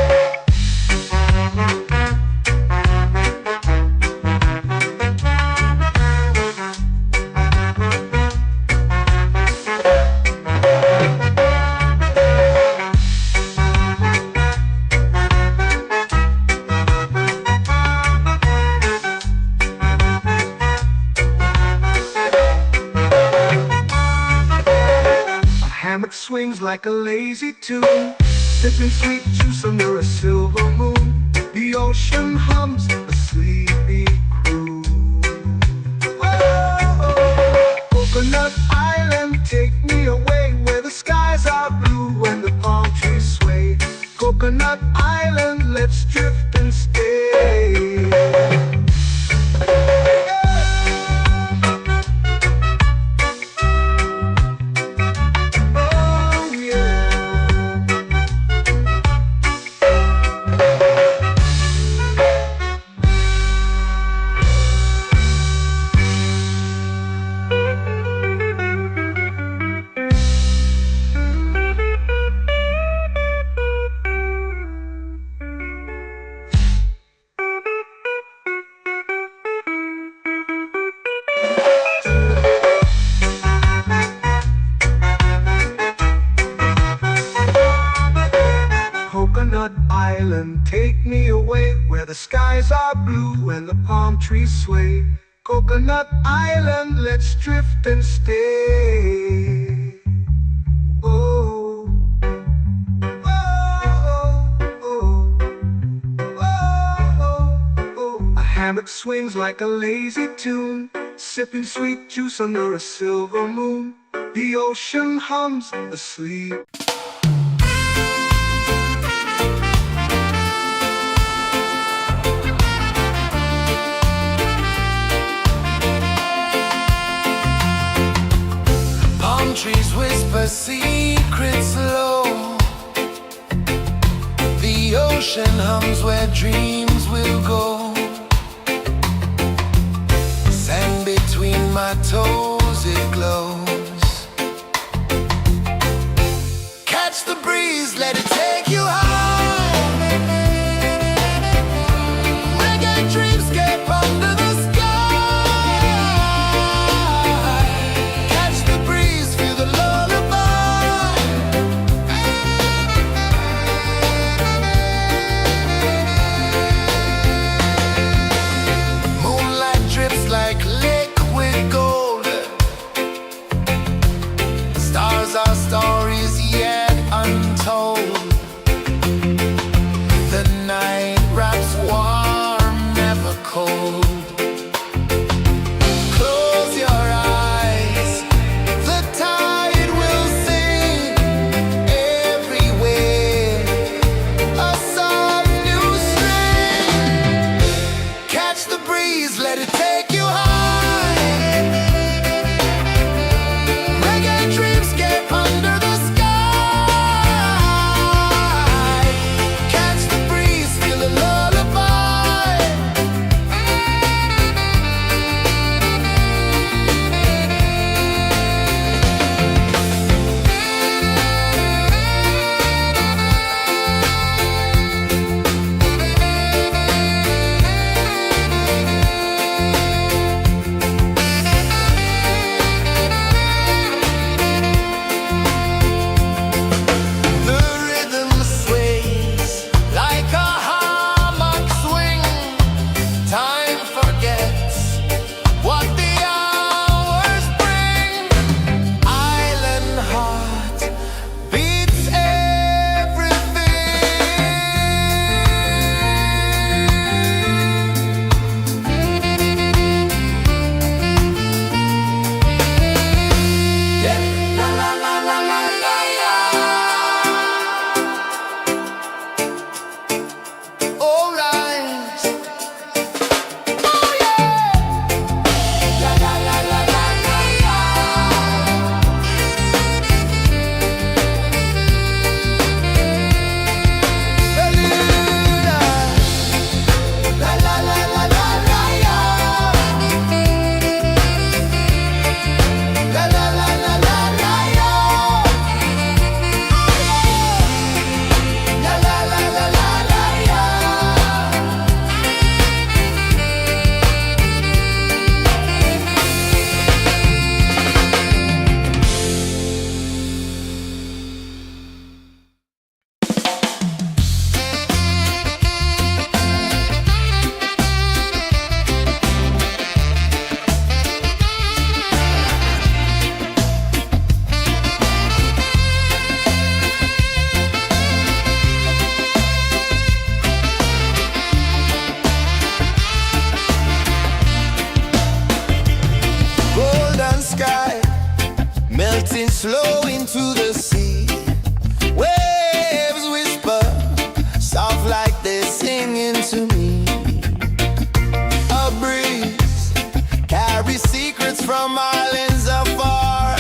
S1: Hammock swings like a lazy tune, sipping sweet juice under a silver moon. The ocean hums a sleepy croon. Oh, Coconut Island, take me away where the skies are blue and the palm trees sway. Coconut Island, let's drift and stay. Coconut Island, take me away where the skies are blue and the palm trees sway. Coconut Island, let's drift and stay. Oh, oh, oh, oh, oh. A hammock swings like a lazy tune, sipping sweet juice under a silver moon. The ocean hums asleep.
S3: Trees whisper secrets low. The ocean hums where dreams will go. Sand between my toes, it glows. Catch the breeze, let it take you high. Reggae dreamscape under the sky. flow into the sea. Waves whisper, soft like they're singing to me. A breeze carries secrets from islands afar.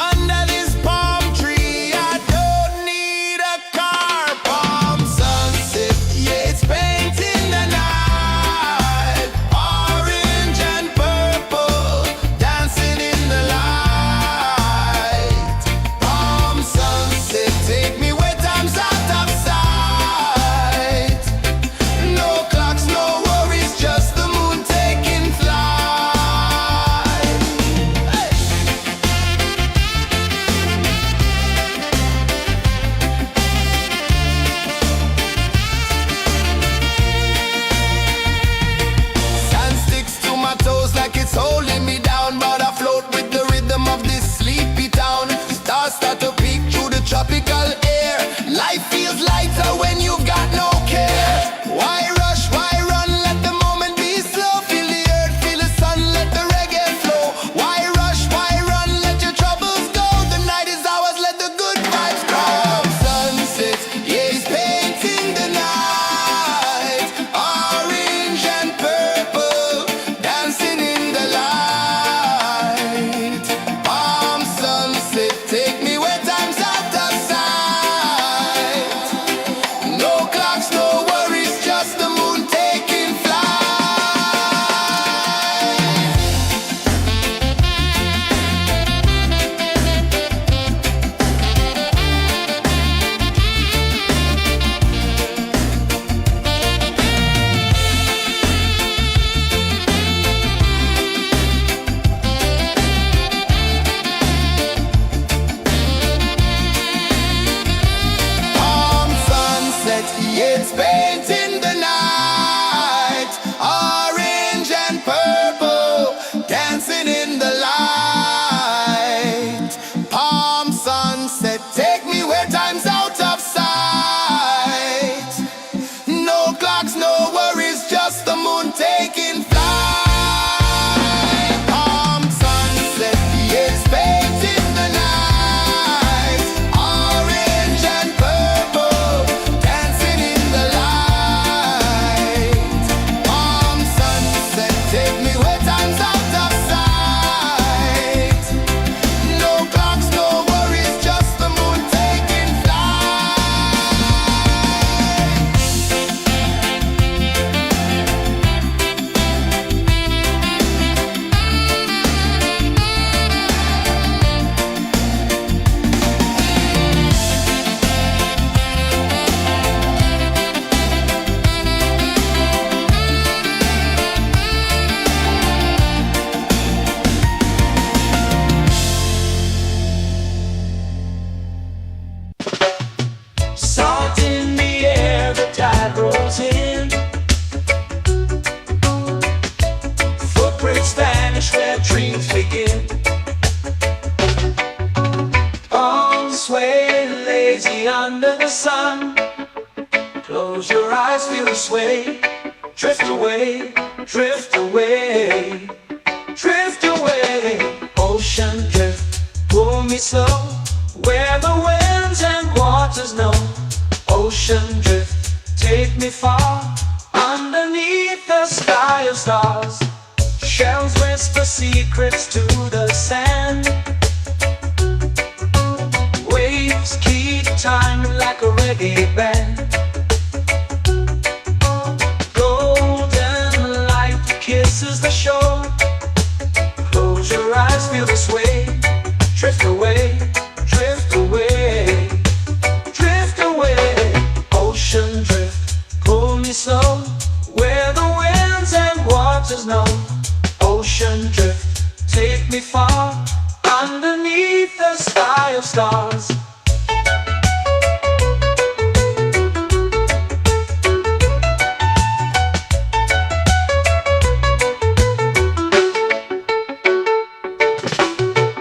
S3: Under this palm tree, I don't need a car. Palm sunset, yeah, it's painting the night. Orange and purple, dancing in the light. Palm sunset, take me where time's out of sight. No clocks, no worries, just the moon taking flight. Hey! Sand sticks to my toes like it's holding me down, but I float with the rhythm of this sleepy town. Stars start to peek through the tropical air. Life feels lighter when you've got no care. Why rush, why run, let the moment be slow. Feel the earth, feel the sun, let the reggae flow. Why rush, why run, let your troubles go. The night is ours, let the good vibes come. Sunset, yeah, it's painting the night. Orange and purple, dancing in the light. Palm sunset, take me where time's out of sight. No clocks, no worries, just the moon taking flight. Palm sunset, yeah, it's painting the night. Orange and purple, dancing in the light. Palm sunset, take me where time's out of sight. No clocks, no worries, just the moon taking flight. Palm sunset, yeah, it's painting the night. Orange and purple, dancing in the light. Palm sunset, take me where time's out of sight. No clocks, no worries, just the moon taking flight.
S2: Salt in the air, the tide rolls in. Footprints vanish where dreams begin. Arms sway lazy under the sun. Close your eyes, feel the sway. Drift away, drift away, drift away. Ocean drift, pull me slow, where the winds and waters know. Ocean drift, take me far, underneath the sky of stars. Shells whisper secrets to the sand. Waves keep time like a reggae band. Golden light kisses the shore. Close your eyes, feel the sway. Drift away, drift away, drift away. Ocean drift, pull me slow, where the winds and waters know. Ocean drift, take me far, underneath the sky of stars.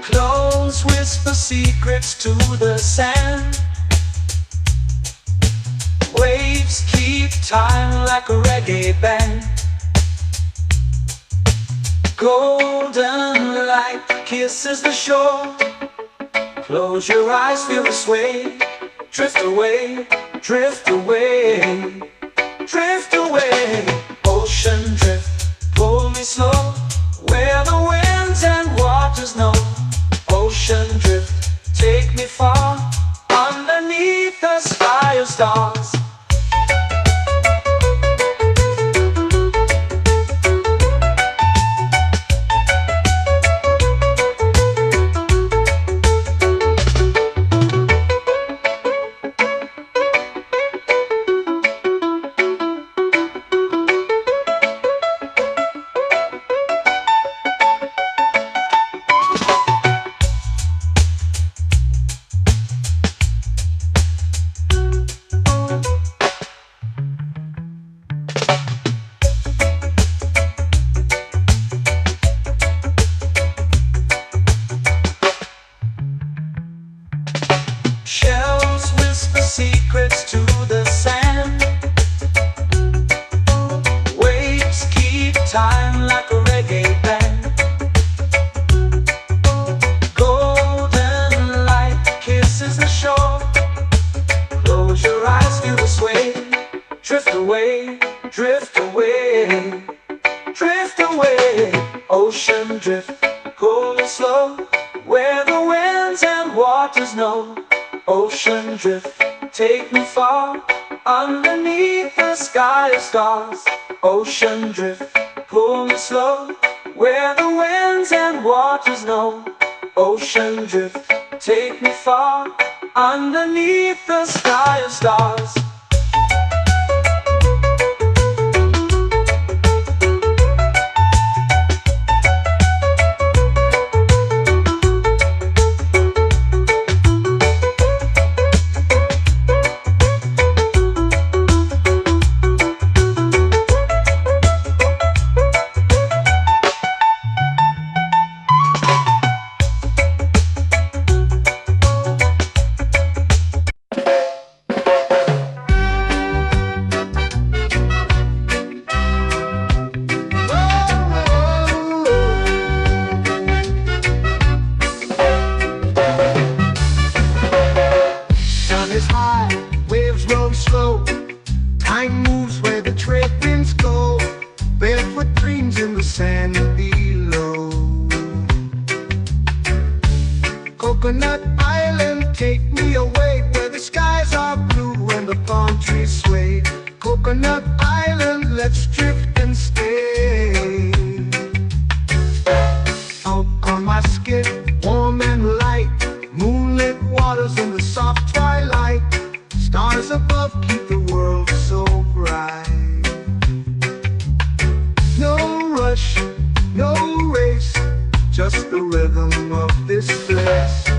S2: Clones whisper secrets to the sand. Waves keep time like a reggae band. Golden light kisses the shore. Close your eyes, feel the sway. Drift away, drift away, drift away. Ocean drift, pull me slow, where the winds and waters know. Ocean drift, take me far, underneath the sky of stars. Shells whisper secrets to the sand. Waves keep time like a reggae band. Golden light kisses the shore. Close your eyes, feel the sway. Drift away, drift away, drift away. Ocean drift, cool and slow, where the winds and waters know. Ocean drift, take me far, underneath the sky of stars. Ocean drift, pull me slow, where the winds and waters know. Ocean drift, take me far, underneath the sky of stars.
S1: Time moves where the trade winds go. Barefoot dreams in the sand below. Coconut Island, take me away, where the skies are blue and the palm trees sway. Coconut Island, let's drift and stay. Out on my skin, warm and light, moonlit waters in the soft twilight. Stars above keep the world so bright. No rush, no race, just the rhythm of this place.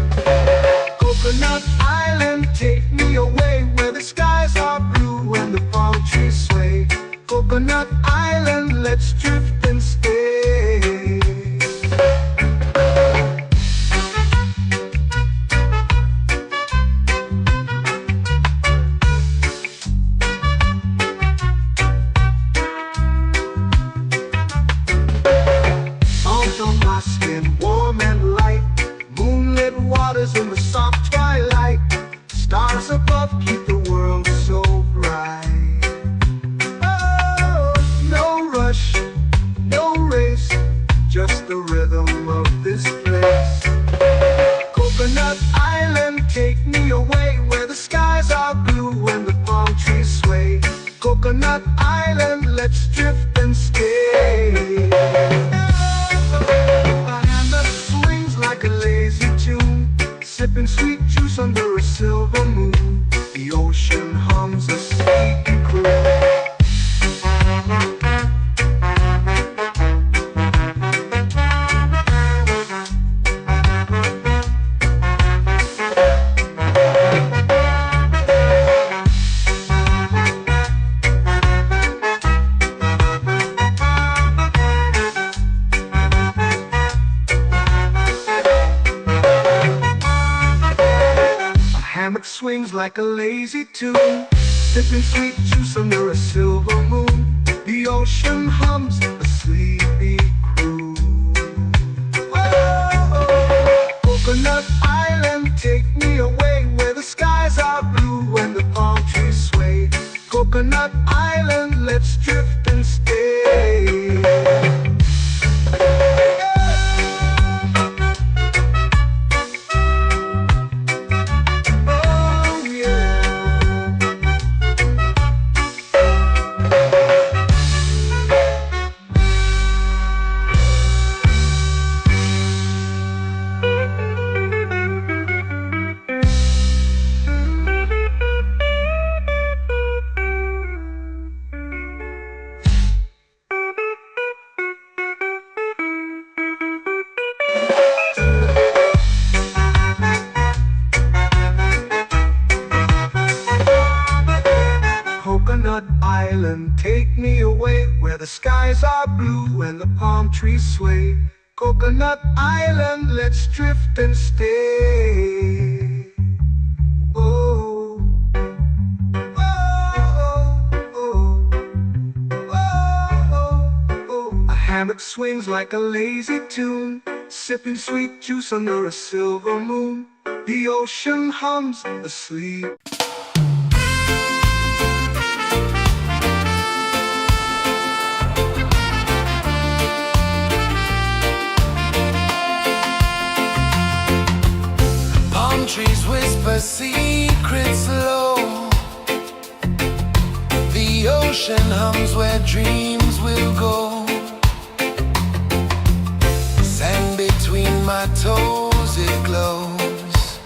S1: Coconut Island, take me away, where the skies are blue and the palm trees sway. Coconut Island, let's drift and stay. My skin warm and light, moonlit waters in the soft twilight. Stars above keep the world so bright. Oh, no rush, no race, just the rhythm of this place. Coconut Island, take me away, where the skies are blue and the palm trees sway. Coconut Island, let's drift and stay. Like a lazy tune, sipping sweet juice under a silver moon. The ocean hums a sleepy croon. Swings like a lazy tune, sipping sweet juice under a silver moon. The ocean hums a sleepy croon.
S2: Coconut Island, take me away where the skies are blue and the palm trees sway. Coconut Island, let's drift and stay. Oh yeah. Coconut Island, take me away where the skies are blue and the palm trees sway. Coconut Island, let's drift and stay. Oh, oh, oh, oh, oh, oh. A hammock swings like a lazy tune, sipping sweet juice under a silver moon. The ocean hums asleep.
S3: Trees whisper secrets low. The ocean hums where dreams will go. Sand between my toes, it glows.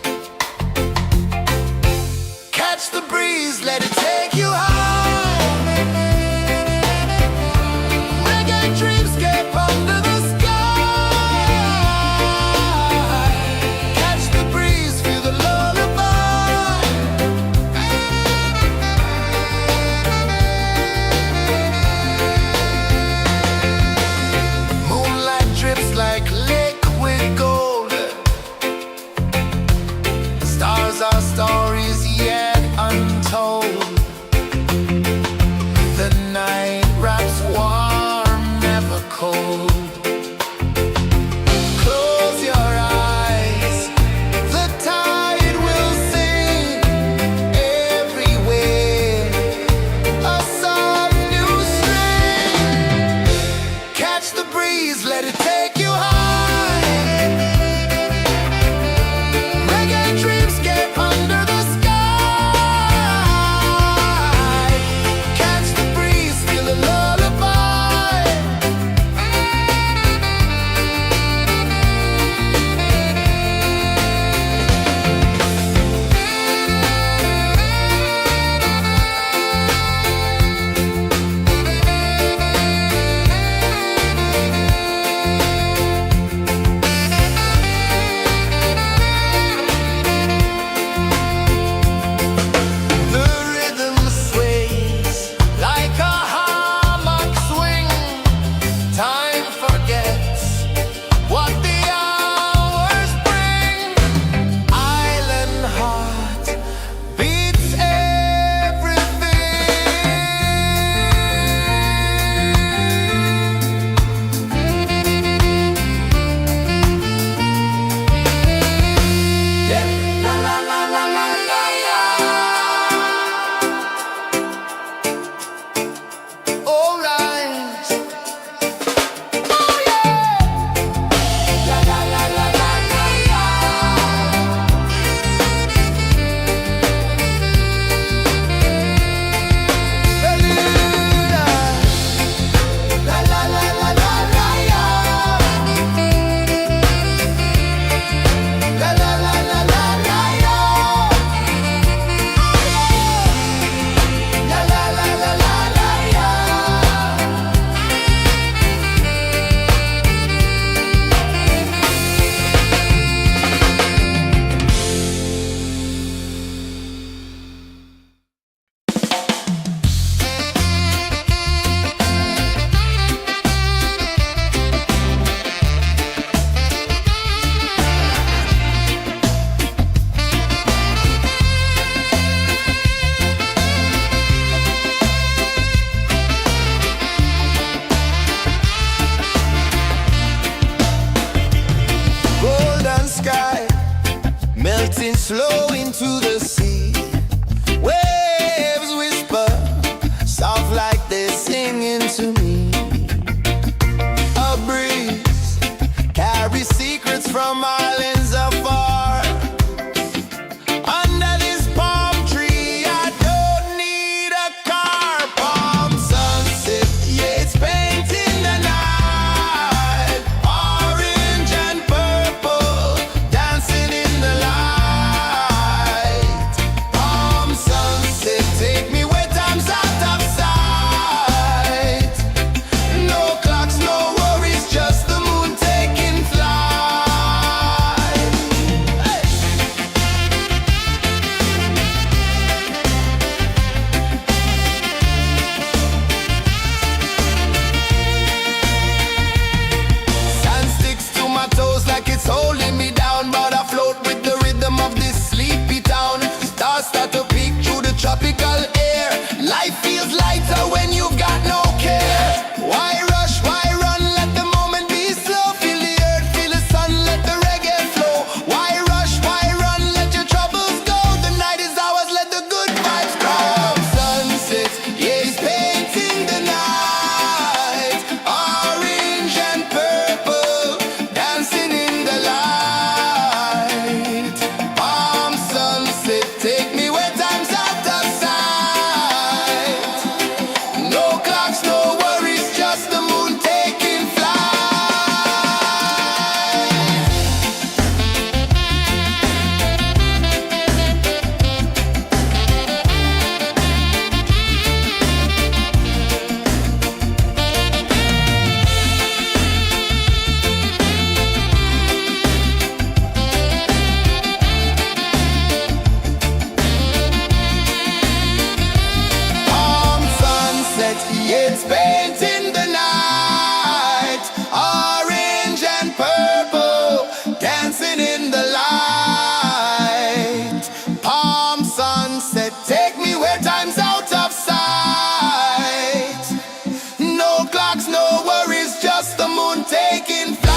S3: Catch the breeze, let it take you high. Reggae dreamscape under the sky. Like liquid gold, slow into the sea. Waves whisper, soft like they're singing to me. A breeze carries secrets from islands afar. Under this palm tree, I don't need a car. Palm sunset, yeah, it's painting the night. Orange and purple, dancing in the light. Palm sunset, take me where time's out of sight. No clocks, no worries, just the moon taking flight. Hey! Sand sticks to my toes like it's holding me down, but I float with the rhythm of this sleepy town. Stars start to peek through the tropical air. Life feels lighter when you've got no care. Why rush, why run, let the moment be slow. Feel the earth, feel the sun, let the reggae flow. Why rush, why run, let your troubles go. The night is ours, let the good vibes grow. Sunset, yeah, it's painting the night. Orange and purple, dancing in the light. Palm sunset, take me where time's out of sight. No clocks, no worries, just the moon taking flight. Palm sunset, yeah, it's painting the night. Orange and purple, dancing in the light. Palm sunset, take me where time's out of sight. No clocks, no worries, just the moon taking flight.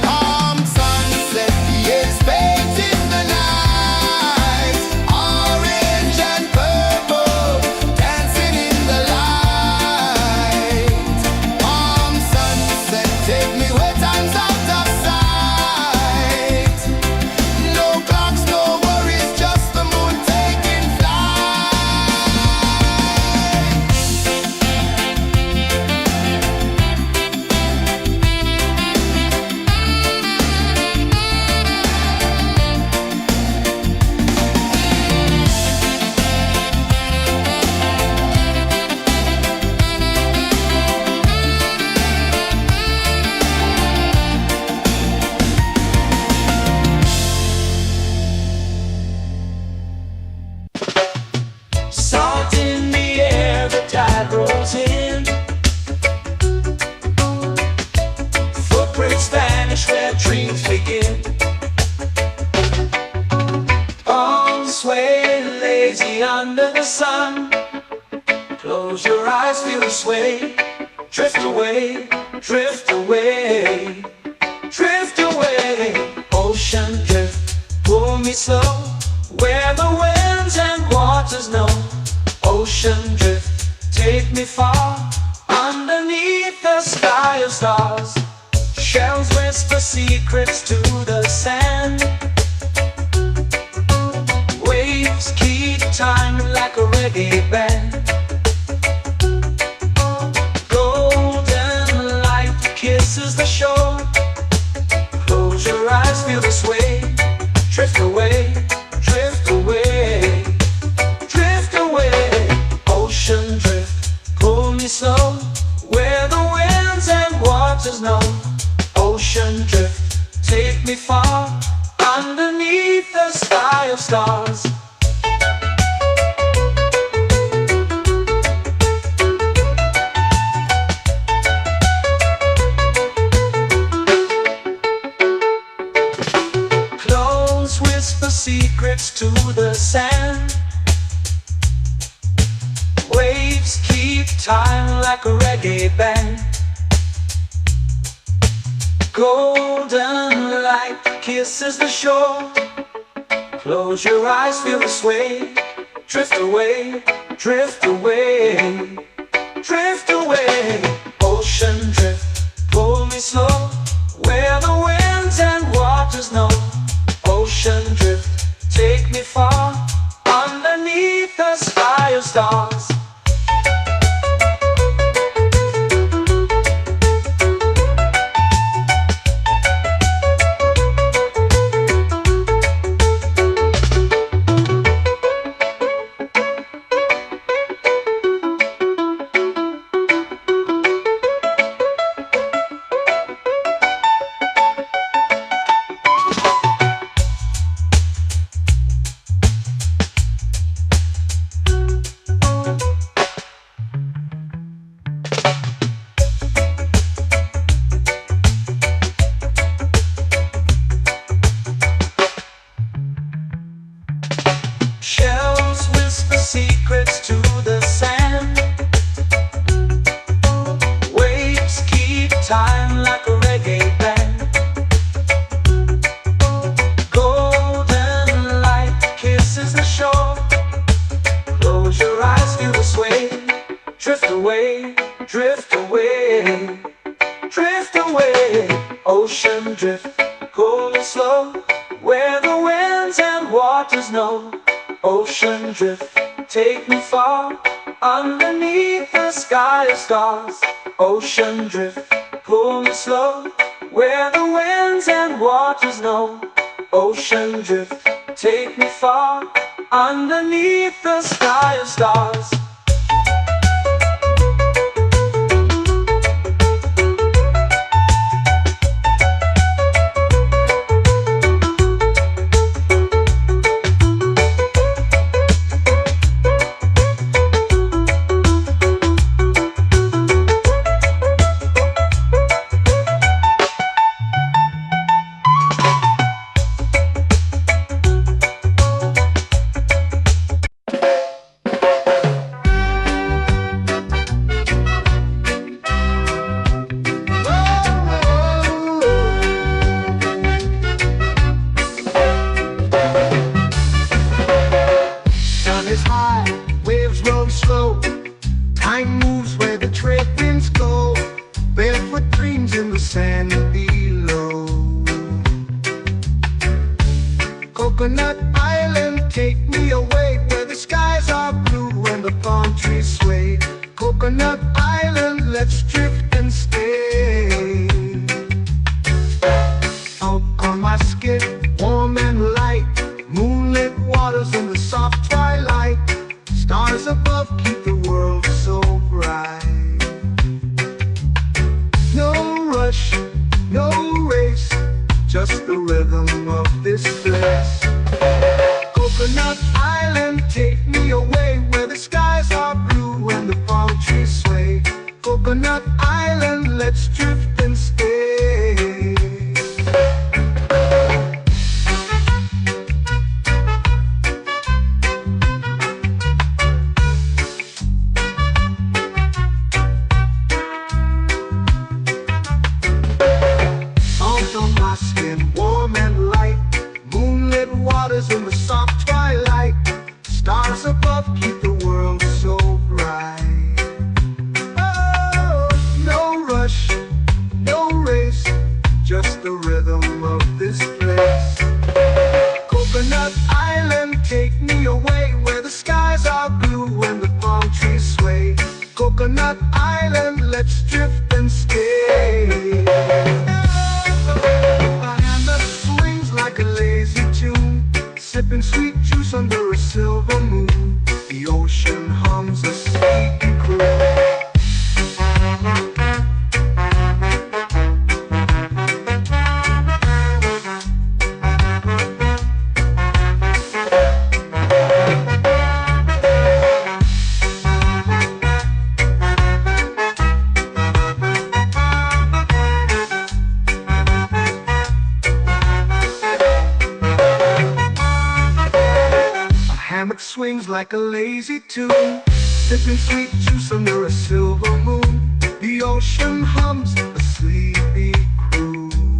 S3: Palm sunset, yeah, it's painting the night. Orange and purple, dancing in the light. Palm sunset, take me where time's out of sight. No clocks, no worries, just the moon taking flight.
S2: Salt in the air, the tide rolls in. Footprints vanish where dreams begin. Arms sway lazy under the sun. Close your eyes, feel the sway. Drift away, drift away, drift away. Ocean drift, pull me slow, where the winds and waters know. Ocean drift, take me far, underneath the sky of stars. Shells whisper secrets to the sand. Waves keep time like a reggae band. Golden light kisses the shore. Close your eyes, feel the sway. Drift away, drift away, drift away. Ocean drift, pull me slow, where the winds and waters know. Ocean drift, take me far, underneath the sky of stars. Close whisper secrets to the sand. Waves keep time like a reggae band. Golden light kisses the shore. Close your eyes, feel the sway. Drift away, drift away, drift away. Ocean drift, pull me slow, where the winds and waters know. Ocean drift, take me far, underneath the sky of stars. Shells whisper secrets to the sand. Waves keep time like a reggae band. Golden light kisses the shore. Close your eyes, feel the sway. Drift away, drift away, drift away. Ocean drift, cool and slow, where the winds and waters know. Ocean drift, take me far, underneath the sky of stars. Ocean drift, pull me slow, where the winds and waters know. Ocean drift, take me far, underneath the sky of stars.
S1: Time moves where the trade winds go. Barefoot dreams in the sand below. Coconut Island, take me away, where the skies are blue and the palm trees sway. Coconut Island, let's drift and stay. Out on my skin, warm and light, moonlit waters in the soft twilight. Stars above keep the world so bright. No rush, no race, just the rhythm of this place. Coconut Island, take me away, where the skies are blue and the palm trees sway. Coconut Island, let's drift and stay. Warm and light, moonlit waters in the soft twilight. Stars above keep the world so bright. Oh, no rush, no race, just the rhythm of this place. Coconut Island, take me away, where the skies are blue and the palm trees sway. Coconut Island, let's drift and stay. Like a lazy tune, sipping sweet juice under a silver moon. The ocean hums a sleepy croon. Hammock swings like a lazy tune, sipping sweet juice under a silver moon. The ocean hums a sleepy croon.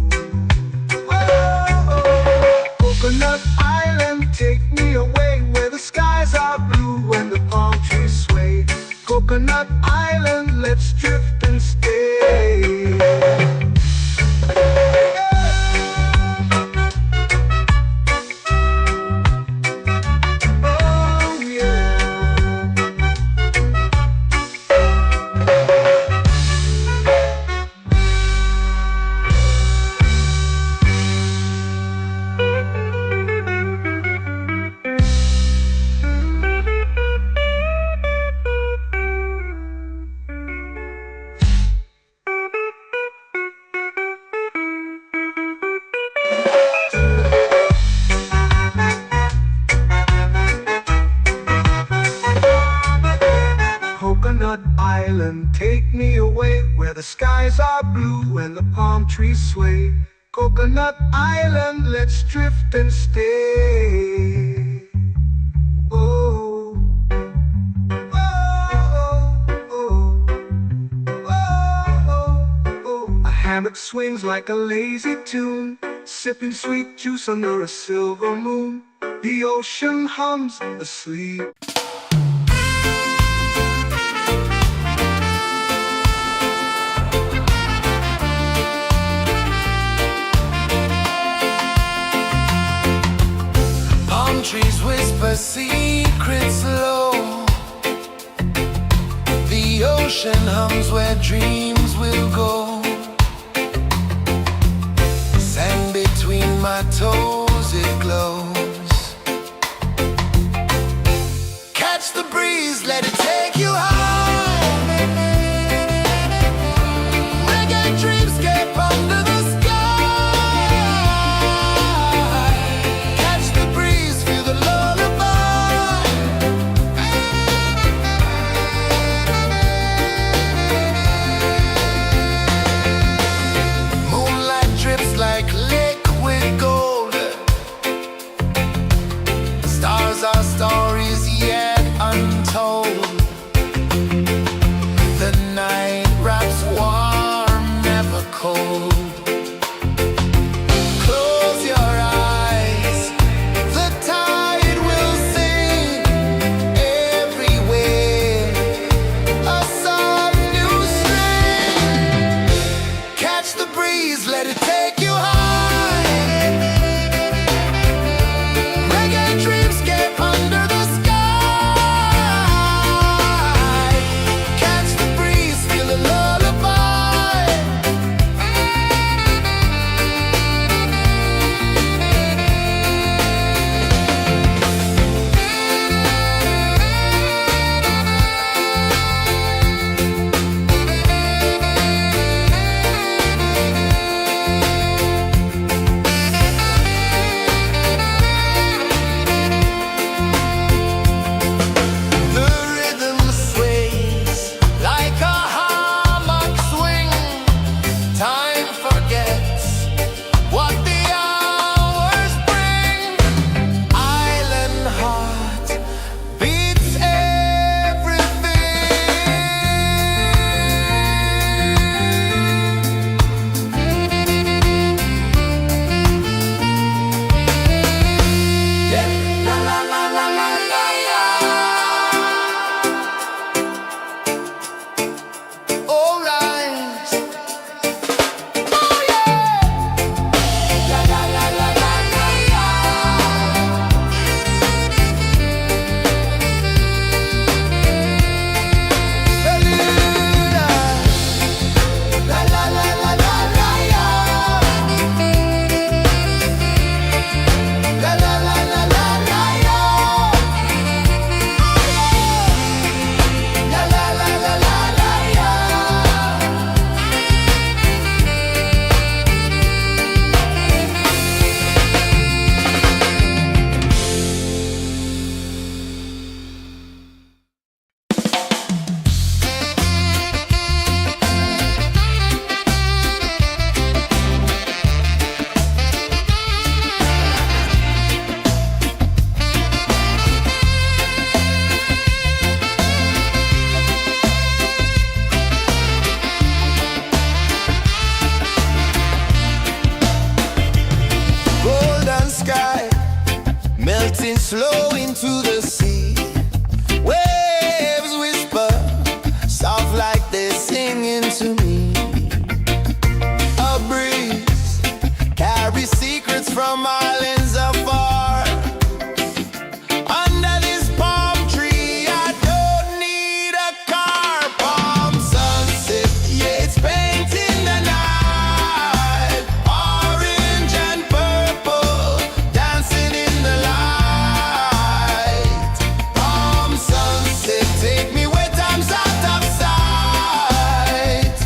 S2: island, take me away where the skies are blue and the palm trees sway. Coconut Island, let's drift and stay. Oh, oh, oh, oh, oh. A hammock swings like a lazy tune, sipping sweet juice under a silver moon. The ocean hums asleep.
S3: Palm trees whisper secrets low. The ocean hums where dreams will go. Sand between my toes, it glows. Catch the breeze, let it take you high. Reggae dreamscape under the sky. Catch the breeze, feel the lullaby. Moonlight drips like liquid gold. Stars are stories yet untold. The night wraps warm, never cold. Close your eyes, the tide will sing everywhere. A soft new string. Catch the breeze, let it take you high. Reggae dreamscape under the sky. Catch the breeze, feel the lullaby. The rhythm sways like a hammock swing. Time forgets what the hours bring. Island heart beats everything. Yeah. La la la la la la la. All right. Oh yeah. La la la la la la la. Beluga. La la la la la la la. La la la la la la la. La la la la la la la. Golden sky melting slow into the sea. Waves whisper soft like they're singing to me. A breeze carries secrets from islands afar. Under this palm tree, I don't need a car. Palm sunset, yeah, it's painting the night. Orange and purple, dancing in the light. Palm sunset, take me where time's out of sight.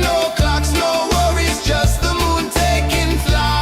S3: No clocks, no worries, just the moon taking flight.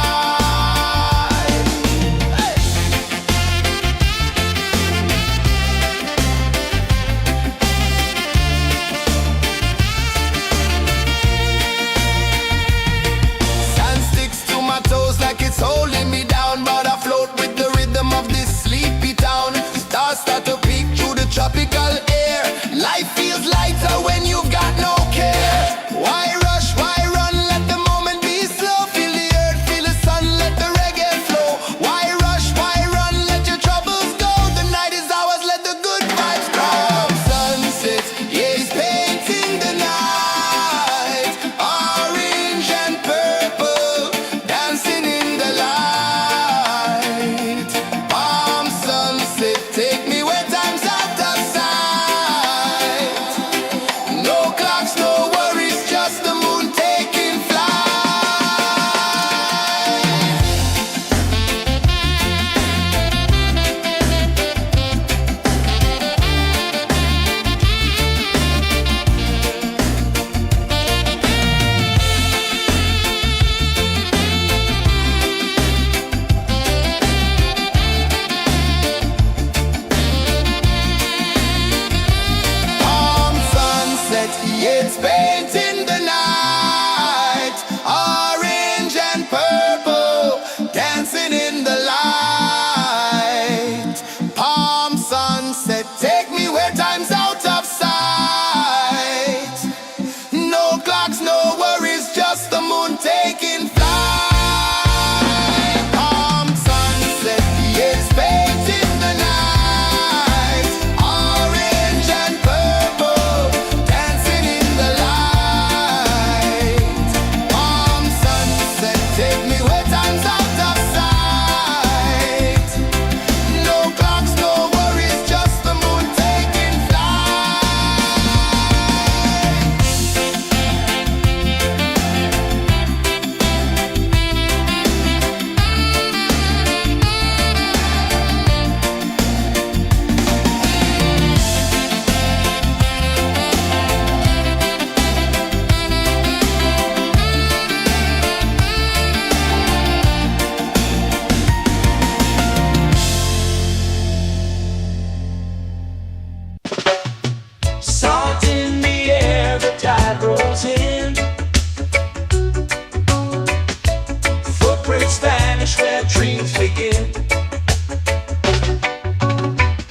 S2: dreams begin.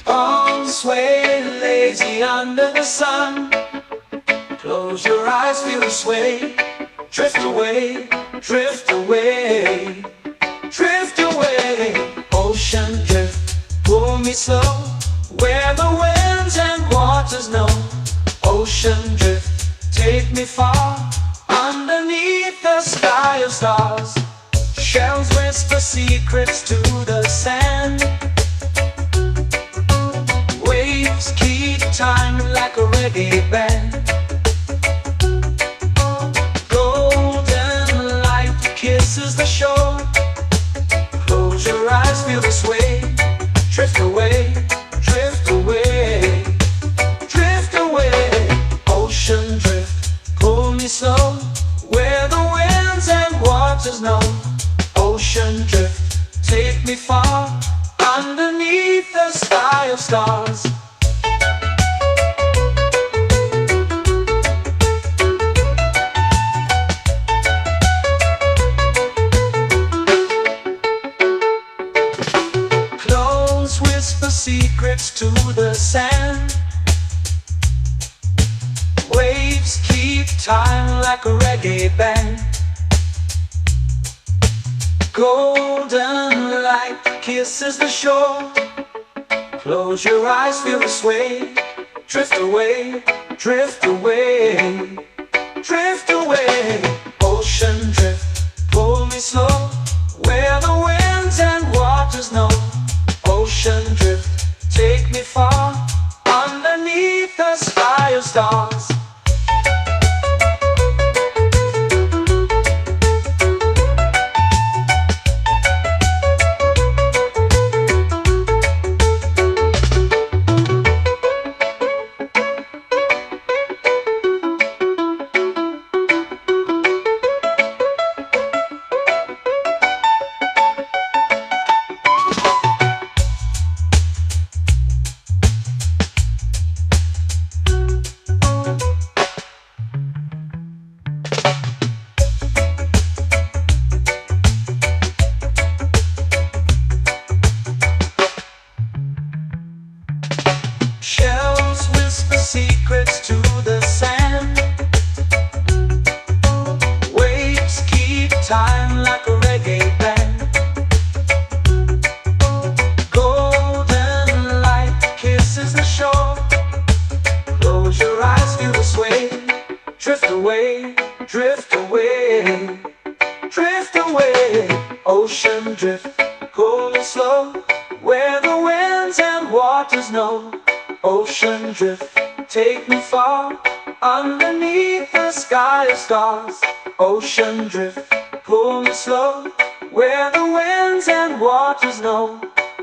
S2: Arms sway lazy under the sun. Close your eyes, feel the sway. Drift away, drift away, drift away. Ocean drift, pull me slow, where the winds and waters know. Ocean drift, take me far, underneath the sky of stars. Shells whisper secrets to the sand. Waves keep time like a reggae band. Golden light kisses the shore. Close your eyes, feel the sway. Drift away, drift away, drift away. Ocean drift, pull me slow, where the winds and waters know. Ocean drift, take me far, underneath the sky of stars. Close whisper secrets to the sand. Waves keep time like a reggae band. Golden light kisses the shore. Close your eyes, feel the sway. Drift away, drift away, drift away. Ocean drift, pull me slow, where the winds and waters know. Ocean drift, take me far, underneath the sky of stars. Shells whisper secrets to the sand. Waves keep time like a reggae band. Golden light kisses the shore. Close your eyes, feel the sway. Drift away, drift away, drift away. Ocean drift, pull me slow, where the winds and waters know. Ocean drift, take me far, underneath the sky of stars. Ocean drift, pull me slow, where the winds and waters know.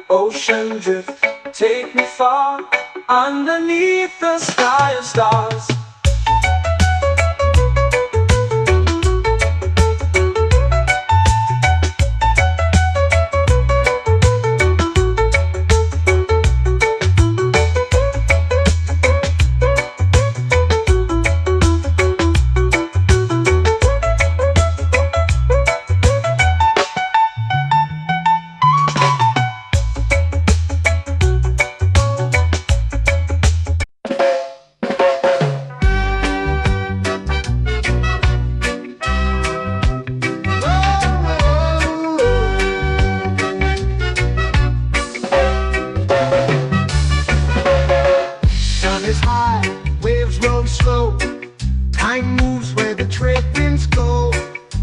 S2: Ocean drift, take me far, underneath the sky of stars.
S1: Time moves where the trade winds go.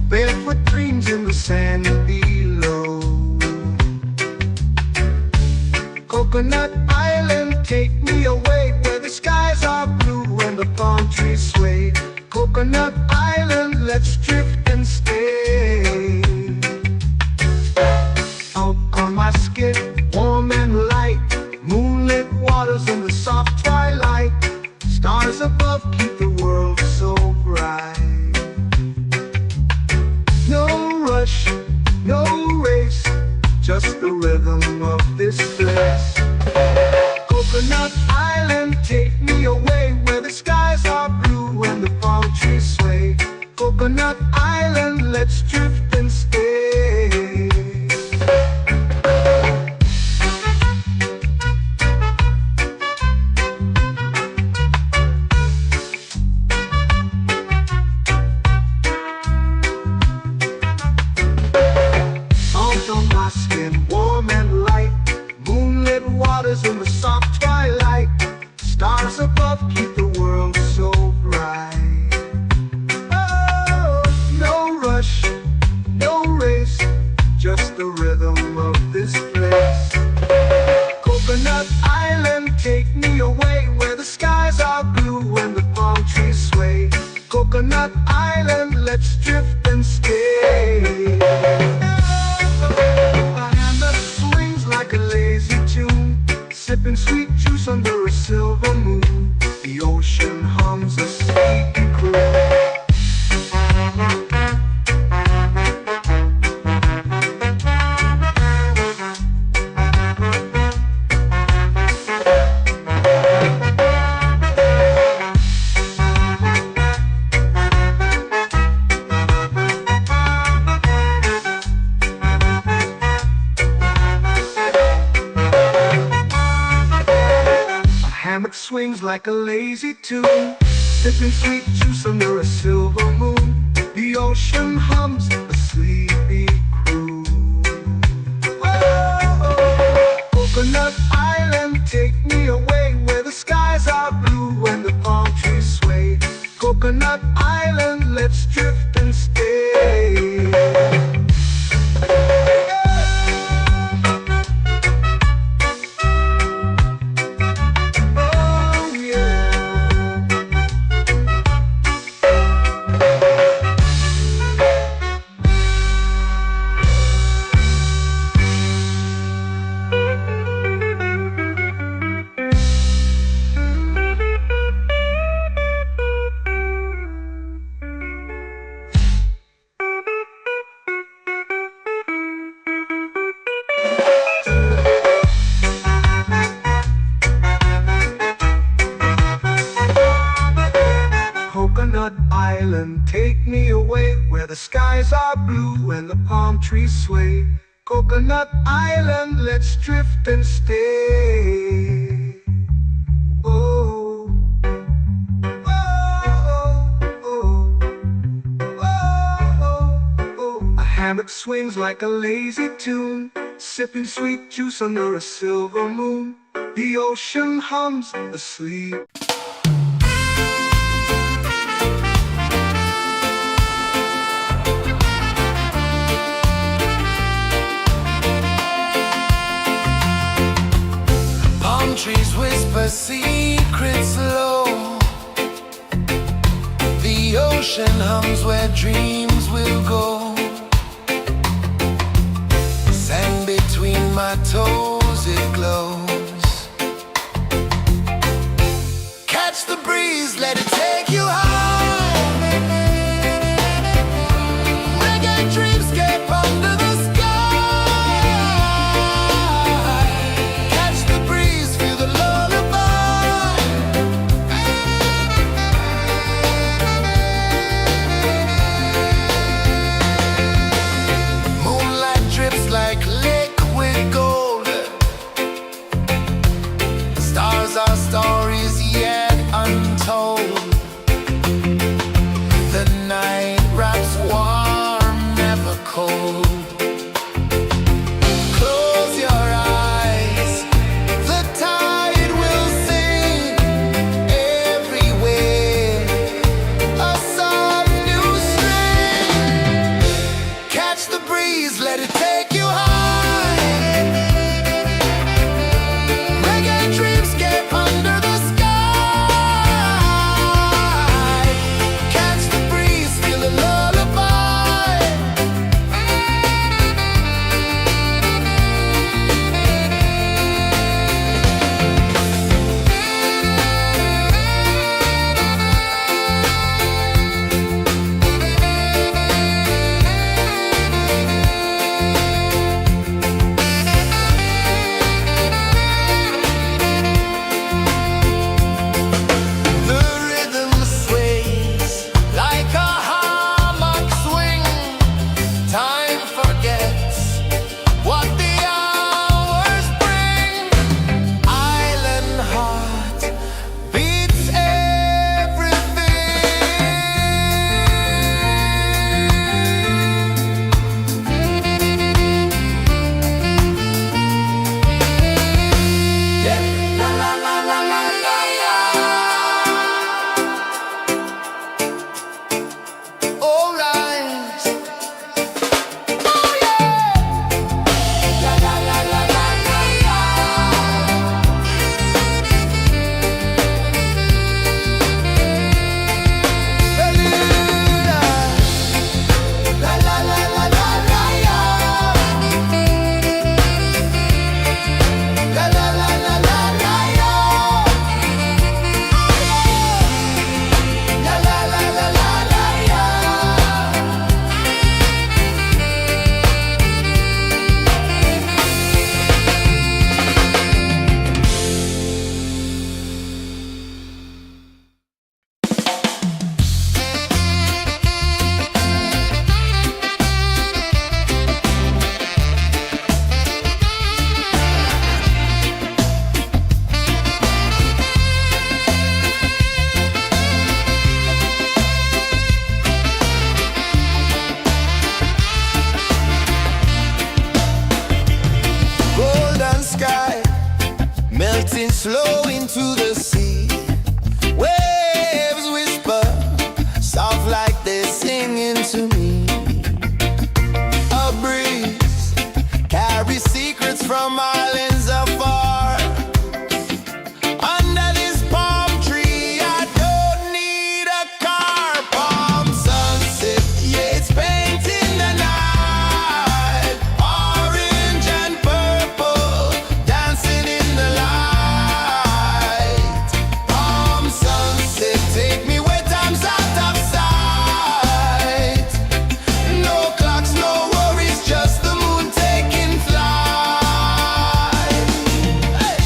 S1: Barefoot dreams in the sand below. Coconut Island, take me away, where the skies are blue and the palm trees sway. Coconut Island, let's drift and stay. Out on my skin, warm and light, moonlit waters in the soft twilight. Stars above keep the world so bright. No rush, no race, just the rhythm of this place. Coconut Island, take me away, where the skies are blue and the palm trees sway. Coconut Island, let's drift and stay.
S2: hammock swings like a lazy tune, sipping sweet juice under a silver moon. The ocean hums a sleepy croon. Whoa, Coconut Island, take me away where the skies are blue and the palm trees sway. Coconut Island, let's drift and stay. Coconut Island, take me away where the skies are blue and the palm trees sway. Coconut Island, let's drift and stay. Oh, oh, oh, oh, oh. A hammock swings like a lazy tune, sipping sweet juice under a silver moon. The ocean hums asleep.
S3: Trees whisper secrets low. The ocean hums where dreams will go. Sand between my toes, it glows. Catch the breeze, let it take you high. Reggae dreamscape under the sky. Like liquid gold, stars are stories yet untold. flow into the sea. Waves whisper, soft like they're singing to me. A breeze carries secrets from islands afar. Under this palm tree, I don't need a car. Palm sunset, yeah, it's painting the night. Orange and purple, dancing in the light. Palm sunset, take me where time's out of sight. No clocks, no worries, just the moon taking flight. Hey!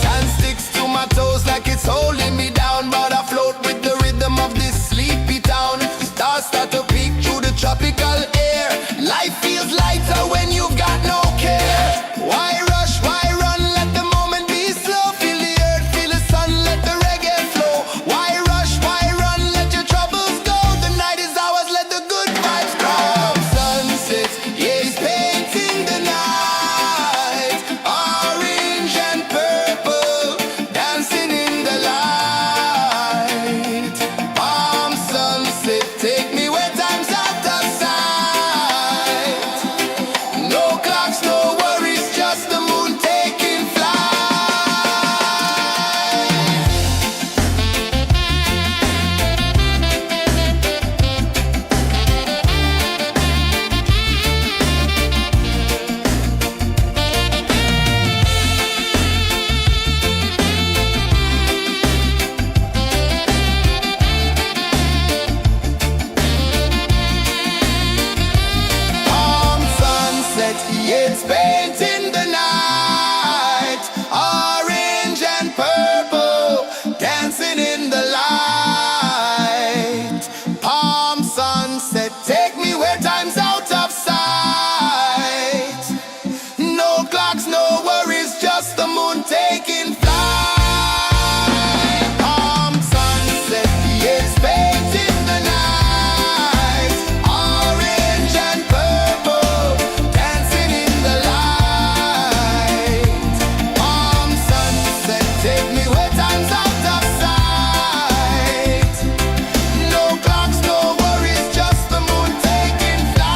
S3: Sand sticks to my toes like it's holding me down, but I float with the rhythm of this sleepy town. Stars start to peek through the tropical air. Life feels lighter when you've got no care. Why rush, why run, let the moment be slow. Feel the earth, feel the sun, let the reggae flow. Why rush, why run, let your troubles go. The night is ours, let the good vibes come. Sunset, yeah, it's painting the night. Orange and purple, dancing in the light. Palm sunset, take me where time's out of sight. No clocks, no worries, just the moon taking flight. Palm sunset, yeah, it's painting the night. Orange and purple, dancing in the light. Palm sunset, take me where time's out of sight. No clocks, no worries, just the moon taking flight. Palm sunset, yeah, it's painting the night. Orange and purple, dancing in the light. Palm sunset, take me where time's out of sight. No clocks, no worries, just the moon taking flight.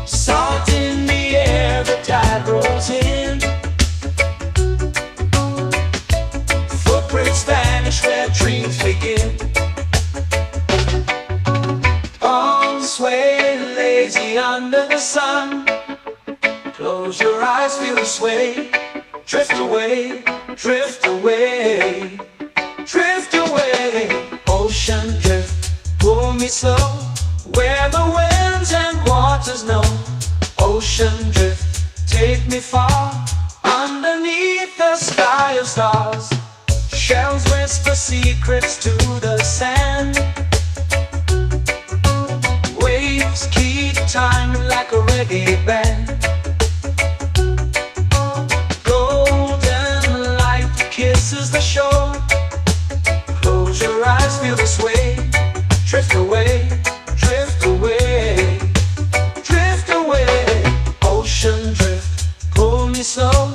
S2: Salt in the air, the tide rolls in. Footprints vanish where dreams begin. Arms sway lazy under the sun. Close your eyes, feel the sway. Drift away, drift away, drift away. Ocean drift, pull me slow, where the winds and waters know. Ocean drift, take me far, underneath the sky of stars. Shells whisper secrets to the sand. Waves keep time like a reggae band. Golden light kisses the shore. Close your eyes, feel the sway. Drift away, drift away, drift away. Ocean drift, pull me slow,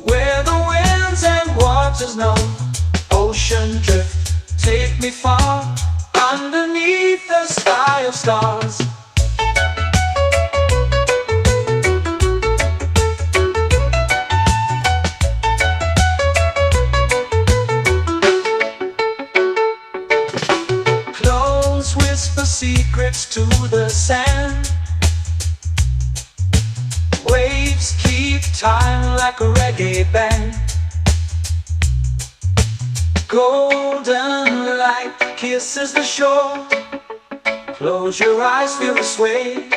S2: where the winds and waters know. Ocean drift, take me far, underneath the sky of stars. Close whisper secrets to the sand. Waves keep time like a reggae band. Golden light kisses the shore. Close your eyes, feel the sway.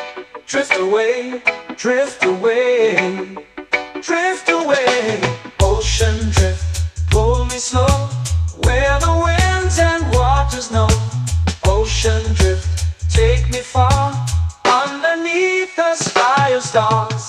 S2: Drift away, drift away, drift away. Ocean drift, pull me slow, where the winds and waters know. Ocean drift, take me far, underneath the sky of stars.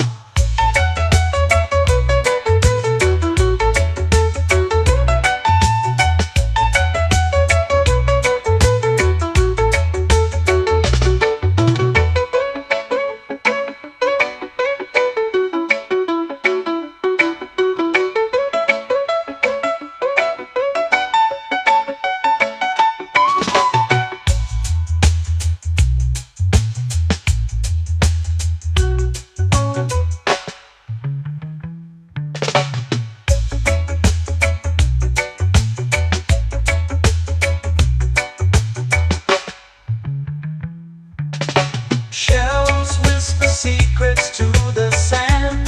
S2: Shells whisper secrets to the sand.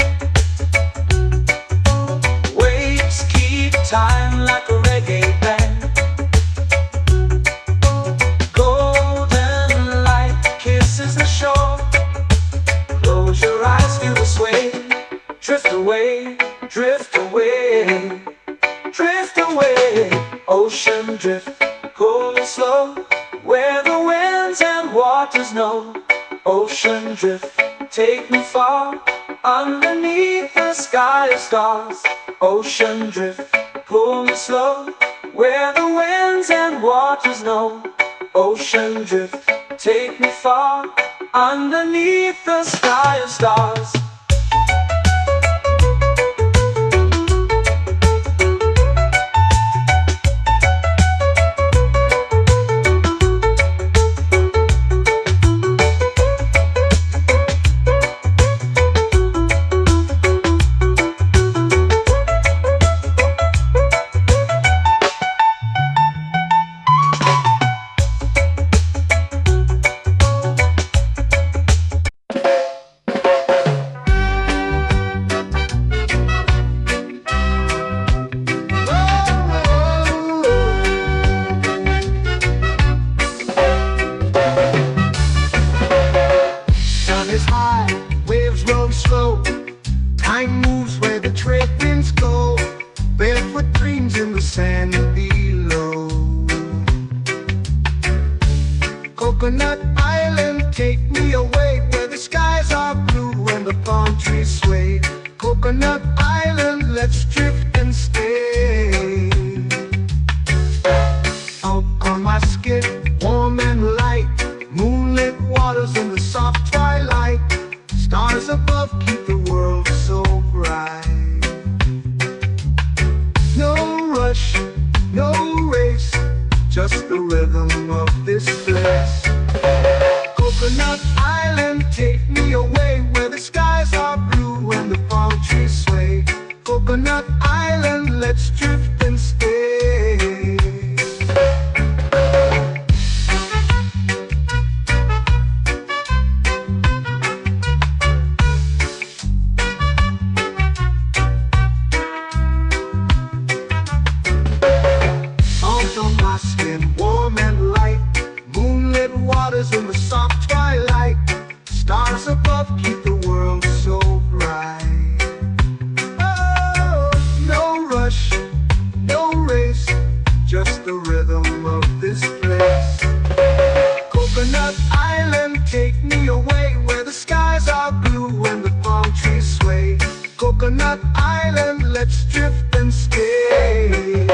S2: Waves keep time like a reggae band. Golden light kisses the shore. Close your eyes, feel the sway. Drift away, drift away, drift away. Ocean drift, cool and slow, where the winds and waters know. Ocean drift, take me far, underneath the sky of stars. Ocean drift, pull me slow, where the winds and waters know. Ocean drift, take me far, underneath the sky of stars.
S1: Is high, waves roll slow. Time moves where the trade winds go. Barefoot dreams in the sand below. Coconut Island, take me away, where the skies are blue and the palm trees sway. Coconut Island, let's drift and stay. Out on my skin, warm and light, moonlit waters in the soft twilight. Stars above keep the world so bright. No rush, no race, just the rhythm of this place. Coconut Island, take me away, where the skies are blue and the palm trees sway. Coconut Island, let's drift and stay. Warm and light, moonlit waters in the soft twilight. Stars above keep the world so bright. Oh, no rush, no race, just the rhythm of this place. Coconut Island, take me away, where the skies are blue and the palm trees sway. Coconut Island, let's drift and stay.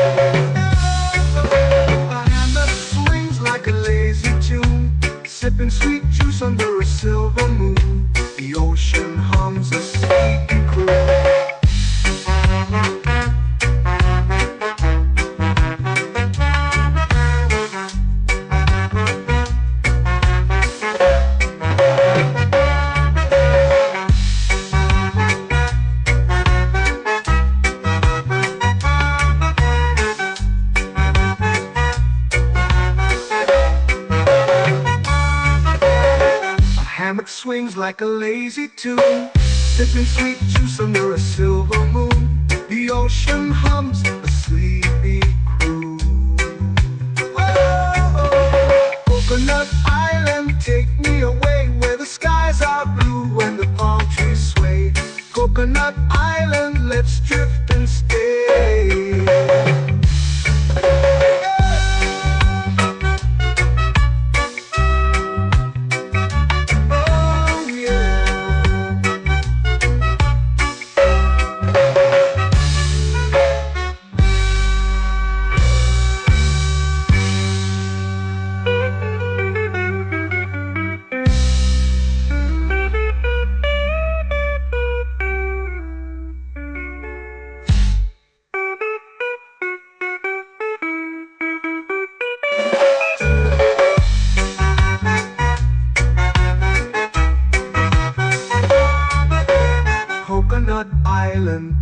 S1: Like a lazy tune, sipping sweet juice under a silver moon. The ocean hums a sleepy croon. Swings like a lazy tune, sipping sweet juice under a silver moon. The ocean hums a sleepy croon. Whoa!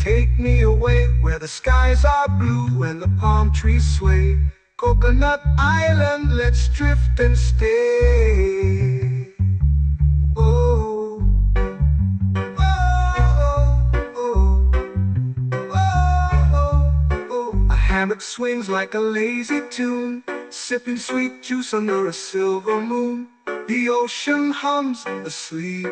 S2: take me away where the skies are blue and the palm trees sway. Coconut Island, let's drift and stay. Oh, oh, oh, oh, oh. A hammock swings like a lazy tune, sipping sweet juice under a silver moon. The ocean hums asleep.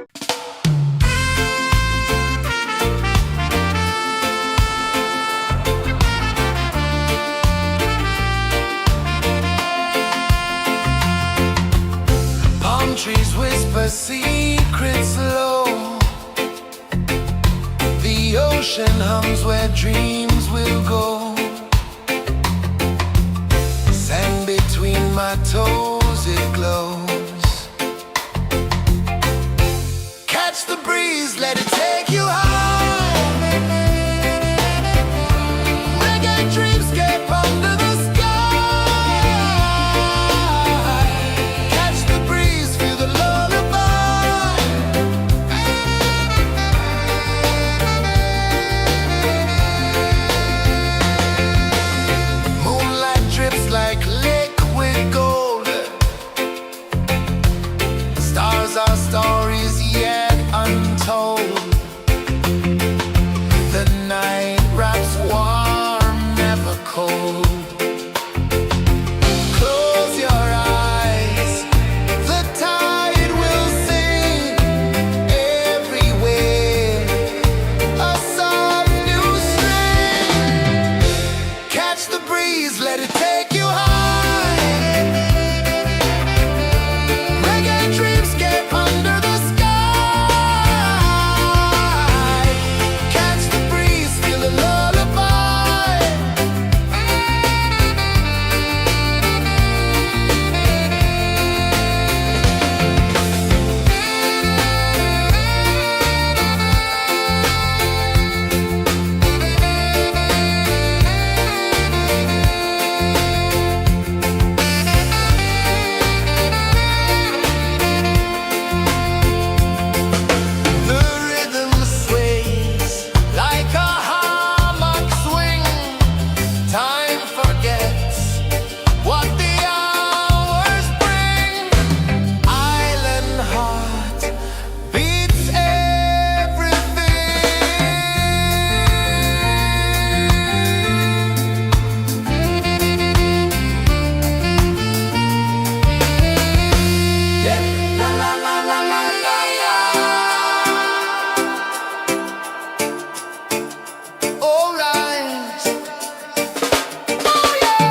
S3: Palm trees whisper secrets low. The ocean hums where dreams will go. Sand between my toes, it glows. Catch the breeze, let it take you high. Reggae dreamscape under the sky. Catch the breeze, feel the lullaby. Moonlight drips like liquid gold. Stars are stories yet untold. The night wraps warm, never cold. Close your eyes, the tide will sing everywhere. A soft new string. Catch the breeze, let it take you high. Reggae dreamscape under the sky. Catch the breeze, feel the lullaby. The rhythm sways like a hammock swing. Time forgets what the hours bring. Island heart beats everything. Yeah. La la la la la la la. All rise. Oh yeah.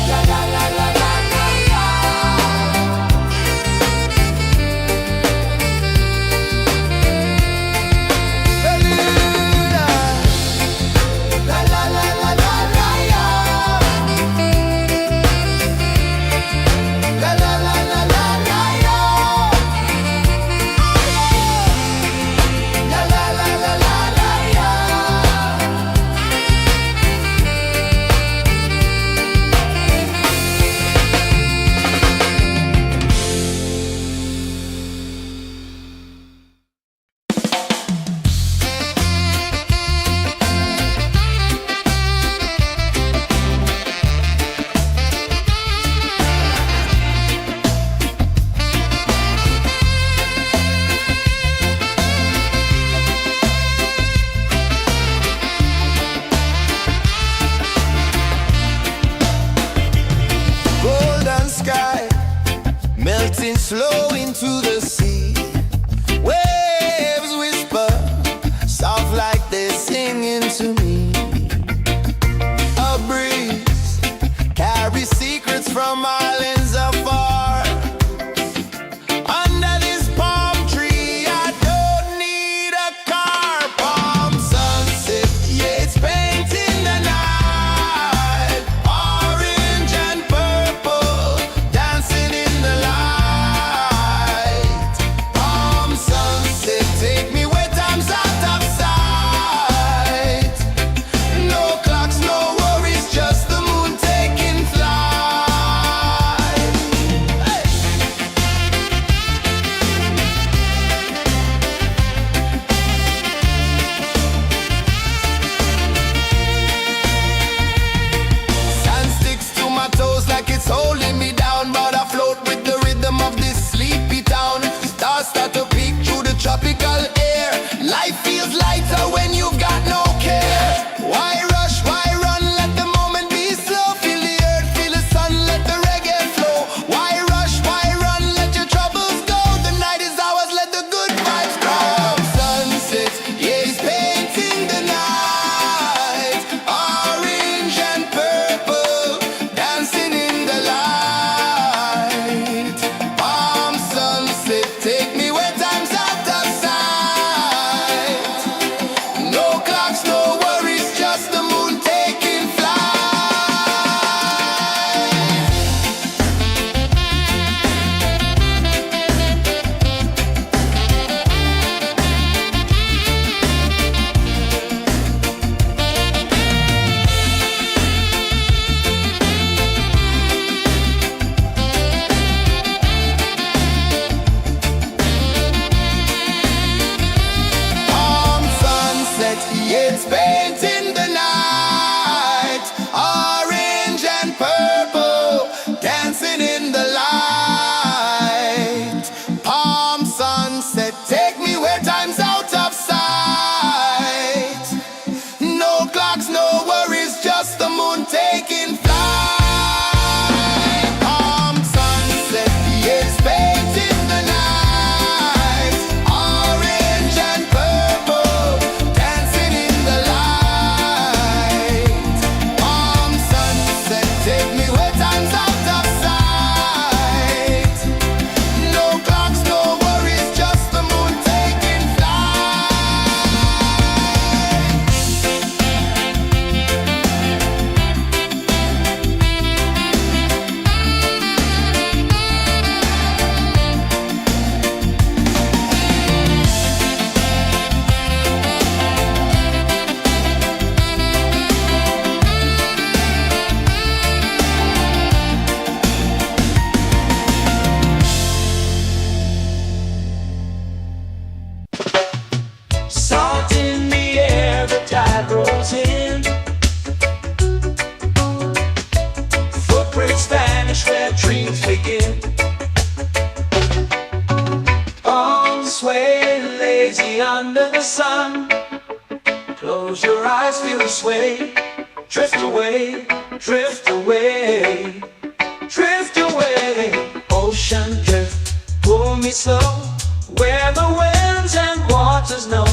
S3: La la la la la la la. Beluga. La la la la la la la. La la la la la la la. La la la la la la la. Golden sky melting slow into the sea. Waves whisper soft like they're singing to me. A breeze carries secrets from islands afar. Under this palm tree, I don't need a car. Palm sunset, yeah, it's painting the night. Orange and purple dancing in the light. Anyway, time's out of sight. No clocks, no worries, just the moon taking flight.
S2: Salt in the air, the tide rolls in. Footprints vanish where dreams begin. Arms sway lazy under the sun. Close your eyes, feel the sway. Drift away, drift away, drift away. Ocean drift, pull me slow, where the winds and waters know.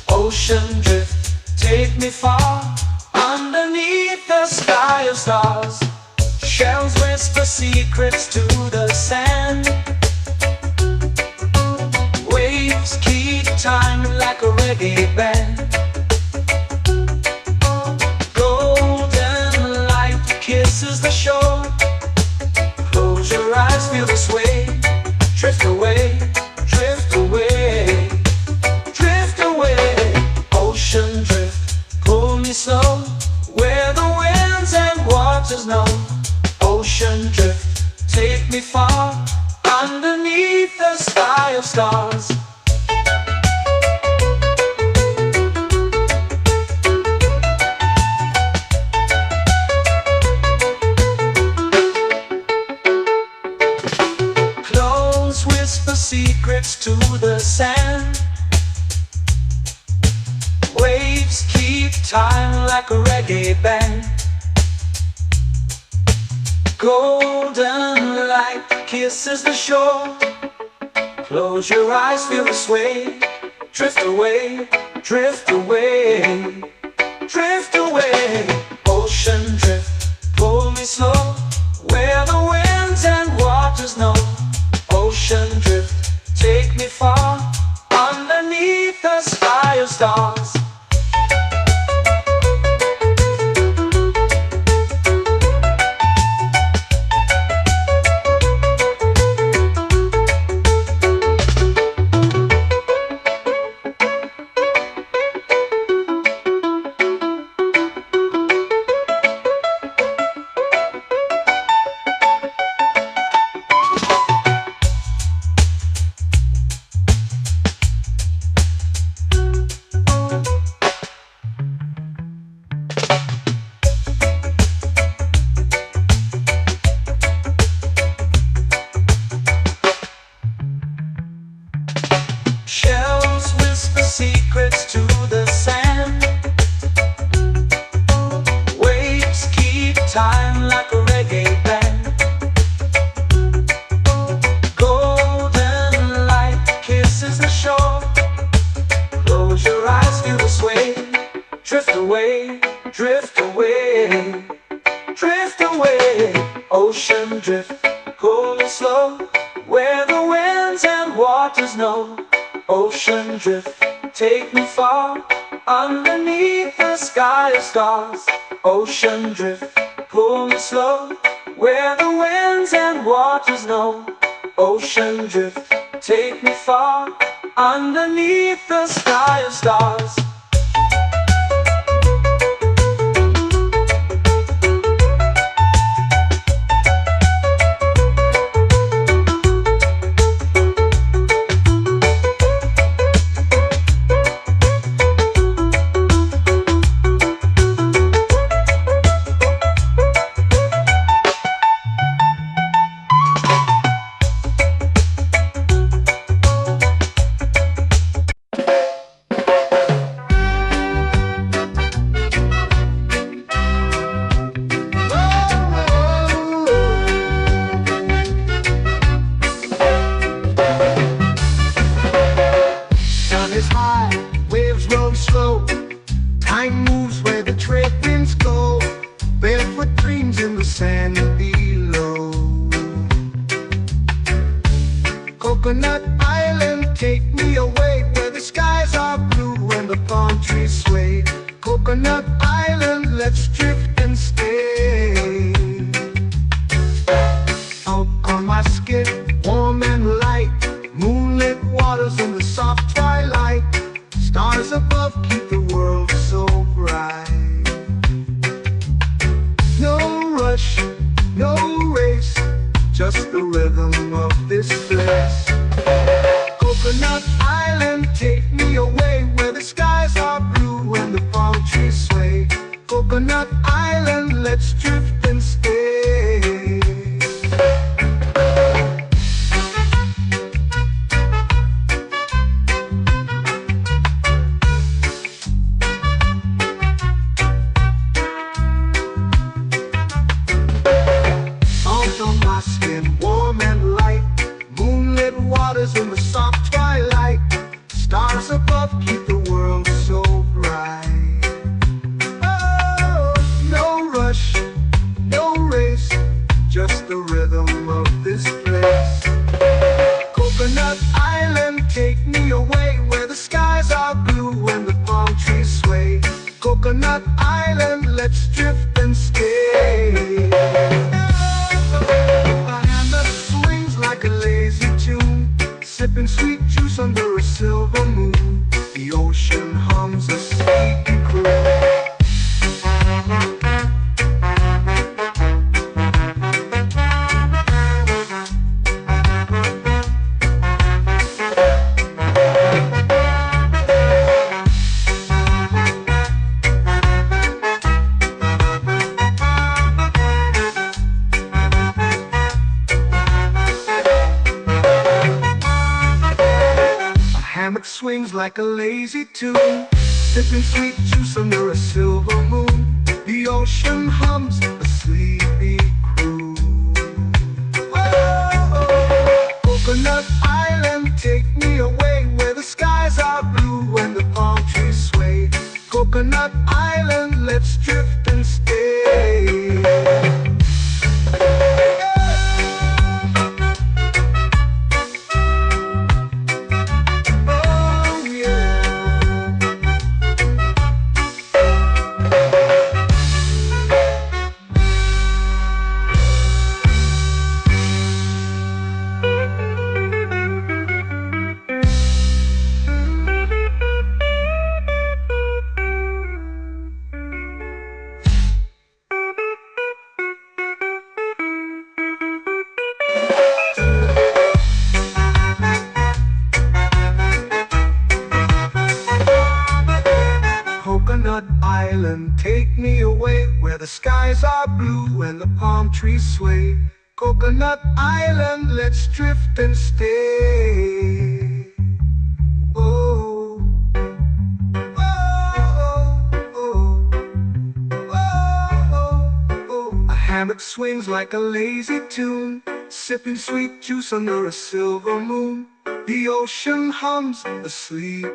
S2: Ocean drift, take me far, underneath the sky of stars. Shells whisper secrets to the sand. Waves keep time like a reggae band. Golden light kisses the shore. Close your eyes, feel the sway. Drift away, drift away, drift away. Ocean drift, pull me slow, where the winds and waters know. Ocean drift, take me far, underneath the sky of stars. Close whisper secrets to the sand. Waves keep time like a reggae band. Golden light kisses the shore. Close your eyes, feel the sway. Drift away, drift away, drift away. Ocean drift, pull me slow, where the winds and waters know. Ocean drift, take me far, underneath the sky of stars. Shells whisper secrets to the sand. Waves keep time like a reggae band. Golden light kisses the shore. Close your eyes, feel the sway. Drift away, drift away, drift away. Ocean drift, pull me slow, where the winds and waters know. Ocean drift, take me far, underneath the sky of stars. Ocean drift, pull me slow, where the winds and waters know. Ocean drift, take me far, underneath the sky of stars. take me away where the skies are blue and the palm trees sway. Coconut Island, let's drift and stay. Out on my skin, warm and light, moonlit waters in the soft twilight. Stars above keep the world so bright. No rush, no race, just the rhythm of this place. Coconut Island, take me away where the skies are blue and the palm trees sway. Coconut Island, let's drift and stay. Salt on my skin, warm and light, moonlit waters in the soft twilight. Stars above keep the world so bright. Oh, no rush, no race, just the rhythm of this place. Coconut Island, take me away where the skies are blue and the palm trees sway. Coconut Island, let's drift and stay. A hand that swings like a lazy tune, sipping sweet juice under a silver moon. The ocean hums a sleepy croon. Hammock swings like a lazy tune, sipping sweet juice under a silver moon. The ocean hums a sleepy croon. Whoa, Coconut Island, take me away where the skies are blue and the palm trees sway. Coconut Island, let's drift and stay. Coconut Island, take me away where the skies are blue and the palm trees sway. Coconut Island, let's drift and stay. Oh, oh, oh, oh, oh. A hammock swings like a lazy tune, sipping sweet juice under a silver moon. The ocean hums asleep.